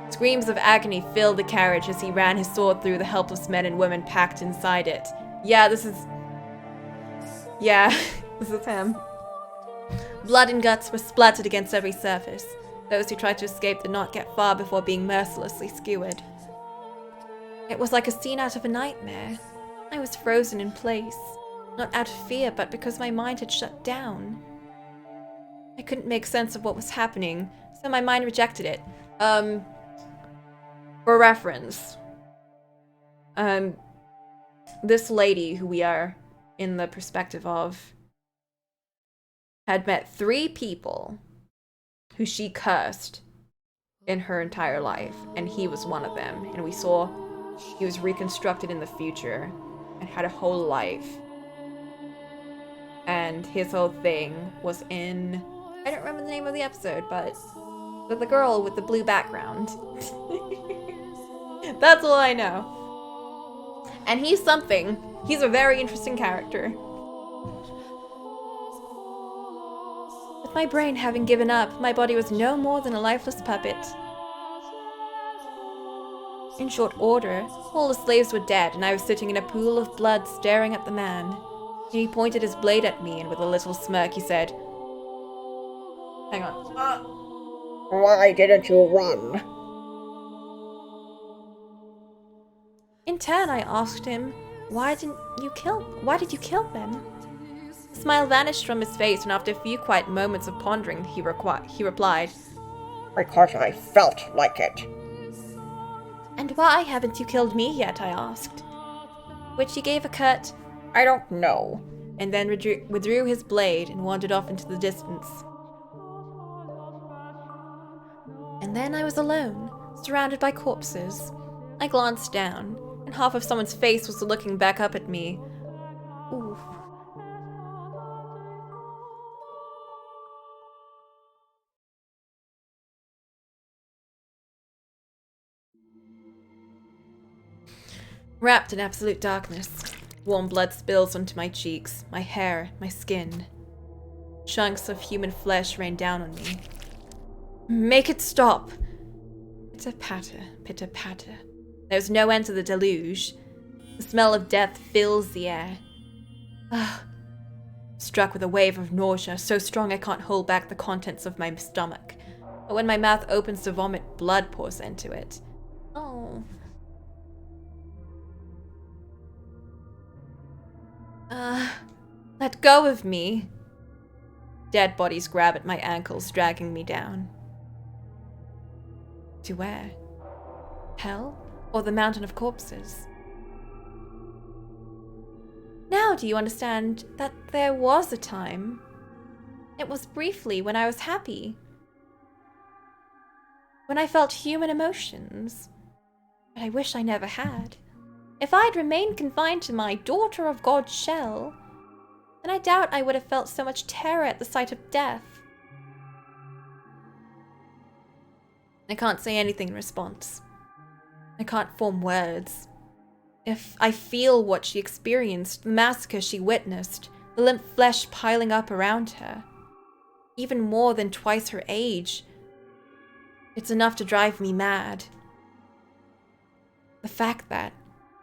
Screams of agony filled the carriage as he ran his sword through the helpless men and women packed inside it. This is him. Blood and guts were splattered against every surface. Those who tried to escape did not get far before being mercilessly skewered. It was like a scene out of a nightmare. I was frozen in place, not out of fear, but because my mind had shut down. I couldn't make sense of what was happening, so my mind rejected it. For reference, this lady who we are in the perspective of had met 3 people who she cursed in her entire life, and he was one of them. And we saw he was reconstructed in the future and had a whole life. And his whole thing was in, I don't remember the name of the episode, but the girl with the blue background. That's all I know. And he's something. He's a very interesting character. With my brain having given up, my body was no more than a lifeless puppet. In short order, all the slaves were dead, and I was sitting in a pool of blood staring at the man. He pointed his blade at me, and with a little smirk he said, "Hang on. Why didn't you run?" In turn, I asked him, why did you kill them? The smile vanished from his face, and after a few quiet moments of pondering, he replied, Because I felt like it. And why haven't you killed me yet? I asked. Which he gave a curt, I don't know. and then withdrew his blade and wandered off into the distance. And then I was alone, surrounded by corpses. I glanced down, and half of someone's face was looking back up at me. Ooh. Wrapped in absolute darkness, warm blood spills onto my cheeks, my hair, my skin. Chunks of human flesh rain down on me. Make it stop! Pitter-patter, pitter-patter. There's no end to the deluge. The smell of death fills the air. Struck with a wave of nausea, so strong I can't hold back the contents of my stomach. But when my mouth opens to vomit, blood pours into it. Oh. Let go of me. Dead bodies grab at my ankles, dragging me down. To where? Hell? Or the mountain of corpses? Now do you understand that there was a time? It was briefly when I was happy. When I felt human emotions. But I wish I never had. If I'd remained confined to my daughter of God's shell, then I doubt I would have felt so much terror at the sight of death. I can't say anything in response. I can't form words. If I feel what she experienced, the massacre she witnessed, the limp flesh piling up around her, even more than twice her age, it's enough to drive me mad. The fact that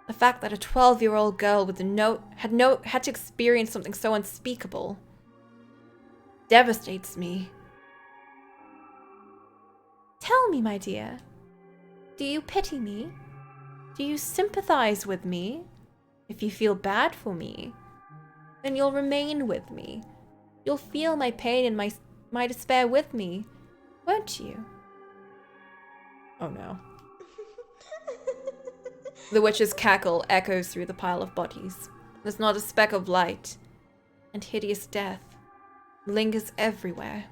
a 12-year-old girl with had to experience something so unspeakable devastates me. Tell me, my dear, do you pity me? Do you sympathize with me? If you feel bad for me, then you'll remain with me. You'll feel my pain and my despair with me, won't you? Oh no. The witch's cackle echoes through the pile of bodies. There's not a speck of light, and hideous death lingers everywhere.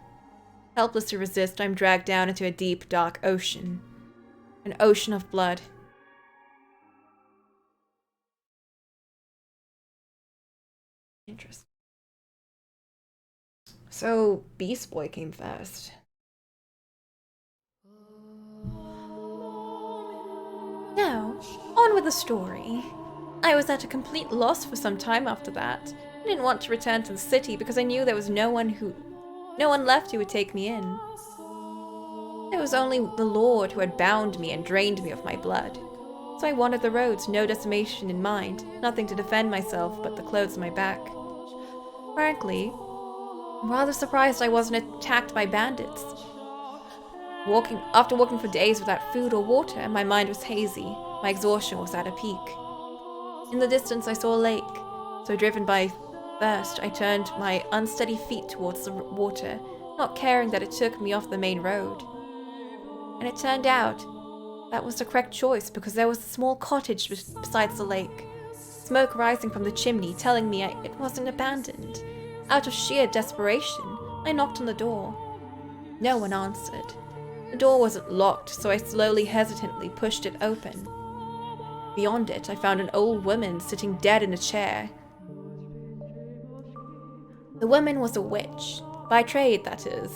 Helpless to resist, I'm dragged down into a deep, dark ocean. An ocean of blood. Interesting. So, Beast Boy came first. Now, on with the story. I was at a complete loss for some time after that. I didn't want to return to the city because I knew there was no one left who would take me in. There was only the Lord who had bound me and drained me of my blood. So I wandered the roads, no destination in mind, nothing to defend myself but the clothes on my back. Frankly, I'm rather surprised I wasn't attacked by bandits. After walking for days without food or water, my mind was hazy. My exhaustion was at a peak. In the distance, I saw a lake. So driven by thirst, I turned my unsteady feet towards the water, not caring that it took me off the main road. And it turned out that was the correct choice because there was a small cottage besides the lake. Smoke rising from the chimney telling me it wasn't abandoned. Out of sheer desperation, I knocked on the door. No one answered. The door wasn't locked, so I slowly, hesitantly pushed it open. Beyond it, I found an old woman sitting dead in a chair. The woman was a witch. By trade, that is.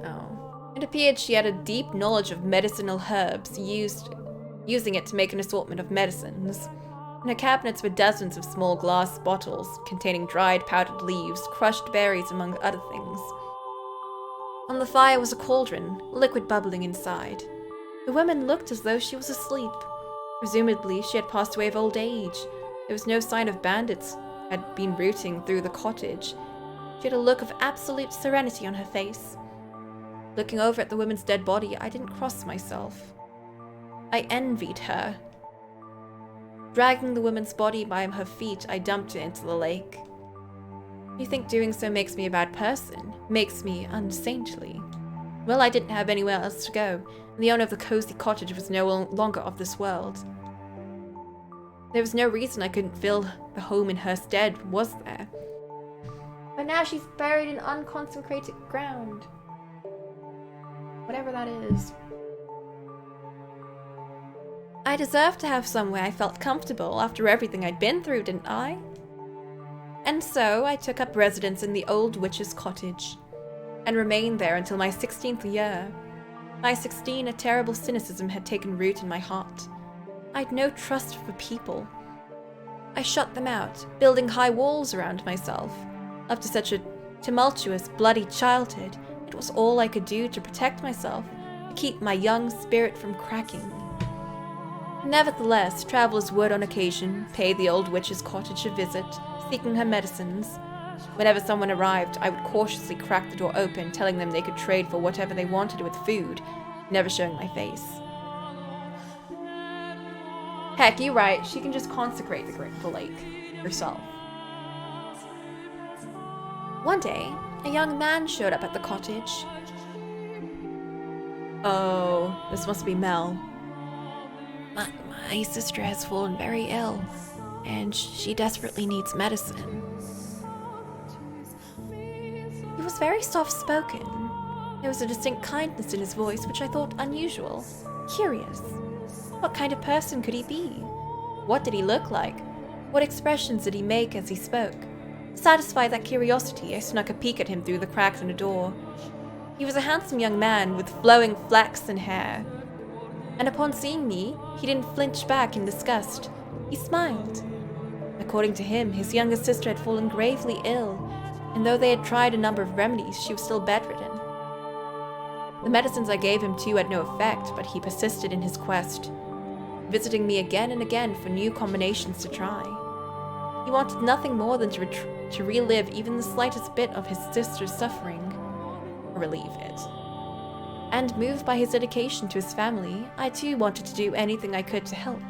Oh. It appeared she had a deep knowledge of medicinal herbs, using it to make an assortment of medicines. In her cabinets were dozens of small glass bottles containing dried powdered leaves, crushed berries, among other things. On the fire was a cauldron, liquid bubbling inside. The woman looked as though she was asleep. Presumably, she had passed away of old age. There was no sign of bandits had been rooting through the cottage. She had a look of absolute serenity on her face. Looking over at the woman's dead body, I didn't cross myself. I envied her. Dragging the woman's body by her feet, I dumped it into the lake. You think doing so makes me a bad person? Makes me unsaintly? Well, I didn't have anywhere else to go, and the owner of the cozy cottage was no longer of this world. There was no reason I couldn't fill the home in her stead, was there? But now she's buried in unconsecrated ground. Whatever that is. I deserved to have somewhere I felt comfortable after everything I'd been through, didn't I? And so I took up residence in the old witch's cottage, and remained there until my 16th year. By 16, a terrible cynicism had taken root in my heart. I'd no trust for people. I shut them out, building high walls around myself. After such a tumultuous, bloody childhood, it was all I could do to protect myself, to keep my young spirit from cracking. Nevertheless, travelers would on occasion pay the old witch's cottage a visit, seeking her medicines. Whenever someone arrived, I would cautiously crack the door open, telling them they could trade for whatever they wanted with food, never showing my face. Heck, you're right, she can just consecrate the lake herself. One day, a young man showed up at the cottage. Oh, this must be Mel. My sister has fallen very ill, and she desperately needs medicine. He was very soft-spoken. There was a distinct kindness in his voice which I thought unusual, curious. What kind of person could he be? What did he look like? What expressions did he make as he spoke? To satisfy that curiosity, I snuck a peek at him through the cracks in the door. He was a handsome young man with flowing flaxen hair. And upon seeing me, he didn't flinch back in disgust. He smiled. According to him, his younger sister had fallen gravely ill, and though they had tried a number of remedies, she was still bedridden. The medicines I gave him too had no effect, but he persisted in his quest, visiting me again and again for new combinations to try. He wanted nothing more than to relive even the slightest bit of his sister's suffering, or relieve it. And moved by his dedication to his family, I too wanted to do anything I could to help.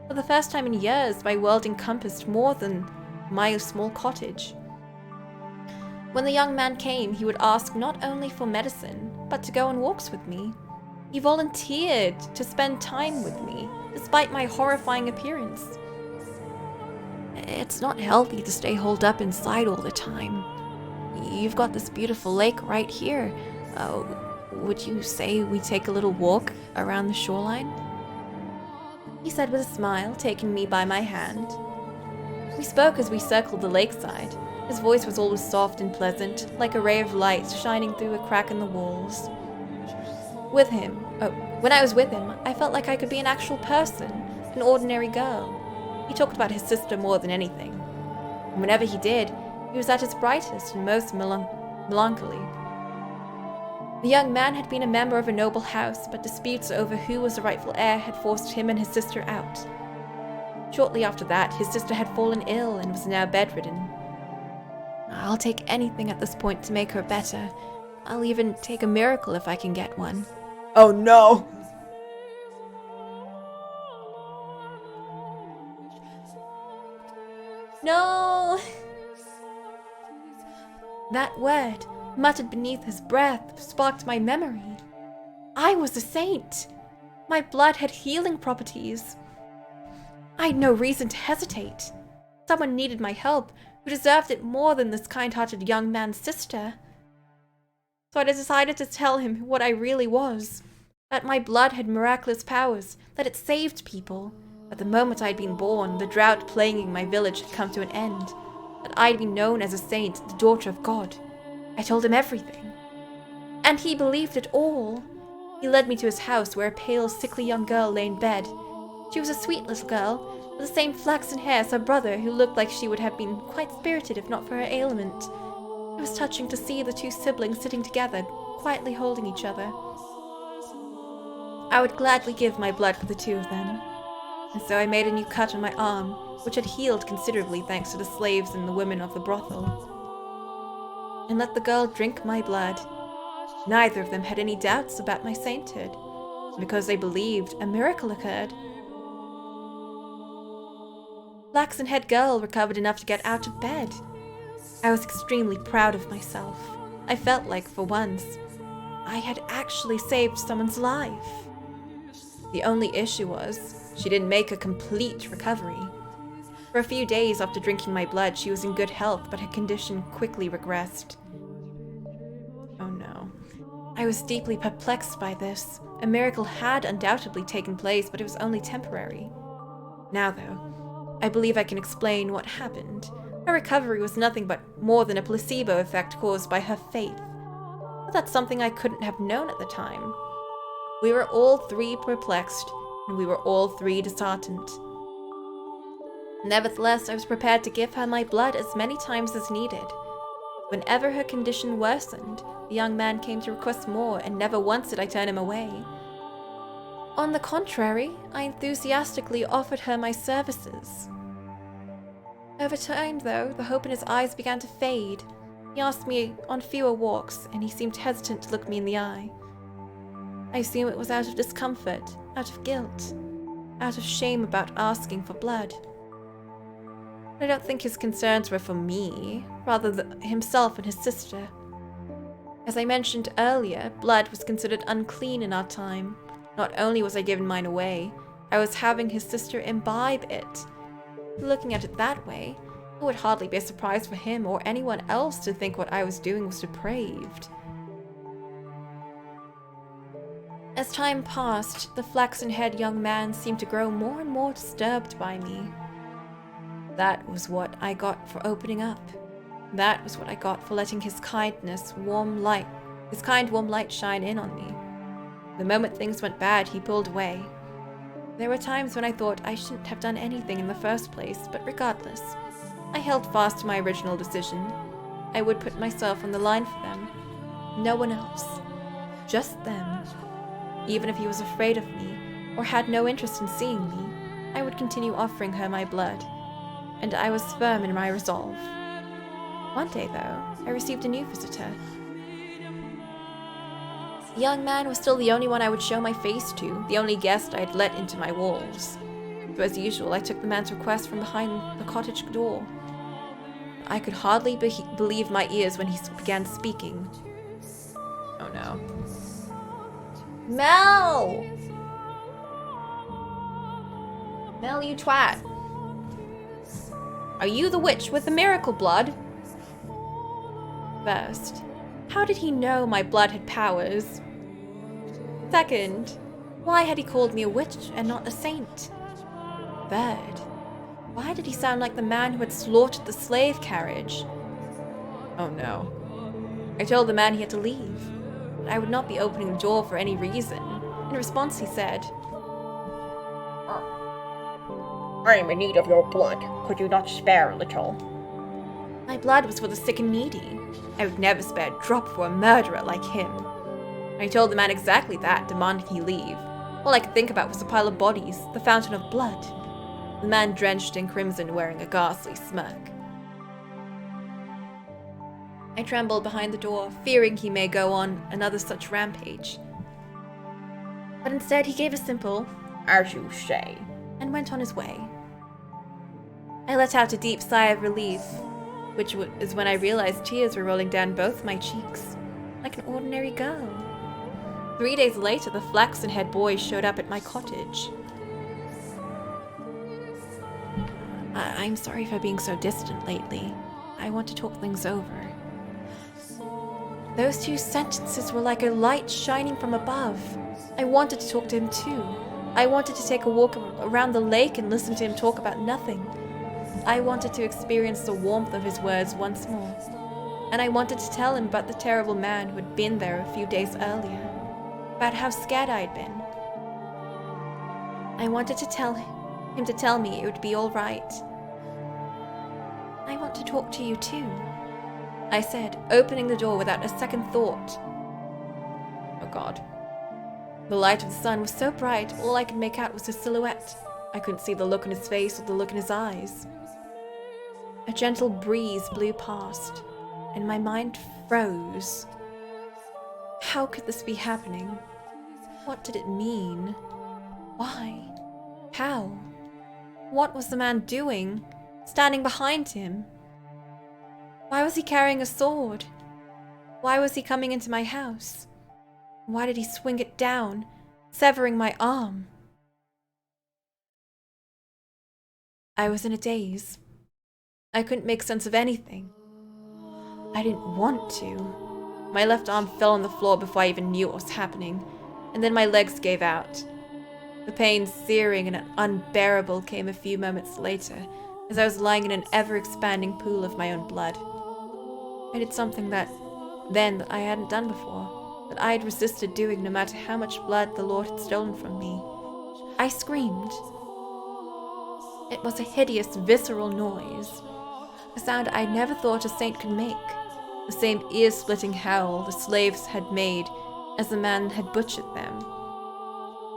For the first time in years, my world encompassed more than my small cottage. When the young man came, he would ask not only for medicine, but to go on walks with me. He volunteered to spend time with me, despite my horrifying appearance. It's not healthy to stay holed up inside all the time. You've got this beautiful lake right here. Would you say we take a little walk around the shoreline? He said with a smile, taking me by my hand. We spoke as we circled the lakeside. His voice was always soft and pleasant, like a ray of light shining through a crack in the walls. When I was with him, I felt like I could be an actual person, an ordinary girl. He talked about his sister more than anything. And whenever he did, he was at his brightest and most melancholy. The young man had been a member of a noble house, but disputes over who was the rightful heir had forced him and his sister out. Shortly after that, his sister had fallen ill and was now bedridden. I'll take anything at this point to make her better. I'll even take a miracle if I can get one. Oh no! No! That word, muttered beneath his breath, sparked my memory. I was a saint. My blood had healing properties. I had no reason to hesitate. Someone needed my help, who deserved it more than this kind-hearted young man's sister. So I decided to tell him what I really was. That my blood had miraculous powers, that it saved people. That the moment I had been born, the drought plaguing my village had come to an end. That I had been known as a saint, the daughter of God. I told him everything. And he believed it all. He led me to his house where a pale, sickly young girl lay in bed. She was a sweet little girl, with the same flaxen hair as her brother, who looked like she would have been quite spirited if not for her ailment. It was touching to see the two siblings sitting together, quietly holding each other. I would gladly give my blood for the two of them. And so I made a new cut on my arm, which had healed considerably thanks to the slaves and the women of the brothel. And let the girl drink my blood. Neither of them had any doubts about my sainthood. because they believed a miracle occurred. Flaxen-haired girl recovered enough to get out of bed. I was extremely proud of myself. I felt like, for once, I had actually saved someone's life. The only issue was, she didn't make a complete recovery. For a few days after drinking my blood, she was in good health, but her condition quickly regressed. Oh no. I was deeply perplexed by this. A miracle had undoubtedly taken place, but it was only temporary. Now, though, I believe I can explain what happened. Her recovery was nothing but more than a placebo effect caused by her faith. But that's something I couldn't have known at the time. We were all three perplexed, and we were all three disheartened. Nevertheless, I was prepared to give her my blood as many times as needed. Whenever her condition worsened, the young man came to request more, and never once did I turn him away. On the contrary, I enthusiastically offered her my services. Over time, though, the hope in his eyes began to fade. He asked me on fewer walks, and he seemed hesitant to look me in the eye. I assume it was out of discomfort, out of guilt, out of shame about asking for blood. I don't think his concerns were for me, rather himself and his sister. As I mentioned earlier, blood was considered unclean in our time. Not only was I giving mine away, I was having his sister imbibe it. Looking at it that way, it would hardly be a surprise for him or anyone else to think what I was doing was depraved. As time passed, the flaxen-haired young man seemed to grow more and more disturbed by me. That was what I got for opening up. That was what I got for letting his kind, warm light shine in on me. The moment things went bad, he pulled away. There were times when I thought I shouldn't have done anything in the first place, but regardless, I held fast to my original decision. I would put myself on the line for them. No one else. Just them. Even if he was afraid of me, or had no interest in seeing me, I would continue offering her my blood. And I was firm in my resolve. One day, though, I received a new visitor. The young man was still the only one I would show my face to, the only guest I had let into my walls. So as usual, I took the man's request from behind the cottage door. I could hardly believe my ears when he began speaking. Oh no. Mel! Mel, you twat. Are you the witch with the miracle blood? First, how did he know my blood had powers? Second, why had he called me a witch and not a saint? Third, why did he sound like the man who had slaughtered the slave carriage? Oh no. I told the man he had to leave, but I would not be opening the door for any reason. In response, he said, I am in need of your blood. Could you not spare a little? my blood was for the sick and needy. I would never spare a drop for a murderer like him. I told the man exactly that, demanding he leave. All I could think about was the pile of bodies, the fountain of blood. The man drenched in crimson, wearing a ghastly smirk. I trembled behind the door, fearing he may go on another such rampage. But instead he gave a simple, As you say. and went on his way. I let out a deep sigh of relief, which is when I realized tears were rolling down both my cheeks, like an ordinary girl. 3 days later, the flaxen-haired boy showed up at my cottage. I'm sorry for being so distant lately. I want to talk things over. Those 2 sentences were like a light shining from above. I wanted to talk to him too. I wanted to take a walk around the lake and listen to him talk about nothing. I wanted to experience the warmth of his words once more. And I wanted to tell him about the terrible man who had been there a few days earlier. About how scared I'd been. I wanted to tell him to tell me it would be all right. I want to talk to you too, I said, opening the door without a second thought. Oh God. The light of the sun was so bright, all I could make out was his silhouette. I couldn't see the look on his face or the look in his eyes. A gentle breeze blew past, and my mind froze. How could this be happening? What did it mean? Why? How? What was the man doing, standing behind him? Why was he carrying a sword? Why was he coming into my house? Why did he swing it down, severing my arm? I was in a daze. I couldn't make sense of anything. I didn't want to. My left arm fell on the floor before I even knew what was happening, and then my legs gave out. The pain, searing and unbearable, came a few moments later, as I was lying in an ever-expanding pool of my own blood. I did something that I hadn't done before, that I had resisted doing no matter how much blood the Lord had stolen from me. I screamed. It was a hideous, visceral noise, a sound I never thought a saint could make, the same ear-splitting howl the slaves had made as the man had butchered them.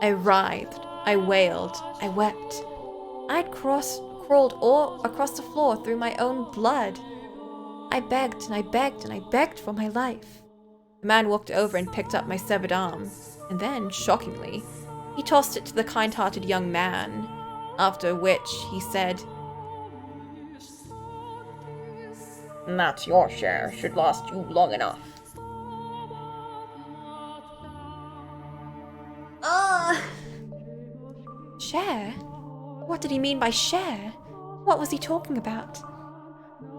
I writhed, I wailed, I wept. I had crawled all across the floor through my own blood. I begged and I begged and I begged for my life. The man walked over and picked up my severed arm, and then, shockingly, he tossed it to the kind-hearted young man, after which he said, That's your share. Should last you long enough. "Share? What did he mean by share? What was he talking about?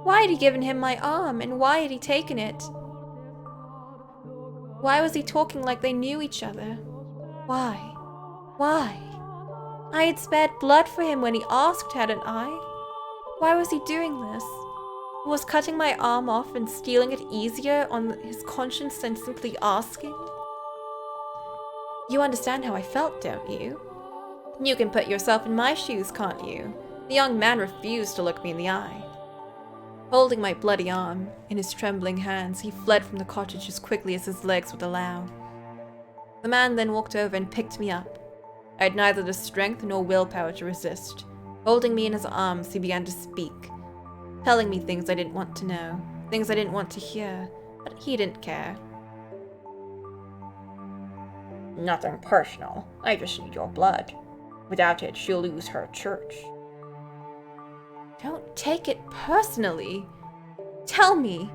Why had he given him my arm, and why had he taken it? Why was he talking like they knew each other? Why? Why? I had spared blood for him when he asked, hadn't I? Why was he doing this? Was cutting my arm off and stealing it easier on his conscience than simply asking? You understand how I felt, don't you? You can put yourself in my shoes, can't you? The young man refused to look me in the eye. Holding my bloody arm in his trembling hands, he fled from the cottage as quickly as his legs would allow. The man then walked over and picked me up. I had neither the strength nor willpower to resist. Holding me in his arms, he began to speak, telling me things I didn't want to know, things I didn't want to hear, but he didn't care. Nothing personal. I just need your blood. Without it, she'll lose her church. Don't take it personally. Tell me,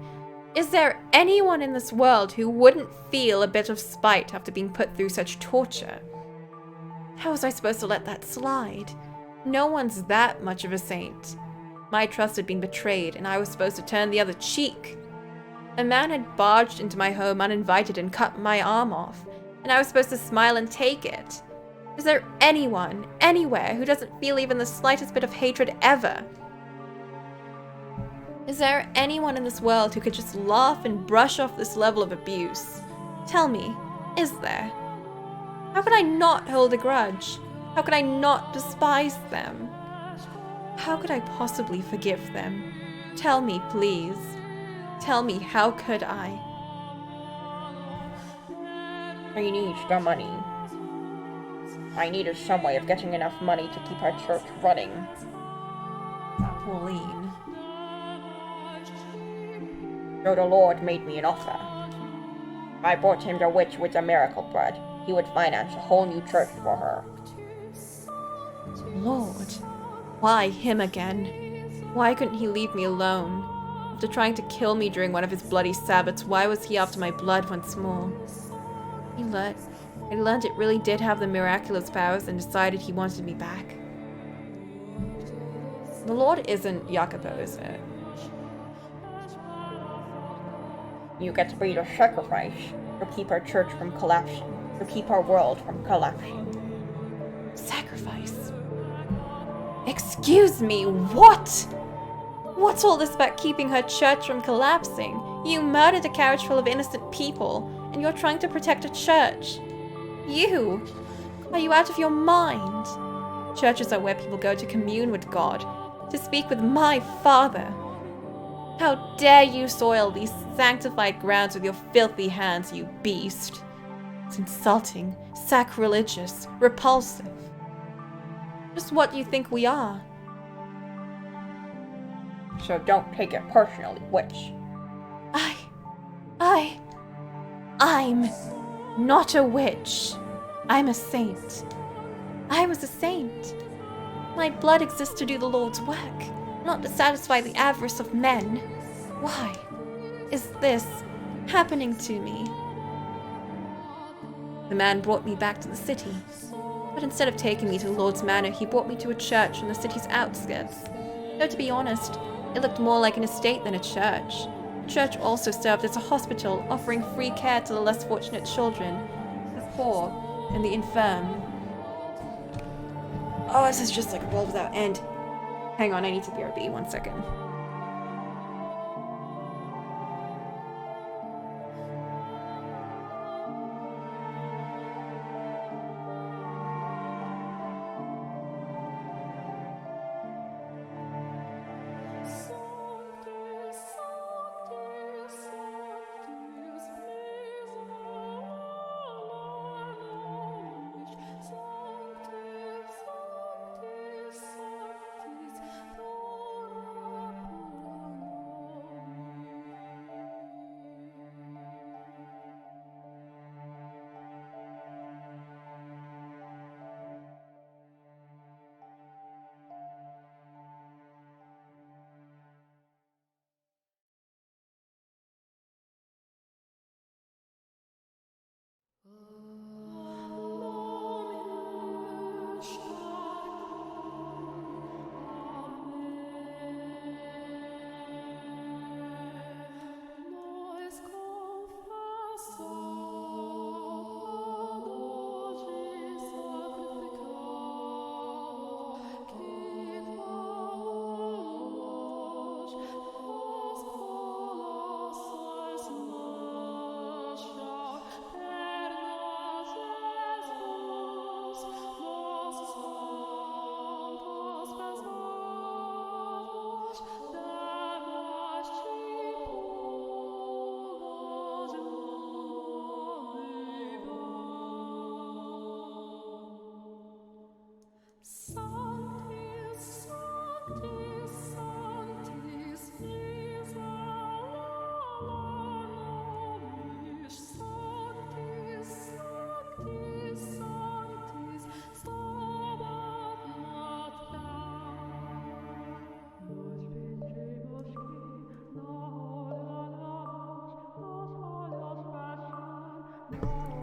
is there anyone in this world who wouldn't feel a bit of spite after being put through such torture? How was I supposed to let that slide? No one's that much of a saint. My trust had been betrayed, and I was supposed to turn the other cheek. A man had barged into my home uninvited and cut my arm off, and I was supposed to smile and take it. Is there anyone, anywhere, who doesn't feel even the slightest bit of hatred ever? Is there anyone in this world who could just laugh and brush off this level of abuse? Tell me, is there? How could I not hold a grudge? How could I not despise them? How could I possibly forgive them? Tell me, please. Tell me, how could I? I need the money. I needed some way of getting enough money to keep our church running. Pauline. So the Lord made me an offer. I brought him the witch with the miracle bread. He would finance a whole new church for her. Lord, why him again? Why couldn't he leave me alone? After trying to kill me during one of his bloody Sabbaths, why was he after my blood once more? I learned it really did have the miraculous powers and decided he wanted me back. The Lord isn't Jacopo, is it? You get to be the sacrifice to keep our church from collapsing, to keep our world from collapsing. Sacrifice? Excuse me, what? What's all this about keeping her church from collapsing? You murdered a carriage full of innocent people, and you're trying to protect a church. You? Are you out of your mind? Churches are where people go to commune with God, to speak with my Father. How dare you soil these sanctified grounds with your filthy hands, you beast? It's insulting, sacrilegious, repulsive. Just what do you think we are? So don't take it personally, witch. I'm not a witch. I'm a saint. I was a saint. My blood exists to do the Lord's work, not to satisfy the avarice of men. Why is this happening to me? The man brought me back to the city, but instead of taking me to the Lord's manor, he brought me to a church on the city's outskirts. Though to be honest, it looked more like an estate than a church. The church also served as a hospital, offering free care to the less fortunate children, the poor, and the infirm. Oh, this is just like a world without end. Hang on, I need to BRB 1 second.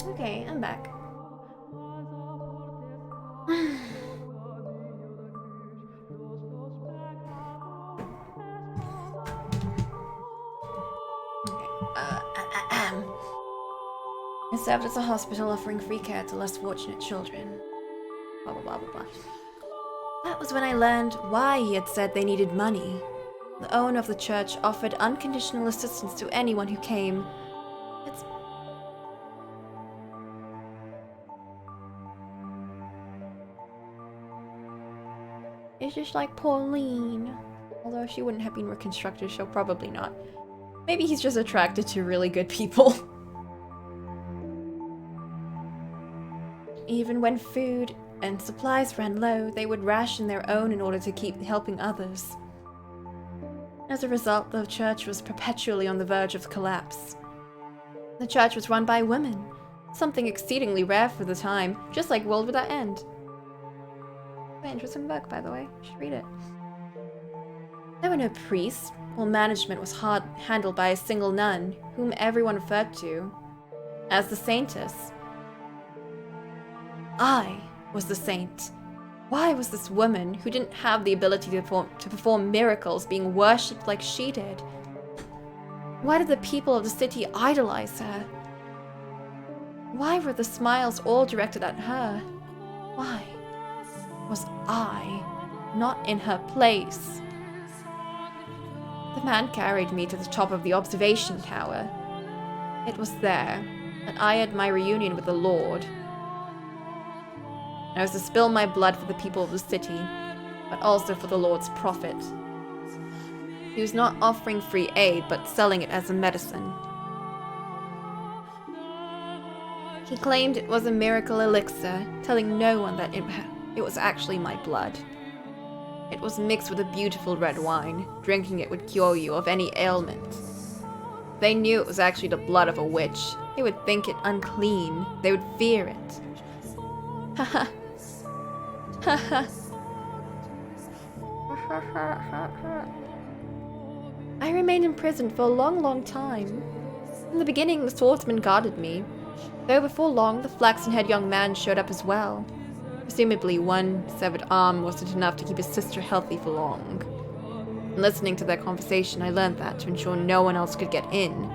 Okay, I'm back. It served as a hospital offering free care to less fortunate children. Blah, blah, blah, blah, blah. That was when I learned why he had said they needed money. The owner of the church offered unconditional assistance to anyone who came. It's just like Pauline. Although she wouldn't have been reconstructed, she'll probably not. Maybe he's just attracted to really good people. Even when food and supplies ran low, they would ration their own in order to keep helping others. As a result, the church was perpetually on the verge of collapse. The church was run by women, something exceedingly rare for the time, just like World Without End. Very interesting book, by the way. You should read it. There were no priests, while management was handled by a single nun, whom everyone referred to as the saintess. I was the saint. Why was this woman, who didn't have the ability to perform miracles, being worshipped like she did? Why did the people of the city idolize her? Why were the smiles all directed at her? Why was I not in her place? The man carried me to the top of the observation tower. It was there that I had my reunion with the Lord. I was to spill my blood for the people of the city, but also for the Lord's profit. He was not offering free aid, but selling it as a medicine. He claimed it was a miracle elixir, telling no one that it was actually my blood. It was mixed with a beautiful red wine. Drinking it would cure you of any ailment. If they knew it was actually the blood of a witch, they would think it unclean. They would fear it. Haha. Haha. I remained imprisoned for a long, long time. In the beginning, the swordsman guarded me, though before long, the flaxen-haired young man showed up as well. Presumably, one severed arm wasn't enough to keep his sister healthy for long. In listening to their conversation, I learned that to ensure no one else could get in,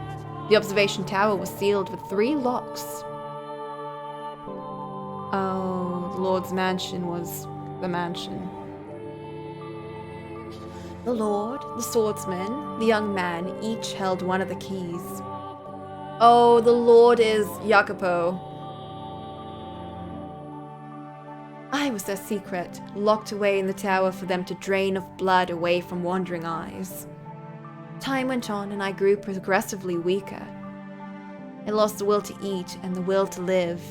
the observation tower was sealed with 3 locks. Oh, the Lord's mansion was the mansion. The Lord, the swordsman, the young man each held one of the keys. Oh, the Lord is Jacopo. I was their secret, locked away in the tower for them to drain of blood away from wandering eyes. Time went on and I grew progressively weaker. I lost the will to eat and the will to live.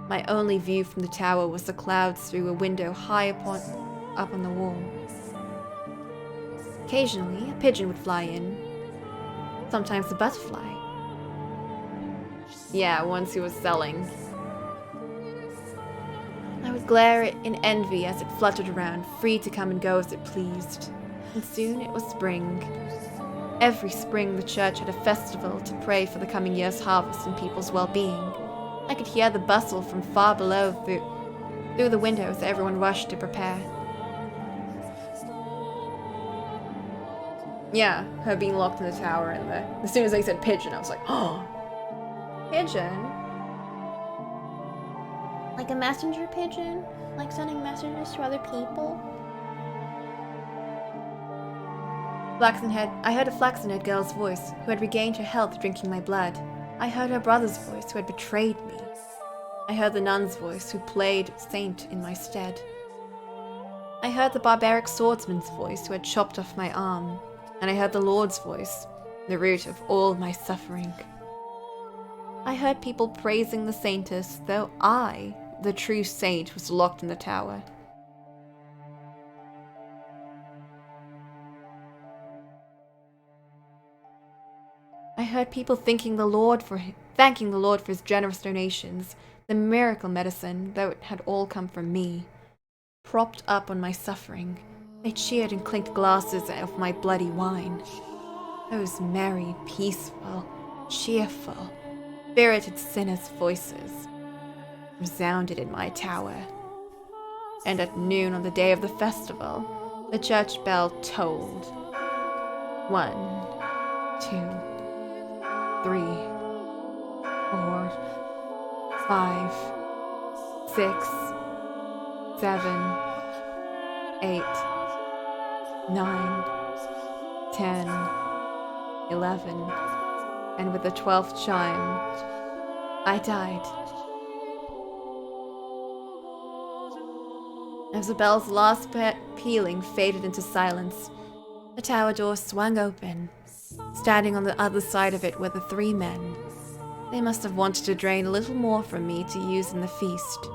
My only view from the tower was the clouds through a window high up on the wall. Occasionally, a pigeon would fly in. Sometimes a butterfly. Yeah, once he was selling. I would glare in envy as it fluttered around, free to come and go as it pleased. And soon it was spring. Every spring the church had a festival to pray for the coming year's harvest and people's well-being. I could hear the bustle from far below through the windows. Everyone rushed to prepare. Yeah, her being locked in the tower, and as soon as they said pigeon, I was like, oh, pigeon? Like a messenger pigeon? Like sending messages to other people? I heard a flaxen-haired girl's voice, who had regained her health drinking my blood. I heard her brother's voice, who had betrayed me. I heard the nun's voice, who played saint in my stead. I heard the barbaric swordsman's voice, who had chopped off my arm. And I heard the Lord's voice, the root of all my suffering. I heard people praising the saintess, though I, the true saint, was locked in the tower. I heard people thanking the Lord for his generous donations, the miracle medicine, though it had all come from me. Propped up on my suffering, they cheered and clinked glasses of my bloody wine. Those merry, peaceful, cheerful, spirited sinners' voices resounded in my tower. And at noon on the day of the festival, the church bell tolled. 1, 2, 3, 4, 5, 6, 7, 8, 9, 10, 11, and with the 12th chime, I died. As the bell's last pealing faded into silence, the tower door swung open. Standing on the other side of it were the 3 men. They must have wanted to drain a little more from me to use in the feast.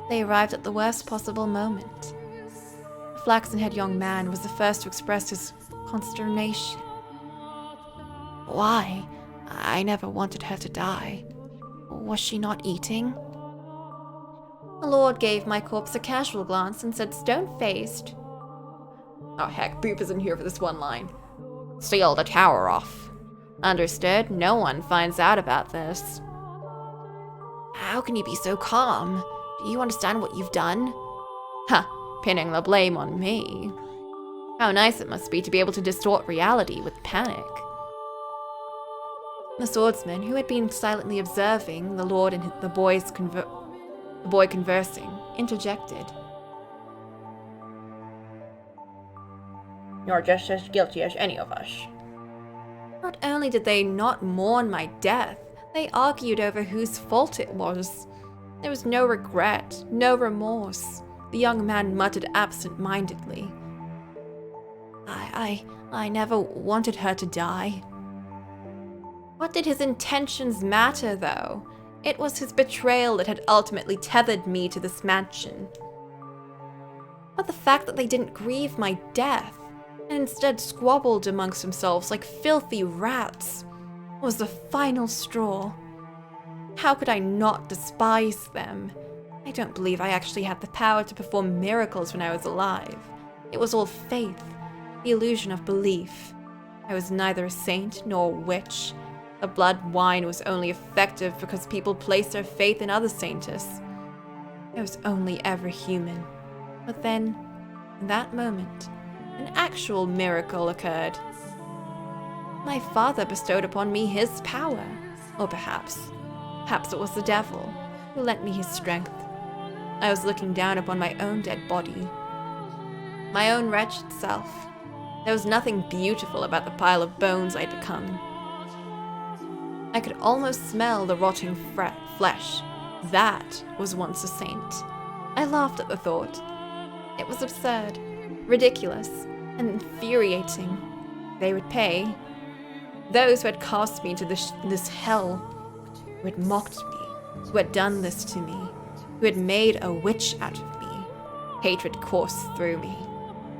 They arrived at the worst possible moment. The flaxen-haired young man was the first to express his consternation. Why? I never wanted her to die. Was she not eating? The Lord gave my corpse a casual glance and said stone-faced, "Oh heck, Boop isn't here for this one line. Seal the tower off. Understood? No one finds out about this." How can you be so calm? Do you understand what you've done? Ha, pinning the blame on me. How nice it must be to be able to distort reality with panic. The swordsman, who had been silently observing the Lord and the boy conversing, interjected. You're just as guilty as any of us. Not only did they not mourn my death, they argued over whose fault it was. There was no regret, no remorse. The young man muttered absent-mindedly. I never wanted her to die. What did his intentions matter, though? It was his betrayal that had ultimately tethered me to this mansion. But the fact that they didn't grieve my death, and instead squabbled amongst themselves like filthy rats, was the final straw. How could I not despise them? I don't believe I actually had the power to perform miracles when I was alive. It was all faith, the illusion of belief. I was neither a saint nor a witch. The blood wine was only effective because people placed their faith in other saintess. I was only ever human. But then, in that moment, an actual miracle occurred. My father bestowed upon me his power. Or perhaps it was the devil who lent me his strength. I was looking down upon my own dead body, my own wretched self. There was nothing beautiful about the pile of bones I'd become. I could almost smell the rotting flesh. That was once a saint. I laughed at the thought. It was absurd, ridiculous, and infuriating. They would pay. Those who had cast me into this hell, who had mocked me, who had done this to me, who had made a witch out of me. Hatred coursed through me,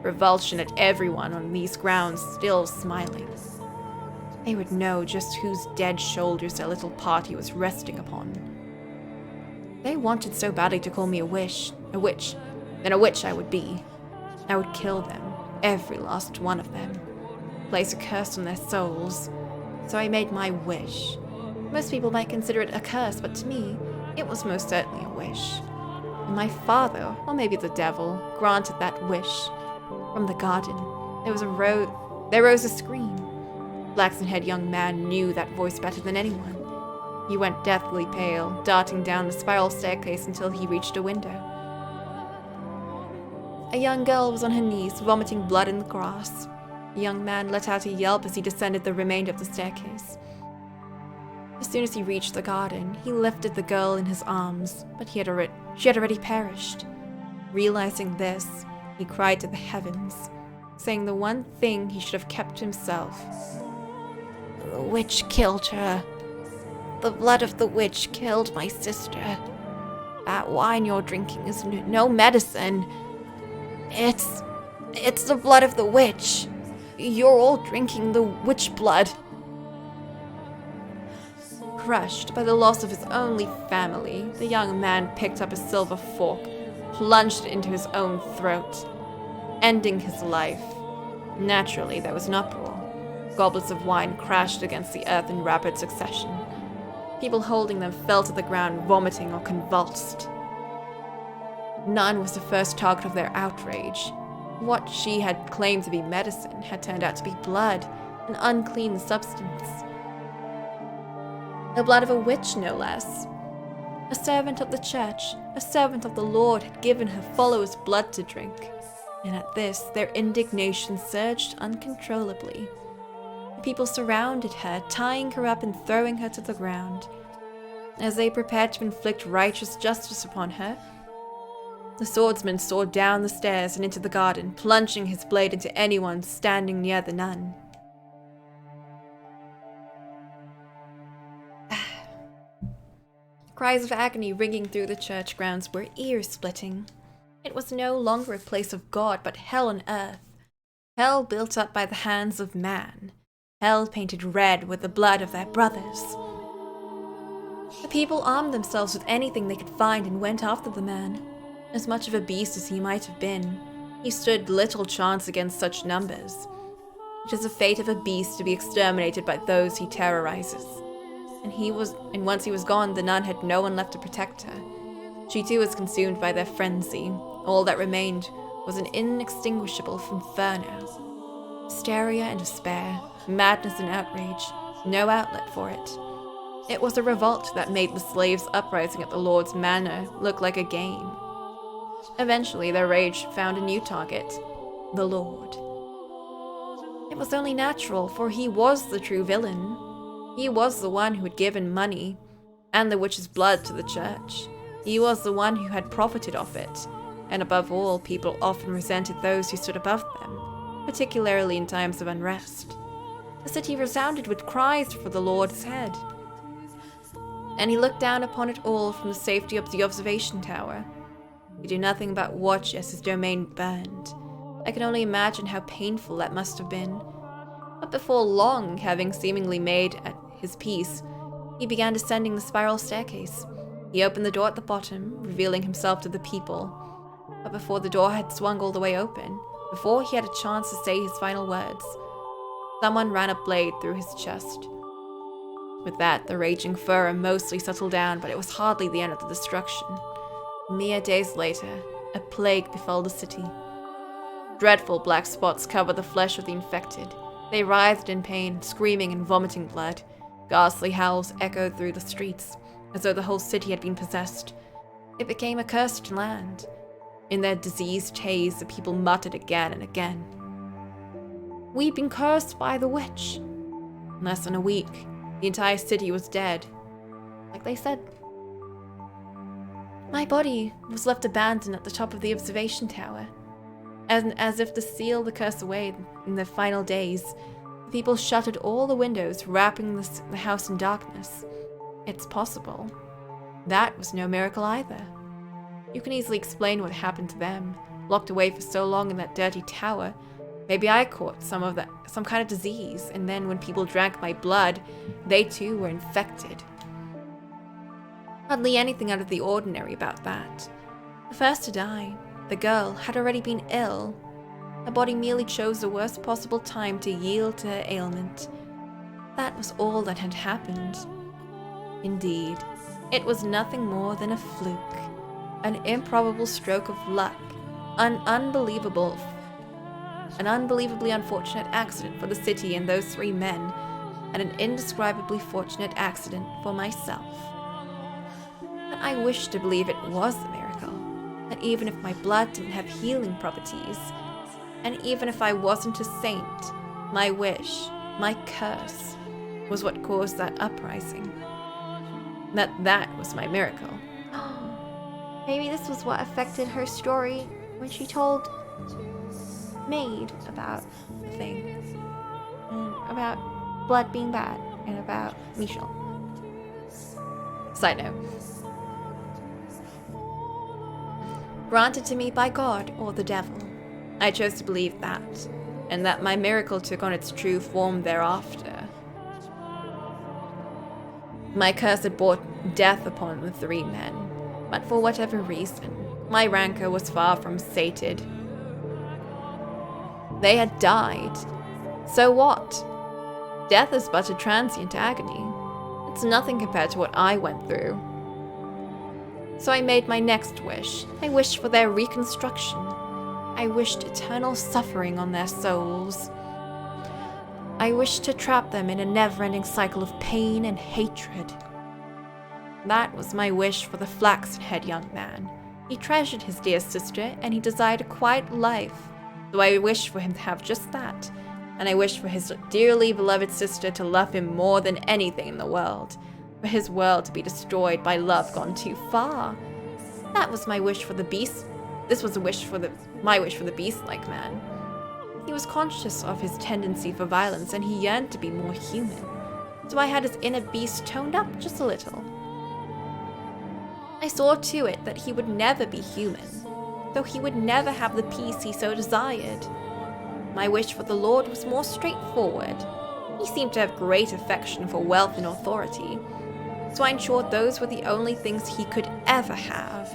revulsion at everyone on these grounds still smiling. They would know just whose dead shoulders their little party was resting upon. They wanted so badly to call me a witch, then a witch I would be. I would kill them, every last one of them, place a curse on their souls. So I made my wish. Most people might consider it a curse, but to me, it was most certainly a wish. And my father, or maybe the devil, granted that wish. From the garden, there rose a scream. Flaxen-haired young man knew that voice better than anyone. He went deathly pale, darting down the spiral staircase until he reached a window. A young girl was on her knees, vomiting blood in the grass. The young man let out a yelp as he descended the remainder of the staircase. As soon as he reached the garden, he lifted the girl in his arms, but she had already perished. Realizing this, he cried to the heavens, saying the one thing he should have kept to himself. The witch killed her. The blood of the witch killed my sister. That wine you're drinking is no medicine. It's the blood of the witch. You're all drinking the witch blood. Crushed by the loss of his only family, the young man picked up a silver fork, plunged it into his own throat, ending his life. Naturally, there was an uproar. Goblets of wine crashed against the earth in rapid succession. People holding them fell to the ground, vomiting or convulsed. Nun was the first target of their outrage. What she had claimed to be medicine had turned out to be blood, an unclean substance. The blood of a witch, no less. A servant of the church, a servant of the Lord, had given her followers blood to drink, and at this their indignation surged uncontrollably. The people surrounded her, tying her up and throwing her to the ground. As they prepared to inflict righteous justice upon her, the swordsman soared down the stairs and into the garden, plunging his blade into anyone standing near the nun. Cries of agony ringing through the church grounds were ear-splitting. It was no longer a place of God, but hell on earth. Hell built up by the hands of man. Hell painted red with the blood of their brothers. The people armed themselves with anything they could find and went after the man. As much of a beast as he might have been, he stood little chance against such numbers. It is the fate of a beast to be exterminated by those he terrorizes. And once he was gone, the nun had no one left to protect her. She too was consumed by their frenzy. All that remained was an inextinguishable inferno. Hysteria and despair, madness and outrage, no outlet for it. It was a revolt that made the slaves' uprising at the Lord's manor look like a game. Eventually, their rage found a new target, the Lord. It was only natural, for he was the true villain. He was the one who had given money and the witch's blood to the church. He was the one who had profited off it, and above all, people often resented those who stood above them, particularly in times of unrest. The city resounded with cries for the Lord's head. And he looked down upon it all from the safety of the observation tower. He did nothing but watch as his domain burned. I can only imagine how painful that must have been. But before long, having seemingly made at his peace, he began descending the spiral staircase. He opened the door at the bottom, revealing himself to the people. But before the door had swung all the way open, before he had a chance to say his final words, someone ran a blade through his chest. With that, the raging furor mostly settled down, but it was hardly the end of the destruction. Mere days later, a plague befell the city. Dreadful black spots covered the flesh of the infected. They writhed in pain, screaming and vomiting blood. Ghastly howls echoed through the streets, as though the whole city had been possessed. It became a cursed land. In their diseased haze, the people muttered again and again. "We've been cursed by the witch." In less than a week, the entire city was dead, like they said. My body was left abandoned at the top of the observation tower. And as if to seal the curse away in their final days, the people shuttered all the windows, wrapping the house in darkness. It's possible. That was no miracle either. You can easily explain what happened to them, locked away for so long in that dirty tower. Maybe I caught some kind of disease, and then when people drank my blood, they too were infected. Hardly anything out of the ordinary about that. The first to die, the girl, had already been ill. Her body merely chose the worst possible time to yield to her ailment. That was all that had happened. Indeed, it was nothing more than a fluke, an improbable stroke of luck, an unbelievably unfortunate accident for the city and those 3 men, and an indescribably fortunate accident for myself. But I wish to believe it was a miracle, that even if my blood didn't have healing properties, and even if I wasn't a saint, my wish, my curse, was what caused that uprising. That was my miracle. Maybe this was what affected her story when she told Maid about the thing. And about blood being bad. And about Michel. Side note. Granted to me by God or the devil. I chose to believe that, and that my miracle took on its true form thereafter. My curse had brought death upon the 3 men, but for whatever reason, my rancor was far from sated. They had died. So what? Death is but a transient agony. It's nothing compared to what I went through. So I made my next wish. I wished for their reconstruction. I wished eternal suffering on their souls. I wished to trap them in a never-ending cycle of pain and hatred. That was my wish for the flaxen-haired young man. He treasured his dear sister, and he desired a quiet life. So I wished for him to have just that, and I wished for his dearly beloved sister to love him more than anything in the world, for his world to be destroyed by love gone too far. That was my wish for the beast. This was my wish for the beast-like man. He was conscious of his tendency for violence, and he yearned to be more human. So I had his inner beast toned up just a little. I saw to it that he would never be human, though he would never have the peace he so desired. My wish for the Lord was more straightforward. He seemed to have great affection for wealth and authority, so I ensured those were the only things he could ever have.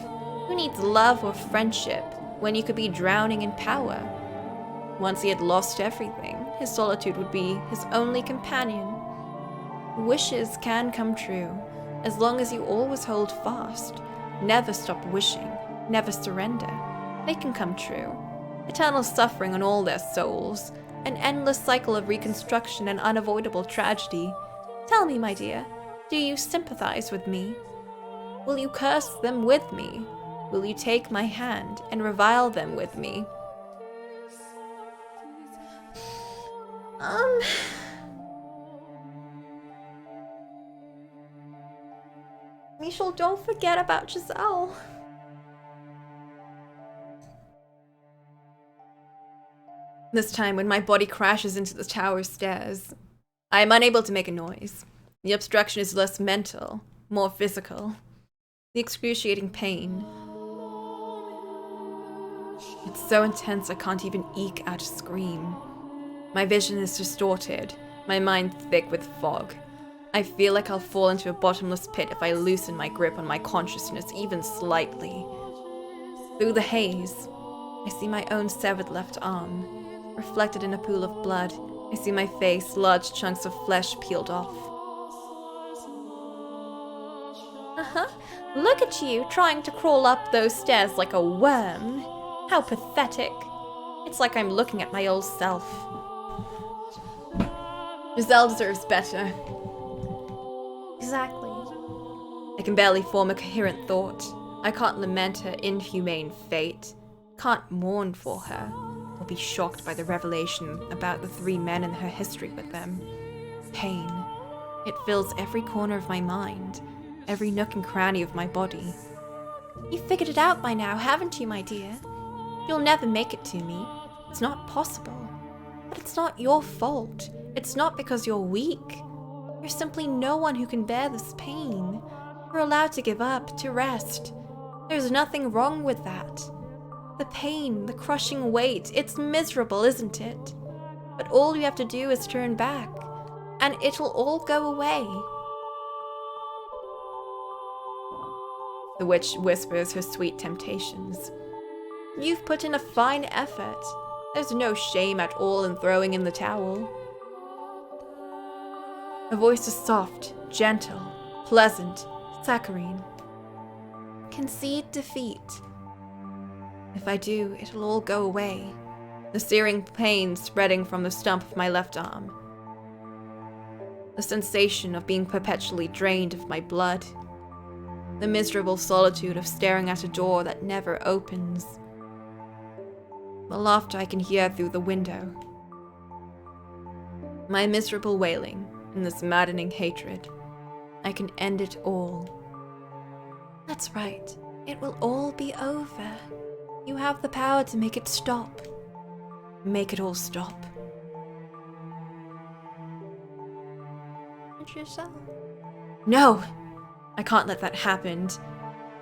Who needs love or friendship when you could be drowning in power? Once he had lost everything, his solitude would be his only companion. Wishes can come true, as long as you always hold fast. Never stop wishing, never surrender. They can come true. Eternal suffering on all their souls, an endless cycle of reconstruction and unavoidable tragedy. Tell me, my dear, do you sympathize with me? Will you curse them with me? Will you take my hand and revile them with me? Michel, don't forget about Giselle. This time, when my body crashes into the tower stairs, I am unable to make a noise. The obstruction is less mental, more physical. The excruciating pain. It's so intense I can't even eke out a scream. My vision is distorted, my mind thick with fog. I feel like I'll fall into a bottomless pit if I loosen my grip on my consciousness even slightly. Through the haze, I see my own severed left arm. Reflected in a pool of blood, I see my face, large chunks of flesh peeled off. Look at you, trying to crawl up those stairs like a worm. How pathetic. It's like I'm looking at my old self. Giselle deserves better. Exactly. I can barely form a coherent thought. I can't lament her inhumane fate. Can't mourn for her, or be shocked by the revelation about the 3 men and her history with them. Pain. It fills every corner of my mind, every nook and cranny of my body. You've figured it out by now, haven't you, my dear? You'll never make it to me. It's not possible. But it's not your fault. It's not because you're weak. There's simply no one who can bear this pain. You're allowed to give up, to rest. There's nothing wrong with that. The pain, the crushing weight, it's miserable, isn't it? But all you have to do is turn back, and it'll all go away. The witch whispers her sweet temptations. You've put in a fine effort. There's no shame at all in throwing in the towel. Her voice is soft, gentle, pleasant, saccharine. Concede defeat. If I do, it'll all go away. The searing pain spreading from the stump of my left arm. The sensation of being perpetually drained of my blood. The miserable solitude of staring at a door that never opens. The laughter I can hear through the window. My miserable wailing in this maddening hatred. I can end it all. That's right. It will all be over. You have the power to make it stop. Make it all stop. It's yourself. No! I can't let that happen.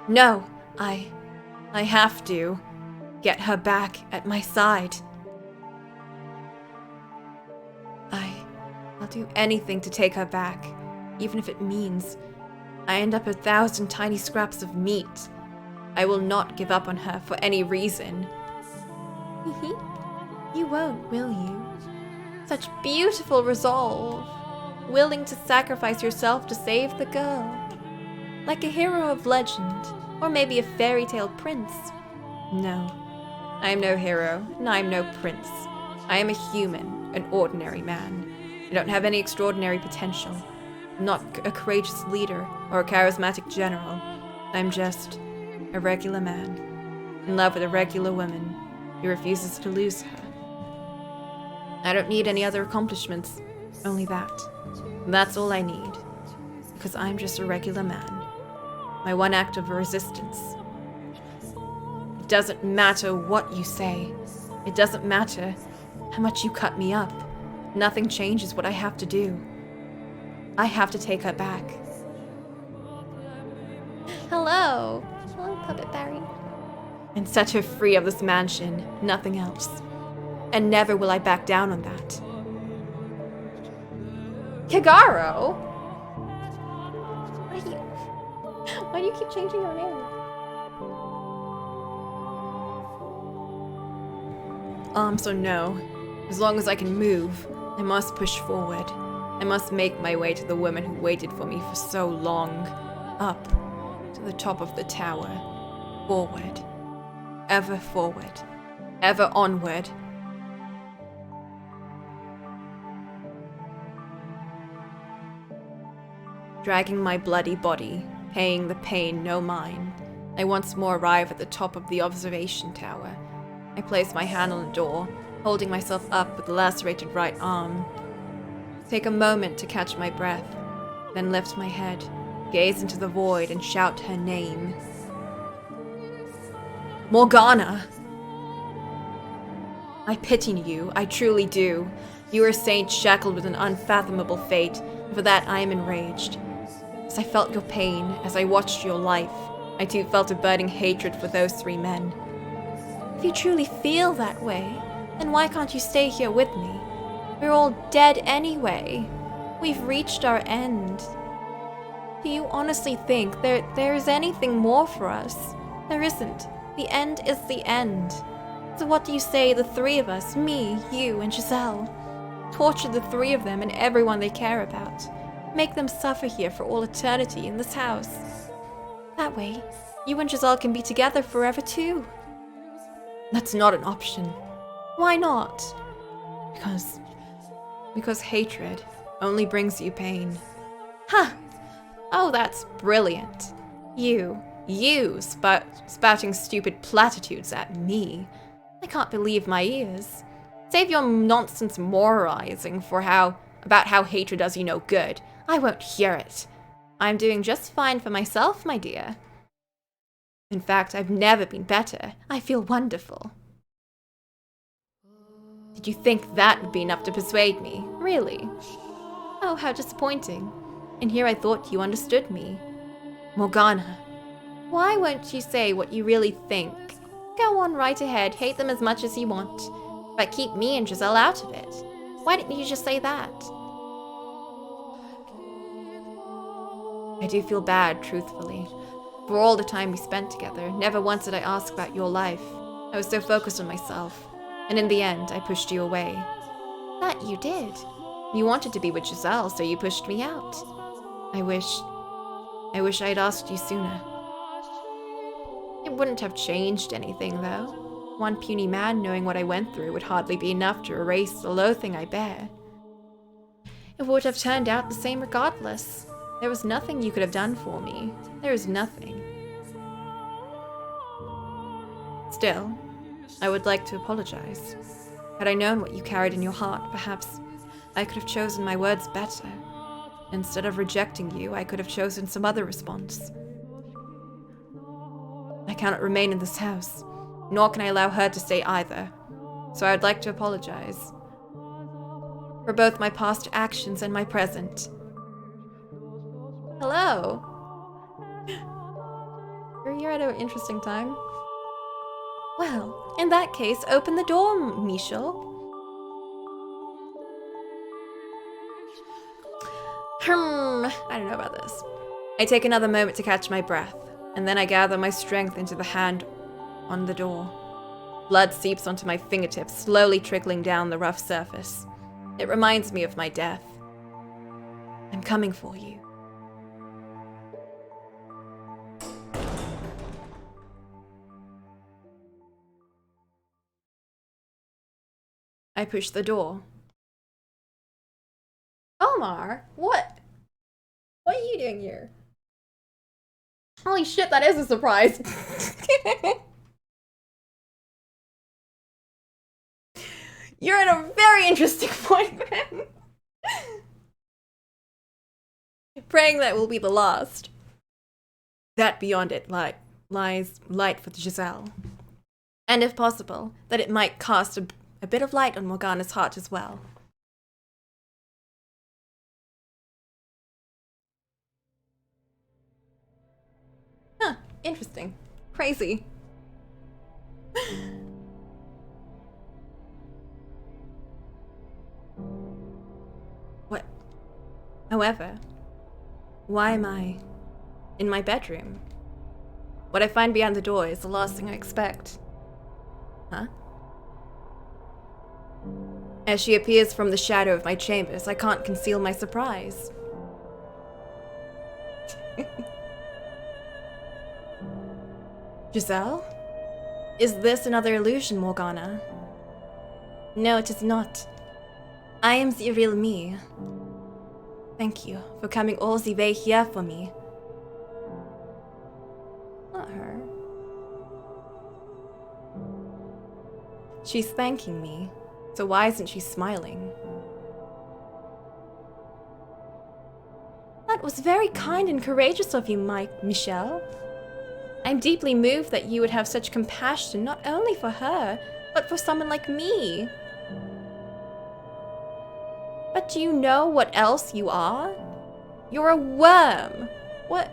No! I have to get her back at my side. I'll do anything to take her back, even if it means I end up 1,000 tiny scraps of meat. I will not give up on her for any reason. You won't, will you? Such beautiful resolve. Willing to sacrifice yourself to save the girl. Like a hero of legend, or maybe a fairy tale prince. No, I am no hero, and I am no prince. I am a human, an ordinary man. I don't have any extraordinary potential. I'm not a courageous leader or a charismatic general. I'm just a regular man, in love with a regular woman who refuses to lose her. I don't need any other accomplishments, only that. That's all I need, because I'm just a regular man. My one act of resistance. It doesn't matter what you say. It doesn't matter how much you cut me up. Nothing changes what I have to do. I have to take her back. Hello. Hello, Puppet Barry. And set her free of this mansion, nothing else. And never will I back down on that. Kagaro? Why do you keep changing your name? So no. As long as I can move, I must push forward. I must make my way to the woman who waited for me for so long. Up, to the top of the tower. Forward. Ever forward. Ever onward. Dragging my bloody body, paying the pain no mind, I once more arrive at the top of the observation tower. I place my hand on the door, holding myself up with the lacerated right arm. Take a moment to catch my breath, then lift my head, gaze into the void, and shout her name. Morgana! I pity you, I truly do. You are a saint shackled with an unfathomable fate, and for that I am enraged. As I felt your pain, as I watched your life, I too felt a burning hatred for those 3 men. If you truly feel that way, then why can't you stay here with me? We're all dead anyway. We've reached our end. Do you honestly think there is anything more for us? There isn't. The end is the end. So what do you say the three of us, me, you, and Giselle? Torture the three of them and everyone they care about. Make them suffer here for all eternity in this house. That way, you and Giselle can be together forever too. That's not an option. Why not? Because hatred only brings you pain. Ha! Oh, that's brilliant. You spouting stupid platitudes at me. I can't believe my ears. Save your nonsense moralizing about how hatred does you no good. I won't hear it. I'm doing just fine for myself, my dear. In fact, I've never been better. I feel wonderful. Did you think that would be enough to persuade me? Really? Oh, how disappointing. And here I thought you understood me. Morgana, why won't you say what you really think? Go on right ahead, hate them as much as you want. But keep me and Giselle out of it. Why didn't you just say that? I do feel bad, truthfully. For all the time we spent together, never once did I ask about your life. I was so focused on myself. And in the end, I pushed you away. That you did. You wanted to be with Giselle, so you pushed me out. I wish I had asked you sooner. It wouldn't have changed anything, though. One puny man knowing what I went through would hardly be enough to erase the loathing I bear. It would have turned out the same regardless. There was nothing you could have done for me. There is nothing. Still, I would like to apologize. Had I known what you carried in your heart, perhaps I could have chosen my words better. Instead of rejecting you, I could have chosen some other response. I cannot remain in this house, nor can I allow her to stay either. So I would like to apologize for both my past actions and my present. Hello. You're here at an interesting time. Well, in that case, open the door, Michel. I don't know about this. I take another moment to catch my breath, and then I gather my strength into the hand on the door. Blood seeps onto my fingertips, slowly trickling down the rough surface. It reminds me of my death. I'm coming for you. I push the door. Omar, what? What are you doing here? Holy shit, that is a surprise. You're at a very interesting point, man. Praying that will be the last. That beyond it lies light for Giselle. And if possible, that it might cast a bit of light on Morgana's heart as well. Huh, interesting. Crazy. What? However, why am I in my bedroom? What I find beyond the door is the last thing I expect. Huh? As she appears from the shadow of my chambers, I can't conceal my surprise. Giselle? Is this another illusion, Morgana? No, it is not. I am the real me. Thank you for coming all the way here for me. Not her. She's thanking me, so why isn't she smiling? That was very kind and courageous of you, Michel. I'm deeply moved that you would have such compassion not only for her, but for someone like me. But do you know what else you are? You're a worm. What?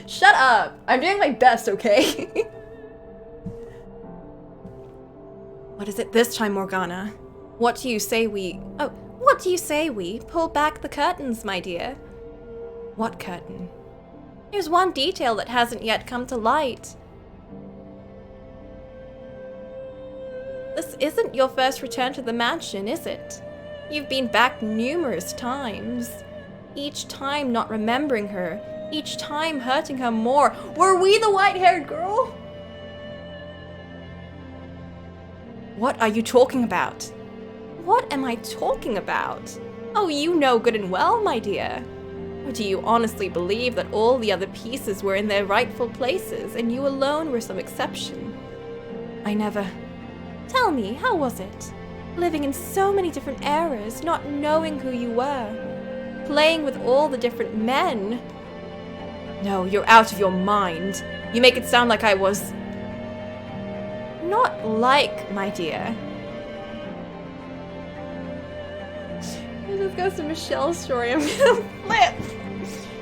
Shut up! I'm doing my best, okay? What is it this time, Morgana? What do you say we... Oh, What do you say we pull back the curtains, my dear? What curtain? There's one detail that hasn't yet come to light. This isn't your first return to the mansion, is it? You've been back numerous times. Each time not remembering her, each time hurting her more. Were we the white-haired girl? What are you talking about? What am I talking about? Oh, you know good and well, my dear. Or do you honestly believe that all the other pieces were in their rightful places and you alone were some exception? I never... Tell me, how was it? Living in so many different eras, not knowing who you were. Playing with all the different men. No, you're out of your mind. You make it sound like I was... Not like, my dear. This goes to Michelle's story. I'm gonna flip.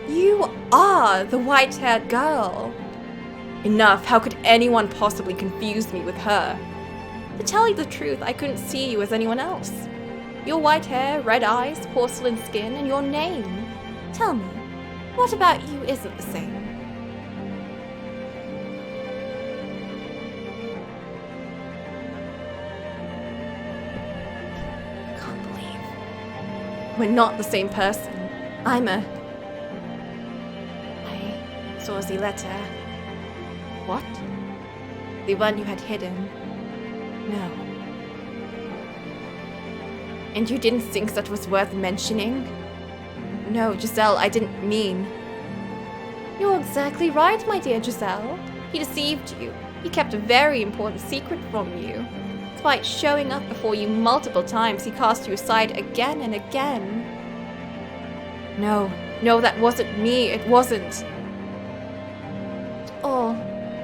You are the white-haired girl. Enough. How could anyone possibly confuse me with her? To tell you the truth, I couldn't see you as anyone else. Your white hair, red eyes, porcelain skin, and your name. Tell me, what about you isn't the same? I can't believe we're not the same person. I saw the letter. What? The one you had hidden. No. And you didn't think that was worth mentioning? No, Giselle, I didn't mean... You're exactly right, my dear Giselle. He deceived you. He kept a very important secret from you. Despite showing up before you multiple times, he cast you aside again and again. No, that wasn't me. It wasn't.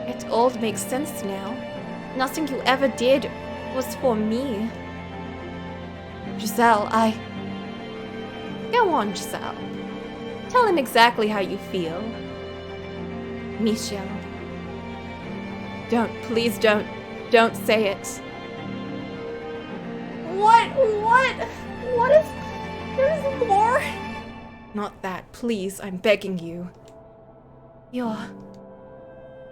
It all makes sense now. Nothing you ever did was for me. Giselle, Go on, Giselle. Tell him exactly how you feel. Michel. Please don't say it. What if there's more? Not that, please, I'm begging you.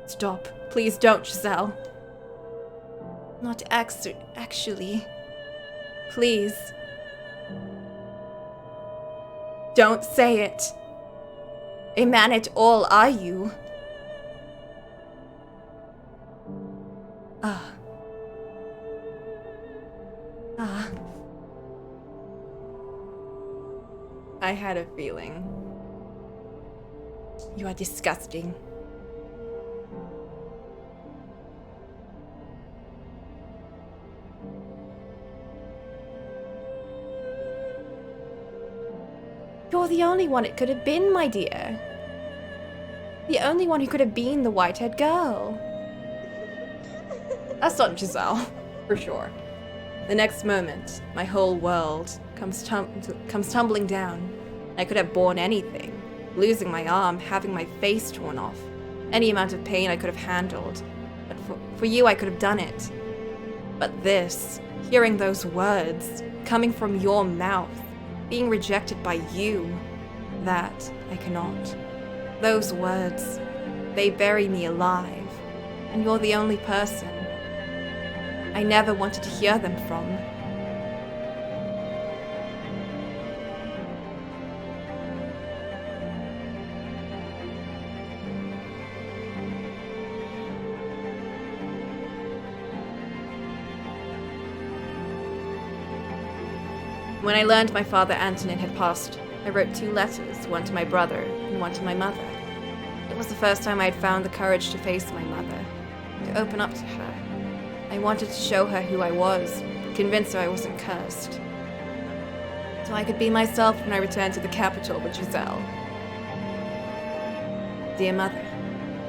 Stop. Please don't, Giselle. Not actually. Please. Don't say it. A man at all, are you? I had a feeling. You are disgusting. You're the only one it could have been, my dear. The only one who could have been the white-haired girl. That's not Giselle, for sure. The next moment, my whole world comes tumbling down. I could have borne anything. Losing my arm, having my face torn off. Any amount of pain I could have handled. But for you, I could have done it. But this, hearing those words, coming from your mouth, being rejected by you, that I cannot. Those words, they bury me alive, and you're the only person I never wanted to hear them from. When I learned my father Antonin had passed, I wrote 2 letters, one to my brother and one to my mother. It was the first time I had found the courage to face my mother, to open up to her. I wanted to show her who I was, convince her I wasn't cursed. So I could be myself when I returned to the capital with Giselle. Dear mother,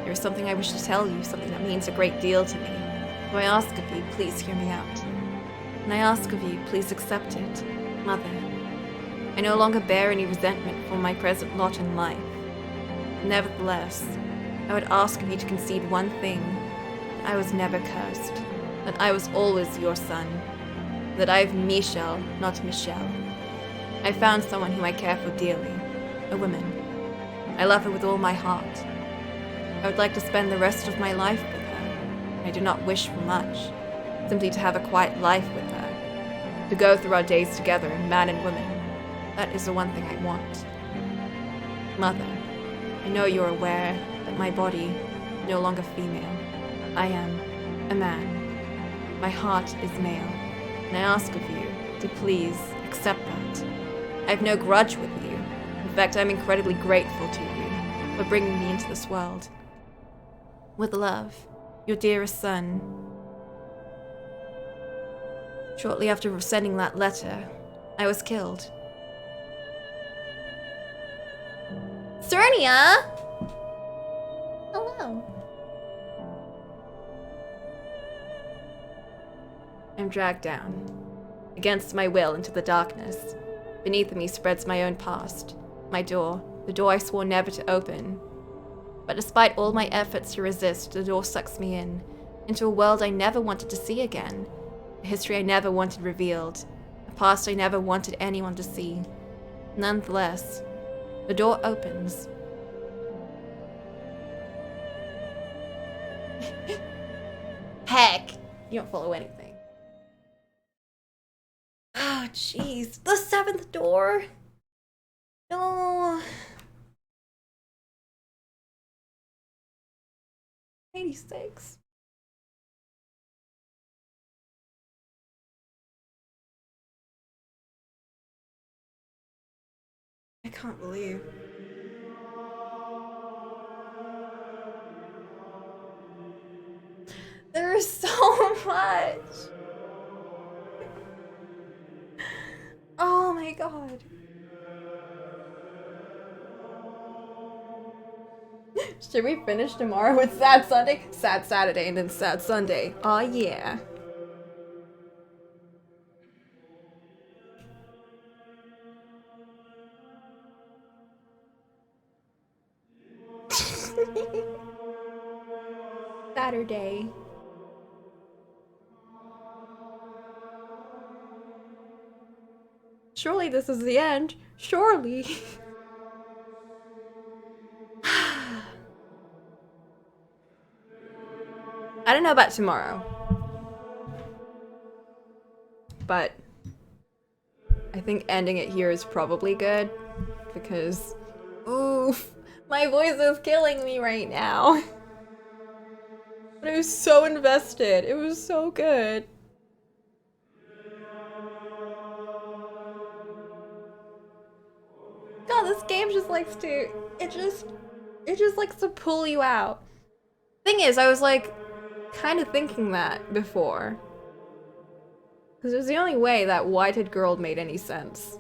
there is something I wish to tell you, something that means a great deal to me. So I ask of you, please hear me out. And I ask of you, please accept it. Mother, I no longer bear any resentment for my present lot in life. Nevertheless, I would ask of you to concede one thing. I was never cursed. That I was always your son. That I have Michel, not Michelle. I found someone whom I care for dearly. A woman. I love her with all my heart. I would like to spend the rest of my life with her. I do not wish for much. Simply to have a quiet life with her. To go through our days together, man and woman. That is the one thing I want. Mother, I know you're aware that my body is no longer female. I am a man. My heart is male. And I ask of you to please accept that. I have no grudge with you. In fact, I'm incredibly grateful to you for bringing me into this world. With love, your dearest son. Shortly after sending that letter, I was killed. Cernia! Hello. I'm dragged down, against my will, into the darkness. Beneath me spreads my own past, my door, the door I swore never to open. But despite all my efforts to resist, the door sucks me in, into a world I never wanted to see again, a history I never wanted revealed, a past I never wanted anyone to see. Nonetheless, the door opens. Heck, you don't follow anything. Oh, jeez. The 7th door? No. 86. I can't believe. There's so much. Oh my god. Should we finish tomorrow with Sad Sunday? Sad Saturday and then Sad Sunday. Aw, yeah. Saturday. Surely this is the end. Surely. I don't know about tomorrow. But I think ending it here is probably good. Because, oof, my voice is killing me right now. But I was so invested. It was so good. God, this game just likes to, it just likes to pull you out. Thing is, I was like, kind of thinking that before. Because it was the only way that white-haired girl made any sense.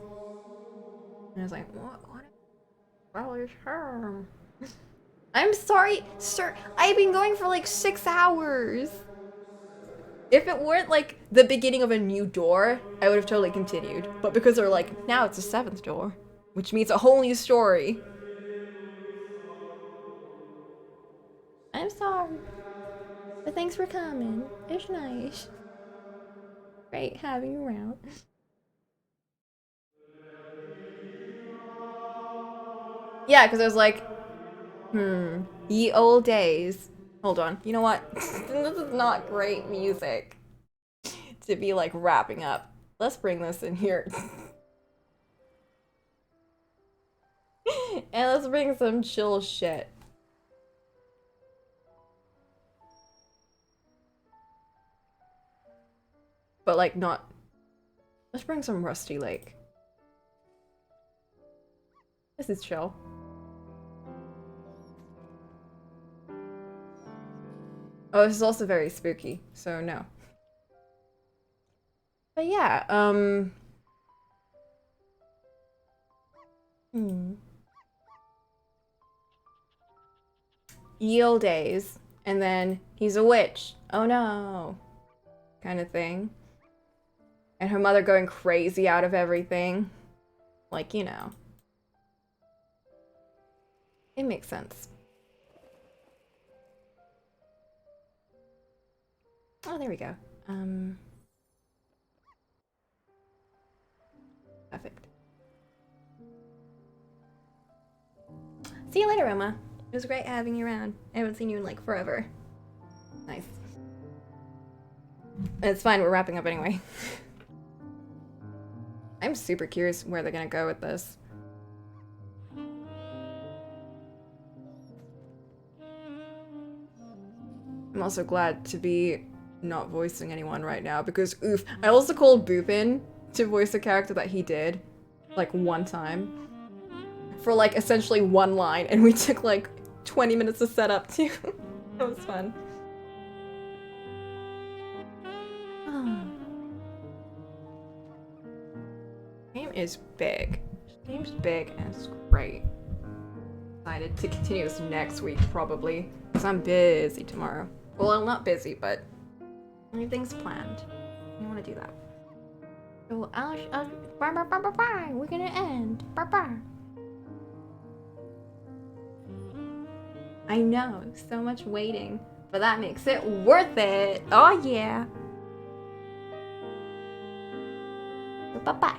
And I was like, what? Well, it's her. I'm sorry, sir. I've been going for like 6 hours. If it weren't like the beginning of a new door, I would have totally continued. But because they're like, now it's a 7th door, which means a whole new story. I'm sorry. But thanks for coming. It's nice. Great having you around. Yeah, because I was like, ye old days. Hold on. You know what? This is not great music to be like wrapping up. Let's bring this in here. And let's bring some chill shit. But like not. Let's bring some Rusty Lake. This is chill. Oh, this is also very spooky, so no. But yeah, Ye olde days, and then he's a witch. Oh no. Kind of thing. And her mother going crazy out of everything. Like, you know. It makes sense. Oh, there we go. Perfect. See you later, Emma. It was great having you around. I haven't seen you in like forever. Nice. It's fine, we're wrapping up anyway. I'm super curious where they're gonna go with this. I'm also glad to be not voicing anyone right now because oof. I also called Boopin to voice a character that he did like one time for like essentially one line and we took like 20 minutes to set up too. That was fun. Game is big. Game's big and it's great. Excited to continue this next week probably because I'm busy tomorrow. Well, I'm not busy, but everything's planned. I want to do that. So bye. We're gonna end. Bye. I know, so much waiting, but that makes it worth it. Oh yeah. Bye.